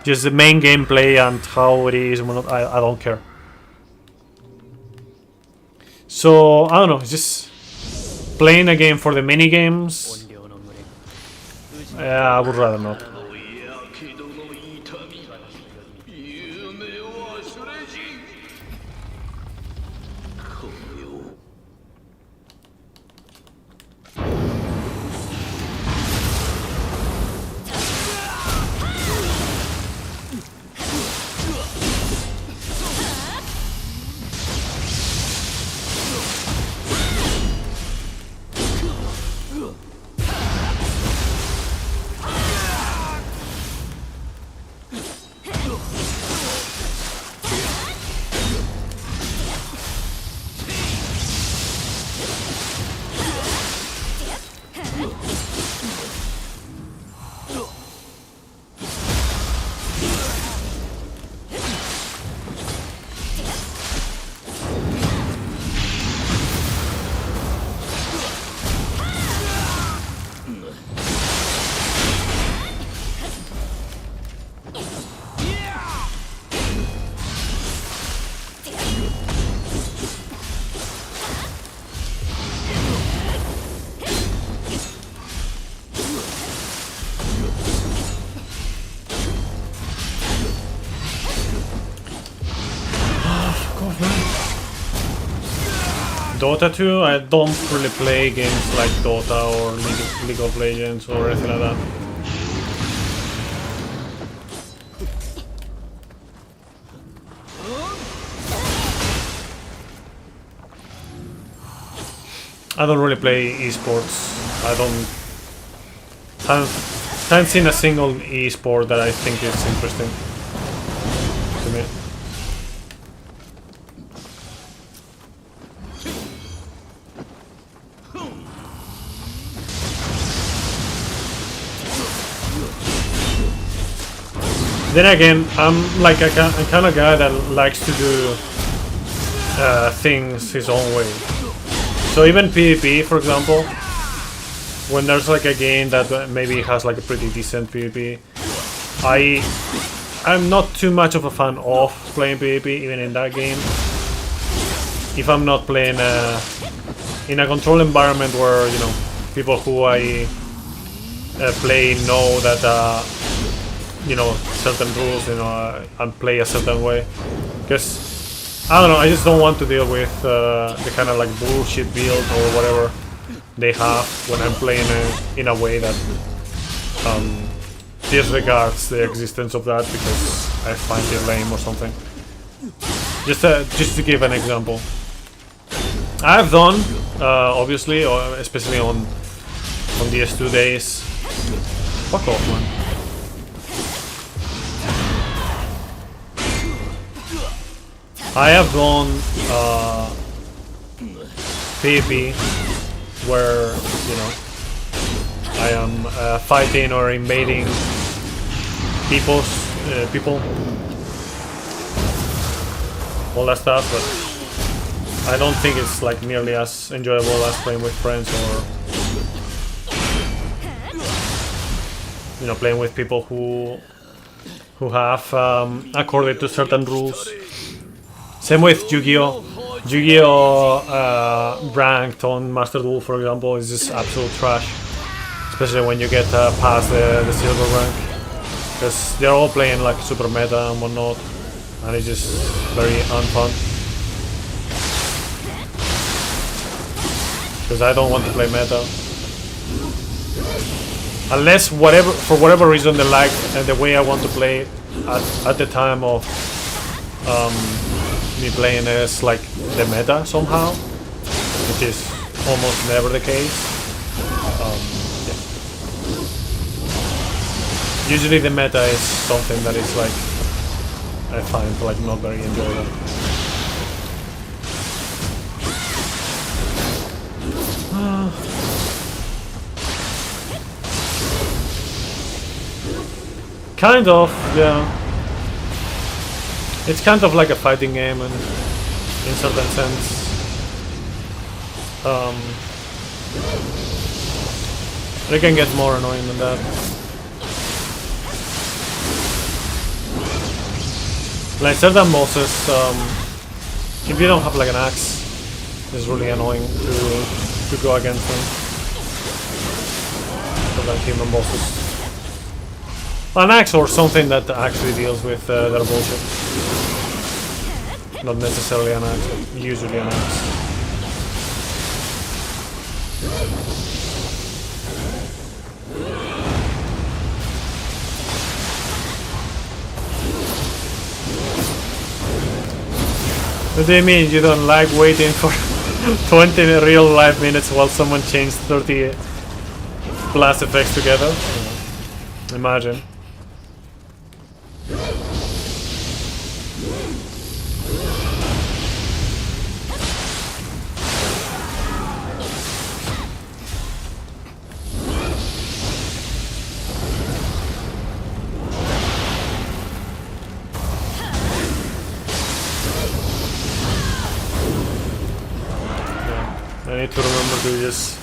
Just the main gameplay and how it is, I don't care. So, I don't know, just playing a game for the mini games. Yeah, I would rather not. Dota 2, I don't really play games like Dota or League of Legends or anything like that. I don't really play esports. Haven't seen a single esport that I think is interesting to me. Then again, I'm like a kind of guy that likes to do things his own way. So even PvP, for example, when there's like a game that maybe has like a pretty decent PvP, I'm not too much of a fan of playing PvP even in that game. If I'm not playing in a controlled environment where, you know, people who I play know that you know, certain rules, you know, and play a certain way. Because I don't know, I just don't want to deal with the kind of like bullshit build or whatever they have when I'm playing in a way that disregards the existence of that because I find it lame or something. Just to give an example, I've done obviously, or especially on DS2 days. Fuck off, man. I have done PvP where, you know, I am fighting or invading people, all that stuff, but I don't think it's like nearly as enjoyable as playing with friends or, you know, playing with people who have according to certain rules. Same with Yu-Gi-Oh! Yu-Gi-Oh! Ranked on Master Duel, for example, is just absolute trash. Especially when you get past the silver rank. Because they're all playing like super meta and whatnot. And it's just very unfun. Because I don't want to play meta. Unless for whatever reason they like and the way I want to play at the time of me playing as like the meta somehow, which is almost never the case. Yeah. Usually the meta is something that is like I find like not very enjoyable. Kind of, yeah. It's kind of like a fighting game in certain sense. It can get more annoying than that. Like certain bosses, if you don't have like an axe, it's really annoying to go against them. Certain human bosses. An axe or something that actually deals with their bullshit. Not necessarily an axe, but usually an axe. What do you mean you don't like waiting for 20 real life minutes while someone chains 30 blast effects together? Imagine. I need to remember to just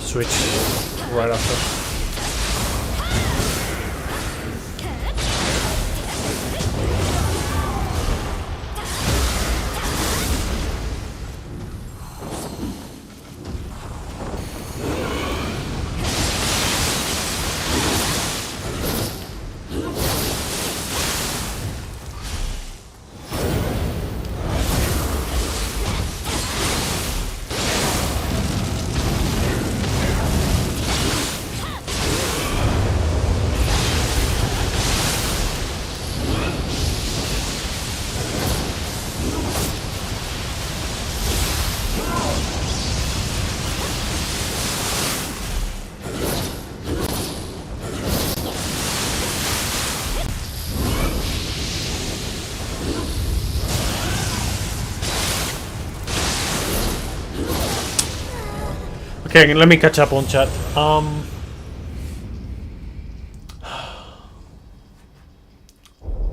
switch right after. Okay, let me catch up on chat.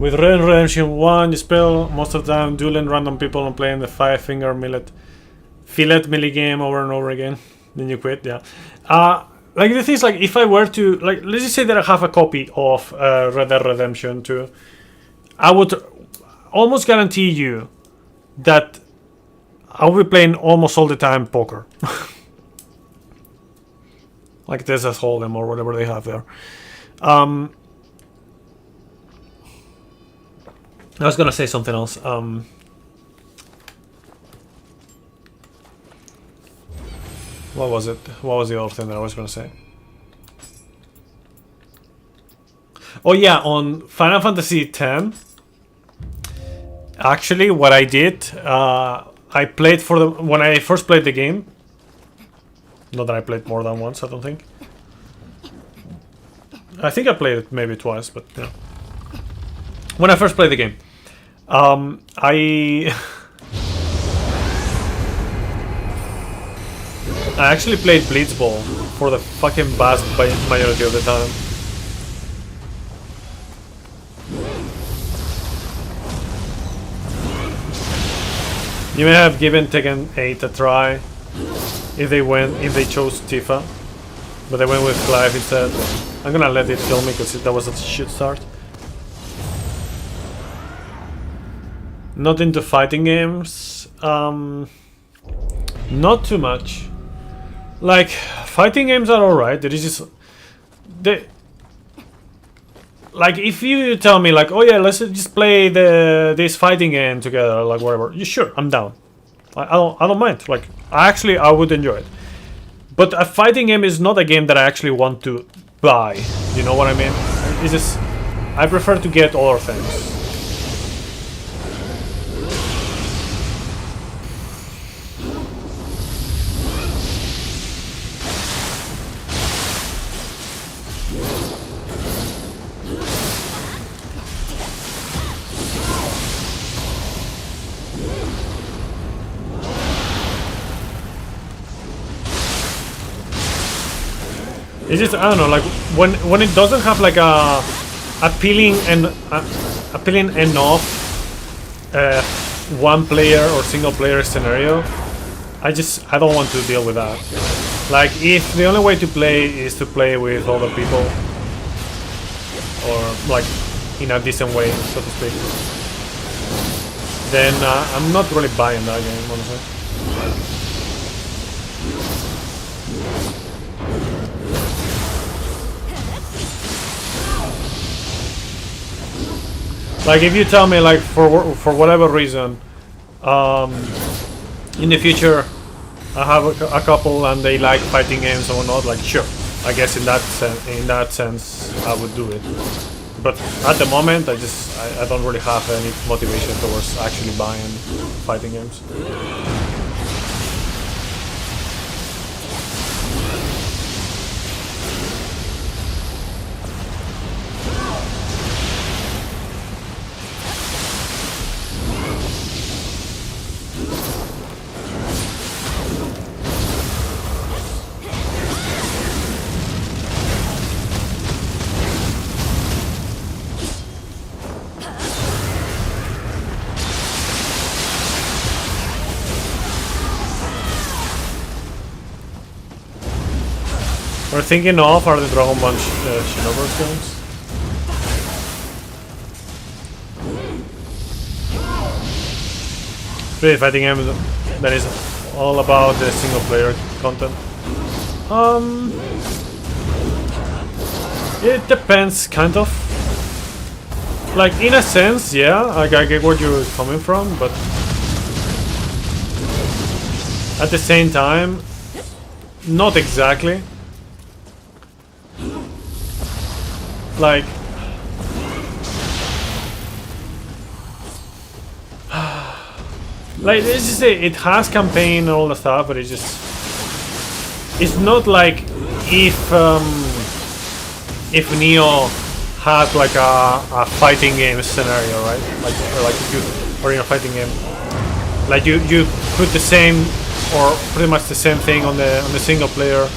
With Red Dead Redemption 1, you spell most of the time dueling random people and playing the 5-finger fillet melee game over and over again. Then you quit, yeah. Like the thing is, like, if I were to, like, let's just say that I have a copy of Red Dead Redemption 2, I would almost guarantee you that I'll be playing almost all the time poker. Like Texas Hold'em or whatever they have there. I was gonna say something else. What was it? What was the other thing that I was gonna say? Oh yeah, on Final Fantasy X. Actually, what I did, I played for the when I first played the game. Not that I played more than once, I don't think. I think I played it maybe twice, but yeah. When I first played the game, I actually played Blitzball for the fucking vast majority of the time. You may have given Tekken 8 a try if they chose Tifa, but they went with Clive instead. I'm gonna let it kill me because that was a shit start. Not into fighting games. Not too much. Like, fighting games are alright. There is just like, if you tell me like, oh yeah, let's just play this fighting game together, like whatever. You sure? I'm down. I don't mind. Like, I would enjoy it. But a fighting game is not a game that I actually want to buy. You know what I mean? It's just I prefer to get other things. It's just, I don't know, like when it doesn't have like a appealing enough one player or single player scenario, I don't want to deal with that. Like, if the only way to play is to play with other people, or like in a decent way, so to speak, then I'm not really buying that game, honestly. Like, if you tell me, like, for whatever reason, in the future, I have a couple and they like fighting games and whatnot, like, sure, I guess in that sense, I would do it. But at the moment, I don't really have any motivation towards actually buying fighting games. We're thinking of are the Dragon Ball Xenoverse games. Really fighting game that is all about the single player content. It depends, kind of. Like, in a sense, yeah, like, I get where you're coming from, but at the same time, not exactly. Like, let's just say it has campaign and all the stuff, but it's not like if Neo had like a fighting game scenario, right? Like, or like if you, or in a fighting game, like you put the same or pretty much the same thing on the single player.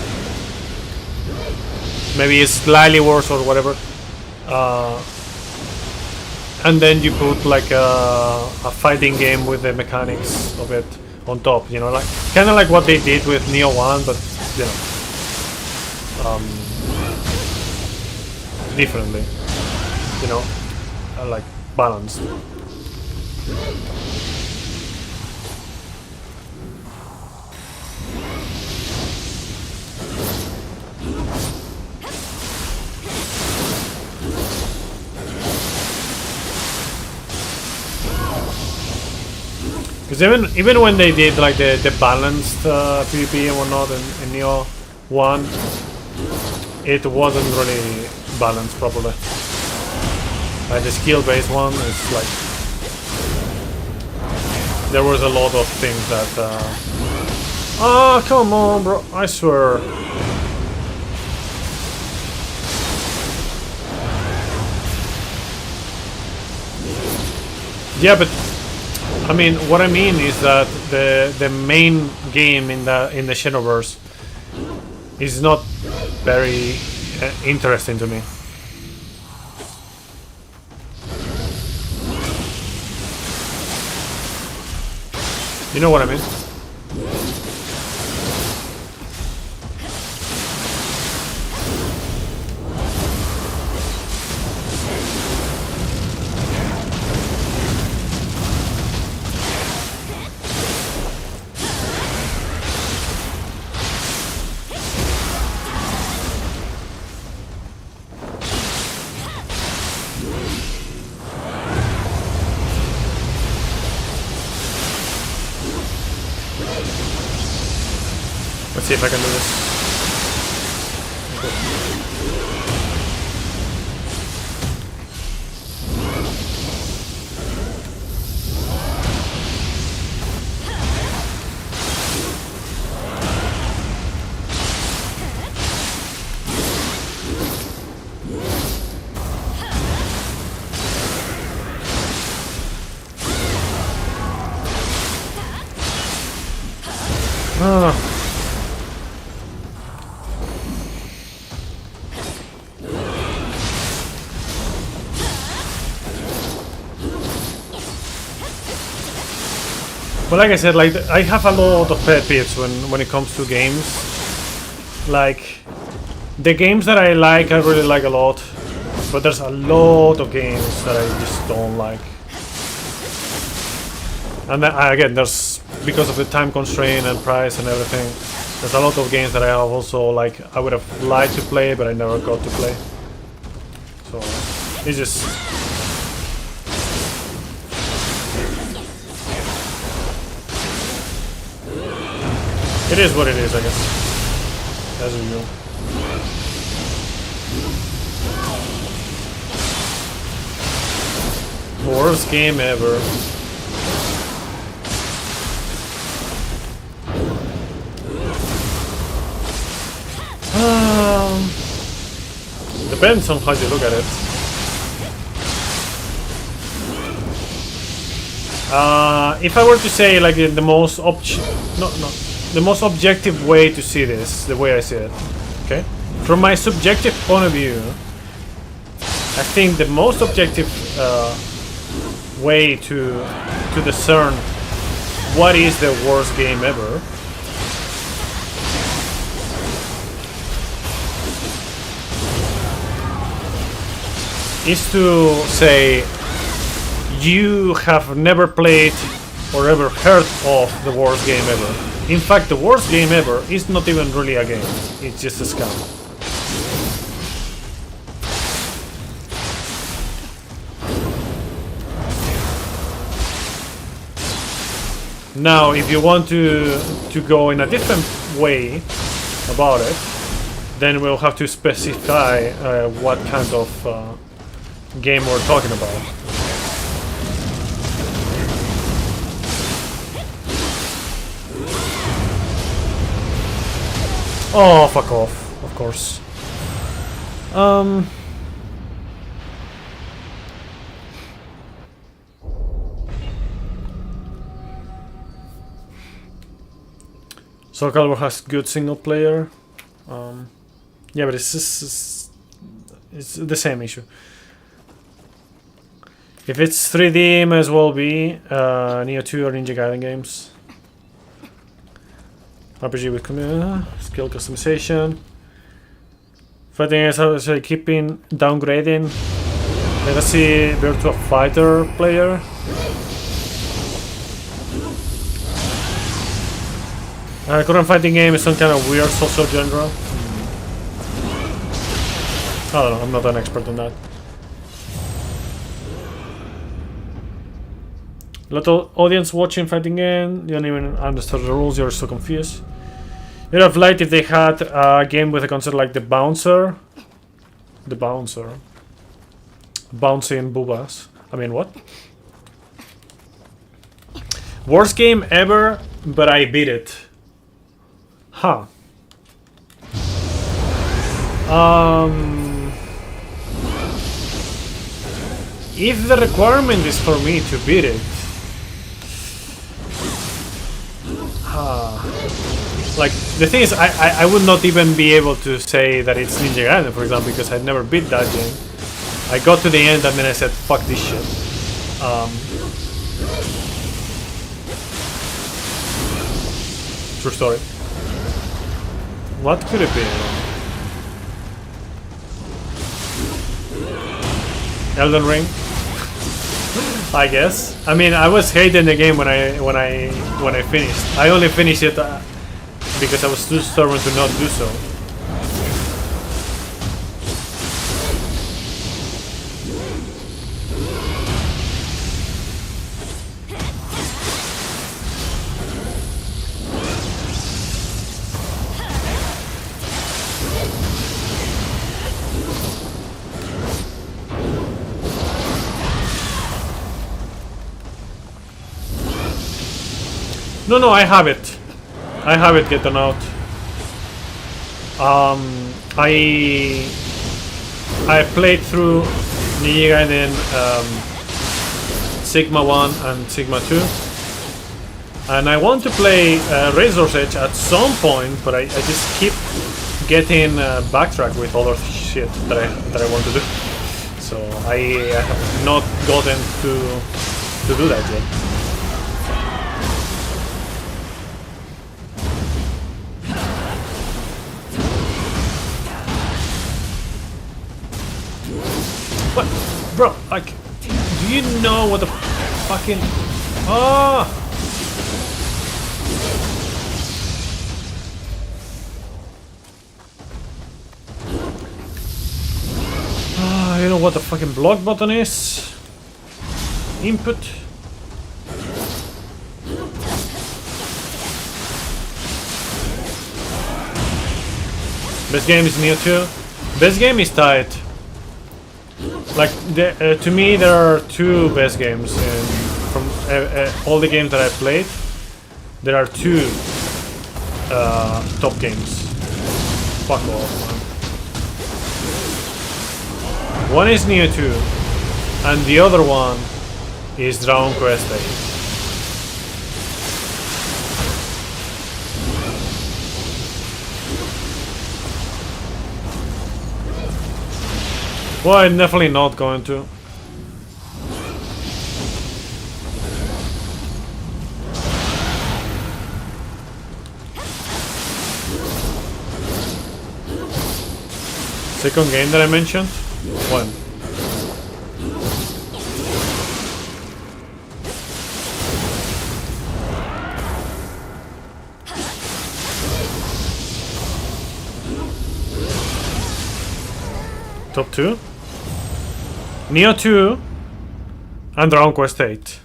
Maybe it's slightly worse or whatever. And then you put like a fighting game with the mechanics of it on top, you know, like kind of like what they did with Neo 1, but you know, differently, you know, like balanced. Because even when they did like the balanced PvP and whatnot in Neo 1, it wasn't really balanced properly. Like the skill-based one is like there was a lot of things that ah, come on, bro! I swear. Yeah, but I mean, what I mean is that the main game in the Xenoverse is not very interesting to me. You know what I mean? Let's see if I can do this. But like I said, like I have a lot of pet peeves when it comes to games. Like the games that I like, I really like a lot, but there's a lot of games that I just don't like. And then, again, there's because of the time constraint and price and everything. There's a lot of games that I have also like I would have liked to play, but I never got to play. So it's just. It is what it is, I guess. As usual. Worst game ever. Depends on how you look at it. If I were to say like the most the most objective way to see this, the way I see it, okay? From my subjective point of view, I think the most objective way to discern what is the worst game ever is to say you have never played or ever heard of the worst game ever. In fact, the worst game ever is not even really a game, it's just a scam. Now, if you want to go in a different way about it, then we'll have to specify what kind of game we're talking about. Oh, fuck off, of course. Soul Calibur has good single player. Yeah, but it's the same issue. If it's 3D, may as well be Neo 2 or Ninja Gaiden games. RPG with skill customization. Fighting is actually keeping downgrading Legacy Virtua Fighter player. Current fighting game is some kind of weird social genre. I don't know, I'm not an expert on that. Lot of audience watching fighting game, you don't even understand the rules, you're so confused. You'd have liked if they had a game with a concept like the Bouncer. The Bouncer. Bouncing boobas. I mean, what? Worst game ever, but I beat it. Huh. If the requirement is for me to beat it, like the thing is, I would not even be able to say that it's Ninja Gaiden, for example, because I'd never beat that game. I got to the end and then I said, "Fuck this shit." True story. What could it be? Elden Ring, I guess. I mean, I was hating the game when I finished. I only finished it because I was too stubborn to not do so. No, I have it. I have it getting out. I played through Ninja Gaiden Sigma 1 and Sigma 2. And I want to play Razor's Edge at some point, but I just keep getting backtracked with other shit that I want to do. So I have not gotten to do that yet. What? Bro, like, do you know what the fucking... Ah! You know what the fucking block button is? Input. Best game is Neo 2. Best game is tight. Like, to me, there are two best games. From all the games that I played, there are two top games. Fuck off, man. One is Neo 2, and the other one is Dragon Quest 8. Well, I'm definitely not going to. Second game that I mentioned? One. Top 2? Neo 2 and Dragon Quest 8.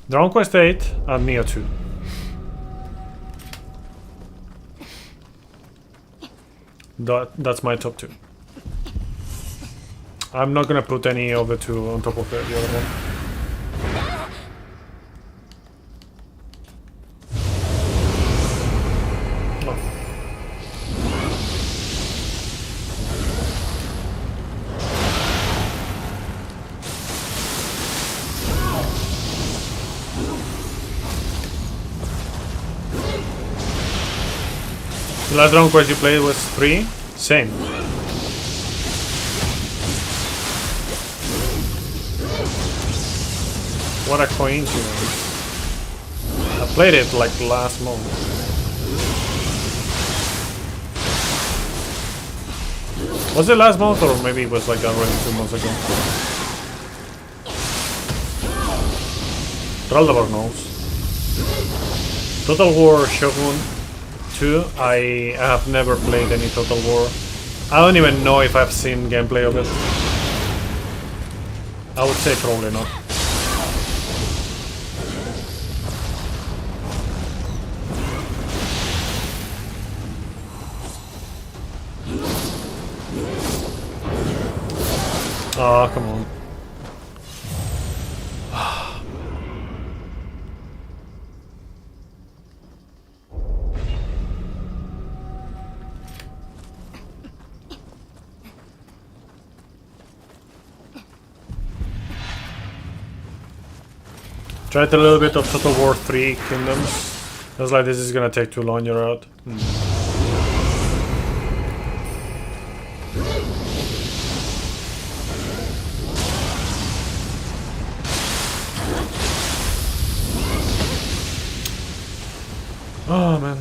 Dragon Quest 8 and Neo 2. That's my top 2. I'm not gonna put any of the two on top of the other one. The last Dragon Quest you played was 3? Same. What a coincidence. I played it like last month. Was it last month or maybe it was like already 2 months ago? Raldabor knows. Total War Shogun 2, I have never played any Total War. I don't even know if I've seen gameplay of it. I would say probably not. Oh, come on. Tried a little bit of Total War 3 Kingdoms. I was like, this is gonna take too long, you're out. Oh man.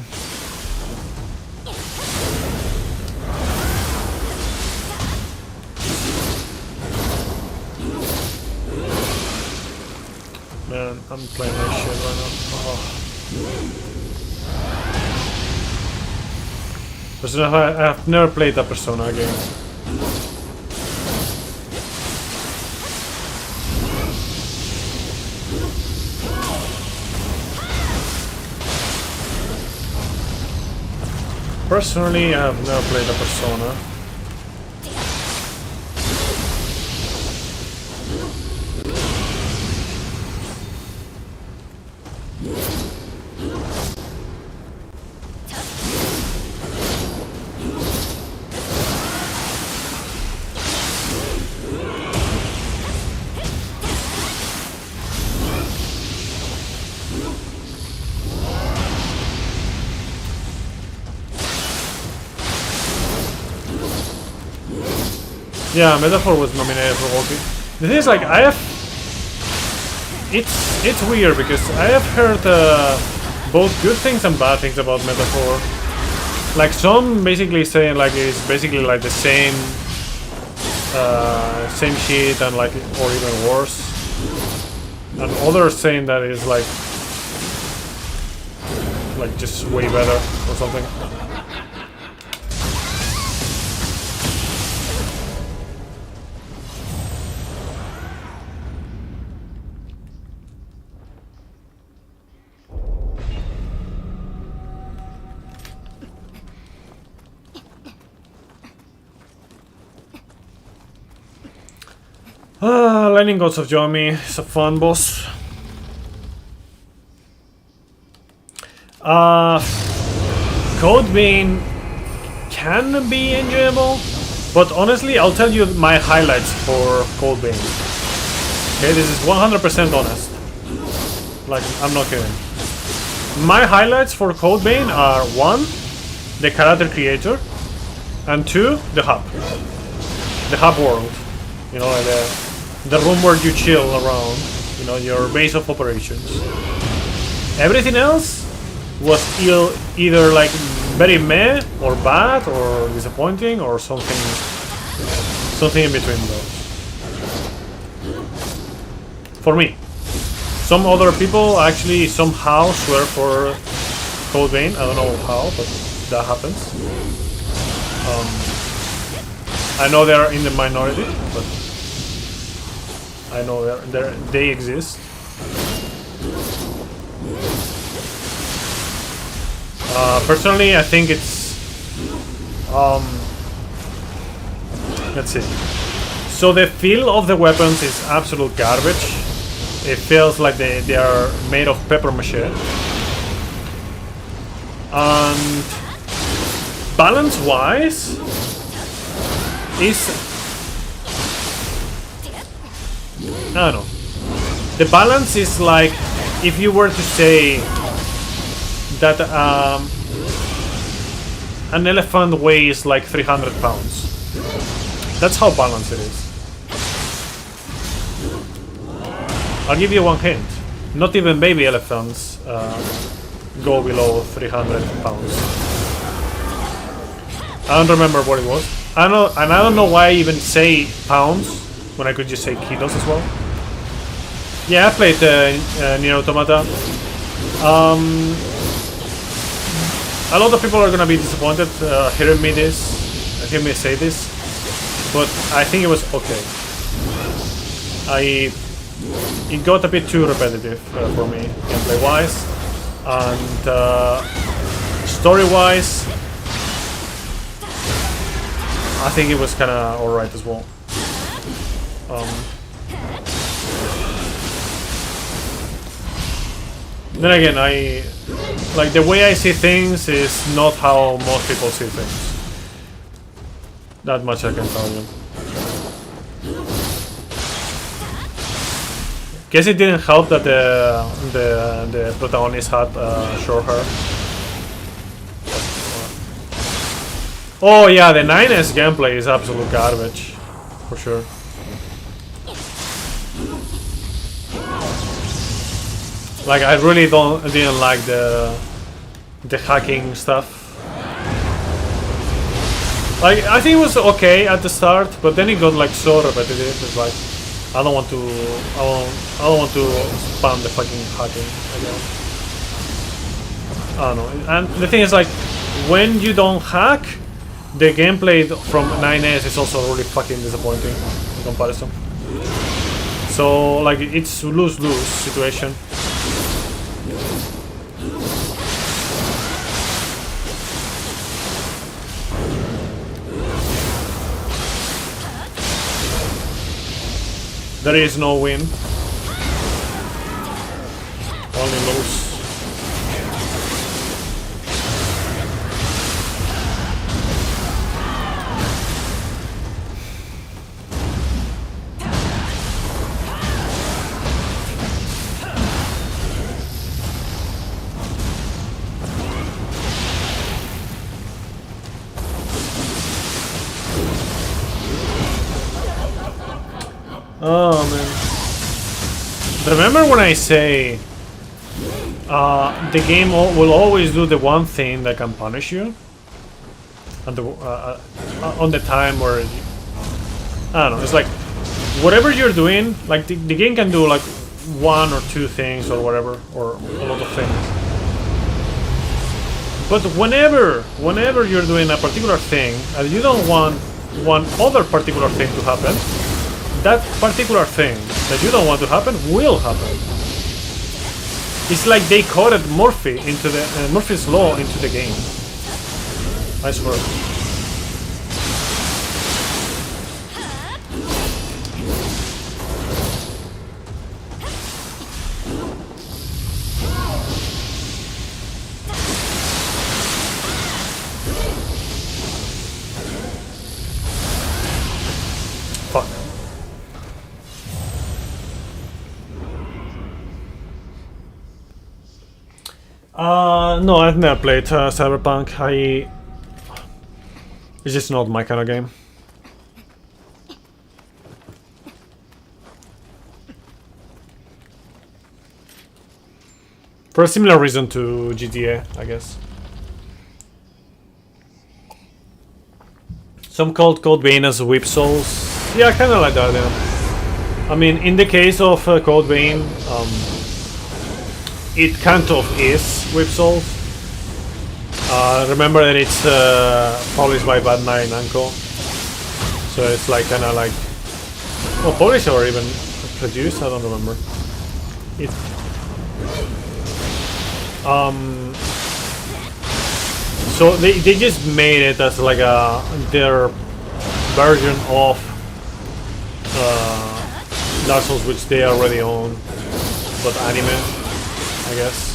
Man, I'm playing that shit right now. Oh. Persona, I've never played that Persona game. Personally, I have never played a Persona. Yeah, Metaphor was nominated for Walkie. The thing is, like, I have... It's weird because I have heard both good things and bad things about Metaphor. Like, some basically saying like it's basically like the same same shit and like, or even worse. And others saying that it's like just way better or something. Lightning Gods of Yomi is a fun boss. Code Vein can be enjoyable, but honestly, I'll tell you my highlights for Code Vein. Okay, this is 100% honest. Like, I'm not kidding. My highlights for Code Vein are 1, the character creator, and 2, the hub. The hub world. You know, like the room where you chill around, you know, your base of operations. Everything else was either like very meh or bad or disappointing or something in between those. For me. Some other people actually somehow swear for Code Vein. I don't know how, but that happens. I know they're in the minority, but I know they exist. Personally, I think it's let's see. So the feel of the weapons is absolute garbage. It feels like they are made of paper mache. And balance-wise, is I don't know. The balance is like if you were to say that an elephant weighs like 300 pounds. That's how balanced it is. I'll give you one hint. Not even baby elephants go below 300 pounds. I don't remember what it was. I don't know why I even say pounds when I could just say kilos as well. Yeah, I played Nier Automata. A lot of people are gonna be disappointed hearing me say this, but I think it was okay. It got a bit too repetitive for me, gameplay-wise, and story-wise, I think it was kind of alright as well. Then again, like the way I see things is not how most people see things. That much I can tell you. Guess it didn't help that the protagonist had short hair. Oh yeah, the 9S gameplay is absolute garbage, for sure. Like I really didn't like the hacking stuff. Like I think it was okay at the start, but then it got like so repetitive. It's like I don't want to spam the fucking hacking again. I don't know. And the thing is, like, when you don't hack, the gameplay from 9S is also really fucking disappointing in comparison. So like it's lose-lose situation. There is no win. Only lose. Oh man. Remember when I say the game will always do the one thing that can punish you? And on the time where I don't know, it's like whatever you're doing, like the game can do like one or two things or whatever, or a lot of things. But whenever you're doing a particular thing and you don't want one other particular thing to happen, that particular thing that you don't want to happen will happen. It's like they coded Murphy into the Murphy's law into the game. I swear. Fuck. No, I've never played Cyberpunk. It's just not my kind of game. For a similar reason to GTA, I guess. Some called Code Vein as Whip Souls. Yeah, I kind of like that, yeah. I mean, in the case of Code Vein, it kind of is Whip Souls. Remember that it's published by Bad Night Namco, so it's like kind of like, well, published or even produced. I don't remember. It. So they just made it as like their version of Dark Souls, which they already own, but anime, I guess.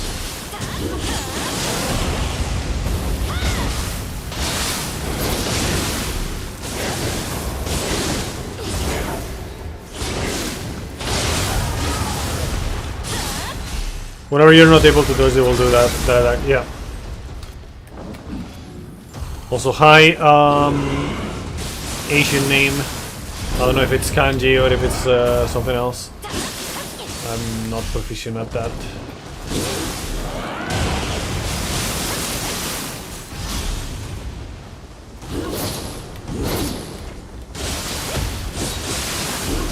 Whenever you're not able to do it, they will do that yeah. Also, hi, Asian name. I don't know if it's kanji or if it's something else. I'm not proficient at that.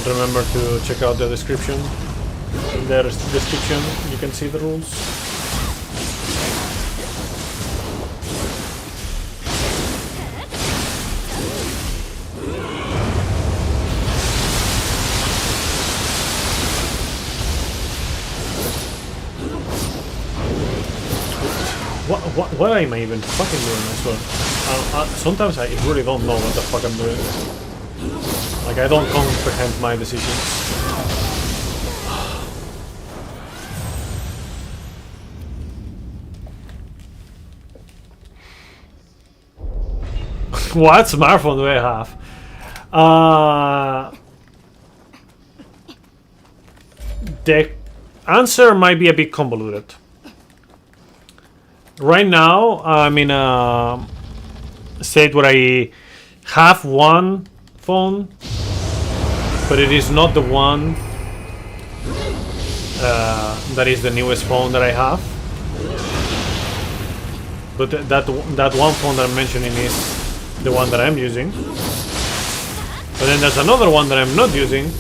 Remember to check out the description. In the description you can see the rules. What am I even fucking doing, I swear? Sometimes I really don't know what the fuck I'm doing. Like, I don't comprehend my decisions. What smartphone do I have? The answer might be a bit convoluted. Right now, I'm in a state where I have one phone, but it is not the one that is the newest phone that I have. But that one phone that I'm mentioning is the one that I'm using. But then there's another one that I'm not using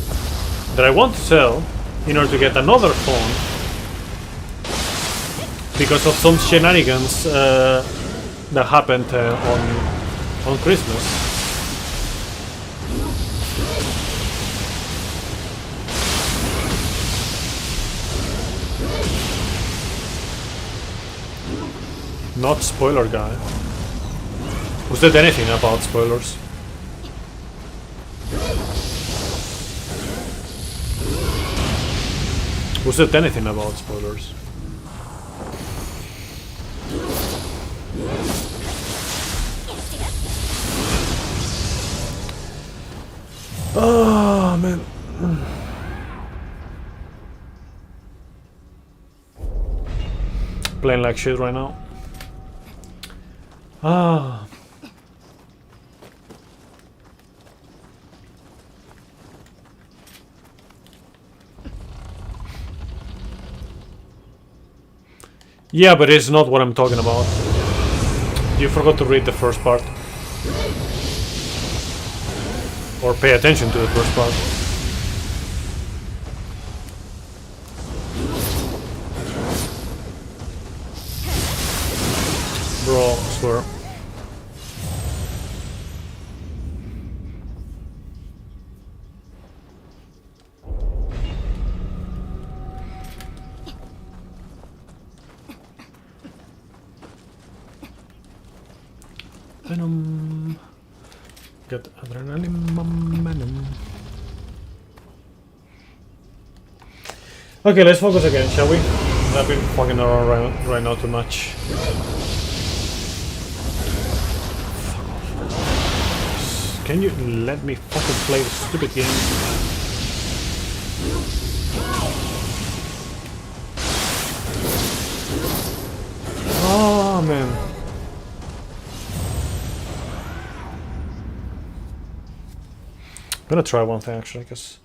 that I want to sell in order to get another phone because of some shenanigans that happened on Christmas. Not spoiler guy. Who said anything about spoilers? Who said anything about spoilers? Oh man. Playing like shit right now. Ah. Yeah, but it's not what I'm talking about. You forgot to read the first part. Or pay attention to the first part. Bro, I swear. Venom. Get adrenaline momentum. Okay, let's focus again, shall we? I've been fucking around right now too much. Can you let me fucking play the stupid game? Oh man. I'm gonna try one thing actually, because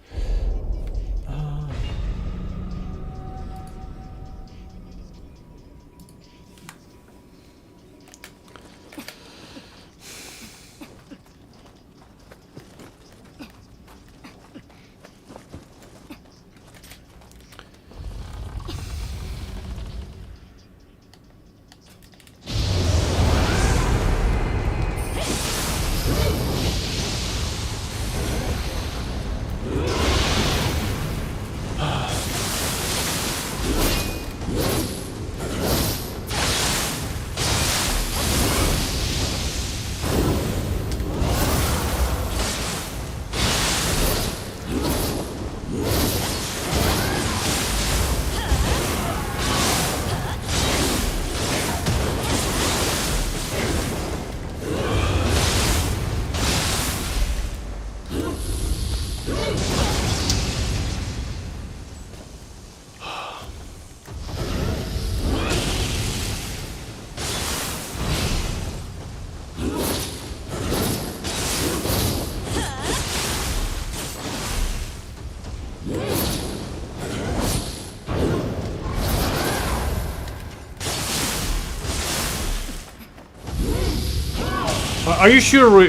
Are you sure?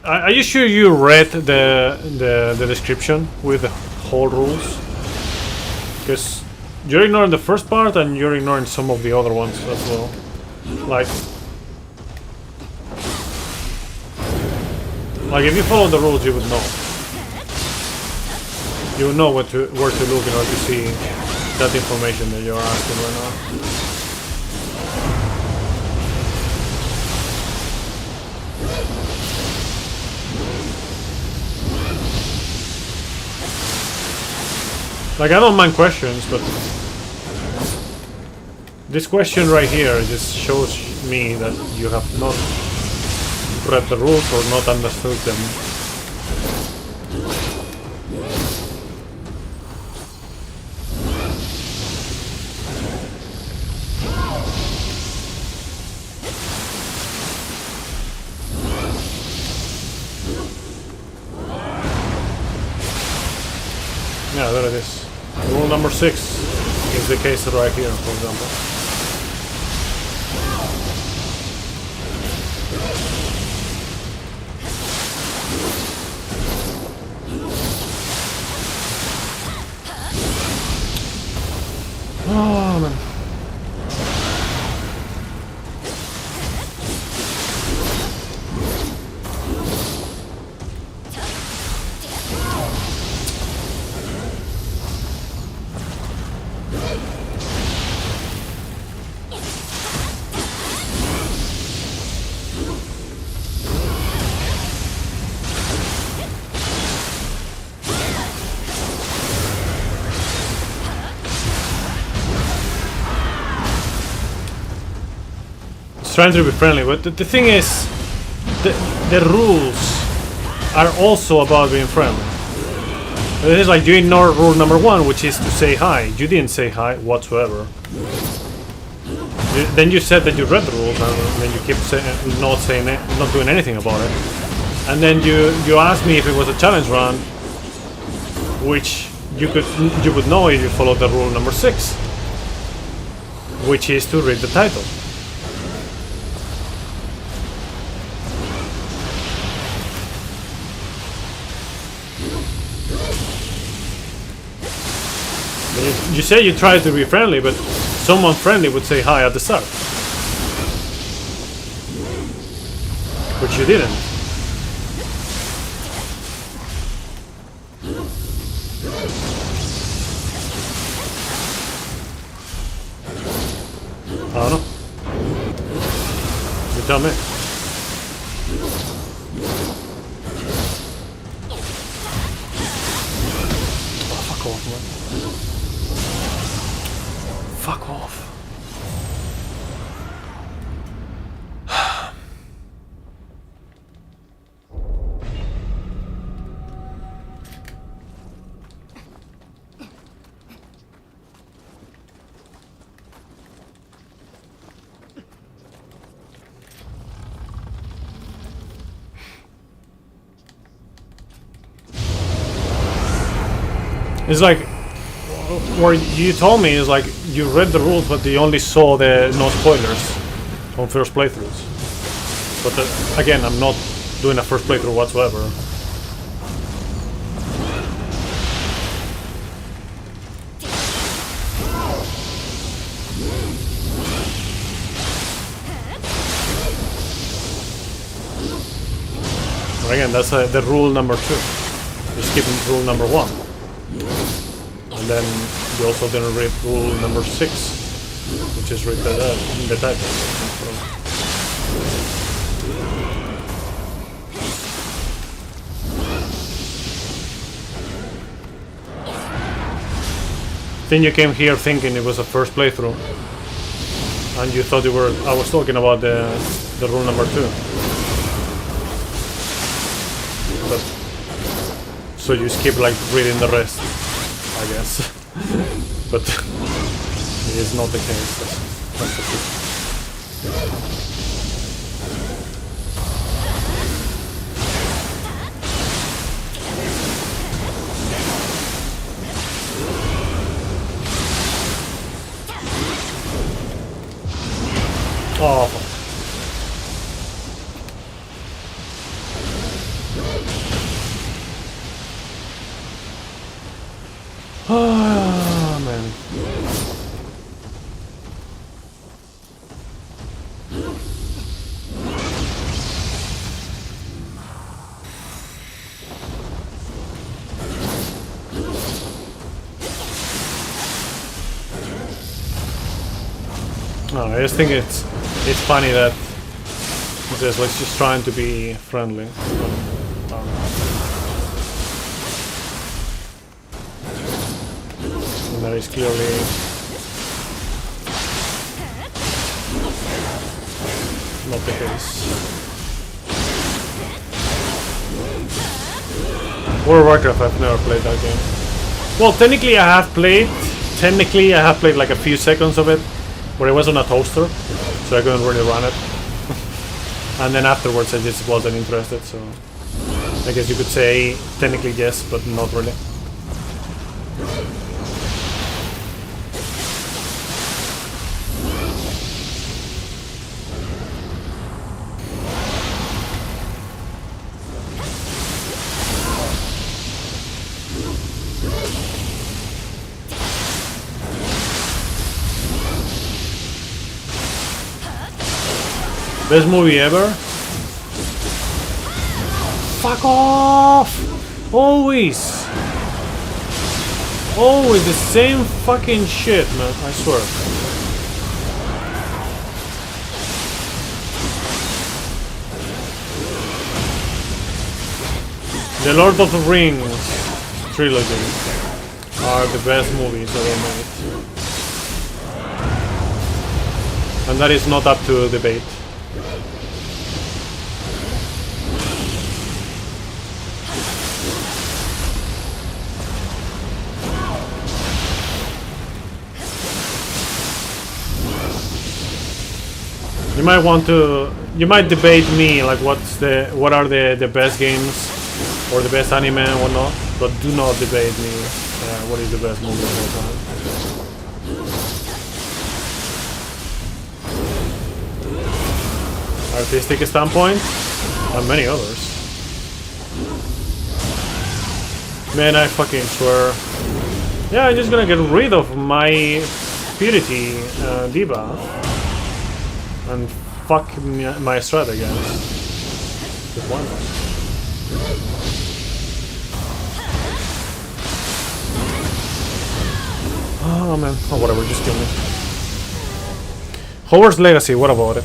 Are you sure you read the description with the whole rules? Because you're ignoring the first part and you're ignoring some of the other ones as well. Like if you follow the rules, you would know. You would know where to look in order to see that information that you're asking right now. Like, I don't mind questions, but this question right here just shows me that you have not read the rules or not understood them. Yeah, there it is. Rule number 6 is the case right here, for example. Oh man. Trying to be friendly, but the thing is, the rules are also about being friendly. It is like you ignore rule number 1, which is to say hi. You didn't say hi whatsoever. Then you said that you read the rules, and then you keep not doing anything about it. And then you asked me if it was a challenge run, which you would know if you followed the rule number 6, which is to read the title. You say you try to be friendly, but someone friendly would say hi at the start. Which you didn't. I don't know. You tell me. Oh, fuck off, man. Fuck off. It's like what you told me is like you read the rules, but you only saw the no spoilers on first playthroughs. But again, I'm not doing a first playthrough whatsoever. But again, that's the rule number 2. You're skipping rule number 1. And then you also didn't read rule number 6, which is read the title. Then you came here thinking it was a first playthrough, and you thought I was talking about the rule number 2. But, so you skip like reading the rest, I guess. But it is not the case. That's the truth. Oh. No, I just think it's funny that he says like she's trying to be friendly. And that is clearly not the case. World of Warcraft, I've never played that game. Well, technically I have played like a few seconds of it, but it was on a toaster, so I couldn't really run it. And then afterwards I just wasn't interested, so I guess you could say technically yes, but not really. Best movie ever? Fuck off! Always! Always the same fucking shit, man, I swear. The Lord of the Rings trilogy are the best movies ever made. And that is not up to debate. You might debate me like what are the best games or the best anime and whatnot, but do not debate me what is the best movie of all time. Artistic standpoint and many others. Man, I fucking swear. Yeah, I'm just gonna get rid of my Purity Diva and fuck my strat again. Just why not? Oh man, oh whatever, just kill me. Hogwarts Legacy, what about it?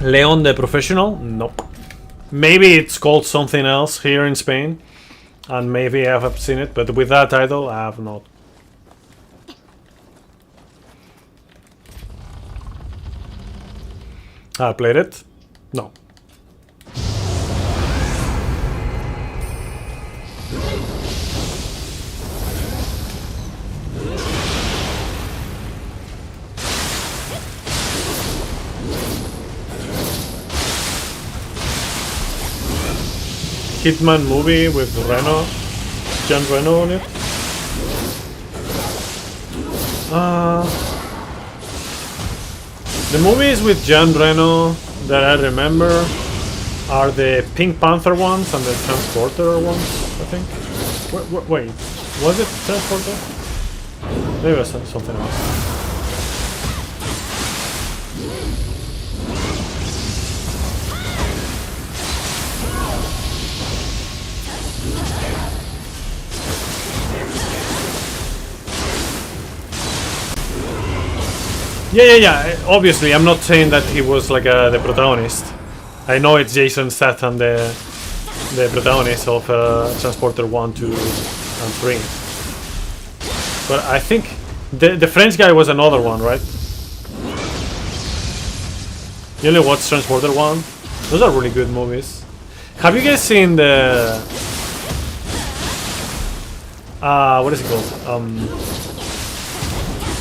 Leon the Professional? Nope. Maybe it's called something else here in Spain, and maybe I have seen it, but with that title I have not. I played it? No. Hitman movie with Reno, John Reno on it. The movies with John Reno that I remember are the Pink Panther ones and the Transporter ones, I think. Wait, was it Transporter? Maybe it was something else. Yeah. Obviously, I'm not saying that he was like the protagonist. I know it's Jason Statham, the protagonist of Transporter 1, 2, and 3. But I think the French guy was another one, right? You only watched Transporter 1? Those are really good movies. Have you guys seen the... what is it called?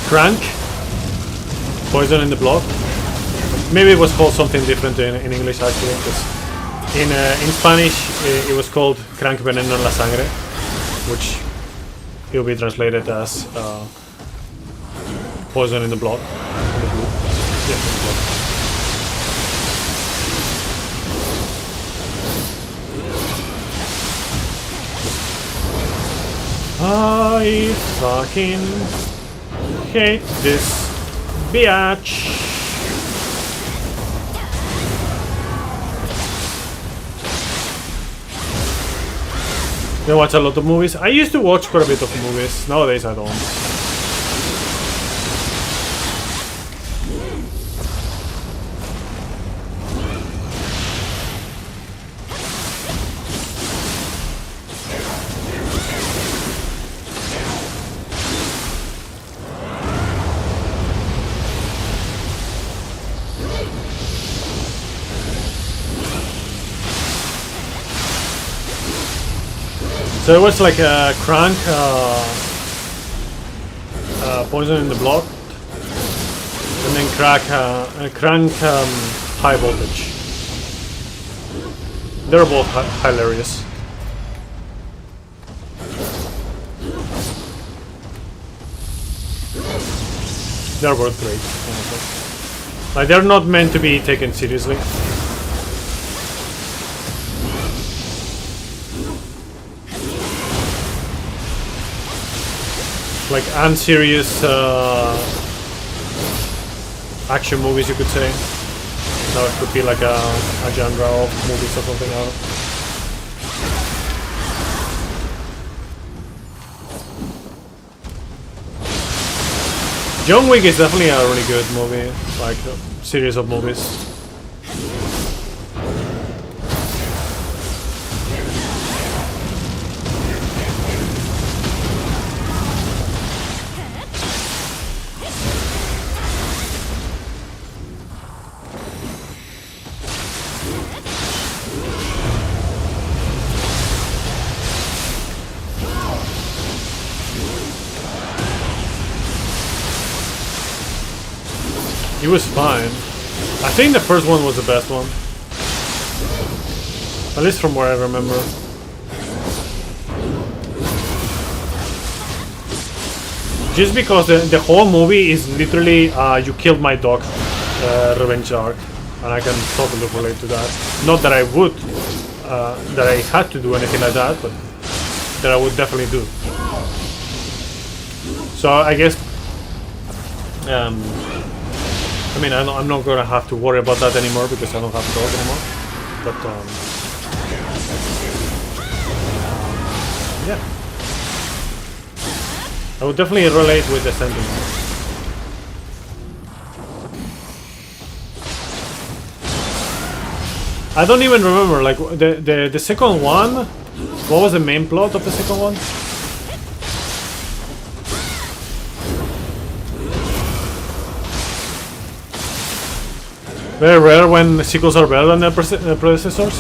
Crank? Poison in the Blood. Maybe it was called something different in English actually, because in Spanish it was called Crank Veneno en la Sangre, which will be translated as Poison in the Blood. Yeah, in the blood. I fucking hate this bitch. I watch a lot of movies. I used to watch quite a bit of movies. Nowadays I don't. So it was like a crank poison in the blood, and then crank high voltage. They're both hilarious. They're both great. Honestly. Like they're not meant to be taken seriously. Like unserious action movies, you could say. No, it could be like a genre of movies or something. John Wick is definitely a really good movie, like a series of movies. He was fine. I think the first one was the best one. At least from what I remember. Just because the whole movie is literally you killed my dog revenge arc. And I can totally relate to that. Not that I would, that I had to do anything like that, but that I would definitely do. So I guess I mean, I'm not gonna have to worry about that anymore because I don't have a dog anymore. But yeah, I would definitely relate with the sentiment. I don't even remember, like the second one. What was the main plot of the second one? Very rare when sequels are better than their predecessors.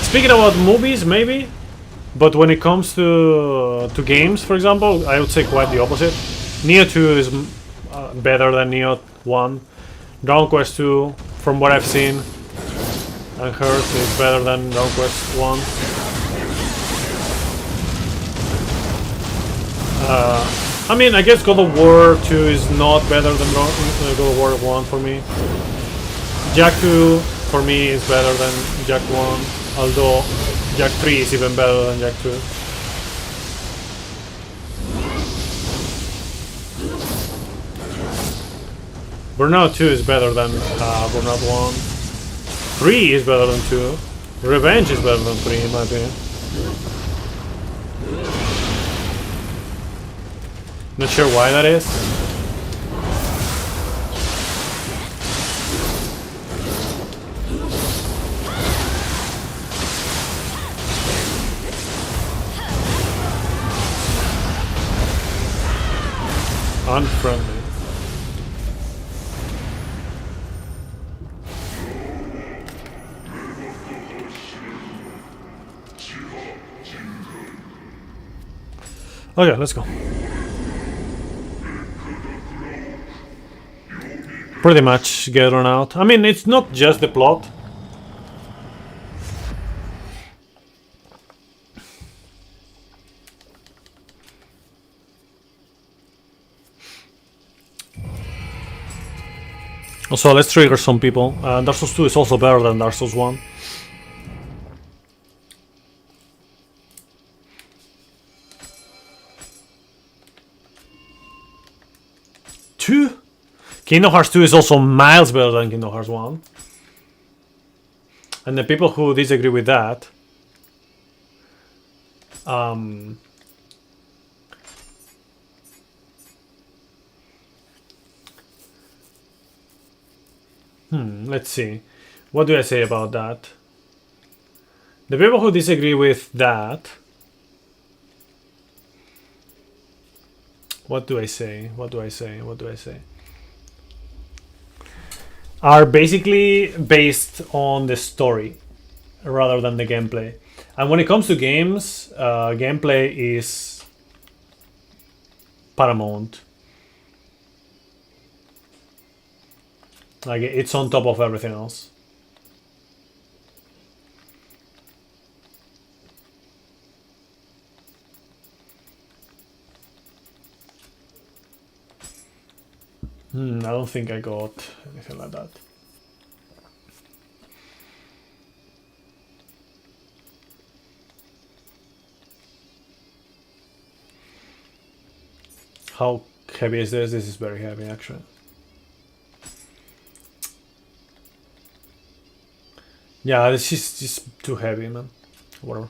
Speaking about movies, maybe, but when it comes to games, for example, I would say quite the opposite. Neo 2 is better than Neo 1. Dragon Quest 2, from what I've seen and heard, is better than Dragon Quest 1. I mean, I guess God of War 2 is not better than God of War 1 for me. Jak 2 for me is better than Jak 1, although Jak 3 is even better than Jak 2. Burnout 2 is better than Burnout 1. 3 is better than 2. Revenge is better than 3 in my opinion. Not sure why that is. Unfriendly. Okay, let's go. Pretty much get on out. I mean, it's not just the plot. Also, let's trigger some people. Dark Souls 2 is also better than Dark Souls 1. 2? Kingdom Hearts 2 is also miles better than Kingdom Hearts 1. And the people who disagree with that, let's see. What do I say about that? The people who disagree with that, what do I say? Are basically based on the story rather than the gameplay. And when it comes to games, gameplay is paramount. Like, it's on top of everything else. I don't think I got anything like that. How heavy is this? This is very heavy, actually. Yeah, this is just too heavy, man. Whatever.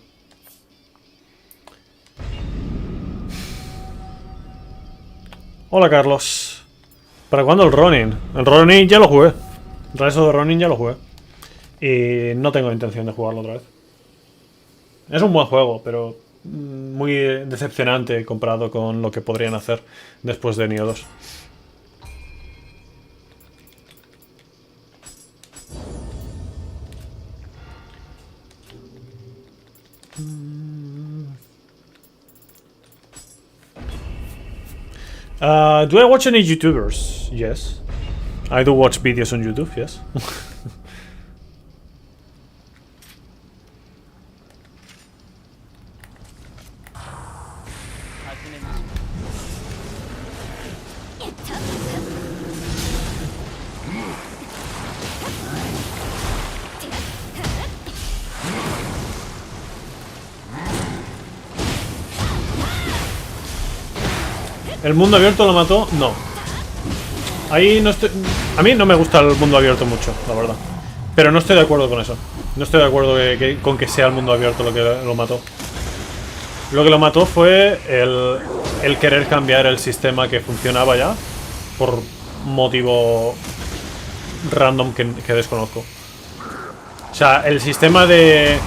Hola, Carlos. ¿Para cuándo el Ronin? El Ronin ya lo jugué. El resto de Ronin ya lo jugué. Y no tengo intención de jugarlo otra vez. Es un buen juego, pero muy decepcionante comparado con lo que podrían hacer después de Nioh 2. Do I watch any YouTubers? Yes. I do watch videos on YouTube, yes. ¿El mundo abierto lo mató? No. Ahí no estoy... A mí no me gusta el mundo abierto mucho, la verdad. Pero no estoy de acuerdo con eso. No estoy de acuerdo con que sea el mundo abierto lo que lo mató. Lo que lo mató fue el querer cambiar el sistema que funcionaba ya. Por motivo random que desconozco. O sea, el sistema de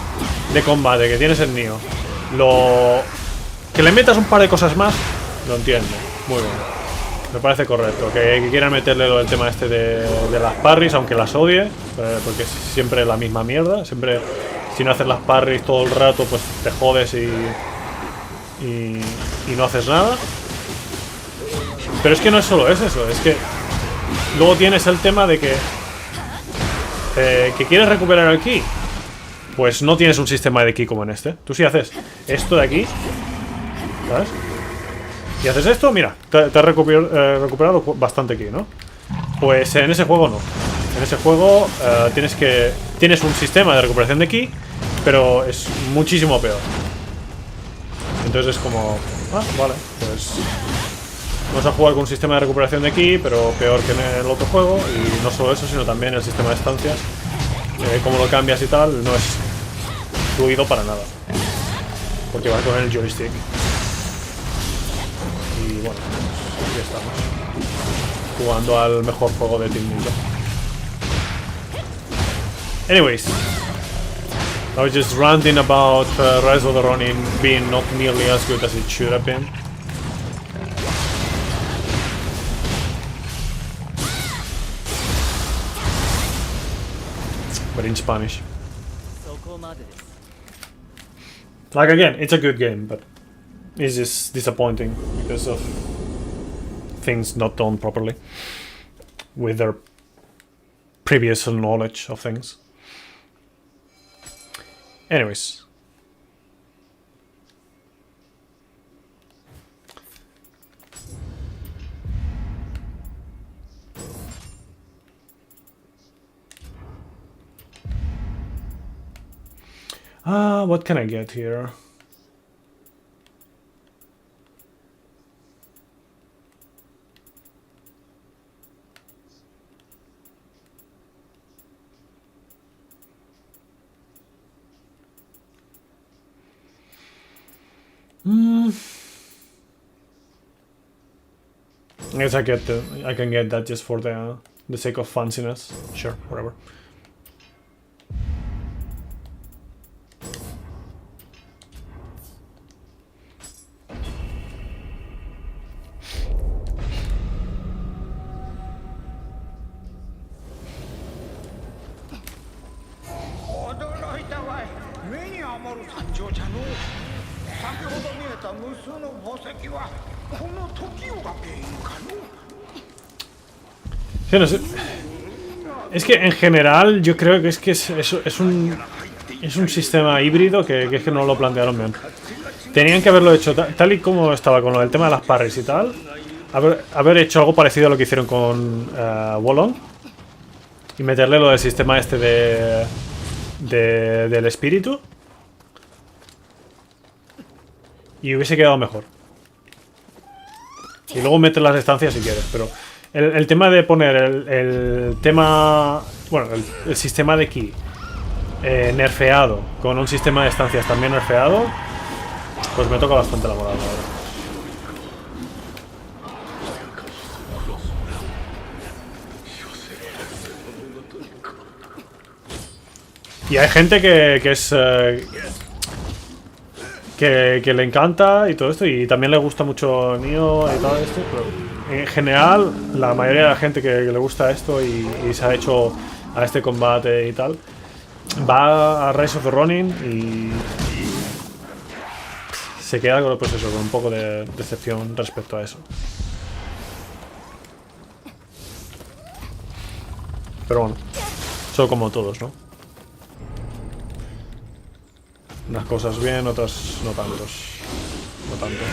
combate que tienes en Nioh. Que le metas un par de cosas más, lo entiendo. Muy bien. Me parece correcto. Que quieran meterle el tema este de las parries, aunque las odie. Porque es siempre la misma mierda. Siempre, si no haces las parries todo el rato, pues te jodes y no haces nada. Pero es que no es solo eso. Es que luego tienes el tema de que quieres recuperar el ki. Pues no tienes un sistema de ki como en este. Tú sí haces esto de aquí, ¿sabes? Y haces esto, mira, te has recuperado bastante ki, ¿no? Pues en ese juego no. En ese juego tienes un sistema de recuperación de ki, pero es muchísimo peor. Entonces es como... Ah, vale, pues... Vamos a jugar con un sistema de recuperación de ki, pero peor que en el otro juego. Y no solo eso, sino también el sistema de estancias. Como lo cambias y tal, no es fluido para nada. Porque va con el joystick. Y bueno, pues aquí estamos. Jugando al mejor juego de Team Ninja. Anyways. I was just ranting about Rise of the Ronin being not nearly as good as it should have been. But in Spanish. Like, again, it's a good game, but it's just disappointing because of things not done properly with their previous knowledge of things. Anyways. What can I get here? I guess I can get that just for the sake of fanciness. Sure, whatever. Sí, no sé. Es que en general yo creo que es un sistema híbrido que es que no lo plantearon bien. Tenían que haberlo hecho tal y como estaba con lo del tema de las parries y tal. Haber hecho algo parecido a lo que hicieron con Wolong. Y meterle lo del sistema este del espíritu. Y hubiese quedado mejor. Y luego meter las estancias si quieres, pero el tema de poner el tema... Bueno, el sistema de ki nerfeado con un sistema de estancias también nerfeado, pues me toca bastante la moral, la verdad. Y hay gente que es... que le encanta y todo esto, y también le gusta mucho Nioh y todo esto, pero en general la mayoría de la gente que le gusta esto y se ha hecho a este combate y tal, va a Rise of the Ronin y se queda con, pues eso, con un poco de decepción respecto a eso. Pero bueno, son como todos, ¿no? Unas cosas bien, otras no tantos. No tanto.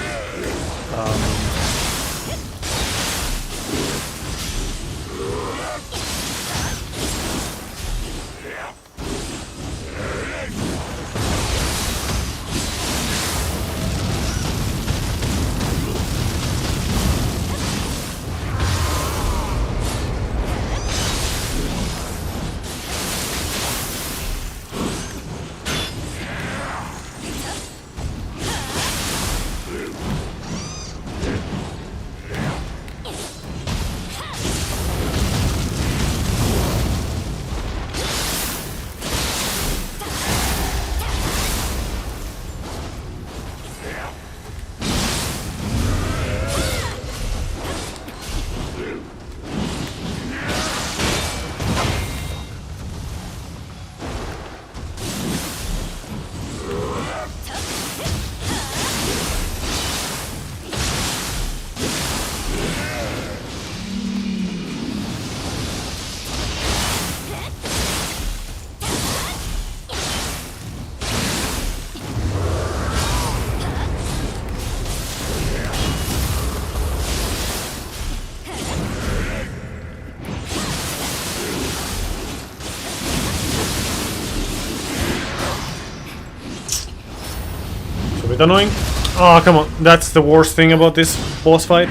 Bit annoying. Oh, come on. That's the worst thing about this boss fight.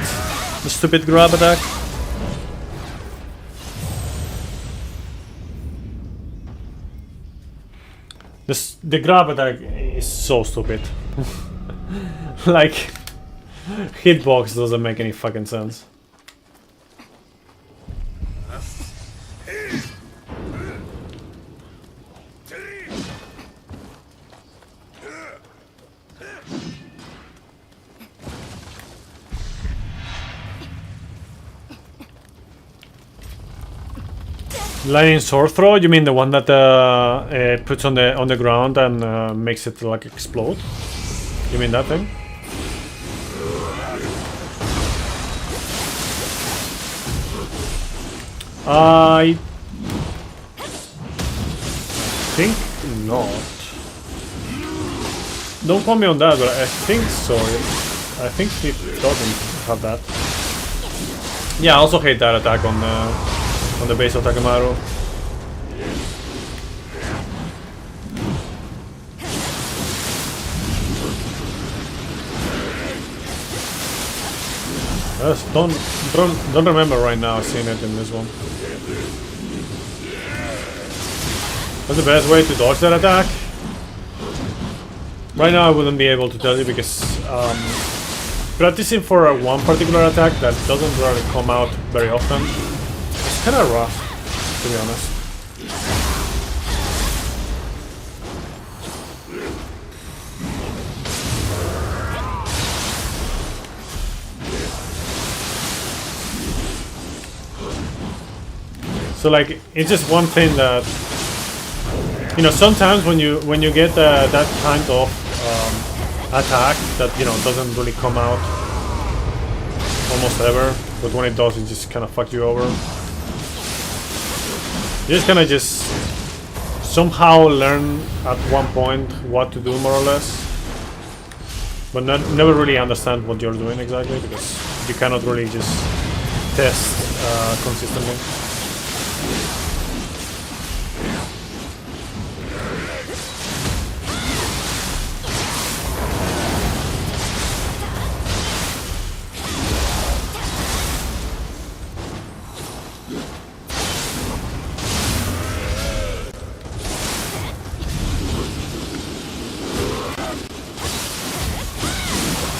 The stupid grab attack. The grab attack is so stupid. Like, hitbox doesn't make any fucking sense. Lightning sword throw? You mean the one that puts on the ground and makes it like explode? You mean that thing? I think not. Don't quote me on that, but I think so. I think it doesn't have that. Yeah, I also hate that attack on the base of Takemaru. I just don't remember right now seeing it in this one. What's the best way to dodge that attack? Right now I wouldn't be able to tell you because practicing for one particular attack that doesn't really come out very often, it's kind of rough, to be honest. So like, it's just one thing that, you know, sometimes when you get that kind of attack that, you know, doesn't really come out almost ever, but when it does, it just kind of fucks you over. You just kind of just somehow learn at one point what to do, more or less, but never really understand what you're doing exactly, because you cannot really just test consistently.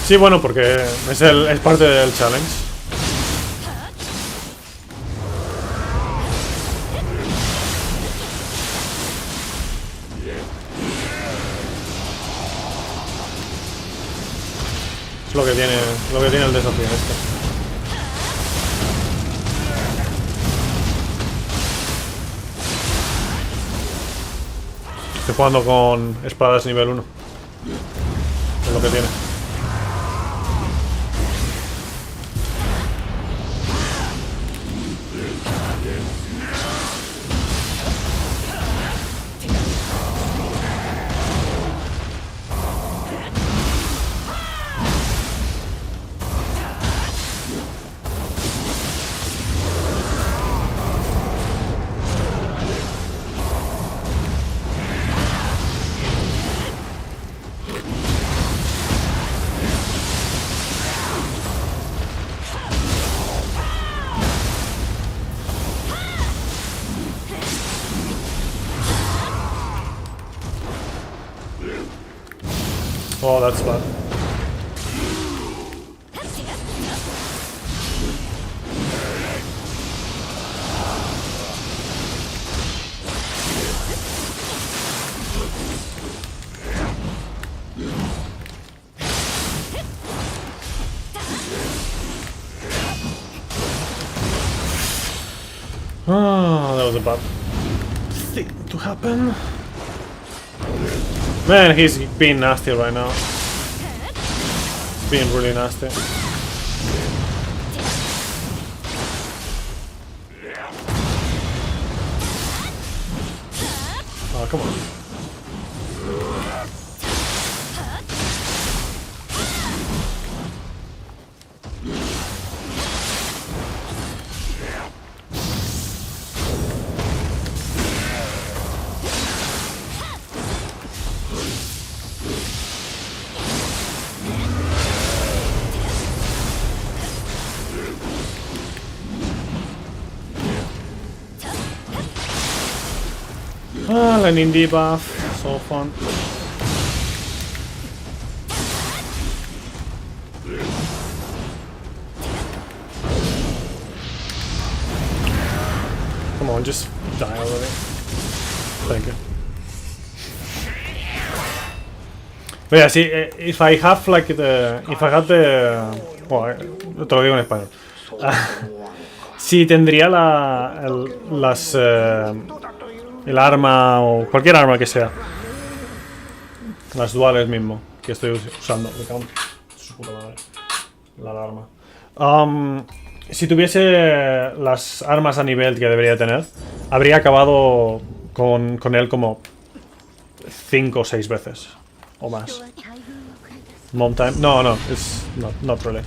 Sí, bueno, porque es parte del challenge. Es lo que tiene el desafío este. Estoy jugando con espadas nivel 1. Es lo que tiene. Oh, that's bad. Ah, that was a bad thing to happen. Man, he's being nasty right now. He's being really nasty. Oh, come on. Ah, Lenin debuff, so fun. Come on, just die already. Thank you. But yeah, see, if I have like if I had the, well, te lo digo en español. Si tendría el arma o cualquier arma que sea, las duales mismo que estoy usando, me cago en su puta madre, la alarma. Si tuviese las armas a nivel que debería tener, habría acabado con él como 5 o 6 veces o más. Mom time? No, it's not really.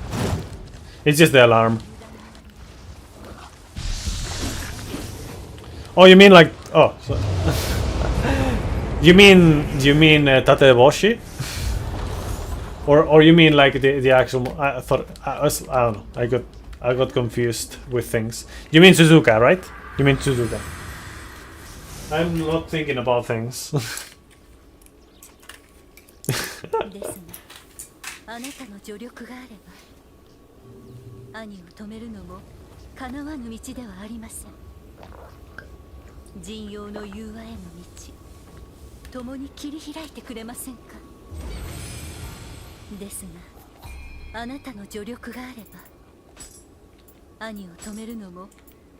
It's just the alarm. Oh, you mean like, oh, so you mean Tate Boshi, or you mean like the actual? I thought I don't know. I got confused with things. You mean Suzuka, right? You mean Suzuka? I'm not thinking about things. ですが、あなたの助力があれば、兄を止めるのも叶わぬ道ではありません。陣容の融和への道、共に切り開いてくれませんか。ですが、あなたの助力があれば、兄を止めるのも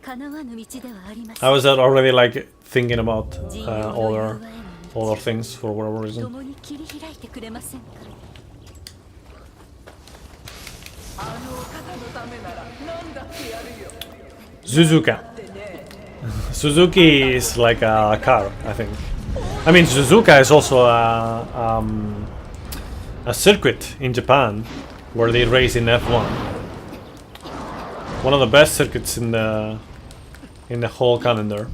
叶わぬ道ではありません。I was already like thinking about other things for whatever reason. 共に切り開いてくれませんか。Suzuka. Suzuki is like a car, I think. I mean, Suzuka is also a circuit in Japan where they race in F1. One of the best circuits in the whole calendar.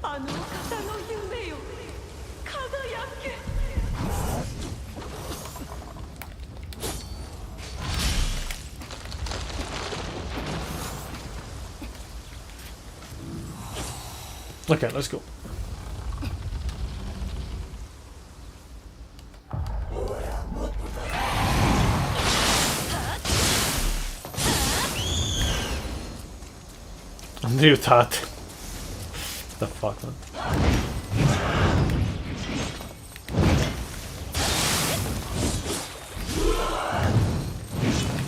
あの方の夢よ、輝け。Okay, let's go. Du tat. The fuck, man.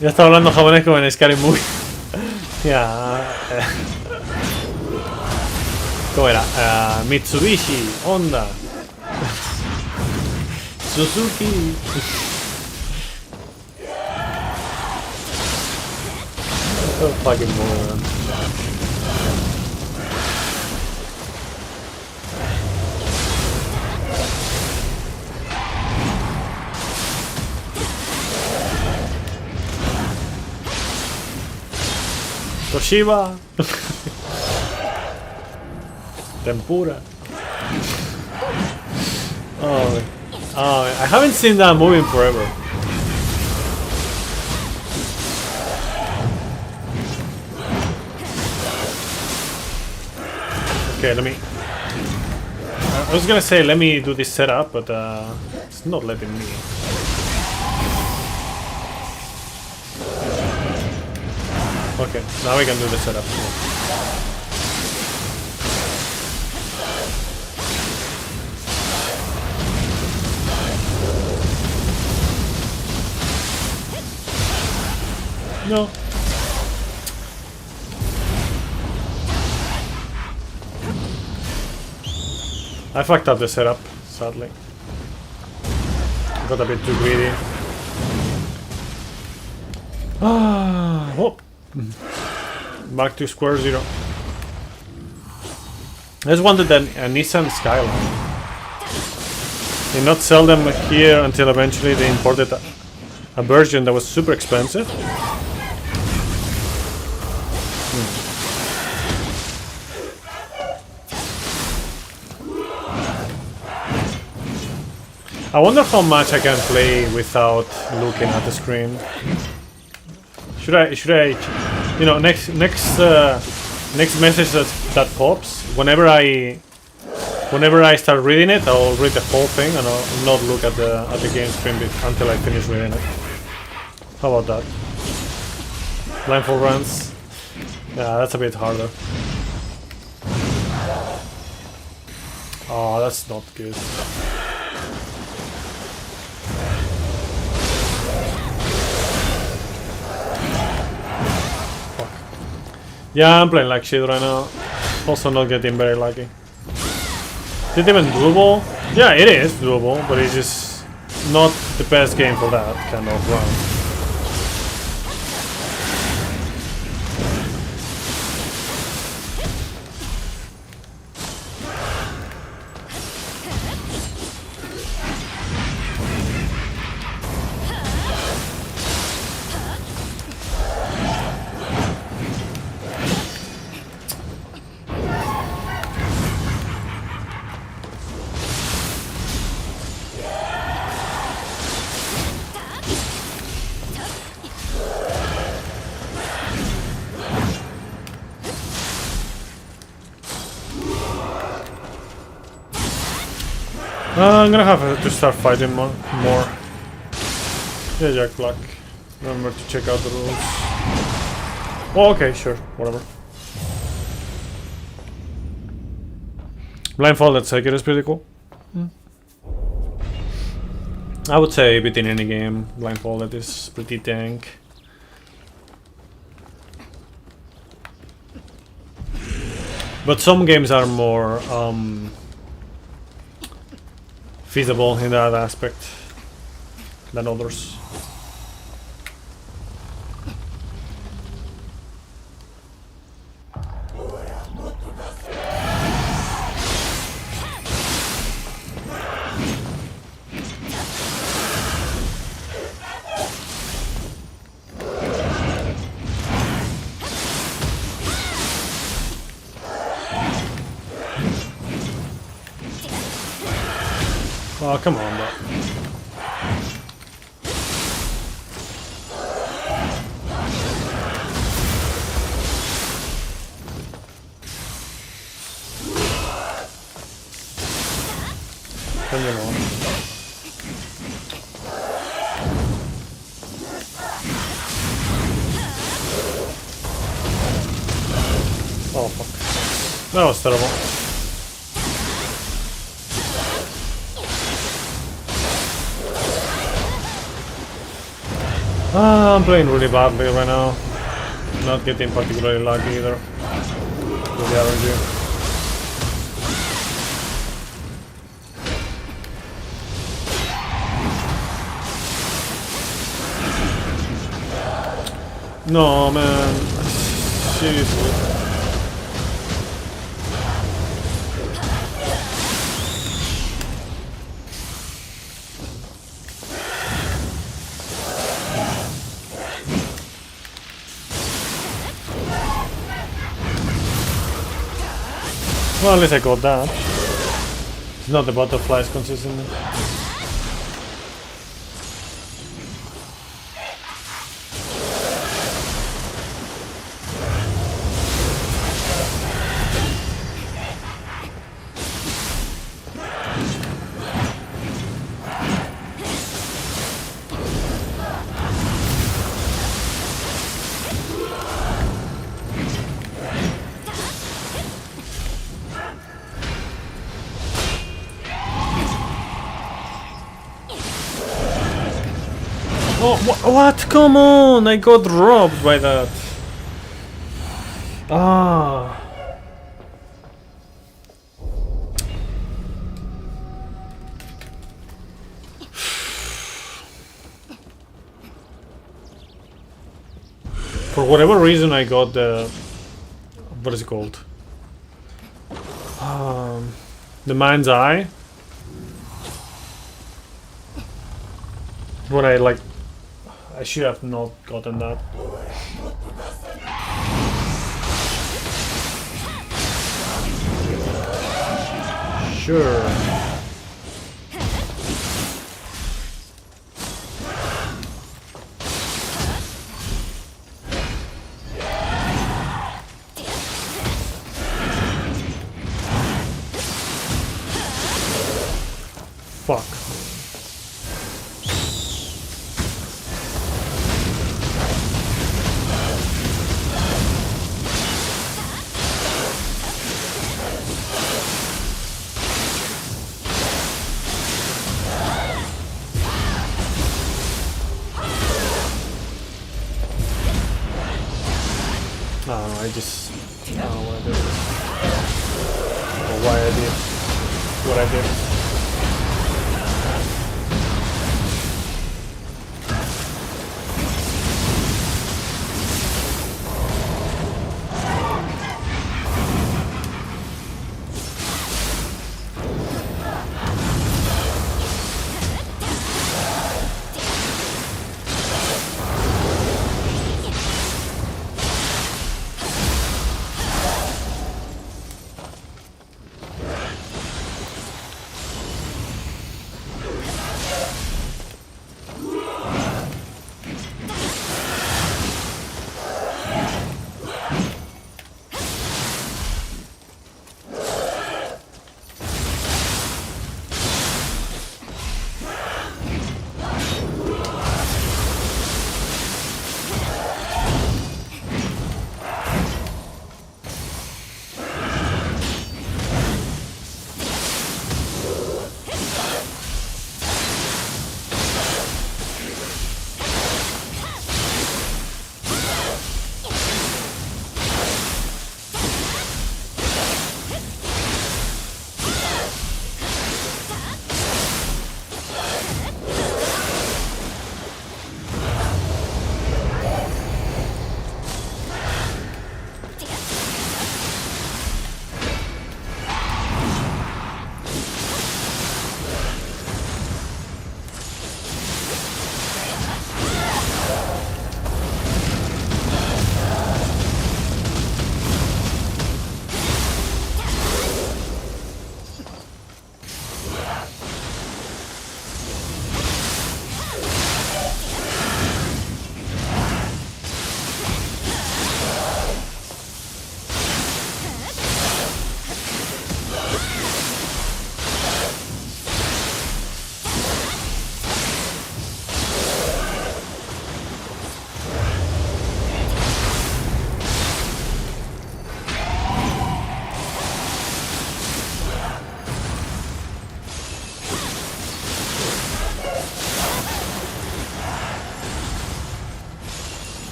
Yo estaba hablando japonés como en Scary Movie. Ya. ¿Cómo era? Mitsubishi, Honda, Suzuki. So fucking movie, man. Toshiba. Tempura. Oh, I haven't seen that movie in forever. Okay, let me. I was gonna say let me do this setup, but it's not letting me. Okay, now we can do the setup. No. I fucked up the setup, sadly. Got a bit too greedy. Oh. Back to square zero. I just wanted a Nissan Skyline. They not sell them here until eventually they imported a version that was super expensive. I wonder how much I can play without looking at the screen. Should I, you know, next message that pops, whenever I start reading it, I'll read the whole thing and I'll not look at the game screen until I finish reading it. How about that? Blindfold runs. Yeah, that's a bit harder. Oh, that's not good. Yeah, I'm playing like shit right now. Also not getting very lucky. Is it even doable? Yeah, it is doable, but it's just not the best game for that kind of run. I'm gonna have to start fighting more. Yeah, Jack Black. Remember to check out the rules. Oh, okay, sure, whatever. Blindfolded Psychic is pretty cool. I would say within any game, Blindfolded is pretty dank. But some games are more feasible in that aspect than others. Oh, come on, bro. Come on. Oh, fuck. That was terrible. I'm playing really badly right now. Not getting particularly lucky either. With the RNG. No, man. Seriously. Well, at least I got that. It's not the butterflies consistently. Oh, what? Come on! I got robbed by that. Ah. For whatever reason, I got the... What is it called? The Mind's Eye. When I like... I should have not gotten that. Sure. Fuck. I just I don't know what I did. Or why I did what I did.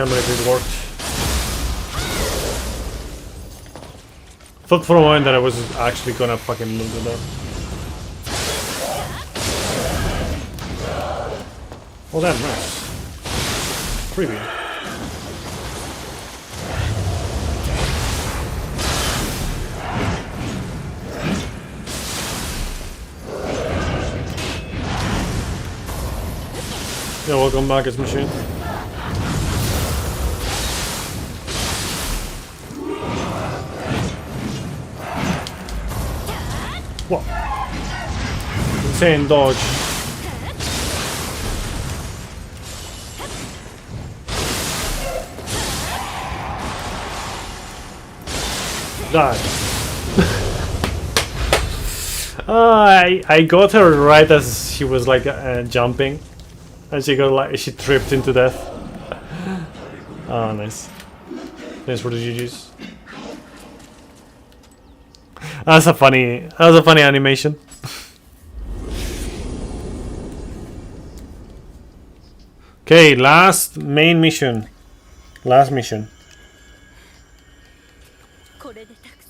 can't believe it worked. Thought for a moment that I was actually gonna fucking lose it there. Oh damn, nice. Creepy. Yeah, welcome back, it's Machine. What? Insane dodge. Die. I got her right as she was like jumping. And she got like she tripped into death. Oh, nice. Thanks for the GGs. That was a funny animation. Okay, last main mission. Last mission. これでたくさ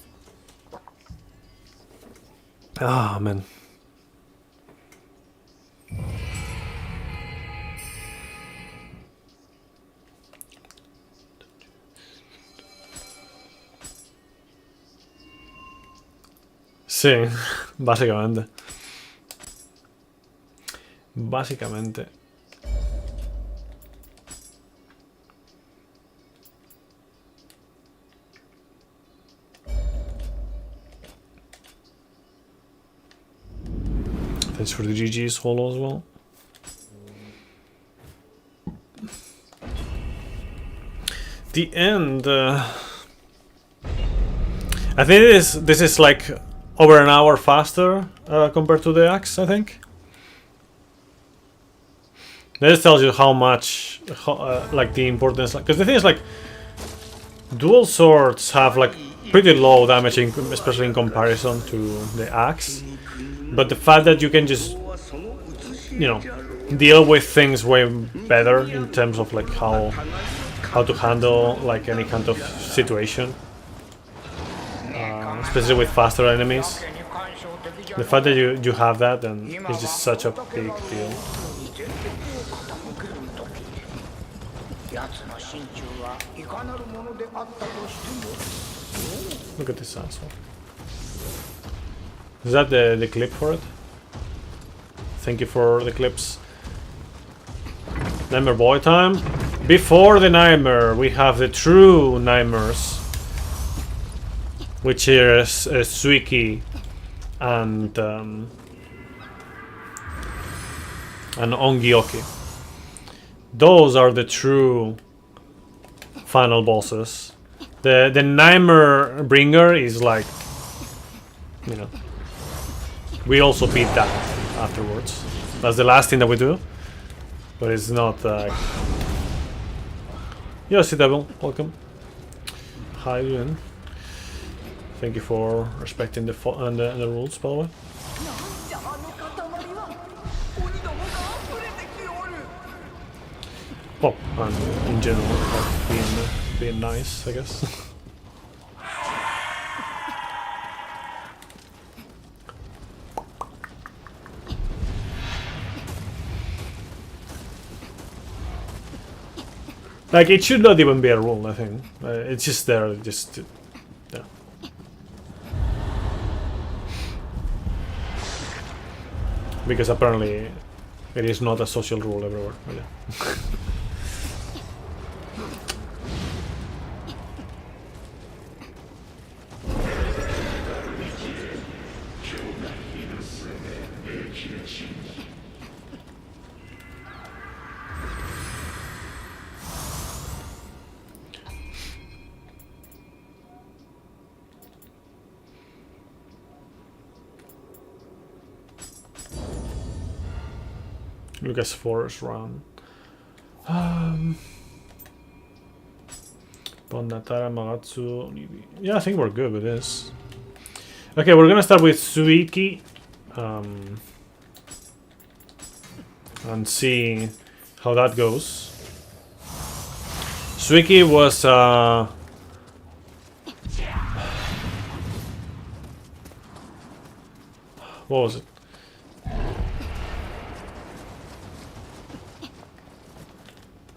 ん Ah, man. Sí, básicamente. Básicamente. Thanks for the GG's holo as well. The end. I think this is like over an hour faster compared to the axe, I think. This tells you how much, like the importance, because the thing is like, dual swords have like pretty low damage, especially in comparison to the axe. But the fact that you can just, you know, deal with things way better in terms of like how to handle like any kind of situation. Especially with faster enemies. The fact that you have that, then it's just such a big deal. Look at this asshole. Is that the clip for it? Thank you for the clips. Nightmare boy time. Before the nightmare, we have the true nightmares, which is Suiki and Ongyoki. Those are the true final bosses. The Nightmare Bringer is like, you know, we also beat that afterwards. That's the last thing that we do, but it's not. Yossi Devil, welcome. How you doing? Thank you for respecting the rules, by the way. Well, and in general, like being nice, I guess. Like, it should not even be a rule, I think. It's just there, just to, yeah. Because apparently it is not a social rule everywhere. But yeah. Lucas Forest run. Bonnatara, Magatsu, Onibi. Yeah, I think we're good with this. Okay, we're gonna start with Suiki. And see how that goes. Suiki was what was it?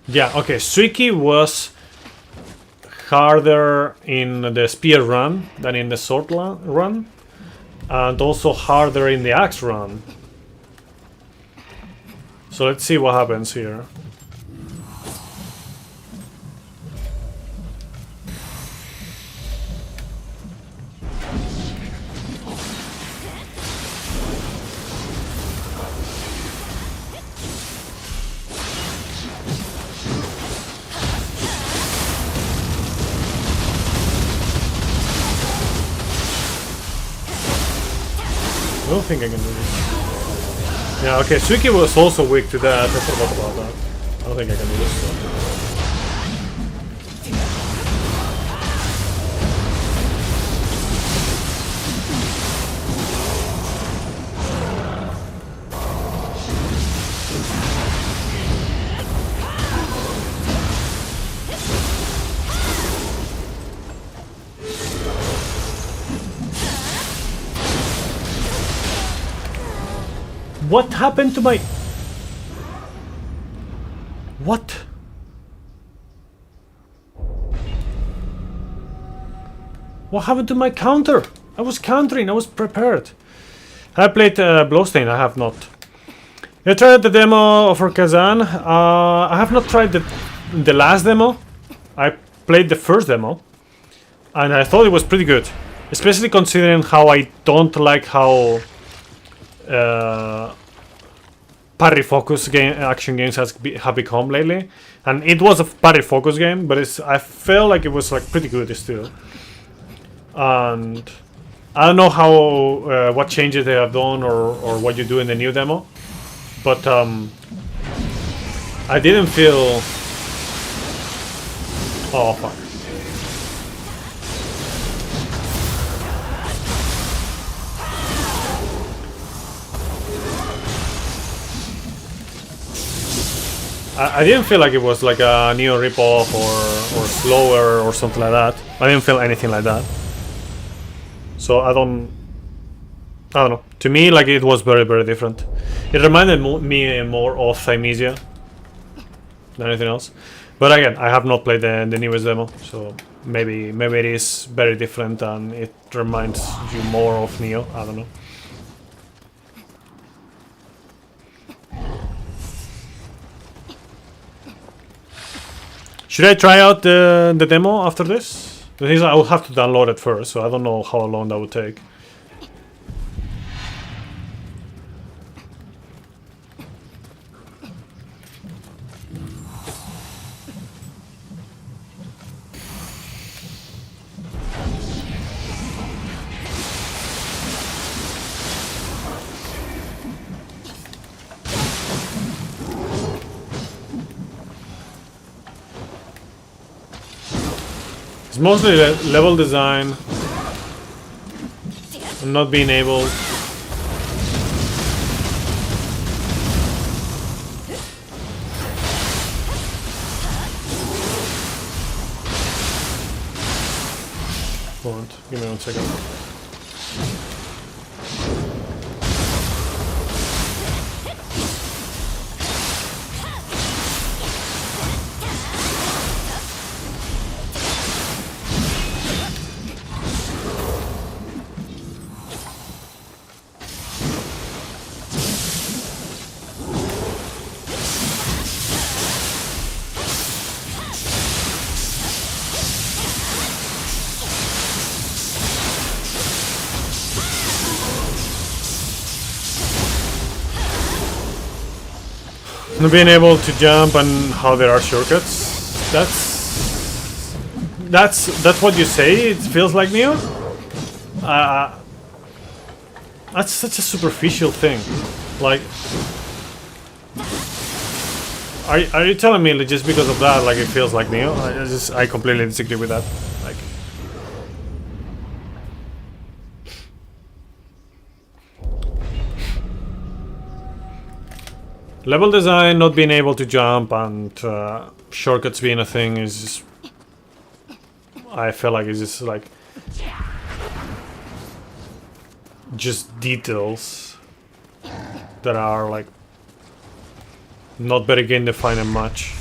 Yeah, okay. Suiki was harder in the spear run than in the sword run, and also harder in the axe run. So let's see what happens here. I don't think I can do this. Yeah, okay, Suiki was also weak to that. I forgot about that. I don't think I can do this. So. What happened to my... What? What happened to my counter? I was countering, I was prepared. I played Bloodstain, I have not. I tried the demo for Khazan. I have not tried the last demo. I played the first demo. And I thought it was pretty good. Especially considering how I don't like how... parry focus game action games have become lately, and it was a parry focus game, but I felt like it was like pretty good still. And I don't know how what changes they have done or what you do in the new demo, but I didn't feel. Oh fuck. I didn't feel like it was like a Neo ripoff or slower or something like that. I didn't feel anything like that. So I don't know. To me, like it was very, very different. It reminded me more of Thymesia than anything else. But again, I have not played the newest demo, so maybe it is very different and it reminds you more of Neo. I don't know. Should I try out the demo after this? The thing is, I will have to download it first, so I don't know how long that would take. It's mostly level design and not being able. Hold on, give me 1 second. Not being able to jump and how there are shortcuts. That's what you say. It feels like Neo. That's such a superficial thing. Like, are you telling me that just because of that, like it feels like Neo? I completely disagree with that. Like. Level design, not being able to jump, and shortcuts being a thing is just, I feel like it's just like just details that are like not very game defining much.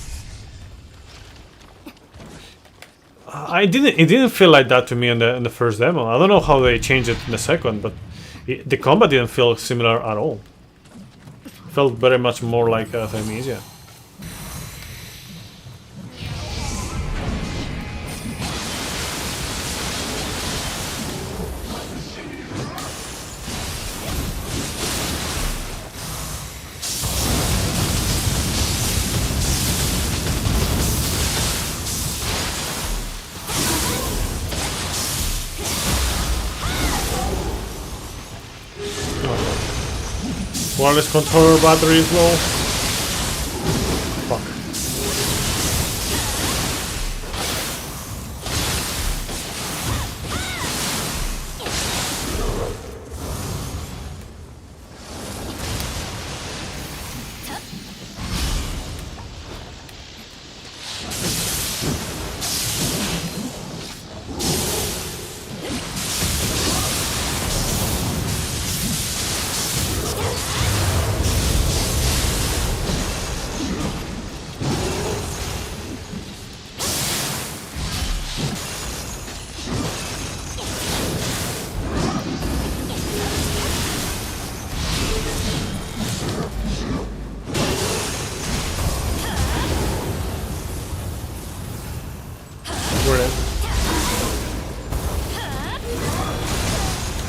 It didn't feel like that to me in the first demo. I don't know how they changed it in the second, but the combat didn't feel similar at all. It felt very much more like Thymesia. Wireless controller battery is low. Fuck.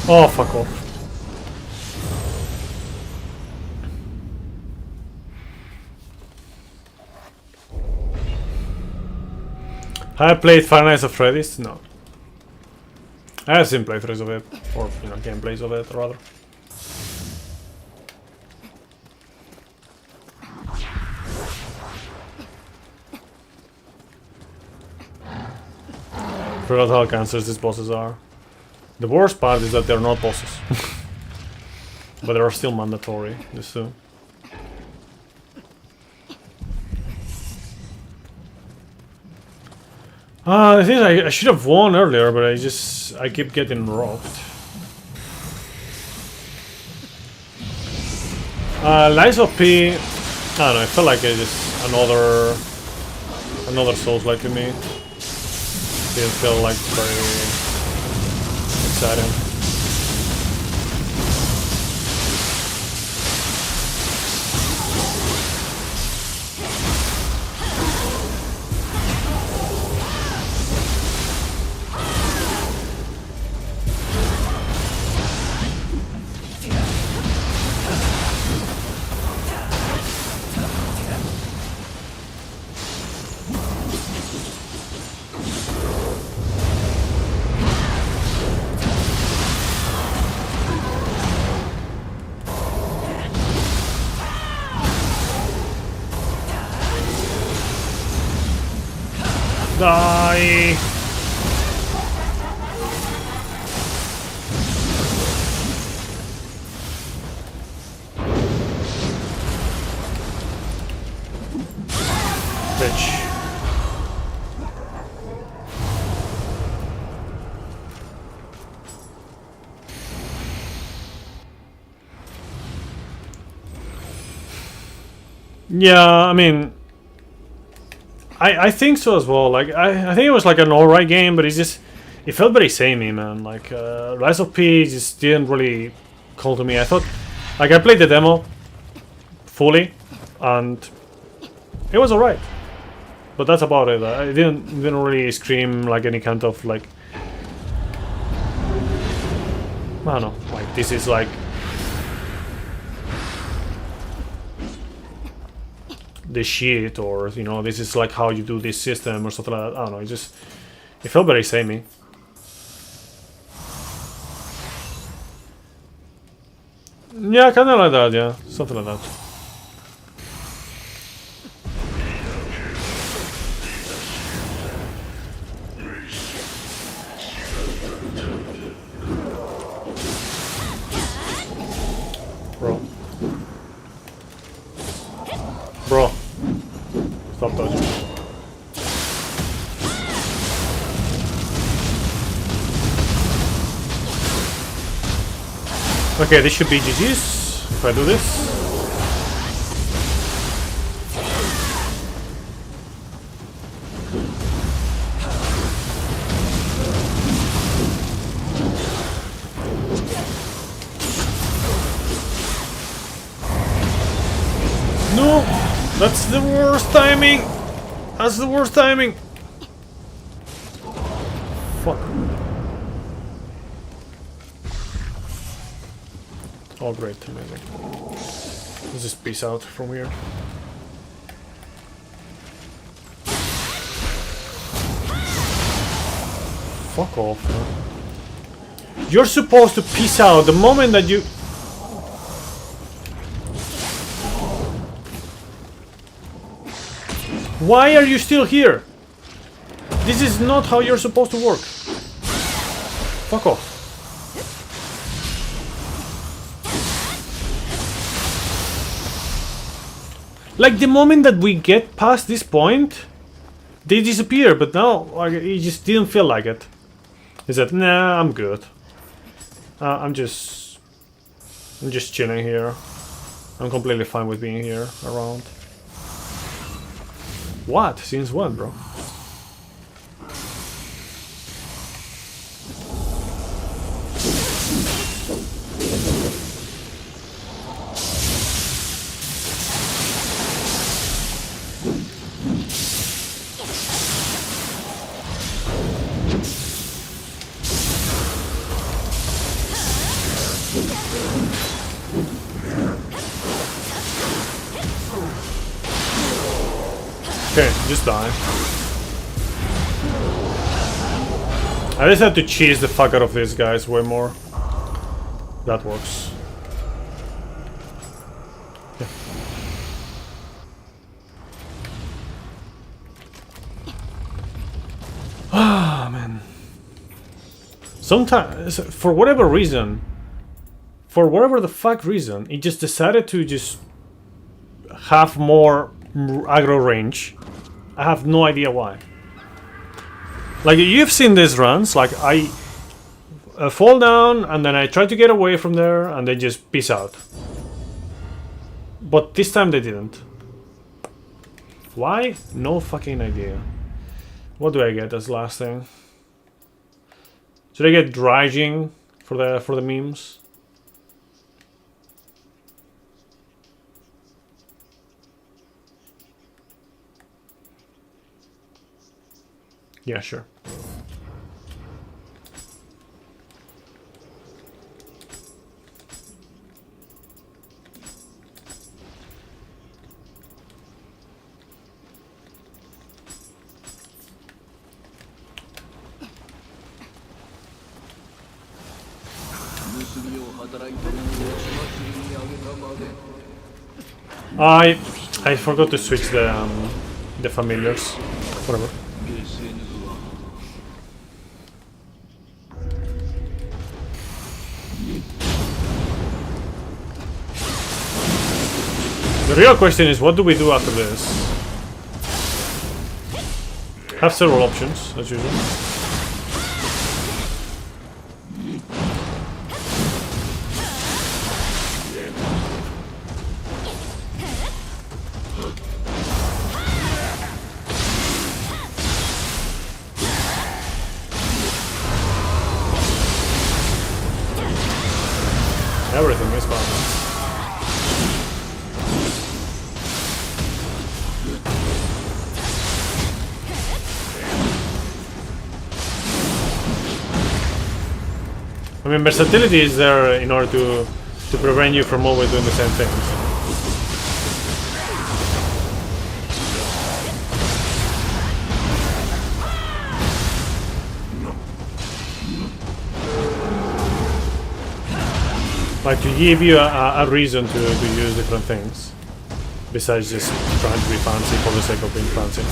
Oh, fuck off. Have I played Five Nights at Freddy's? No. I have seen playthroughs of it, or, you know, gameplays of it, rather. Forgot how cancerous these bosses are. The worst part is that they're not bosses. But they are still mandatory, these two. The thing is, I should have won earlier, but I keep getting robbed. Lies of P, I don't know, I felt like it's just another Souls-like to me. Didn't feel like very exciting. Die! Bitch. Yeah, I mean, I think so as well. Like I think it was like an alright game, but it felt very samey, man. Like Rise of P just didn't really call to me. I thought, like, I played the demo fully, and it was alright, but that's about it. I didn't really scream like any kind of like, I don't know, like this is like the shit, or, you know, this is like how you do this system or something like that. I don't know, it felt very samey. Yeah, kinda like that, yeah. Something like that. Bro. Okay, this should be GG's if I do this. No! That's the worst timing! That's the worst timing! Fuck. Oh great, amazing. Let's just peace out from here. Fuck off, man. You're supposed to peace out the moment that you... Why are you still here? This is not how you're supposed to work. Fuck off. Like, the moment that we get past this point, they disappear, but now, like, it just didn't feel like it. He said, nah, I'm good. I'm just chilling here. I'm completely fine with being here, around. What? Since when, bro? Okay, just die. I just have to cheese the fuck out of these guys way more. That works. Yeah. Ah, man. Sometimes, for whatever reason, for whatever the fuck reason, it just decided to just have more aggro range. I have no idea why. Like, you've seen these runs, like I fall down and then I try to get away from there and they just peace out. But this time they didn't. Why? No fucking idea. What do I get as last thing? Should I get dredging for the memes? Yeah, sure. I forgot to switch the familiars. Whatever. The real question is, what do we do after this? Have several options, as usual. Everything is fine. I mean, versatility is there in order to prevent you from always doing the same things. Like, to give you a reason to use different things, besides just trying to be fancy for the sake of being fancy.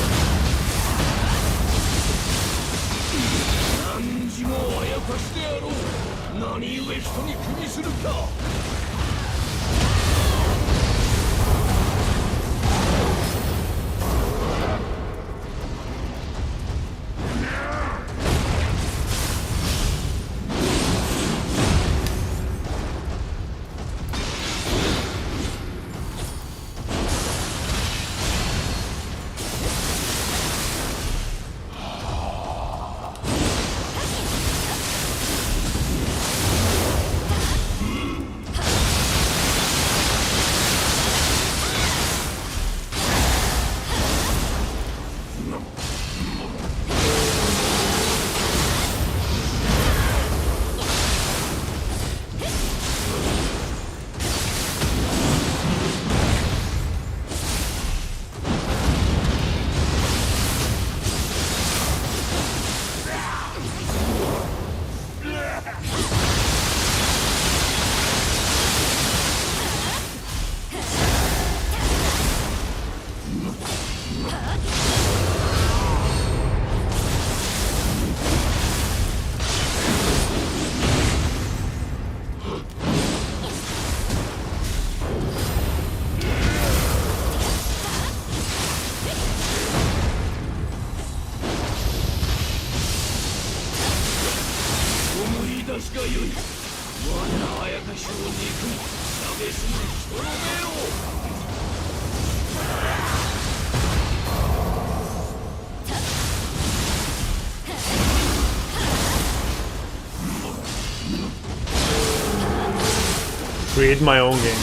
Create my own game.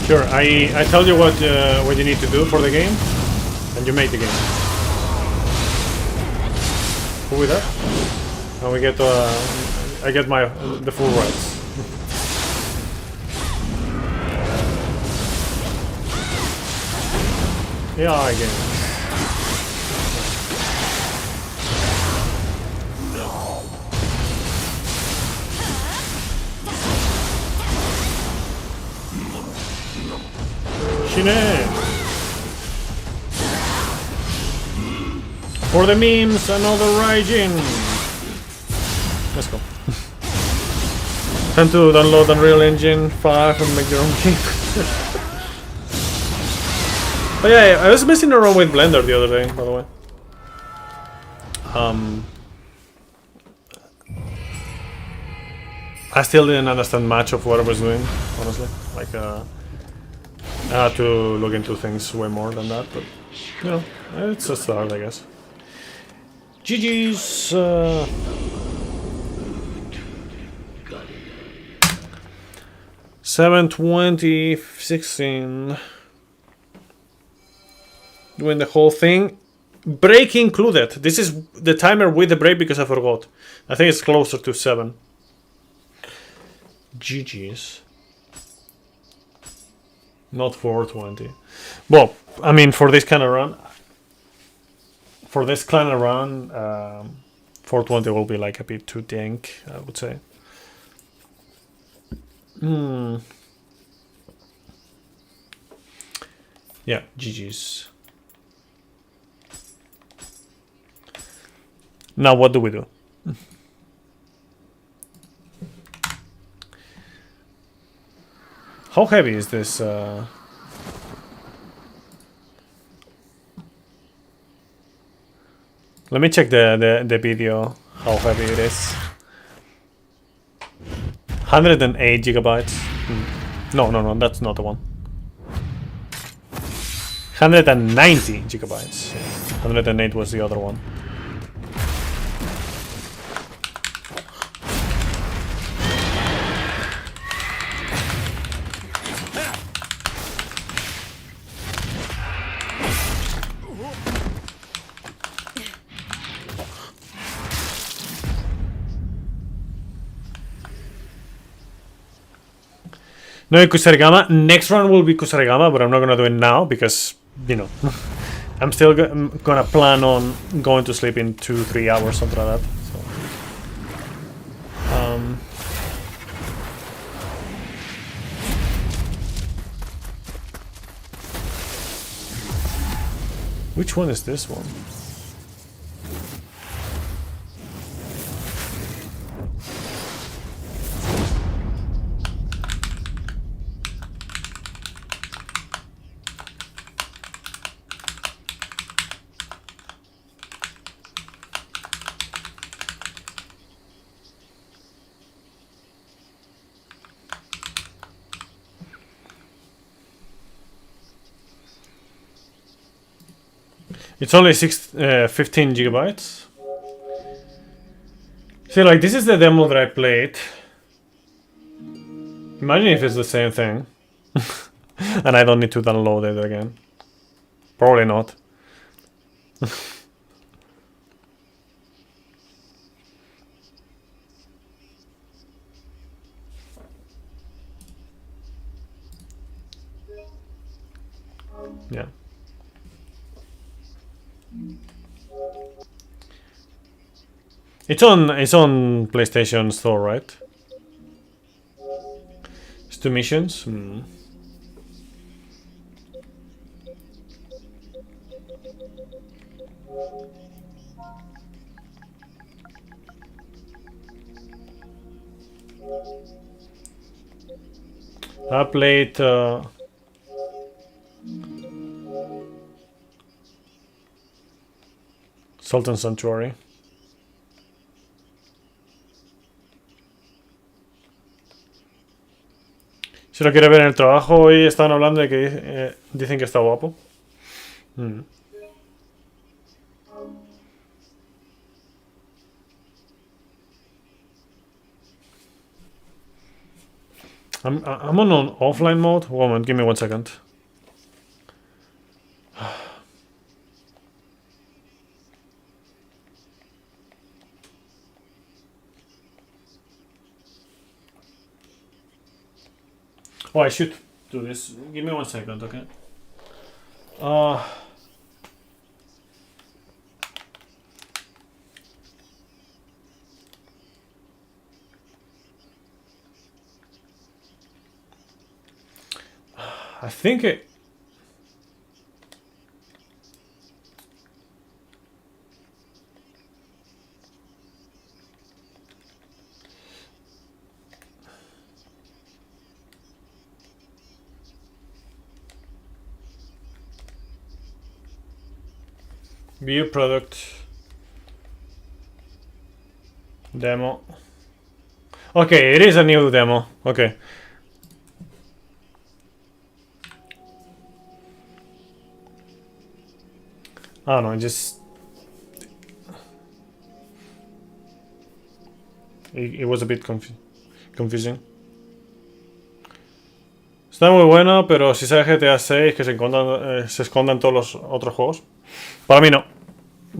Sure, I tell you what you need to do for the game, and you make the game. Cool with that? And we get I get the full rights. Yeah, again. Shine! For the memes, another Raijin! Let's go. Time to download Unreal Engine 5 and make your own game. But yeah, I was messing around with Blender the other day, by the way. I still didn't understand much of what I was doing, honestly. Like, I had to look into things way more than that, but, you know, it's a start, I guess. GG's! 7:20, 16. Doing the whole thing. Break included. This is the timer with the break because I forgot. I think it's closer to 7. GG's. Not 4:20. Well, I mean, for this kind of run, 4:20 will be like a bit too dank, I would say. Yeah, GG's. Now what do we do? How heavy is this? Let me check the video, how heavy it is. 108 gigabytes. No, that's not the one. 190 gigabytes. 108 was the other one. No, Kusarigama. Next round will be Kusarigama, but I'm not gonna do it now because, you know, I'm still gonna plan on going to sleep in 2-3 hours, something like that. So, which one is this one? It's only 15 gigabytes. See, like, this is the demo that I played. Imagine if it's the same thing. And I don't need to download it again. Probably not. Yeah. It's on PlayStation Store, right? It's 2 missions. I played Sultan Sanctuary. Si lo quiere ver en el trabajo, hoy estaban hablando de que dicen que está guapo. I'm on offline mode. One moment, give me 1 second. Oh, I should do this. Give me 1 second, okay? I think it. View product demo. Okay, it is a new demo. Okay. I don't know, just it was a bit confusing. Está muy bueno, pero si sale GTA 6 que se escondan todos los otros juegos. Para mí no.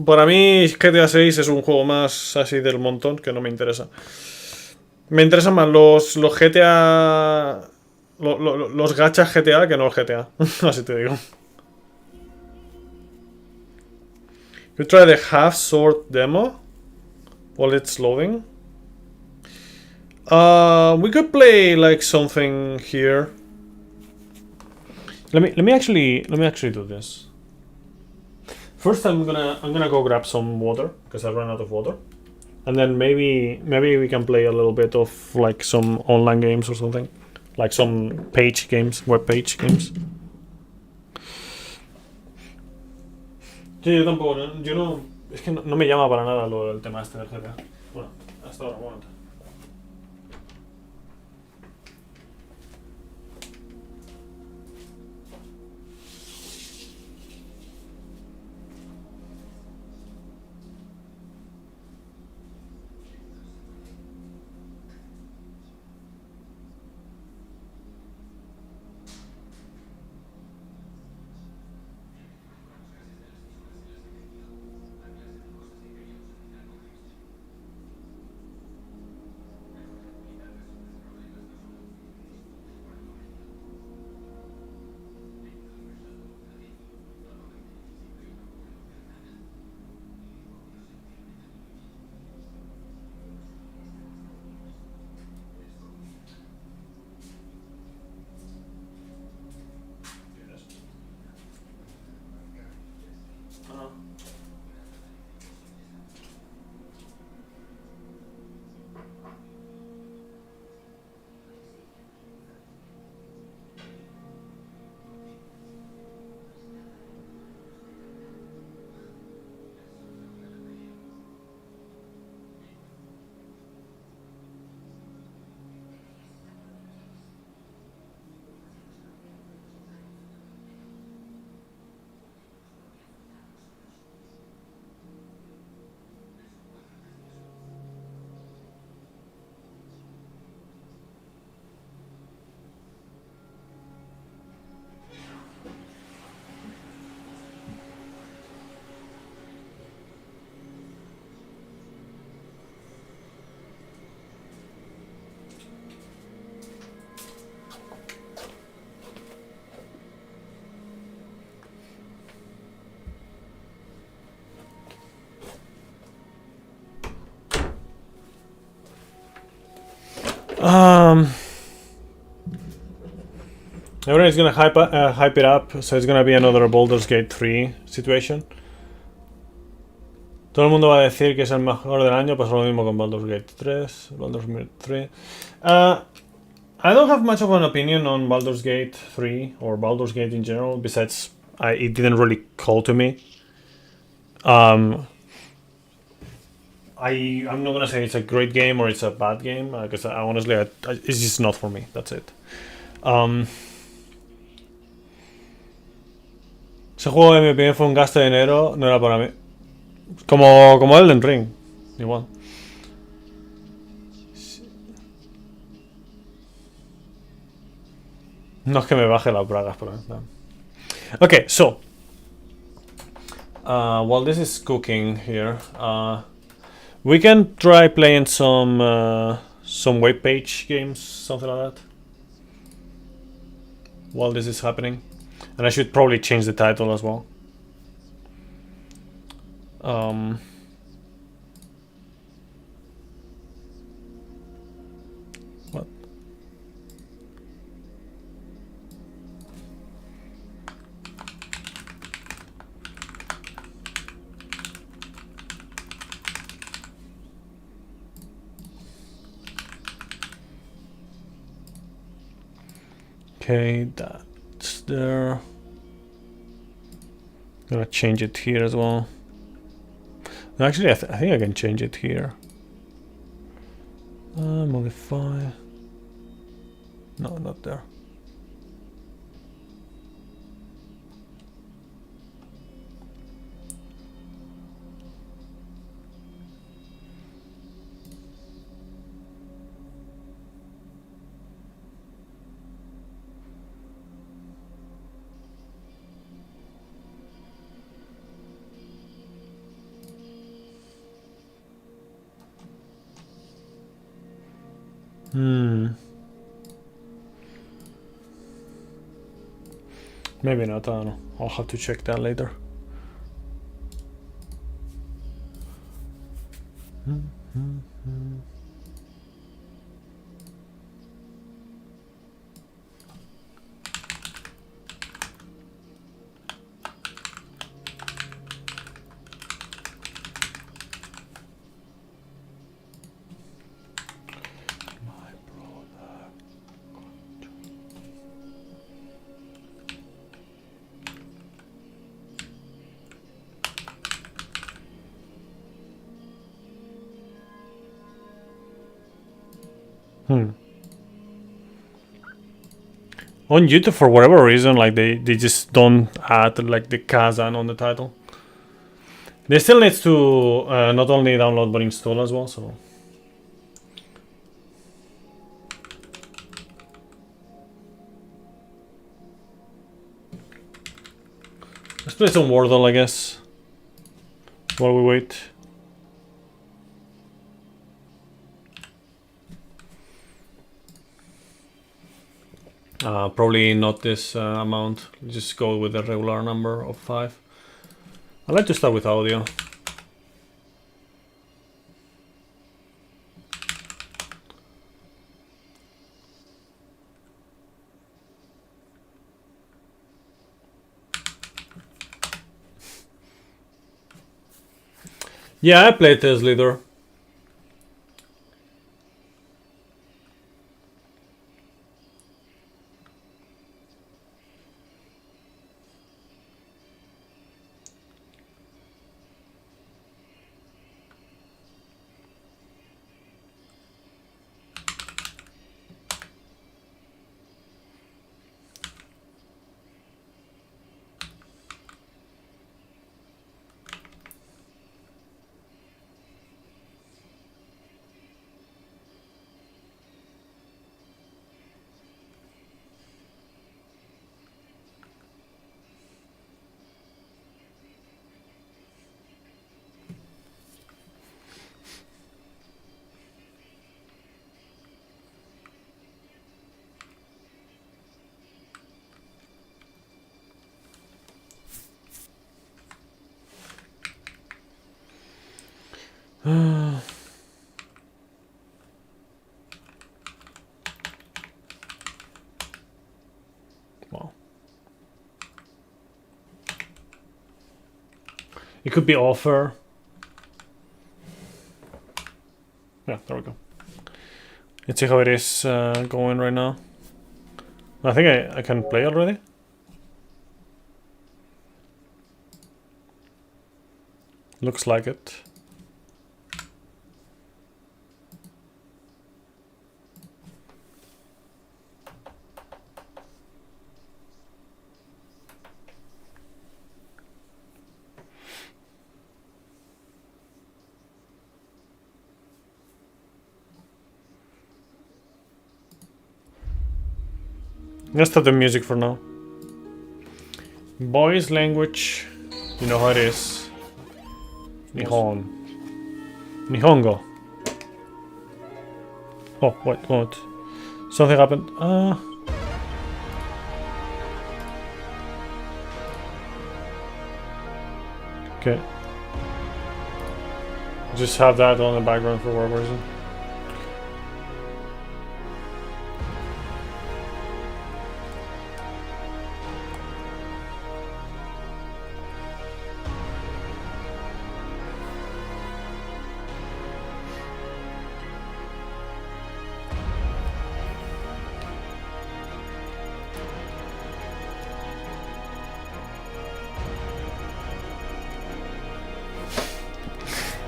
Para mí GTA 6 es un juego más así del montón que no me interesa. Me interesan más los GTA... los gachas GTA que no el GTA. Así te digo. You try the half sword demo while it's loading. We could play like something here. Let me actually do this. First, I'm gonna go grab some water because I ran out of water, and then maybe we can play a little bit of like some online games or something, like some page games, web page games. Sí, yo tampoco, yo no, es que no me llama para nada el tema este del GTA. Bueno, hasta ahora, un momento. Everyone's gonna hype it up, so it's gonna be another Baldur's Gate 3 situation. Todo el mundo va a decir que es el mejor del año, pues lo mismo con Baldur's Gate 3, Baldur's Gate 3. I don't have much of an opinion on Baldur's Gate 3 or Baldur's Gate in general. Besides, it didn't really call to me. I'm not gonna say it's a great game or it's a bad game because honestly, it's just not for me. That's it. Ese juego en mi opinión fue un gasto de dinero, no era para mí. Como Elden Ring, igual. No es que me baje las bragas, pero no. Okay, so while this is cooking here, we can try playing some web page games, something like that. While this is happening, and I should probably change the title as well. What? Okay, that's there. I'm gonna change it here as well. No, actually, I think I can change it here. Modify. No, not there. Maybe not, I don't know. I'll have to check that later. On YouTube, for whatever reason, like they just don't add like the Khazan on the title. They still needs to not only download but install as well. So let's play some Wordle, I guess, while we wait. Probably not this amount. Just go with the regular number of 5. I like to start with audio. Yeah, I played as leader. Wow. It could be offer. Yeah, there we go. Let's see how it is going right now. I think I can play already. Looks like it. Let's start the music for now. Boys language, you know how it is. Nihon. Nihongo. Oh, wait, what? Something happened. Okay. Just have that on the background for whatever reason.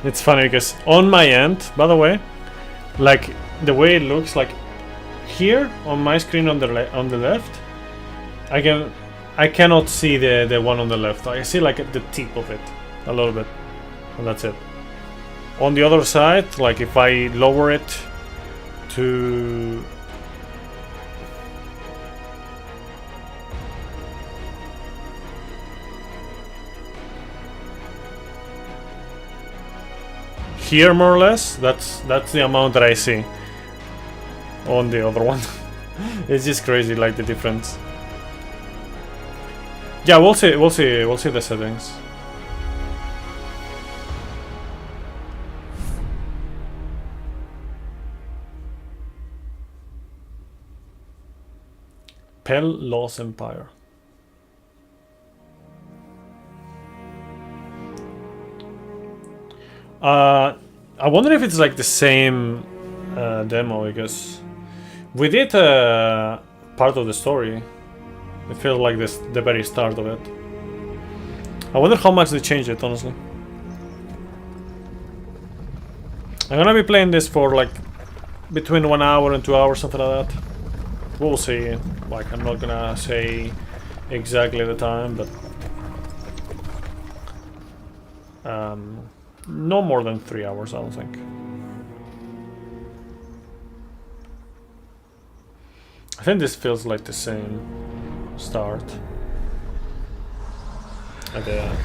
It's funny because on my end, by the way, like the way it looks like here on my screen on the left, I cannot see the one on the left. I see like the tip of it a little bit, and that's it. On the other side, like if I lower it to here, more or less, that's the amount that I see on the other one. It's just crazy, like the difference. Yeah, we'll see the settings. Pell Lost Empire. I wonder if it's like the same demo, because we did part of the story. It feels like the very start of it. I wonder how much they changed it, honestly. I'm gonna be playing this for like between 1 hour and 2 hours, something like that. We'll see. Like, I'm not gonna say exactly the time, but no more than 3 hours, I don't think. I think this feels like the same start. And yeah.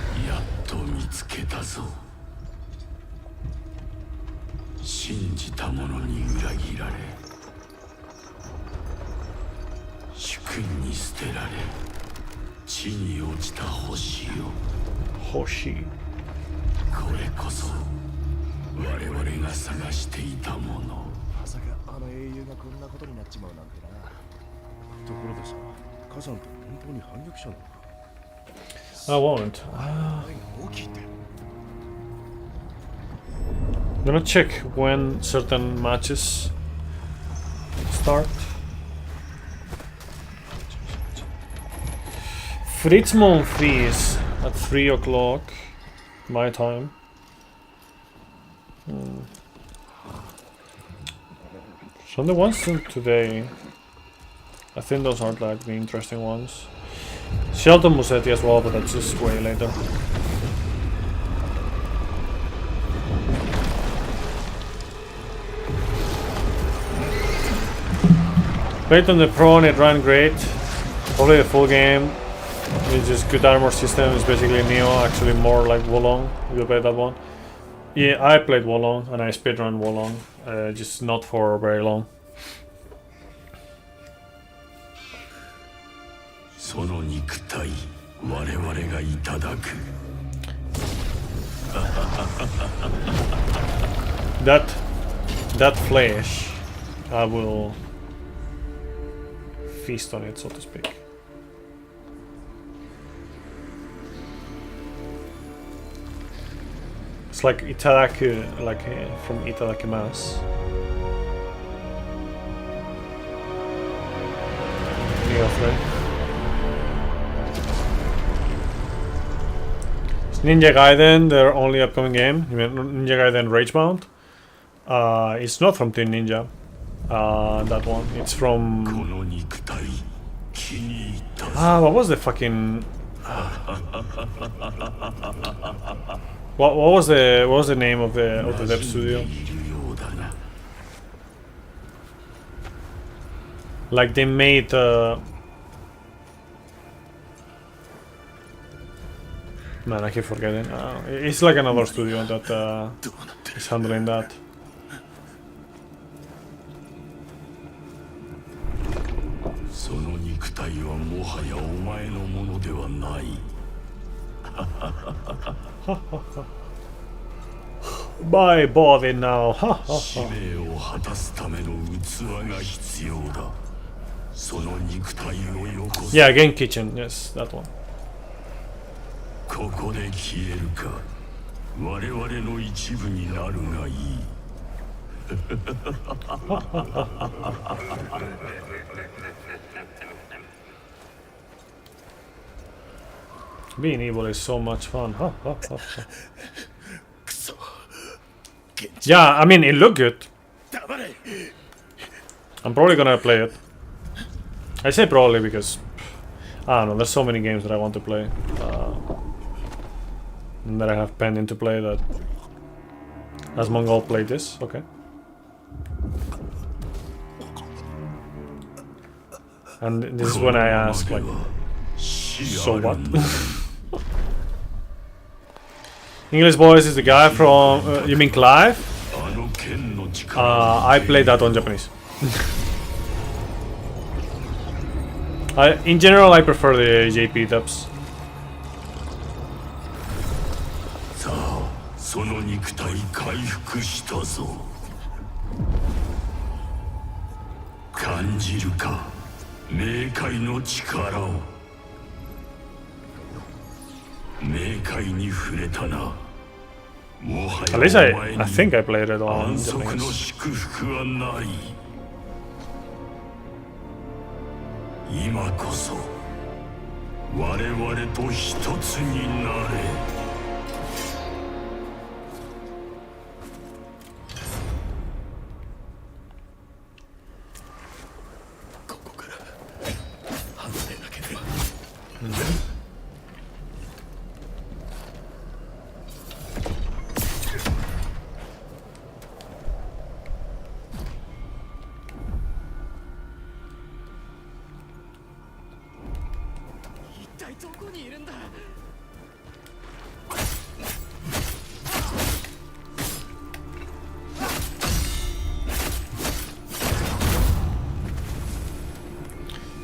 信じた者に裏切られ主君に捨てられ地に落ちた星よ星これこそ我々が探していたものまさかあの英雄がこんなことになっちまうなんてなところでさ火山って本当に反撃者なのか I won't. 大きいって I'm gonna check when certain matches start. Fritzmon fees at 3 o'clock my time. So the ones today, I think those aren't like the interesting ones. Shelton Musetti as well, but that's just way later. Played on the Pro and it ran great. Probably the full game. It's just good armor system. It's basically Neo, actually more like Wolong. You played that one? Yeah, I played Wolong and I speedrun Wolong. Just not for very long. その肉体我々がいただく That flesh, I will feast on it, so to speak. It's like itadaku, like from itadakimasu. afraid. Is Ninja Gaiden their only upcoming game? You mean Ninja Gaiden Ragebound? It's not from Team Ninja. That one. It's from. What was the fucking? What was the name of the dev studio? Like they made. Man, I keep forgetting. It's like another studio that is handling that. My body now. Yeah, again kitchen. Yes, that one. ここで消えるか我々の一部になるがいい Being evil is so much fun. Yeah, I mean, it looked good. I'm probably gonna play it. I say probably because I don't know, there's so many games that I want to play. That I have pending to play that. Has Mongol played this? Okay. And this is when I ask, like, so what? English Boys is the guy from. You mean Clive? I played that on Japanese. In general, I prefer the JP dubs. その肉体回復したぞ感じるか冥界の力を冥界に触れたなもは At least I think I played it on 安息の Japanese. 祝福はない今こそ我々と一つになれ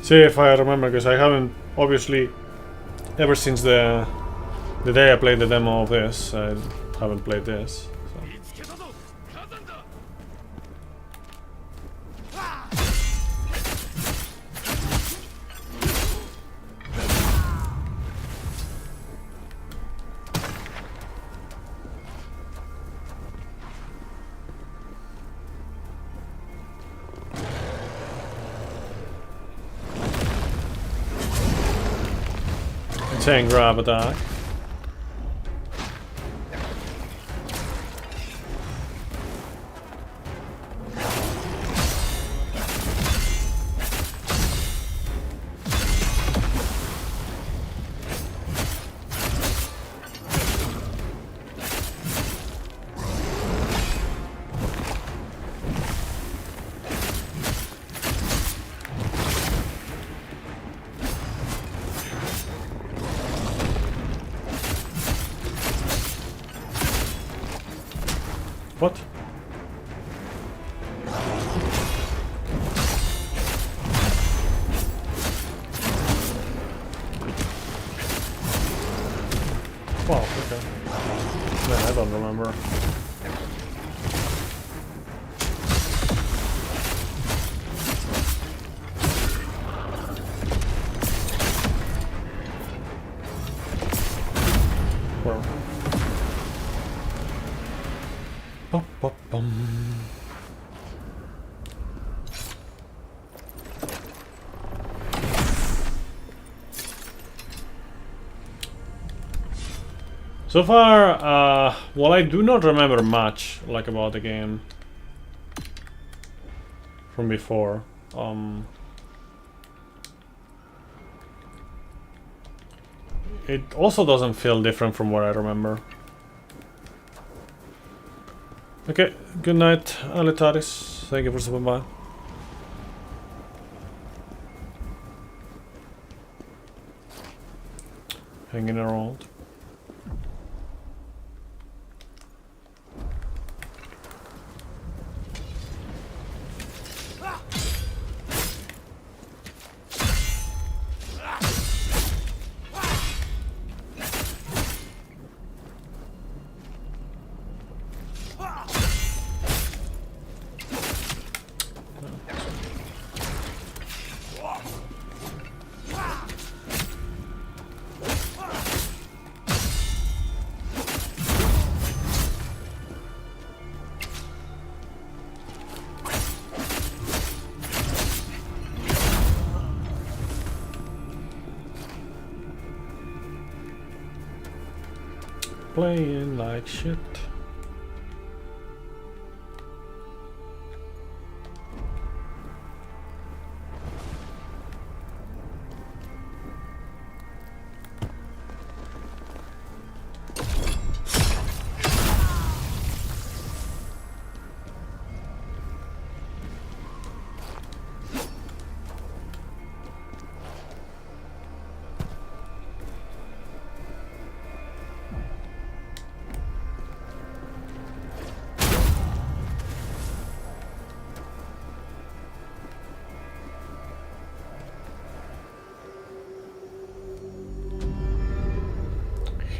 See if I remember, because I haven't, obviously, ever since the day I played the demo of this, I haven't played this. So. Saying grab attack. What? Wow, okay. Man, I don't remember. Well. Bum. So far, well, I do not remember much like about the game from before. It also doesn't feel different from what I remember. Okay, good night, Alitaris. Thank you for stopping by. Hanging around. Playing like shit.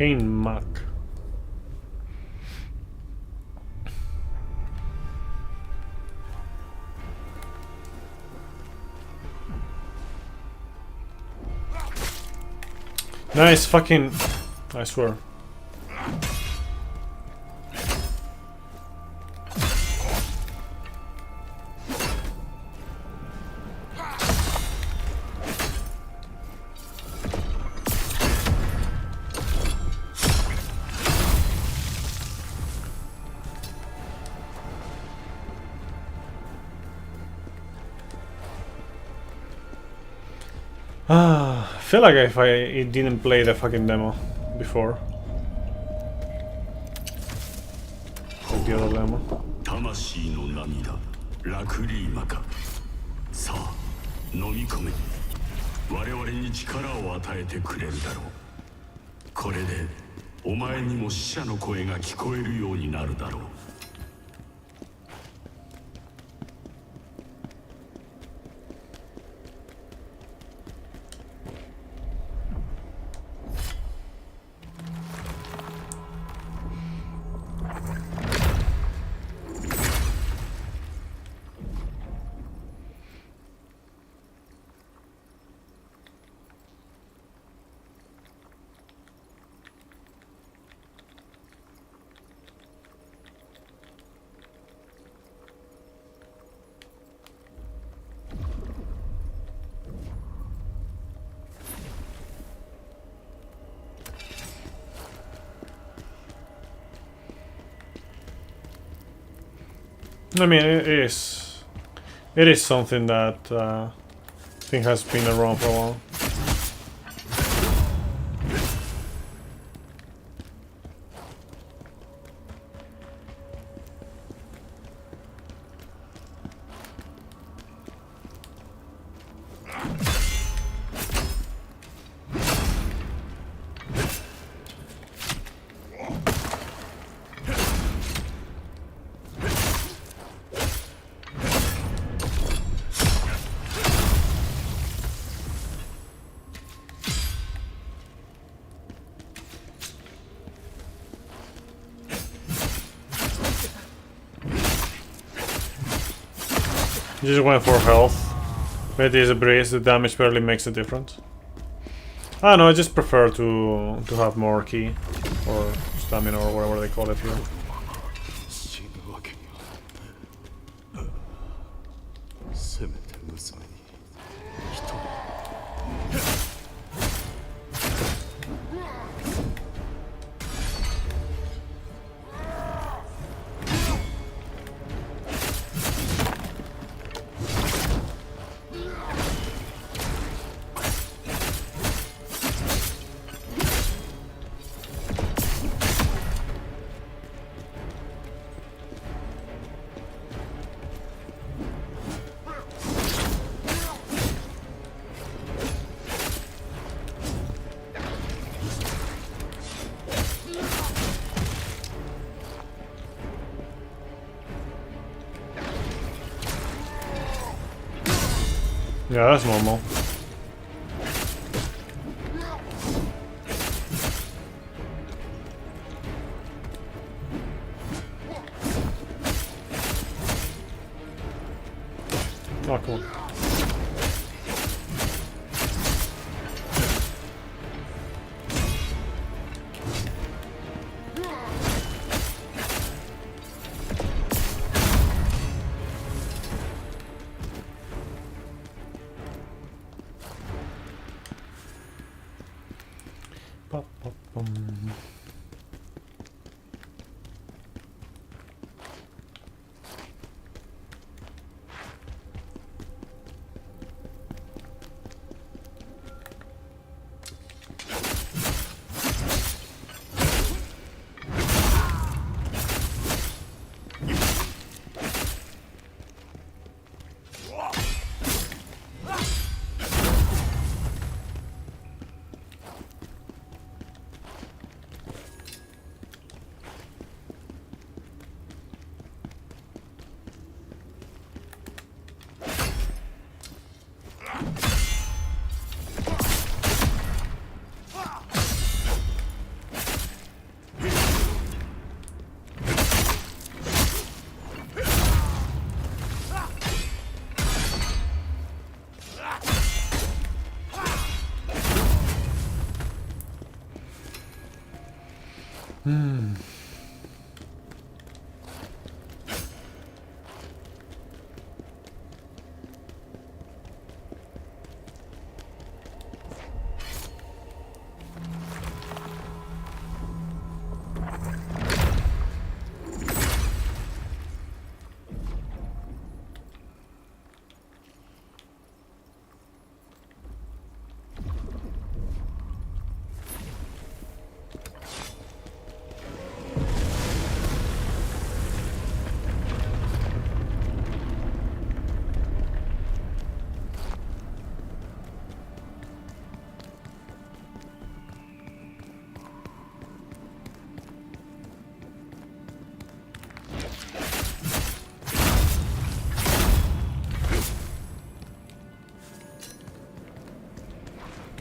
Mac. Nice fucking, I swear. I feel like if I didn't play the fucking demo before. Like the other demo. 魂の涙、ラクリーマか。さあ、飲み込め。我々に力を与えてくれるだろう。これでお前にも死者の声が聞こえるようになるだろう。I mean, it is something that I think has been around for a while. Just went for health. Maybe there's a breeze, the damage barely makes a difference. I don't know, I just prefer to have more ki or stamina or whatever they call it here. Yeah, that's normal. Oh, cool. Pop, pop, bum.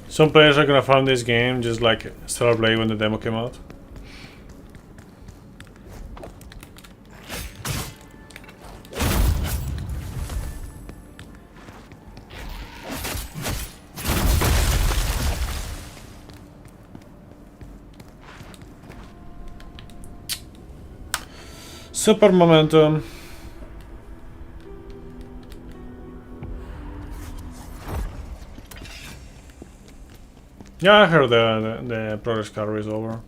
Some players are gonna farm this game just like Stellar Blade when the demo came out. Super momentum. Yeah, I heard the progress calorie is over.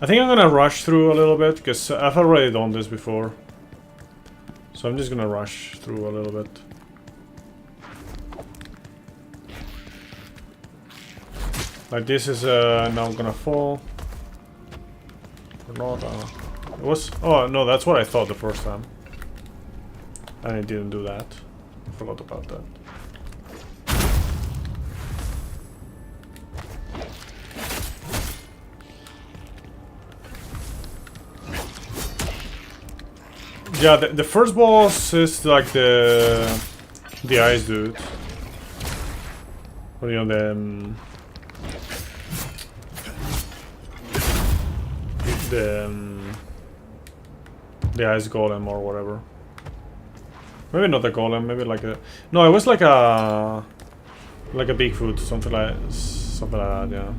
I think I'm gonna rush through a little bit because I've already done this before. So I'm just gonna rush through a little bit. Like this is now gonna fall. Or not. It was. Oh no, that's what I thought the first time. And it didn't do that. I forgot about that. Yeah, the first boss is like the ice dude. Or, you know, the ice golem or whatever. Maybe not the golem, maybe like a... No, it was like a Bigfoot, something like that, yeah.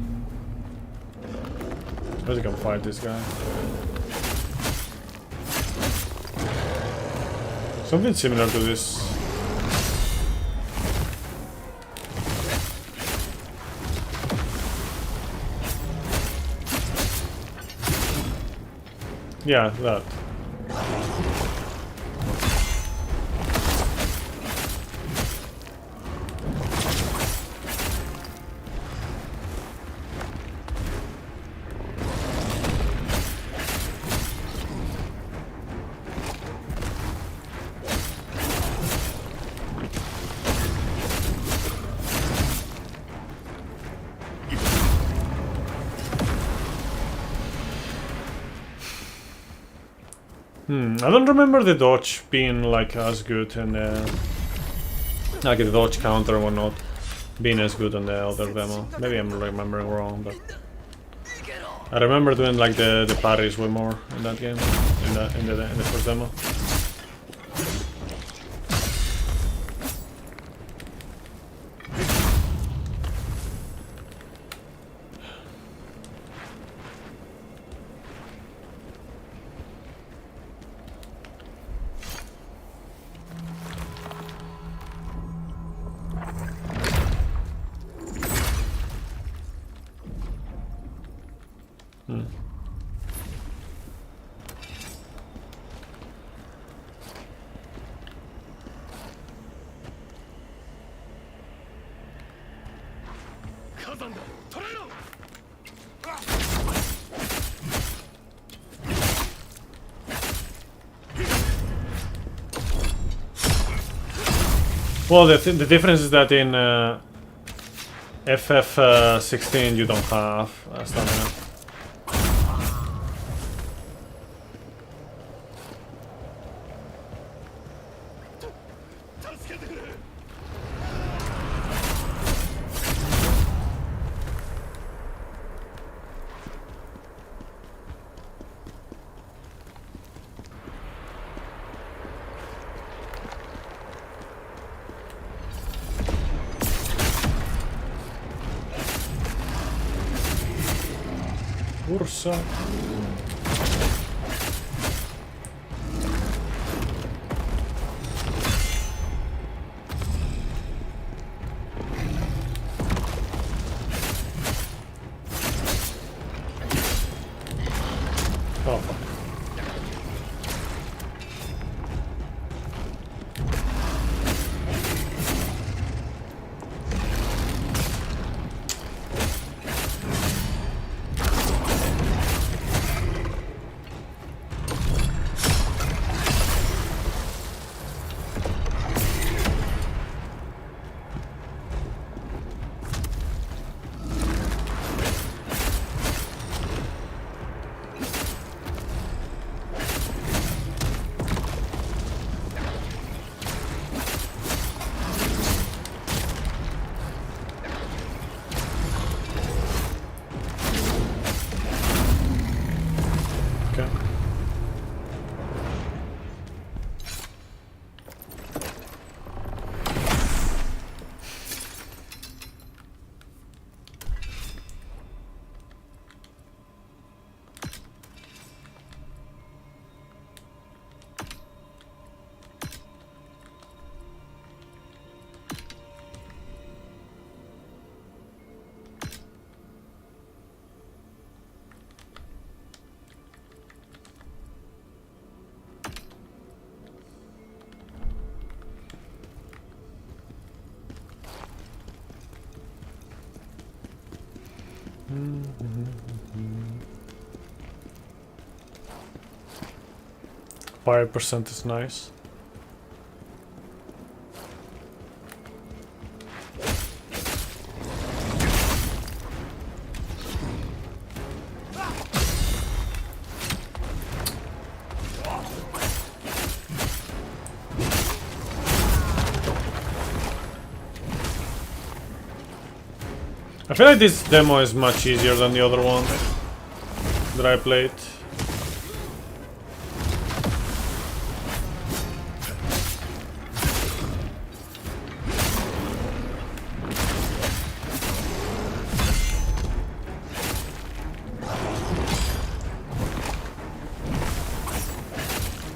Suppose I can fight this guy. Something similar to this. Yeah, that. I don't remember the dodge being like as good in like the dodge counter and whatnot being as good on the other demo. Maybe I'm remembering wrong, but I remember doing like the parries way more in that game, in the first demo. Khazan だ捕らえろ Well, the difference is that in FF16 you don't have stamina. Ursa. Oh, fuck. Okay. Fire percent is nice. I feel like this demo is much easier than the other one that I played.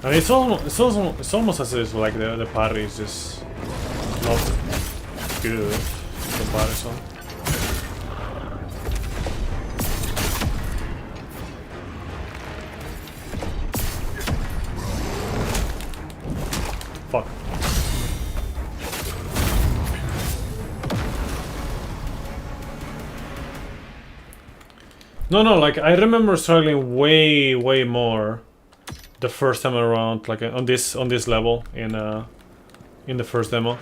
And it's almost as if like the parry is just not good in comparison. Fuck. No, like I remember struggling way more the first time around, like on this level in the first demo.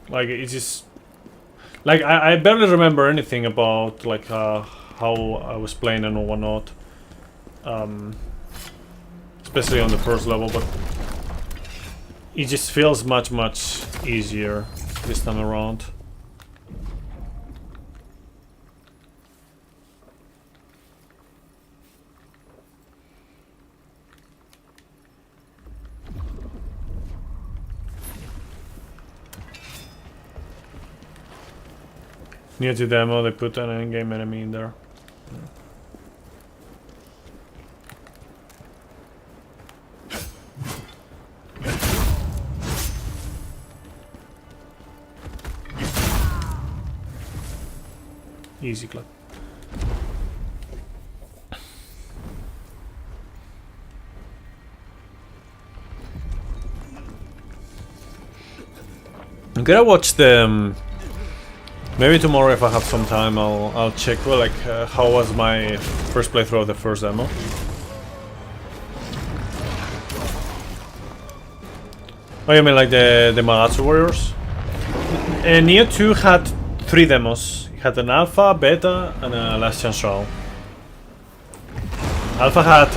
Like it's just like I barely remember anything about like how I was playing and whatnot. Especially on the first level, but it just feels much easier this time around. Near to demo, they put an in-game enemy in there. Easy clap. I'm gonna watch the. Maybe tomorrow, if I have some time, I'll check like how was my first playthrough of the first demo. Oh, you mean like the Magatsu Warriors? Neo 2 had 3 demos. It had an alpha, beta, and a last chance trial. Alpha had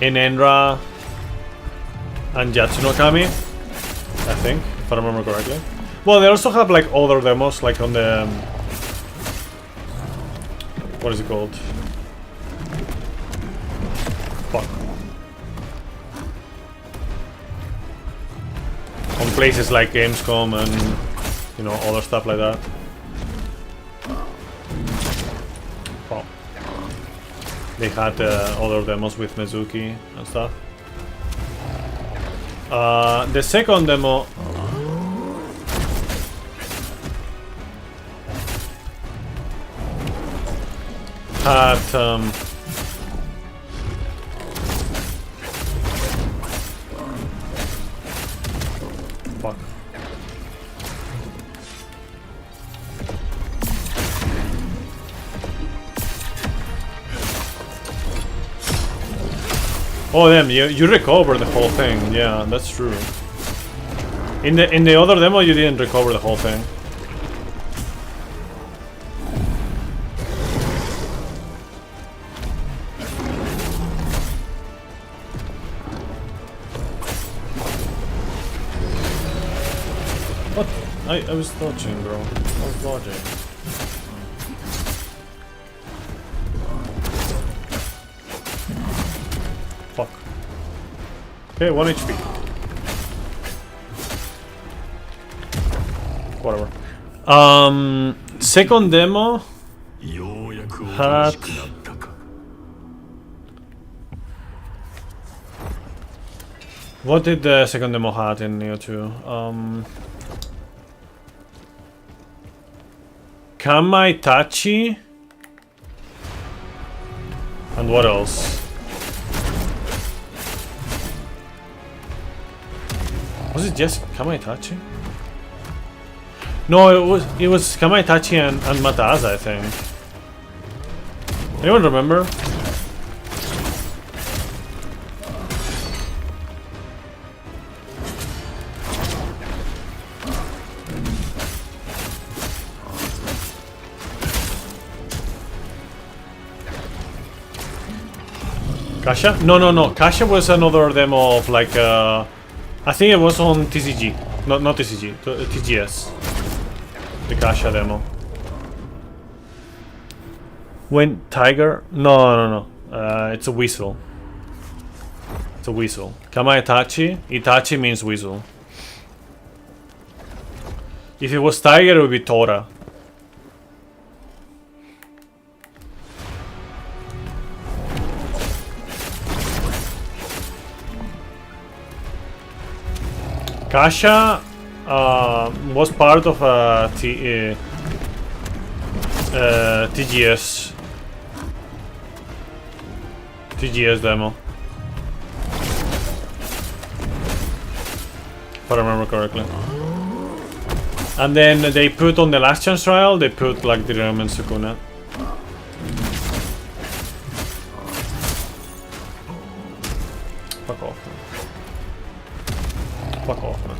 Enenra and Yatsuno Kami, I think, if I remember correctly. Well, they also have like other demos, like on the what is it called? Fuck. On places like Gamescom and you know other stuff like that. Well, they had other demos with Mizuki and stuff. The second demo. Had fuck. Oh damn, you recover the whole thing. Yeah, that's true. In the other demo you didn't recover the whole thing. I was dodging, bro. I was dodging. Fuck. Okay, 1 HP. Whatever. Second demo had what did the second demo had in Neo 2? Kamaitachi and what else? Was it just Kamaitachi? No, it was Kamaitachi and Mataza, I think. Anyone remember? Kasha? No. Kasha was another demo of like I think it was on TCG. Not TCG, TGS. The Kasha demo. When Tiger? No. It's a weasel. It's a weasel. Kama Itachi. Itachi means weasel. If it was Tiger, it would be Tora. Kasha was part of a TGS demo, if I remember correctly. And then they put on the last chance trial, they put like the Ramen Sukuna. Fuck off. Fuck off, man.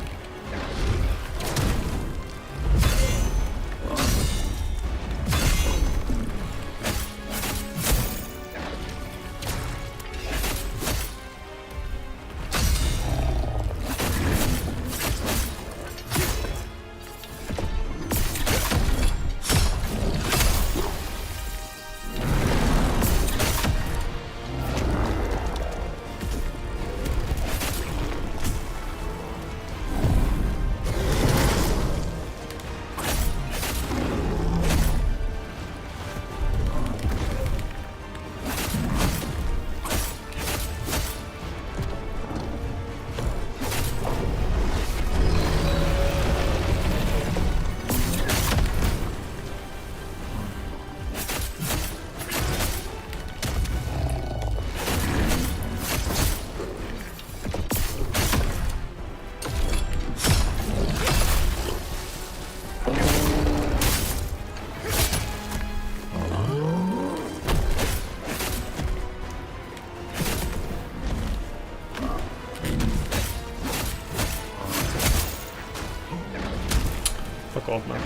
Fuck off, man.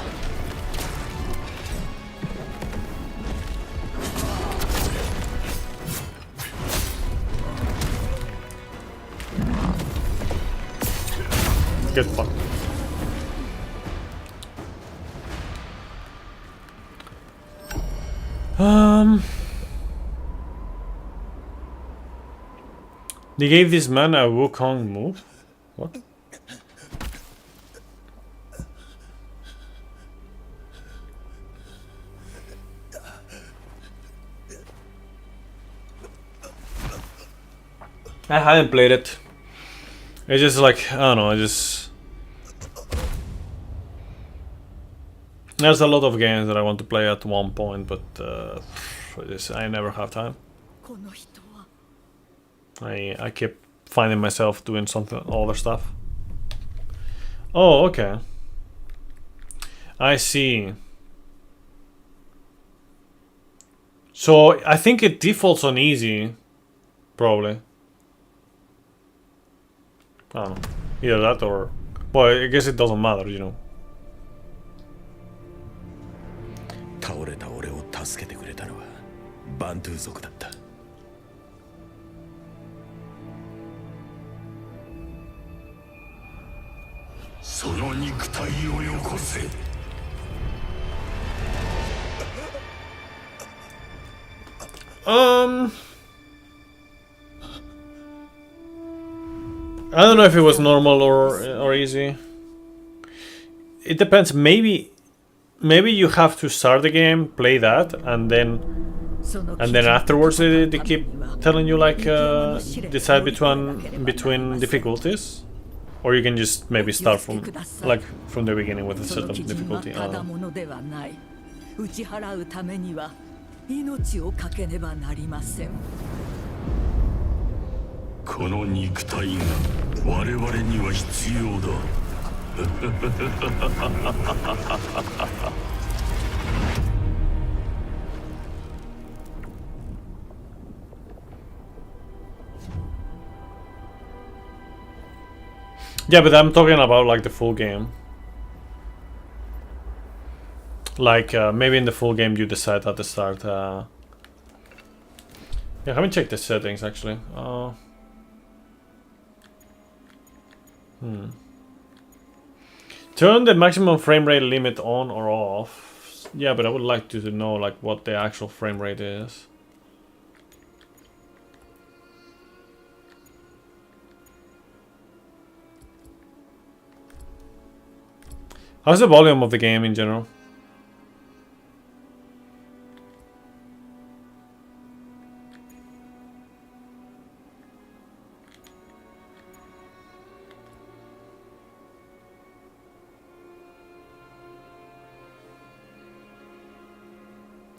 Get fucked. They gave this man a Wukong move? What? I haven't played it. It's just like, I don't know, there's a lot of games that I want to play at one point, but I never have time. この人は I keep finding myself doing something other stuff. Oh, okay. I see. So I think it defaults on easy, probably. I don't know. Either that or, well, I guess it doesn't matter, you know. 倒れた俺を助けてくれたのはバントゥー族だった。その肉体をよこせ。I don't know if it was normal or easy. It depends. Maybe you have to start the game, play that, and then afterwards they keep telling you like decide between difficulties, or you can just maybe start from the beginning with a certain difficulty. 打ち払うためには命をかけねばなりません。この肉体が我々には必要だ。Yeah, but I'm talking about like the full game. Like maybe in the full game you decide at the start. Yeah, I haven't checked the settings actually. Turn the maximum frame rate limit on or off. Yeah, but I would like to know like what the actual frame rate is. How's the volume of the game in general?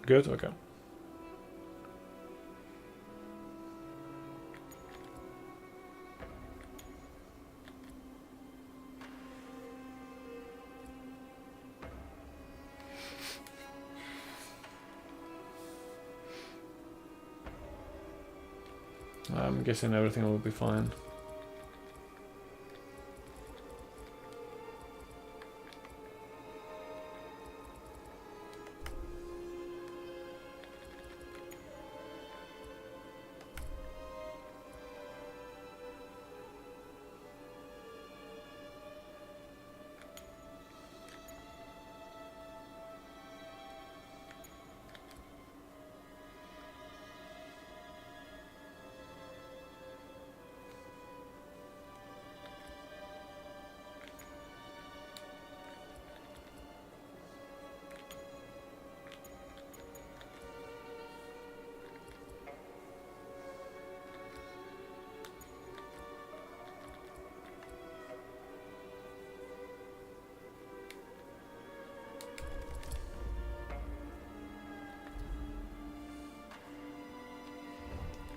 Good, okay. I'm guessing everything will be fine.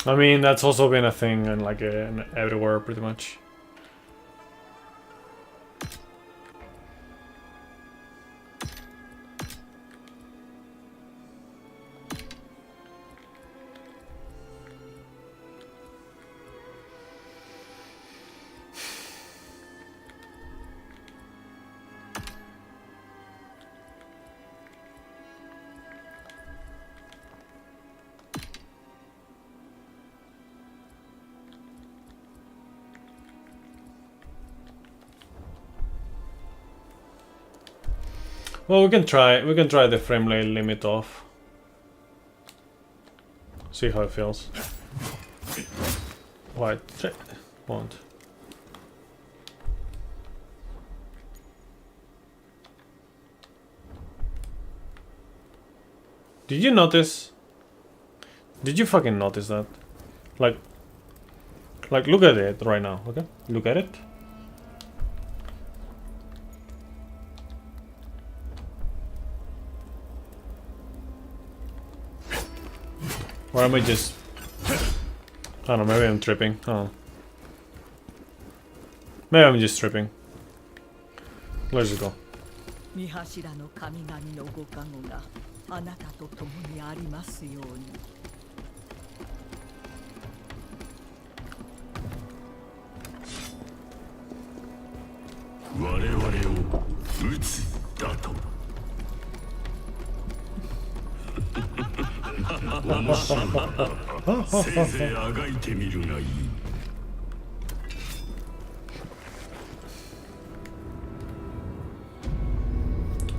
I mean, that's also been a thing and like everywhere pretty much. Well, we can try the frame rate limit off. See how it feels. What? Won't. Did you notice? Did you fucking notice that? Like look at it right now, okay? Look at it. Or am I just... I don't know, maybe I'm tripping. Oh. Maybe I'm just tripping. Let's just go. 三柱の神々のご加護があなたと共にありますように。我々を撃つだと。面白い。せいぜいあがいてみるがいい。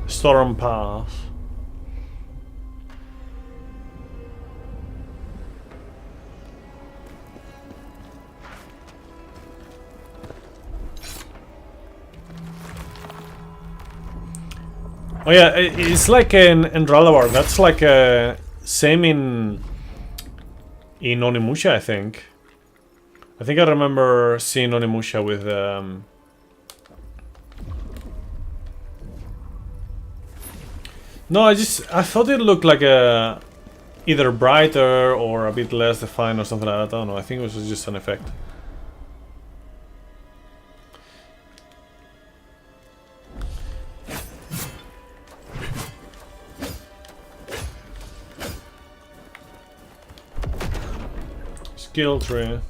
Storm Pass. Oh yeah, it's like in Ralabar. That's like same in Onimusha, I think. I think I remember seeing Onimusha with no, I thought it looked like either brighter or a bit less defined or something like that. I don't know. I think it was just an effect. Skill tree.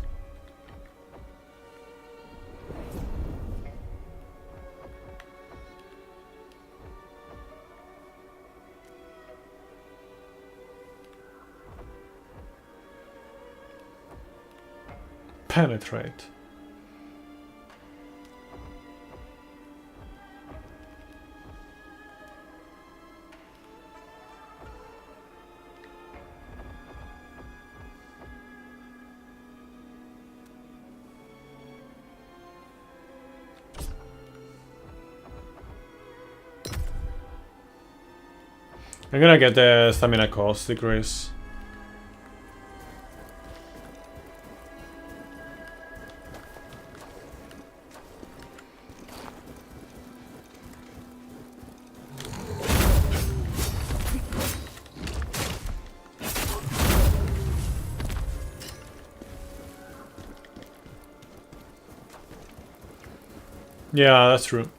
Penetrate. I'm gonna get the stamina cost decrease. Yeah, that's true.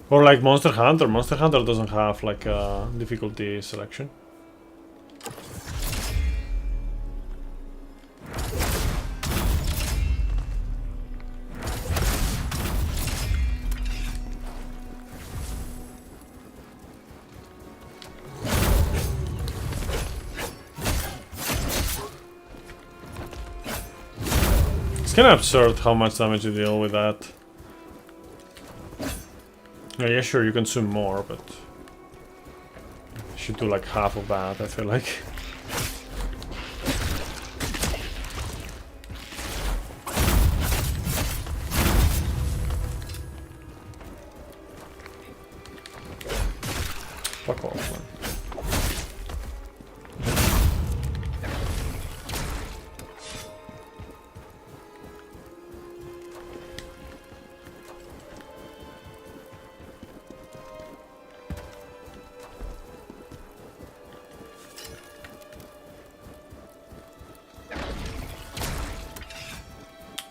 Or like Monster Hunter. Monster Hunter doesn't have like a difficulty selection. It's kind of absurd how much damage you deal with that. Yeah, sure, you consume more, but you should do like half of that, I feel like. Fuck off, man.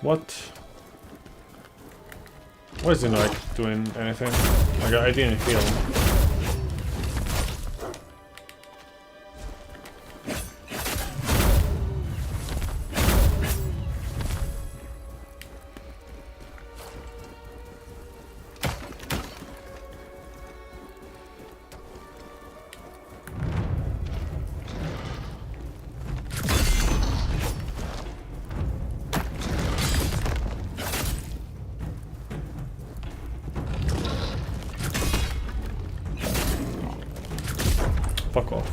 What? Why is it not like doing anything? Like I didn't heal. Fuck off.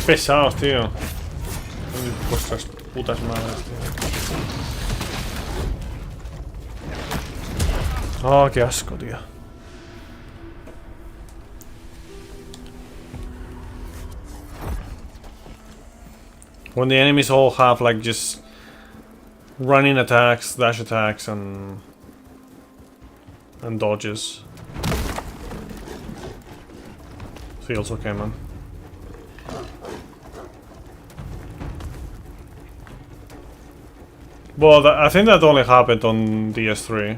Pesados, tío. Vuestras putas madres, tío. Oh, qué asco, tío. When the enemies all have like just running attacks, dash attacks, and dodges. Feels okay, man. Well, I think that only happened on DS3.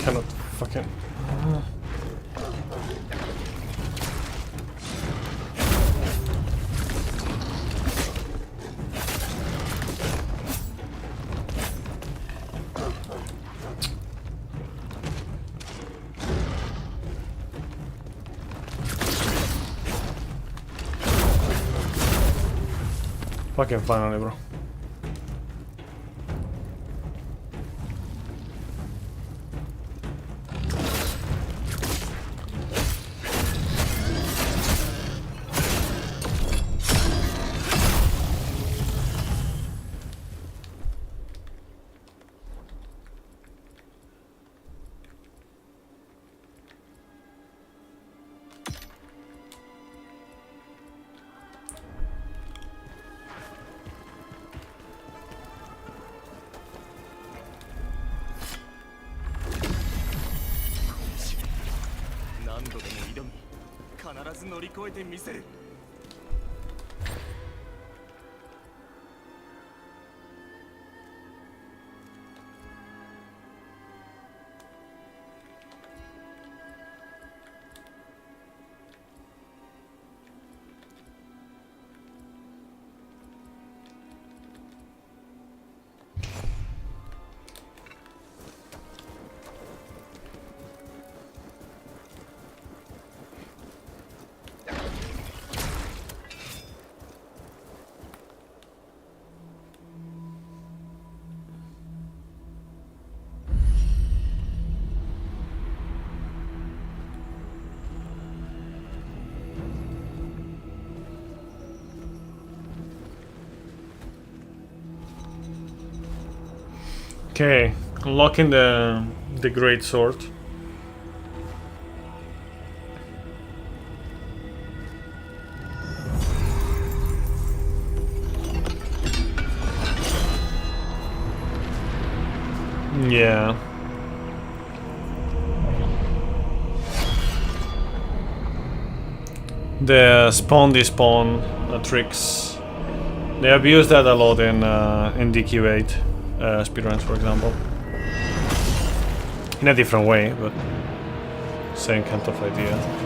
Cannot fucking... Fucking finally, bro. Okay, unlocking the great sword. Yeah. the spawn despawn tricks. They have used that a lot in DQ8 speedruns, for example. In a different way, but same kind of idea.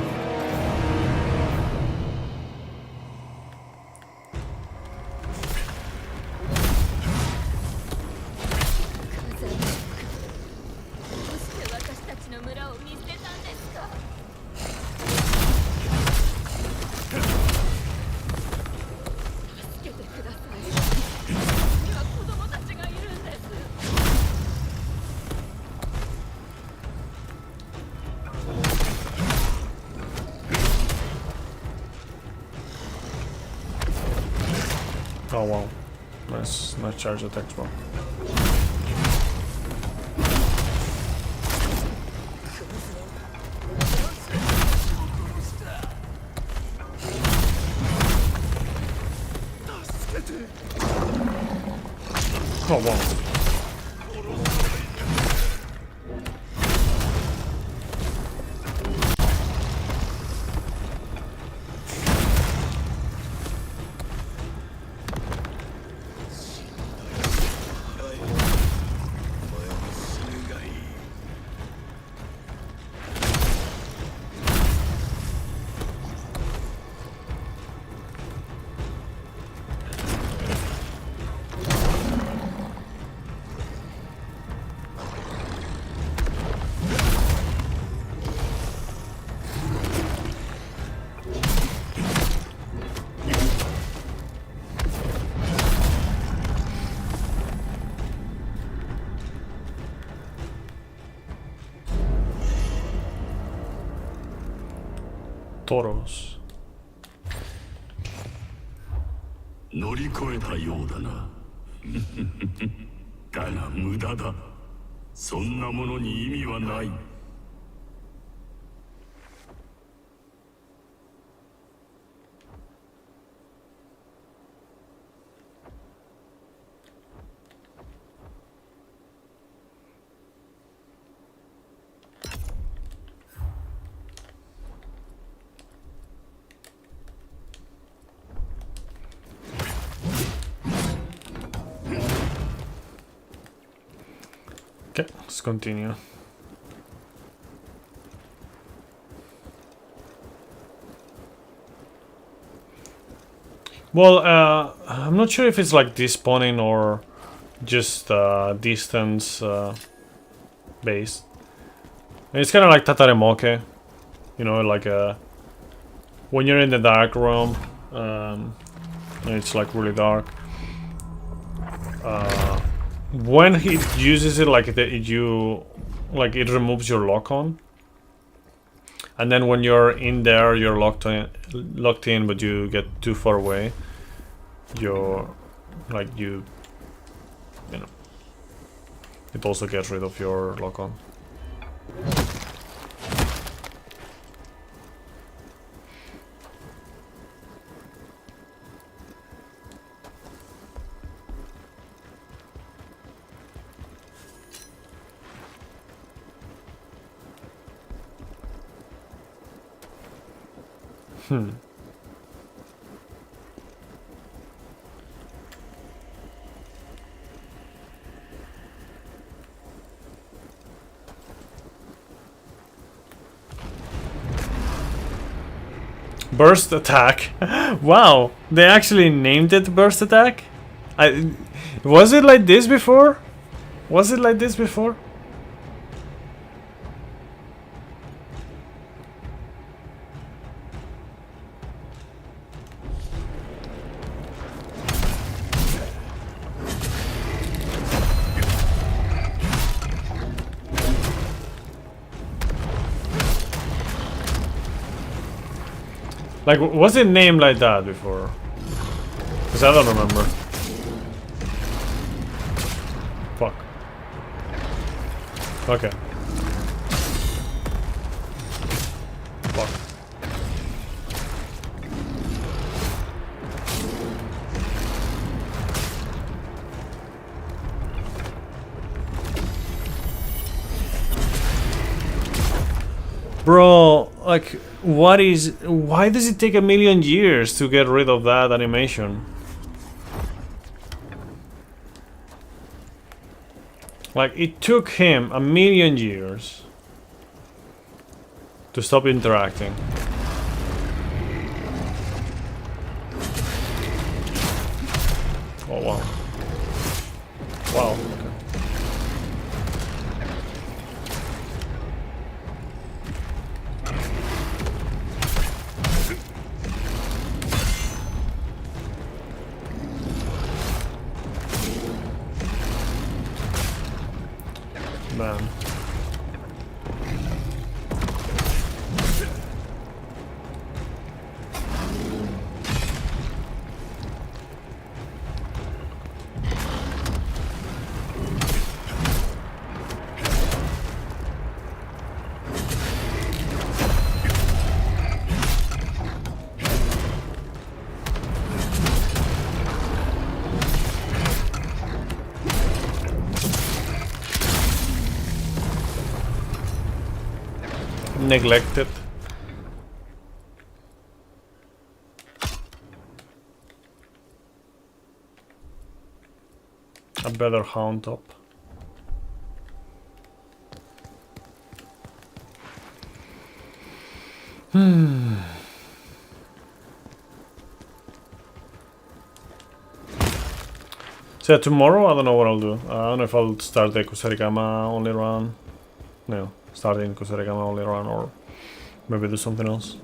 Oh wow, nice charge attacks, bro. Oh wow. Toros. 乗り越えたようだなだが無駄だそんなものに意味はない Okay, let's continue. Well, I'm not sure if it's like despawning or just distance based. It's kind of like Tataremoke, you know, like when you're in the dark realm, and it's like really dark. When he uses it, like it removes your lock on, and then when you're in there, you're locked in, but you get too far away. You're like you know, it also gets rid of your lock on. Burst attack. Wow, they actually named it burst attack? Was it like this before? Was it like this before? Like, was it named like that before? Because I don't remember. Fuck. Okay. Fuck. Bro, like, why does it take 1,000,000 years to get rid of that animation? Like, it took him 1,000,000 years to stop interacting. Oh wow. Wow, okay. Man. Neglected. A better hound top. So yeah, tomorrow I don't know what I'll do. I don't know if I'll start the Kusarigama only run. No, starting Kusarigama only run, or maybe do something else.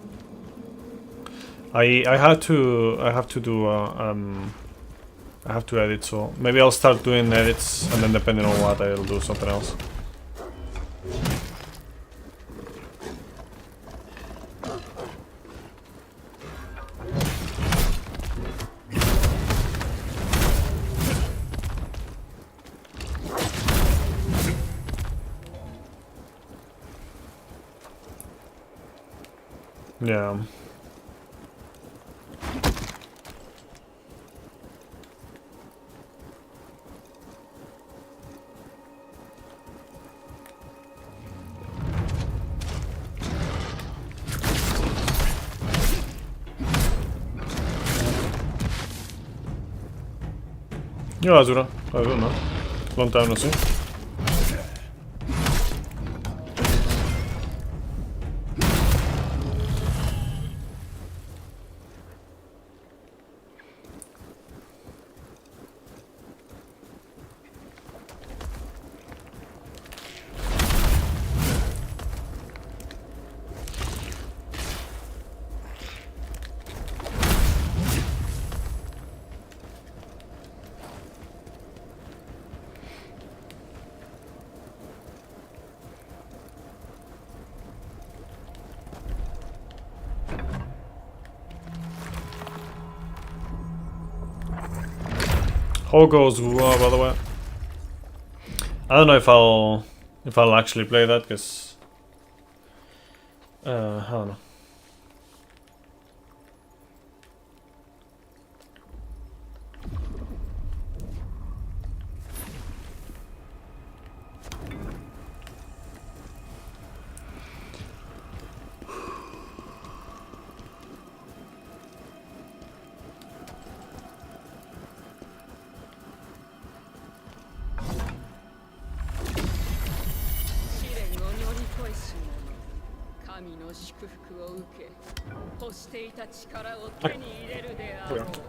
I have to do I have to edit, so maybe I'll start doing edits, and then depending on what, I'll do something else. Yeah. Yo, Azura. I don't know. Long time no see. How goes Wua, by the way? I don't know if I'll actually play that, because I don't know.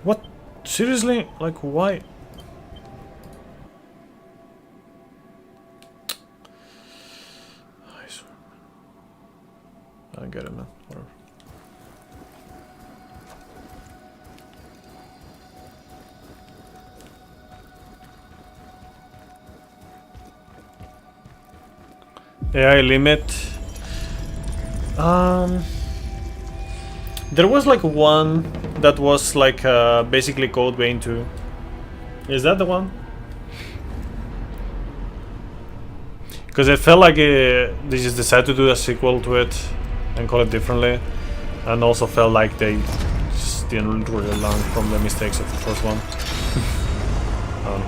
What? Seriously? Like, why? I swear. I don't get it, man. Whatever. AI limit. There was like one that was like basically Code Vein 2. Is that the one? Because it felt like they just decided to do a sequel to it and call it differently, and also felt like they just didn't really learn from the mistakes of the first one. I don't know.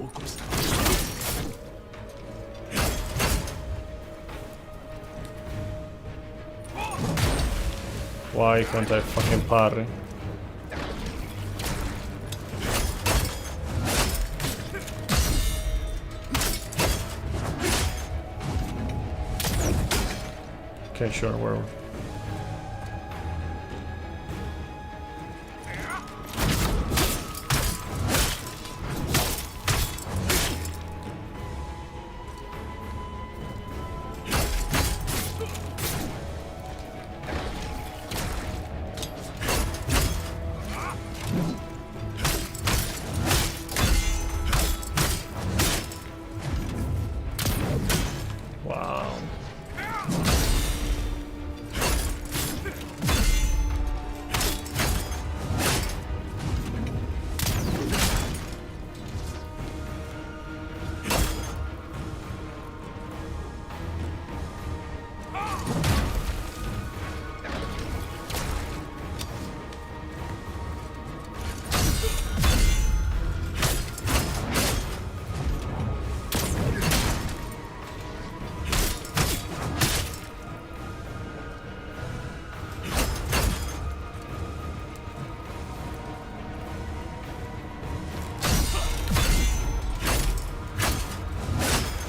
を殺した。 Why can't I fucking parry? Okay, sure, whatever. Wow.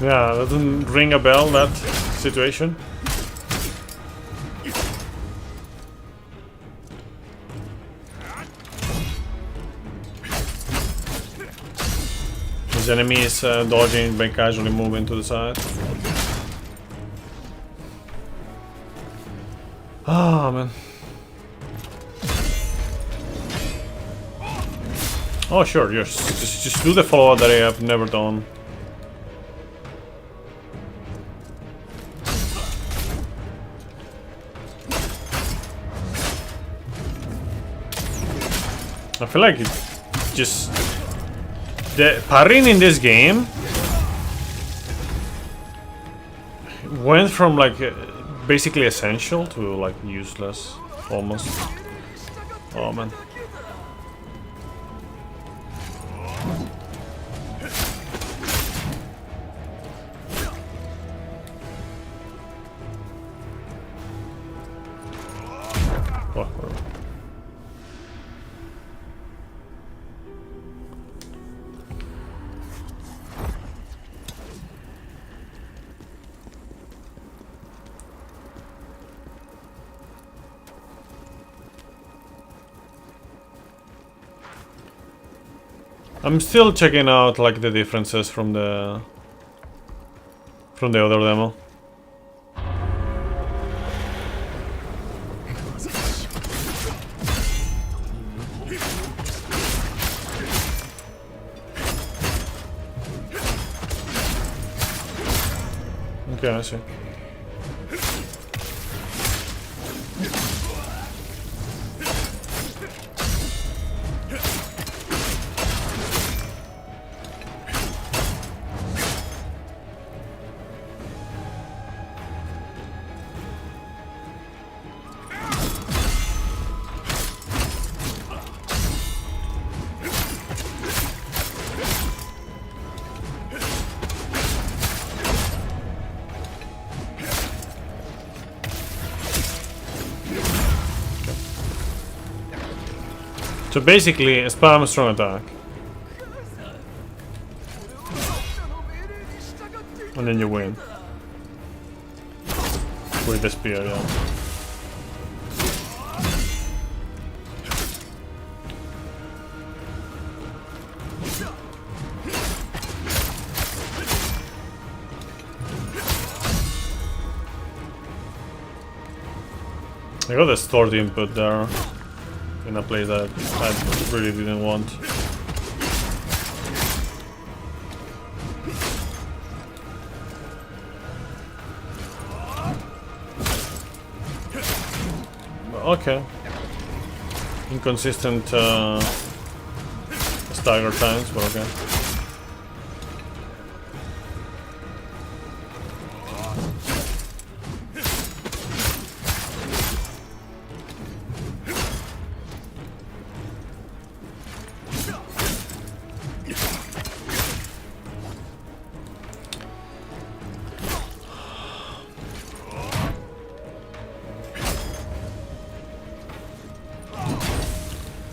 Yeah, doesn't ring a bell, that situation. His enemy is dodging by casually moving to the side. Ah, man. Oh, sure, just do the follow that I have never done. I feel like it just... The parrying in this game went from like basically essential to like useless, almost. Oh man. Oh, whatever. I'm still checking out like the differences from the other demo. Okay, I see. So basically, spam a strong attack. And then you win. With the spear, yeah. I got a stored input there. In a place that I really didn't want. Okay. Inconsistent stagger times, but okay.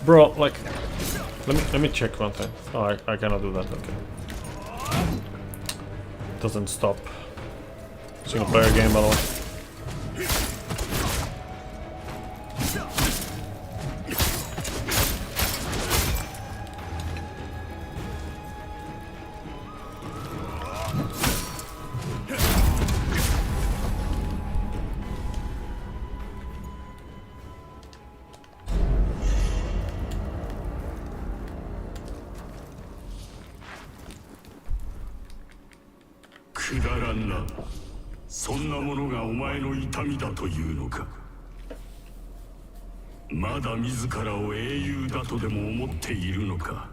Bro, like, let me check one thing. Oh, I cannot do that. Okay. Doesn't stop. Single player game, by the way.くだらんな。そんなものがお前の痛みだというのか。まだ自らを英雄だとでも思っているのか。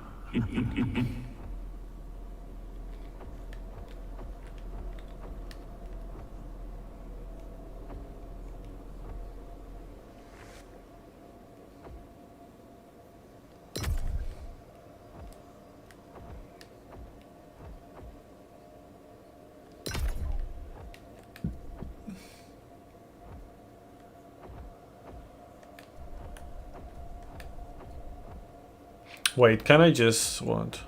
Wait, can I just what?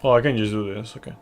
Oh, I can just do this. Okay.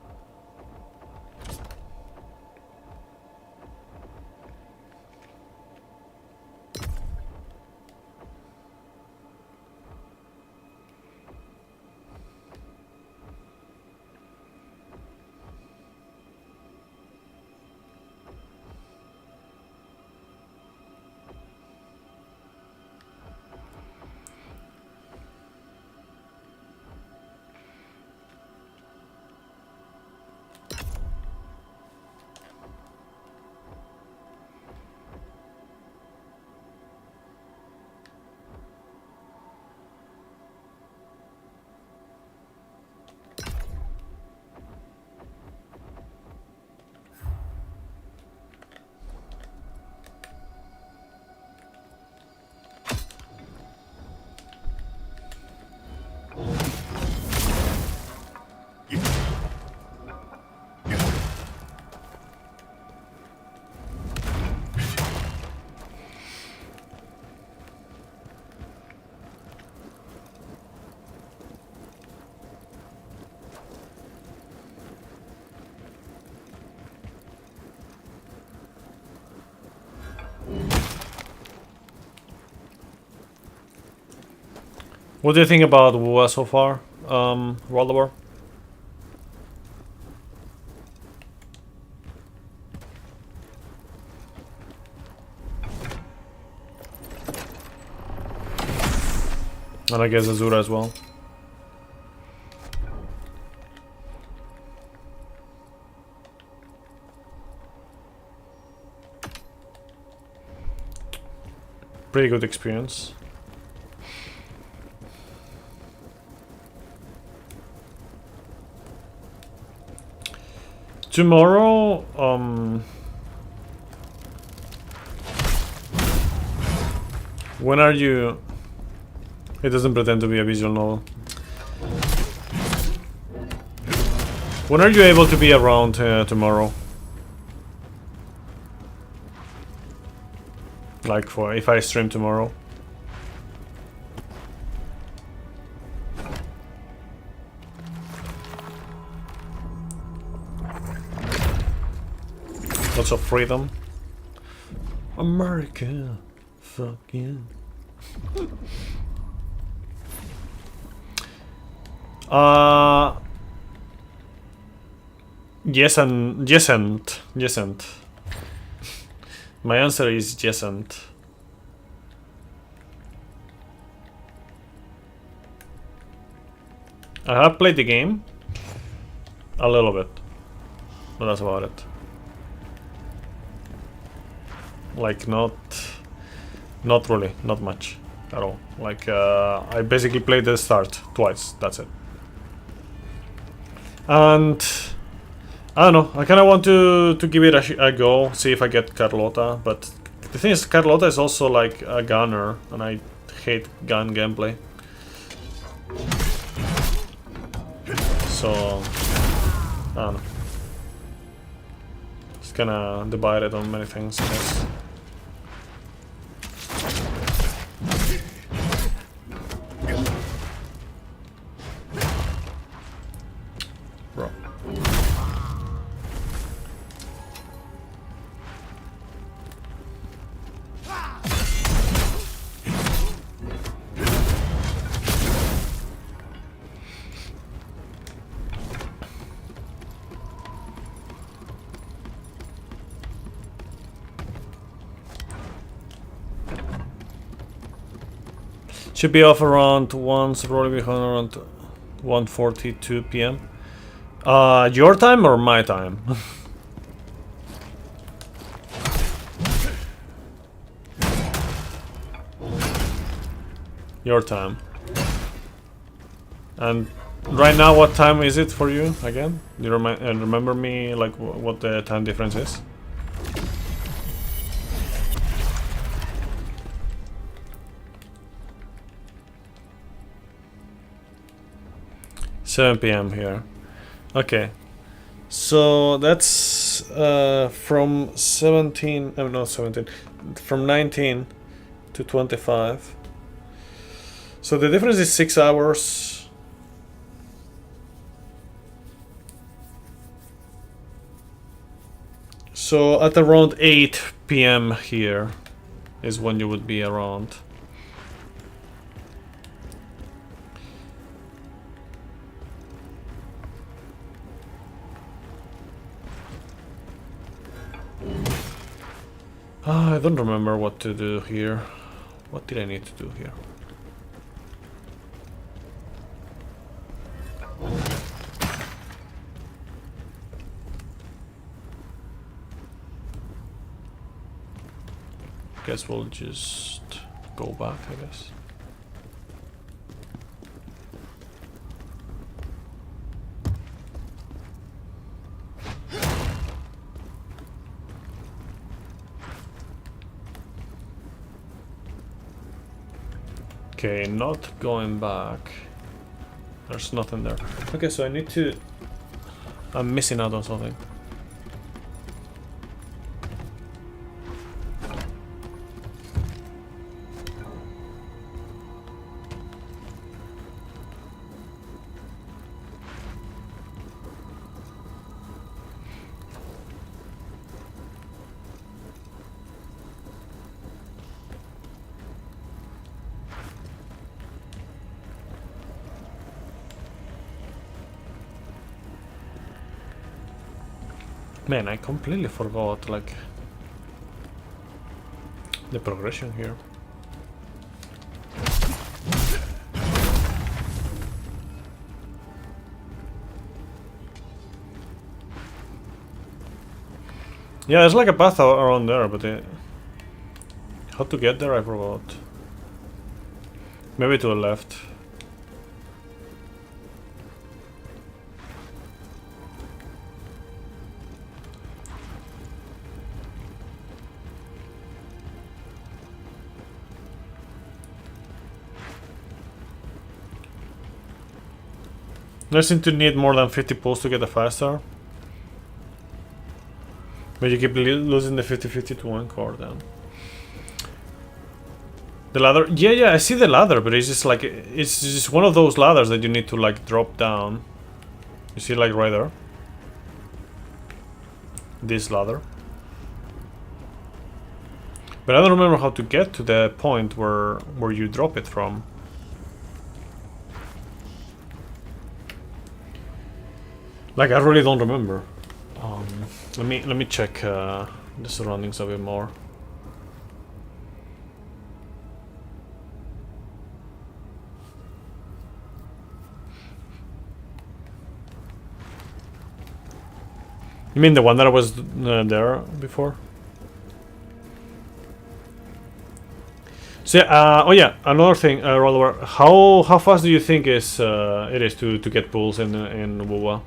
What do you think about WoA so far, Waldemar? And I guess Azura as well. Pretty good experience. Tomorrow, when are you? It doesn't pretend to be a visual novel. When are you able to be around tomorrow? Like for if I stream tomorrow? Lots of freedom. America, fuck you. Yes and. My answer is yes and. I have played the game a little bit, but that's about it. Like not really, not much at all. Like I basically played the start twice. That's it. And I don't know. I kind of want to give it a go, see if I get Carlota. But the thing is, Carlota is also like a gunner, and I hate gun gameplay. So I don't know. It's kind of divided on many things, I guess. Should be off around 1, so probably behind around 1:42 p.m. Your time or my time? Your time. And right now, what time is it for you again? Do you remember me, like, what the time difference is? $7 p.m. here. Okay. So that's from 17, not 17, from 19 to 25. So the difference is 6 hours. So at around 8 p.m. here is when you would be around. I don't remember what to do here. What did I need to do here? Guess we'll just go back, I guess. Okay, not going back. There's nothing there. Okay, so I need to... I'm missing out on something. Man, I completely forgot, like, the progression here. Yeah, there's like a path around there, but how to get there I forgot. Maybe to the left. I seem to need more than 50 pulls to get a 5-star. But you keep losing the 50-50 to one core then. The ladder? Yeah, I see the ladder, but it's just like, it's just one of those ladders that you need to like drop down. You see like right there? This ladder. But I don't remember how to get to the point where you drop it from. Like, I really don't remember. Let me check the surroundings a bit more. You mean the one that was there before? So yeah, oh yeah, another thing, Rollover. How fast do you think it is to get pulls in WoWa?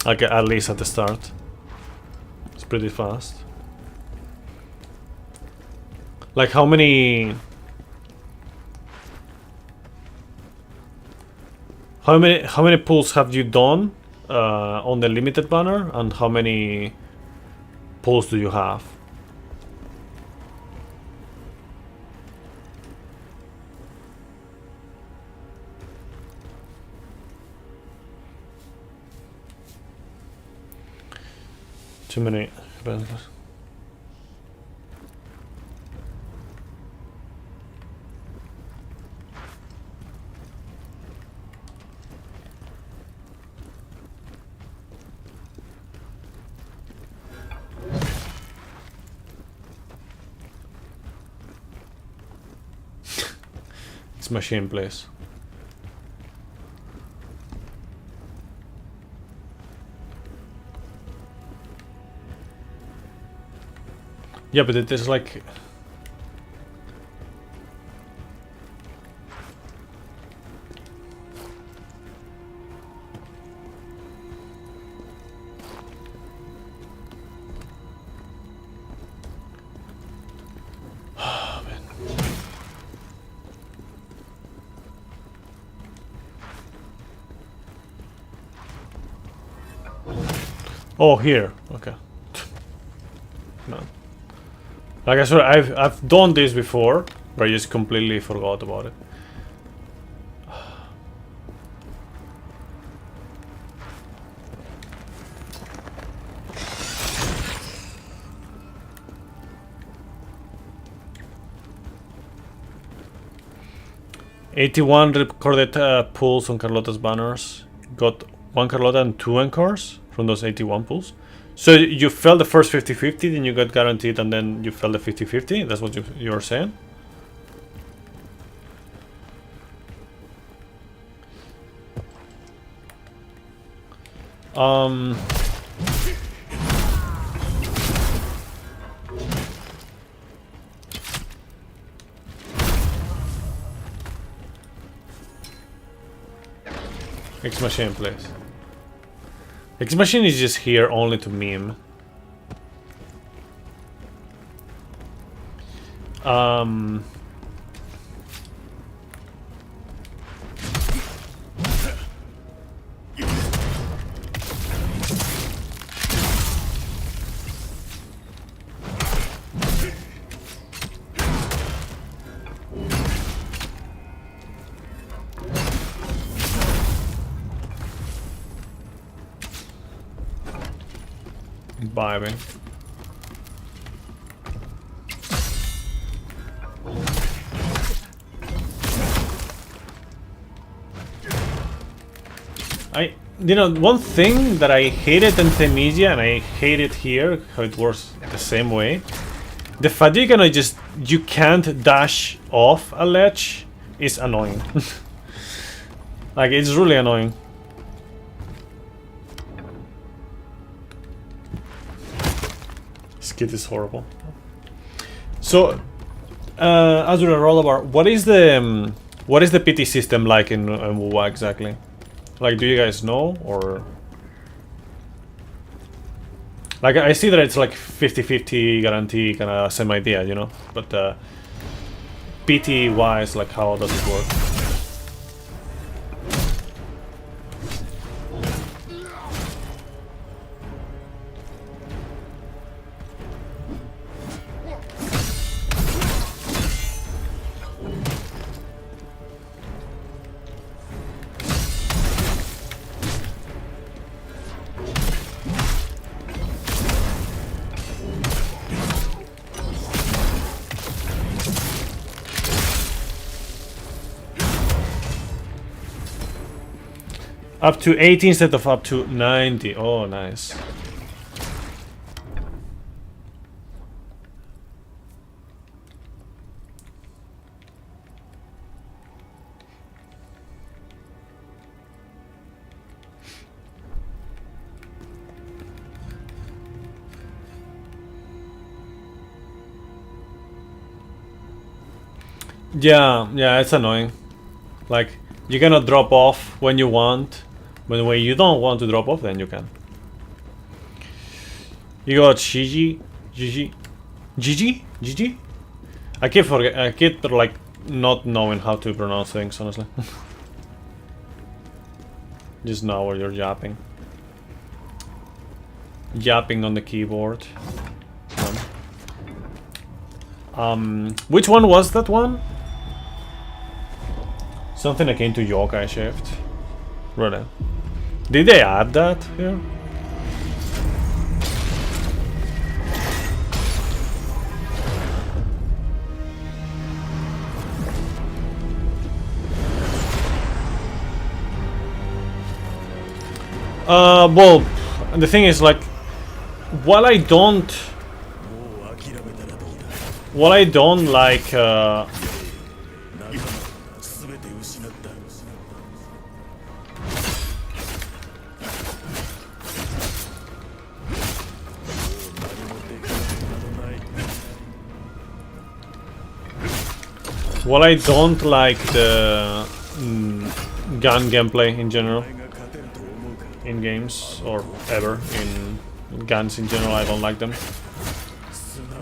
Okay, at least at the start. It's pretty fast. Like how many pulls have you done on the limited banner, and how many pulls do you have? Too many. Machine, please. Yeah, but it is like... Oh, here. Okay. No. Like I said, I've done this before, but I just completely forgot about it. '81 recorded pulls on Carlotta's banners. Got 1 Carlotta and 2 encores from those 81 pulls. So you fell the first 50-50, then you got guaranteed, and then you fell the 50-50? That's what you're saying? X Machine, please. X Machine is just here only to meme. Vibing. You know, one thing that I hated in Themisia, and I hate it here, how it works the same way. The fact you can't dash off a ledge is annoying. Like, it's really annoying. This kid is horrible. So, Azura Rollabar, what is the PT system like in WoW exactly? Like, do you guys know, or... Like, I see that it's like 50-50 guarantee, kind of same idea, you know? But PT-wise, like, how does it work? Up to 80 instead of up to 90. Oh, nice. Yeah, it's annoying. Like, you cannot drop off when you want. But when you don't want to drop off, then you can. You got Gigi? I keep like not knowing how to pronounce things, honestly. Just now while you're yapping. Yapping on the keyboard. Which one was that one? Something akin to Yokai Shift. Really? Did they add that here? Well, the thing is, like, while I don't like Well, I don't like the gun gameplay in general in games or ever in guns in general. I don't like them.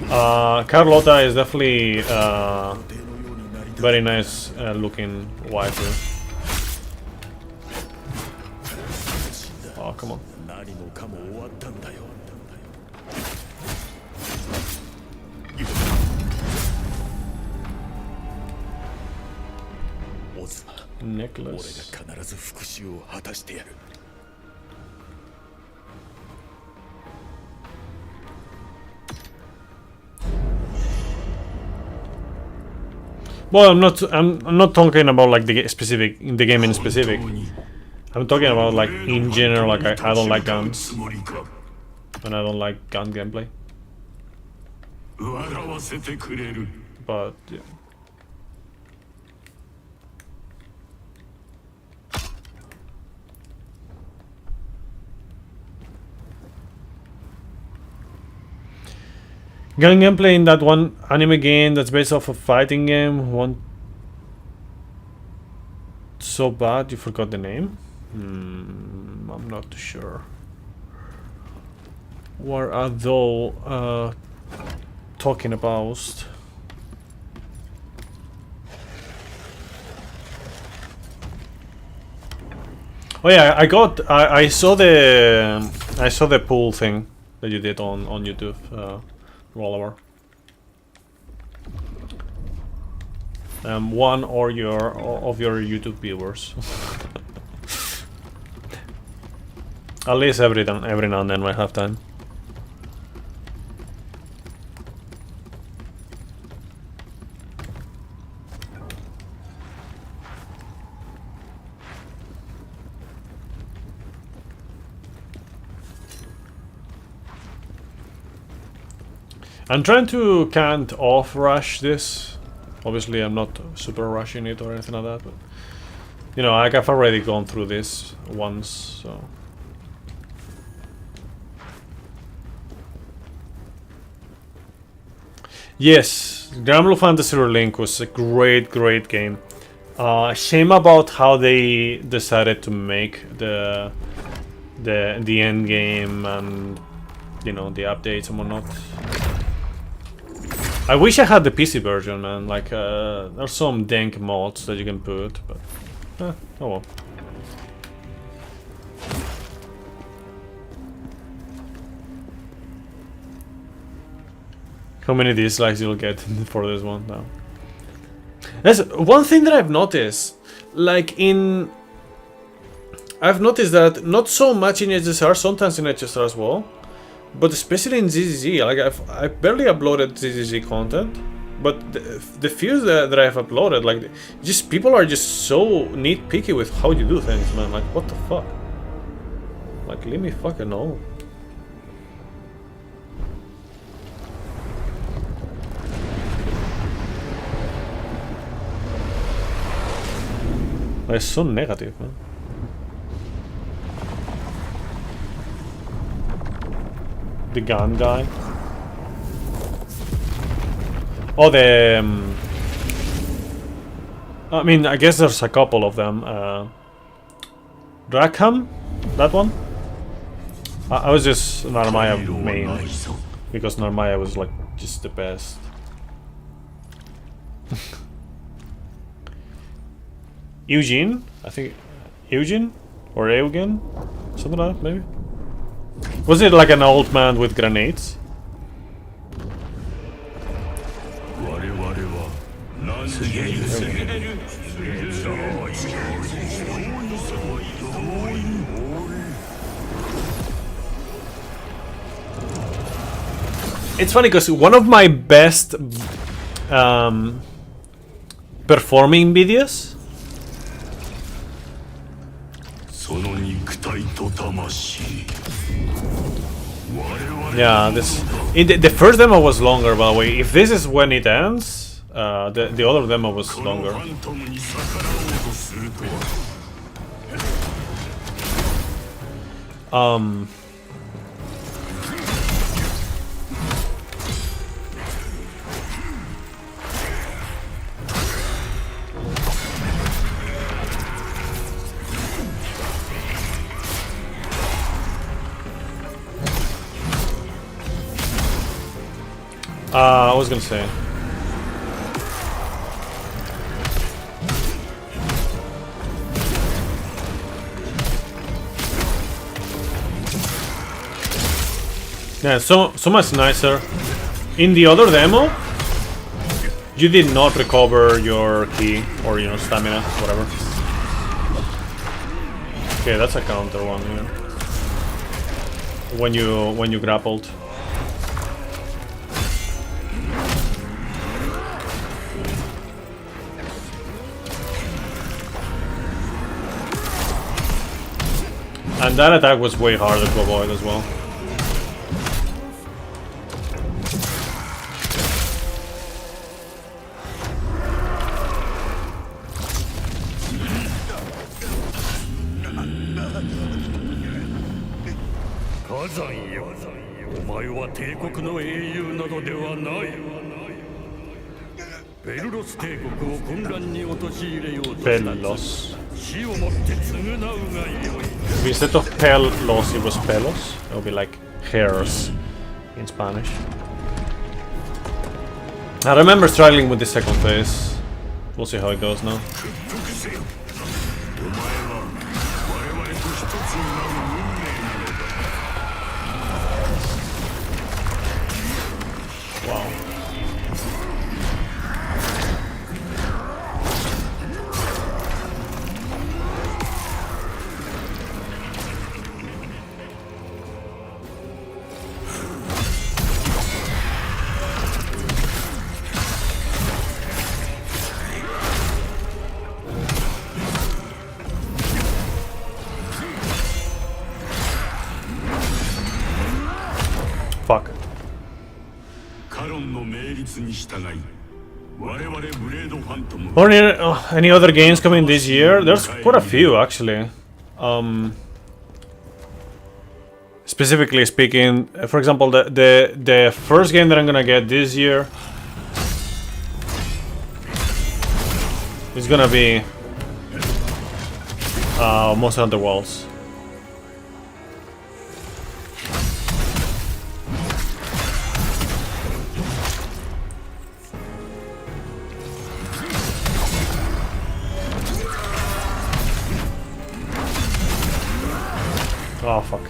Carlotta is definitely very nice looking waifu. Oh, come on. 何もかも終わったんだよ。 オズは俺が Necklace. 必ず復讐を果たしてやる。 Well, I'm not talking about like the the game in specific. I'm talking about like in general. Like I don't like guns, and I don't like gun gameplay. 笑わせてくれる But yeah. Gun gameplay in that one anime game that's based off a fighting game. One so bad you forgot the name? I'm not too sure. What are those talking about? Oh yeah, I saw the pool thing that you did on YouTube, Rollover. One or of your YouTube viewers. At least every now and then I have time. I'm trying to can't off rush this. Obviously I'm not super rushing it or anything like that, but you know, like I've already gone through this once, so. Yes, Granblue Fantasy Relink was a great game. Shame about how they decided to make the end game and you know the updates and whatnot. I wish I had the PC version, man. Like there's some dank mods that you can put, but oh well. How many dislikes you'll get for this one now? That's one thing that I've noticed. Like I've noticed that not so much in HSR, sometimes in HSR as well, but especially in ZZZ. Like I barely uploaded ZZZ content, but the few that I've uploaded, like just people are just so nitpicky with how you do things, man. Like what the fuck? Like leave me fucking know. It's so negative, man. The gun guy. Oh, I mean, I guess there's a couple of them. Rackham? That one? I was just Narmaya main. Because Narmaya was like just the best. Eugene? I think Eugene? Or Eugen? Something like that, maybe? Was it like an old man with grenades? It's funny because one of my best performing videos. Yeah, the first demo was longer, by the way. If this is when it ends, the other demo was longer. I was gonna say. Yeah, so much nicer. In the other demo, you did not recover your key or stamina, whatever. Okay, that's a counter one here. When you grappled. And that attack was way harder to avoid as well. Khazanよ、お前は帝国の英雄などではない。ベルロス帝国を混乱に陥れようとした。 Pelos. 死をもって償うがよい。 Instead of pelos, it was pelos. It would be like hairs in Spanish. I remember struggling with the second phase. We'll see how it goes now. お前は我々と一つになる運命なのだ。 Wow. Fuck. カロンの命令に従い、我々ブレードファントム。 Or any other games coming this year? There's quite a few actually. Specifically speaking, for example, the first game that I'm gonna get this year is gonna be Monster Hunter Worlds. Oh fuck.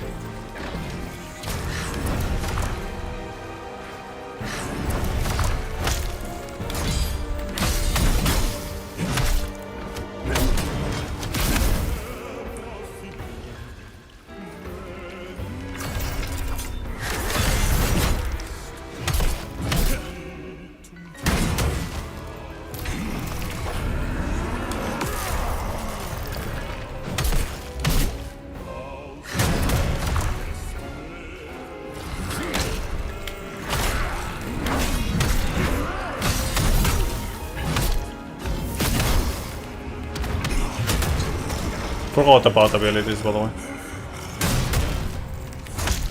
Forgot about abilities, by the way.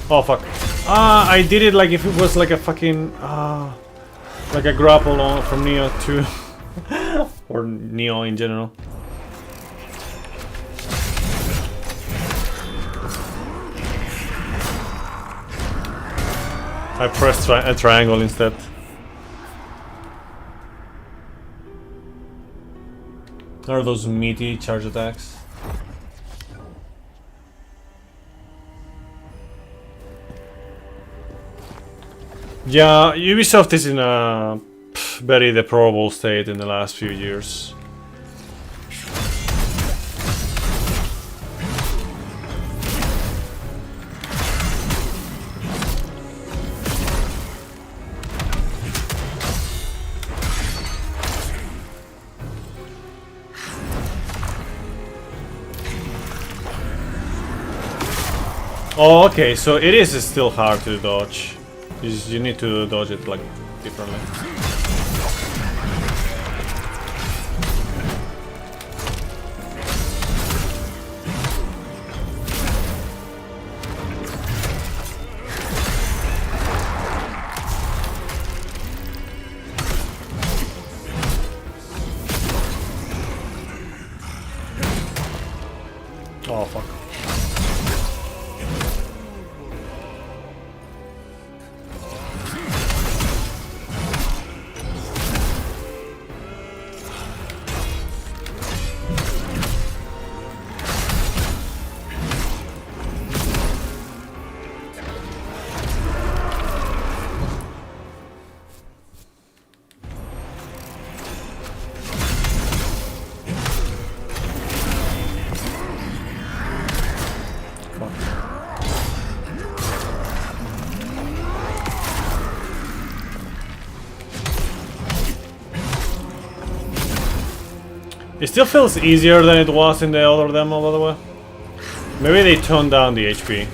Oh fuck. I did it like if it was like a fucking like a grapple on from Neo 2 or Neo in general. I pressed a triangle instead. Are those meaty charge attacks? Yeah, Ubisoft is in a very deplorable state in the last few years. Oh, okay, so it is still hard to dodge. You need to dodge it like differently. Oh fuck. It still feels easier than it was in the other demo, by the way. Maybe they toned down the HP.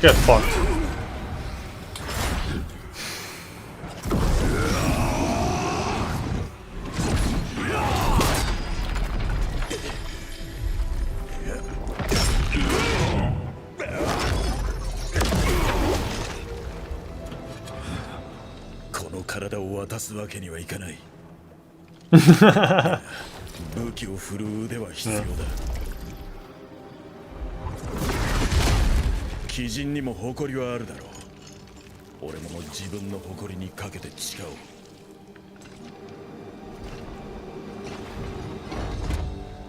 Get fucked. This 体を渡すわけにはいかない。武器を振るう腕は必要だ。鬼人にも誇りはあるだろう。俺も自分の誇りにかけて誓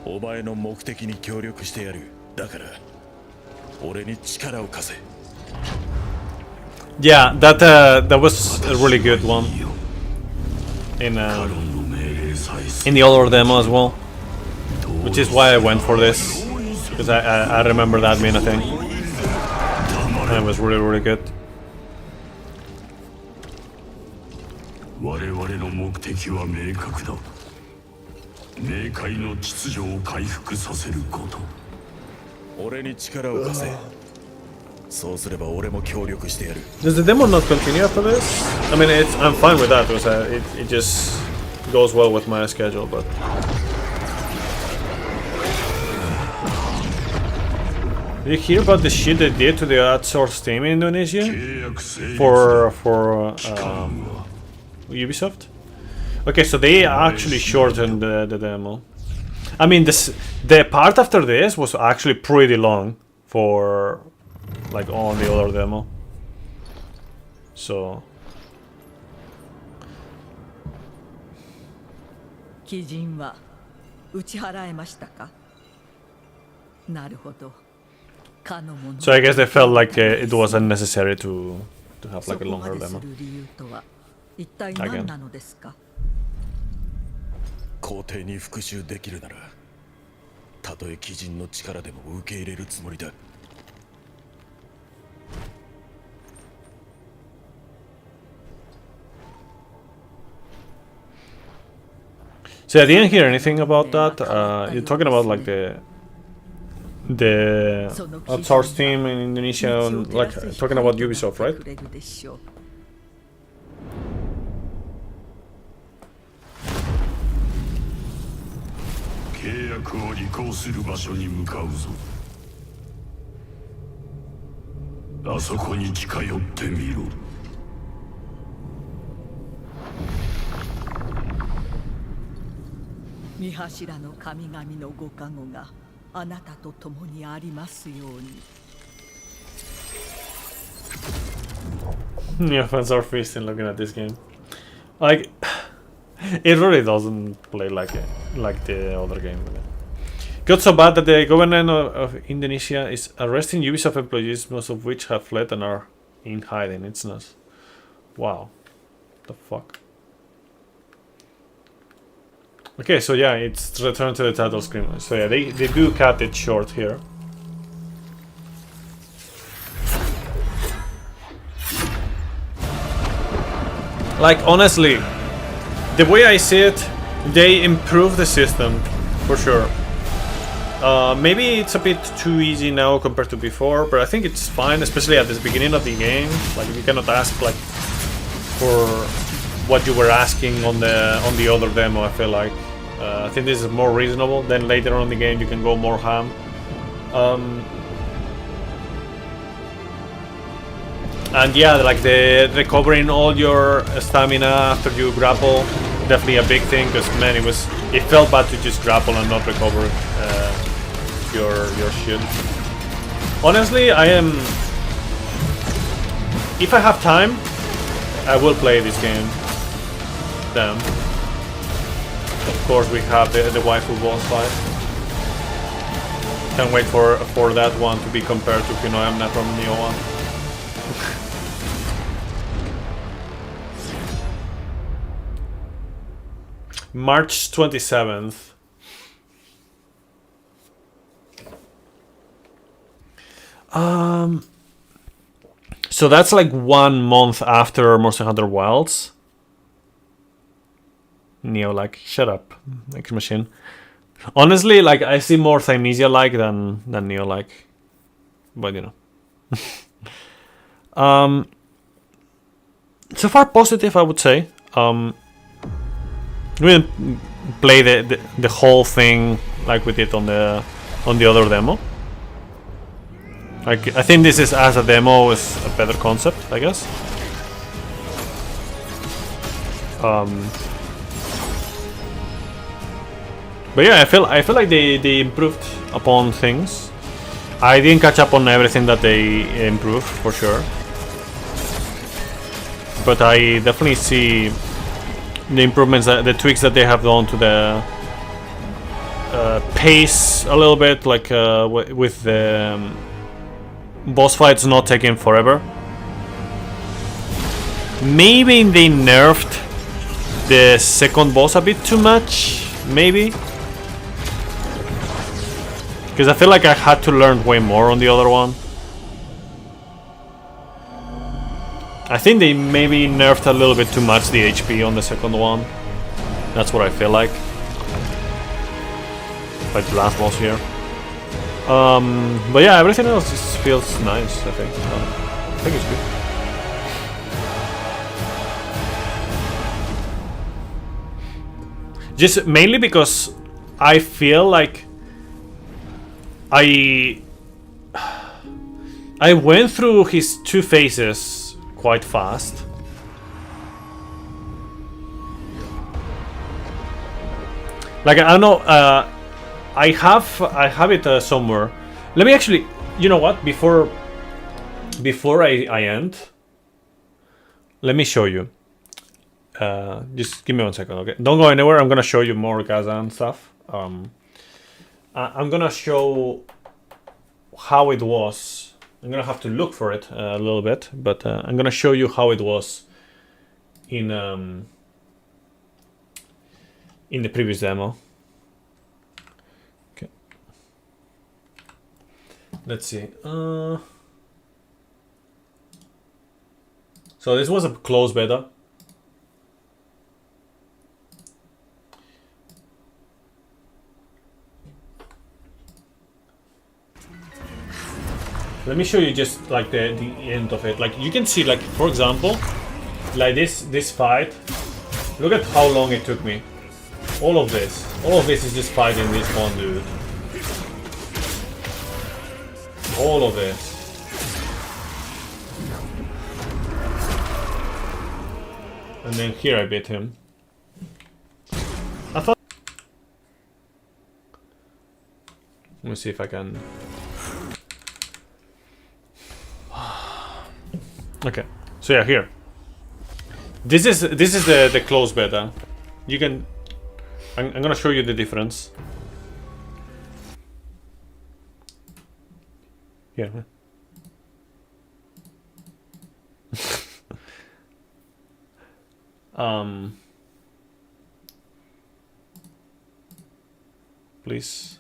おう。お前の目的に協力してやる。だから俺に力を貸せ。Yeah, that was a really good one in the other demo as well, which is why I went for this, because I remember that being a thing, and it was really good. 我々の目的は明確だ。冥界の秩序を回復させること。俺に力を貸せ。そうすれば俺も協力してやる。Does the demo not continue after this? I mean, I'm fine with that because it just goes well with my schedule, but. Did you hear about the shit they did to the outsourced team in Indonesia for Ubisoft? Okay, so they actually shortened the demo. I mean, the part after this was actually pretty long for like on the other demo. So. 鬼人は打ち払えましたか？なるほど。So I guess they felt like it was unnecessary to have like a longer demo. 一体何なのですか？皇帝に復讐できるなら、たとえ鬼人の力でも受け入れるつもりだ。So I didn't hear anything about that. You're talking about like the outsourced team in Indonesia, and, like talking about Ubisoft, right? 契約を履行する場所に向かうぞ。あそこに近寄ってみろ。三柱の神々のご加護があなたと共にありますように。Yeah, fans are feasting looking at this game. Like, it really doesn't play like the other game. Got so bad that the government of Indonesia is arresting Ubisoft employees, most of which have fled and are in hiding. It's nuts. Wow. The fuck. Okay, so yeah, it's return to the title screen. So yeah, they do cut it short here. Like, honestly, the way I see it, they improved the system, for sure. Maybe it's a bit too easy now compared to before, but I think it's fine, especially at the beginning of the game. Like, you cannot ask like for what you were asking on the other demo. I feel like I think this is more reasonable. Then later on in the game, you can go more ham. And yeah, like the recovering all your stamina after you grapple, definitely a big thing. Because man, it felt bad to just grapple and not recover your shield. Honestly, I am. If I have time, I will play this game. Damn. Of course, we have the waifu boss fight. Can't wait for that one to be compared to Kinoyamna from Neo 1. March 27th. So that's like 1 month after Monster Hunter Wilds. Neo like, shut up, X Machine. Honestly, like I see more Thymesia like than Neo like. But you know. So far positive, I would say. We didn't play the whole thing like we did on the other demo. Like I think this is as a demo is a better concept, I guess. But yeah, I feel like they improved upon things. I didn't catch up on everything that they improved for sure, but I definitely see the improvements, the tweaks that they have done to the pace a little bit, like with the boss fights not taking forever. Maybe they nerfed the second boss a bit too much, maybe. Because I feel like I had to learn way more on the other one. I think they maybe nerfed a little bit too much the HP on the second one. That's what I feel like. Like the last boss here. But yeah, everything else just feels nice, I think. I think it's good. Just mainly because I feel like I went through his 2 phases quite fast. Like I don't know, I have it somewhere. Let me actually, you know what? Before I end, let me show you. Just give me 1 second, okay? Don't go anywhere. I'm gonna show you more Khazan stuff. I'm gonna show how it was. I'm gonna have to look for it a little bit, but I'm gonna show you how it was in the previous demo. Okay. Let's see. So this was a closed beta. Let me show you just like the end of it. Like you can see, like for example, like this fight. Look at how long it took me. All of this is just fighting this one dude. All of this. And then here I beat him. I thought. Let me see if I can. Okay, so yeah, here. This is the closed beta. You can. I'm gonna show you the difference. Yeah. Please.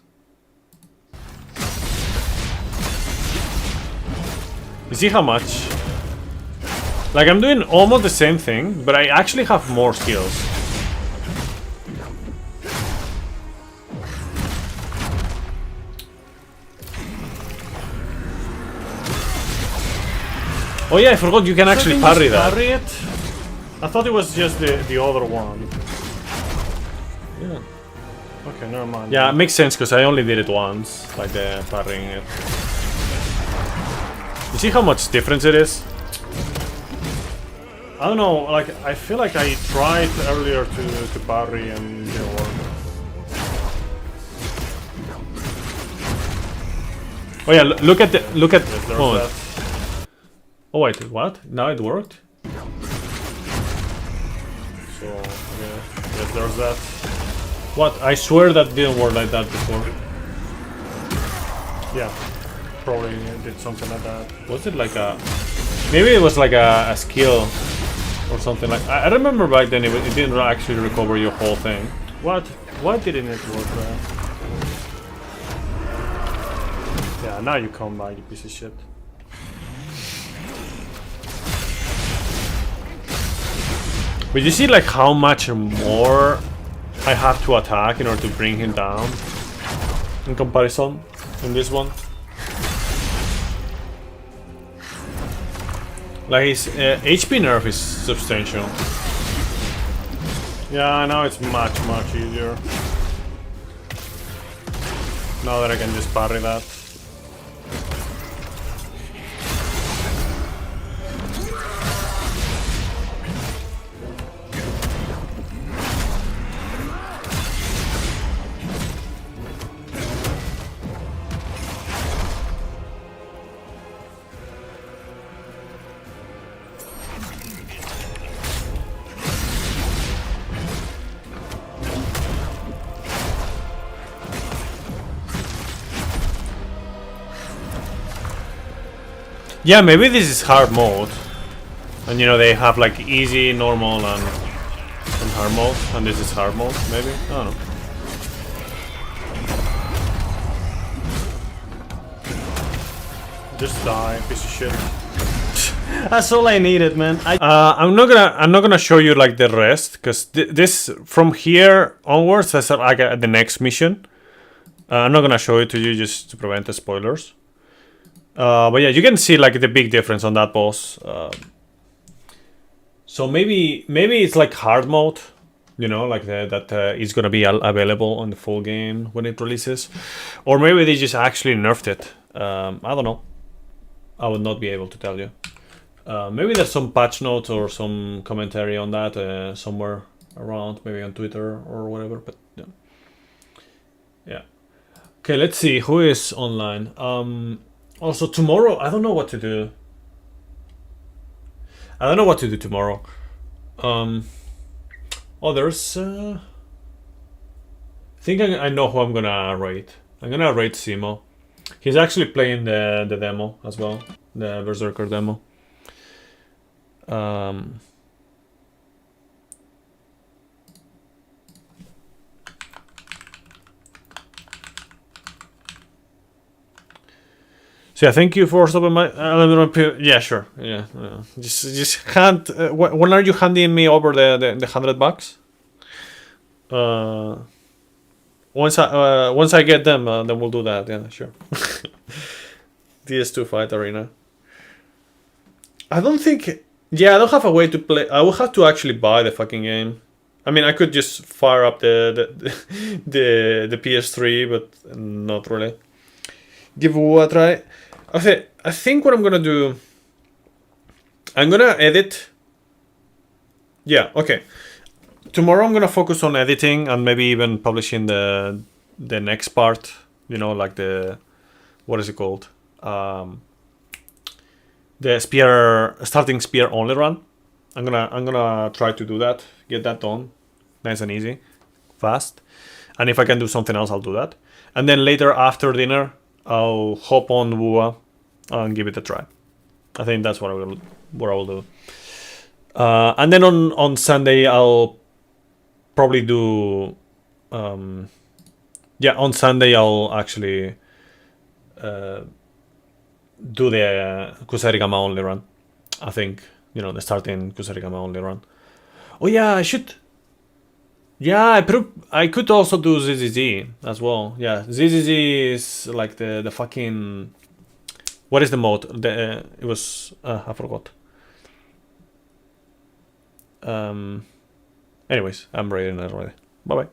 You see how much? Like I'm doing almost the same thing, but I actually have more skills. Oh yeah, I forgot you can actually parry that. Parry it? I thought it was just the other one. Yeah. Okay, never mind. Yeah, it makes sense because I only did it once, like the parrying it. You see how much difference it is? I don't know, like, I feel like I tried earlier to parry and didn't work. Oh yeah, look at oh. That. Oh wait, what? Now it worked? So, okay, yes, there's that. What? I swear that didn't work like that before. Yeah, probably did something like that. Was it like a... Maybe it was like a skill or something like... I remember back then it didn't actually recover your whole thing. What? Why didn't it work there? Yeah, now you come back, you piece of shit. But you see like how much more I have to attack in order to bring him down in comparison in this one. Like his HP nerf is substantial. Yeah, now it's much easier. Now that I can just parry that. Yeah, maybe this is hard mode. And you know, they have like easy, normal, and hard mode. And this is hard mode, maybe? I don't know. Just die, piece of shit. That's all I needed, man. I'm not gonna show you like the rest, because this from here onwards is like the next mission. I'm not gonna show it to you just to prevent the spoilers. But yeah, you can see like the big difference on that boss. So maybe it's like hard mode, you know, like that is gonna be available on the full game when it releases, or maybe they just actually nerfed it. I don't know. I would not be able to tell you. Maybe there's some patch notes or some commentary on that somewhere around, maybe on Twitter or whatever. But yeah. Yeah. Okay, let's see who is online. Also, tomorrow, I don't know what to do. I don't know what to do tomorrow. Oh, there's... I think I know who I'm gonna raid. I'm gonna raid Simo. He's actually playing the demo as well. The Berserker demo. So yeah, thank you for stopping by. Yeah, sure. Yeah, just hand. When are you handing me over the $100? Once I get them, then we'll do that. Yeah, sure. DS2 Fight Arena. I don't think. Yeah, I don't have a way to play. I will have to actually buy the fucking game. I mean, I could just fire up the PS3, but not really. Give WoW a try. Okay, I think what I'm gonna do, I'm gonna edit. Yeah, okay. Tomorrow I'm gonna focus on editing and maybe even publishing the next part. You know, like the, what is it called? The starting spear only run. I'm gonna try to do that. Get that done, nice and easy, fast. And if I can do something else, I'll do that. And then later after dinner, I'll hop on WoA and give it a try. I think that's what I will do. And then on Sunday I'll probably do. Yeah, on Sunday I'll actually do the Kusarigama only run. I think, you know, the starting Kusarigama only run. Oh yeah, I should. Yeah, I could also do ZZZ as well. Yeah, ZZZ is like the fucking... What is the mode? It was... I forgot. Anyways, I'm raiding it already. Bye-bye.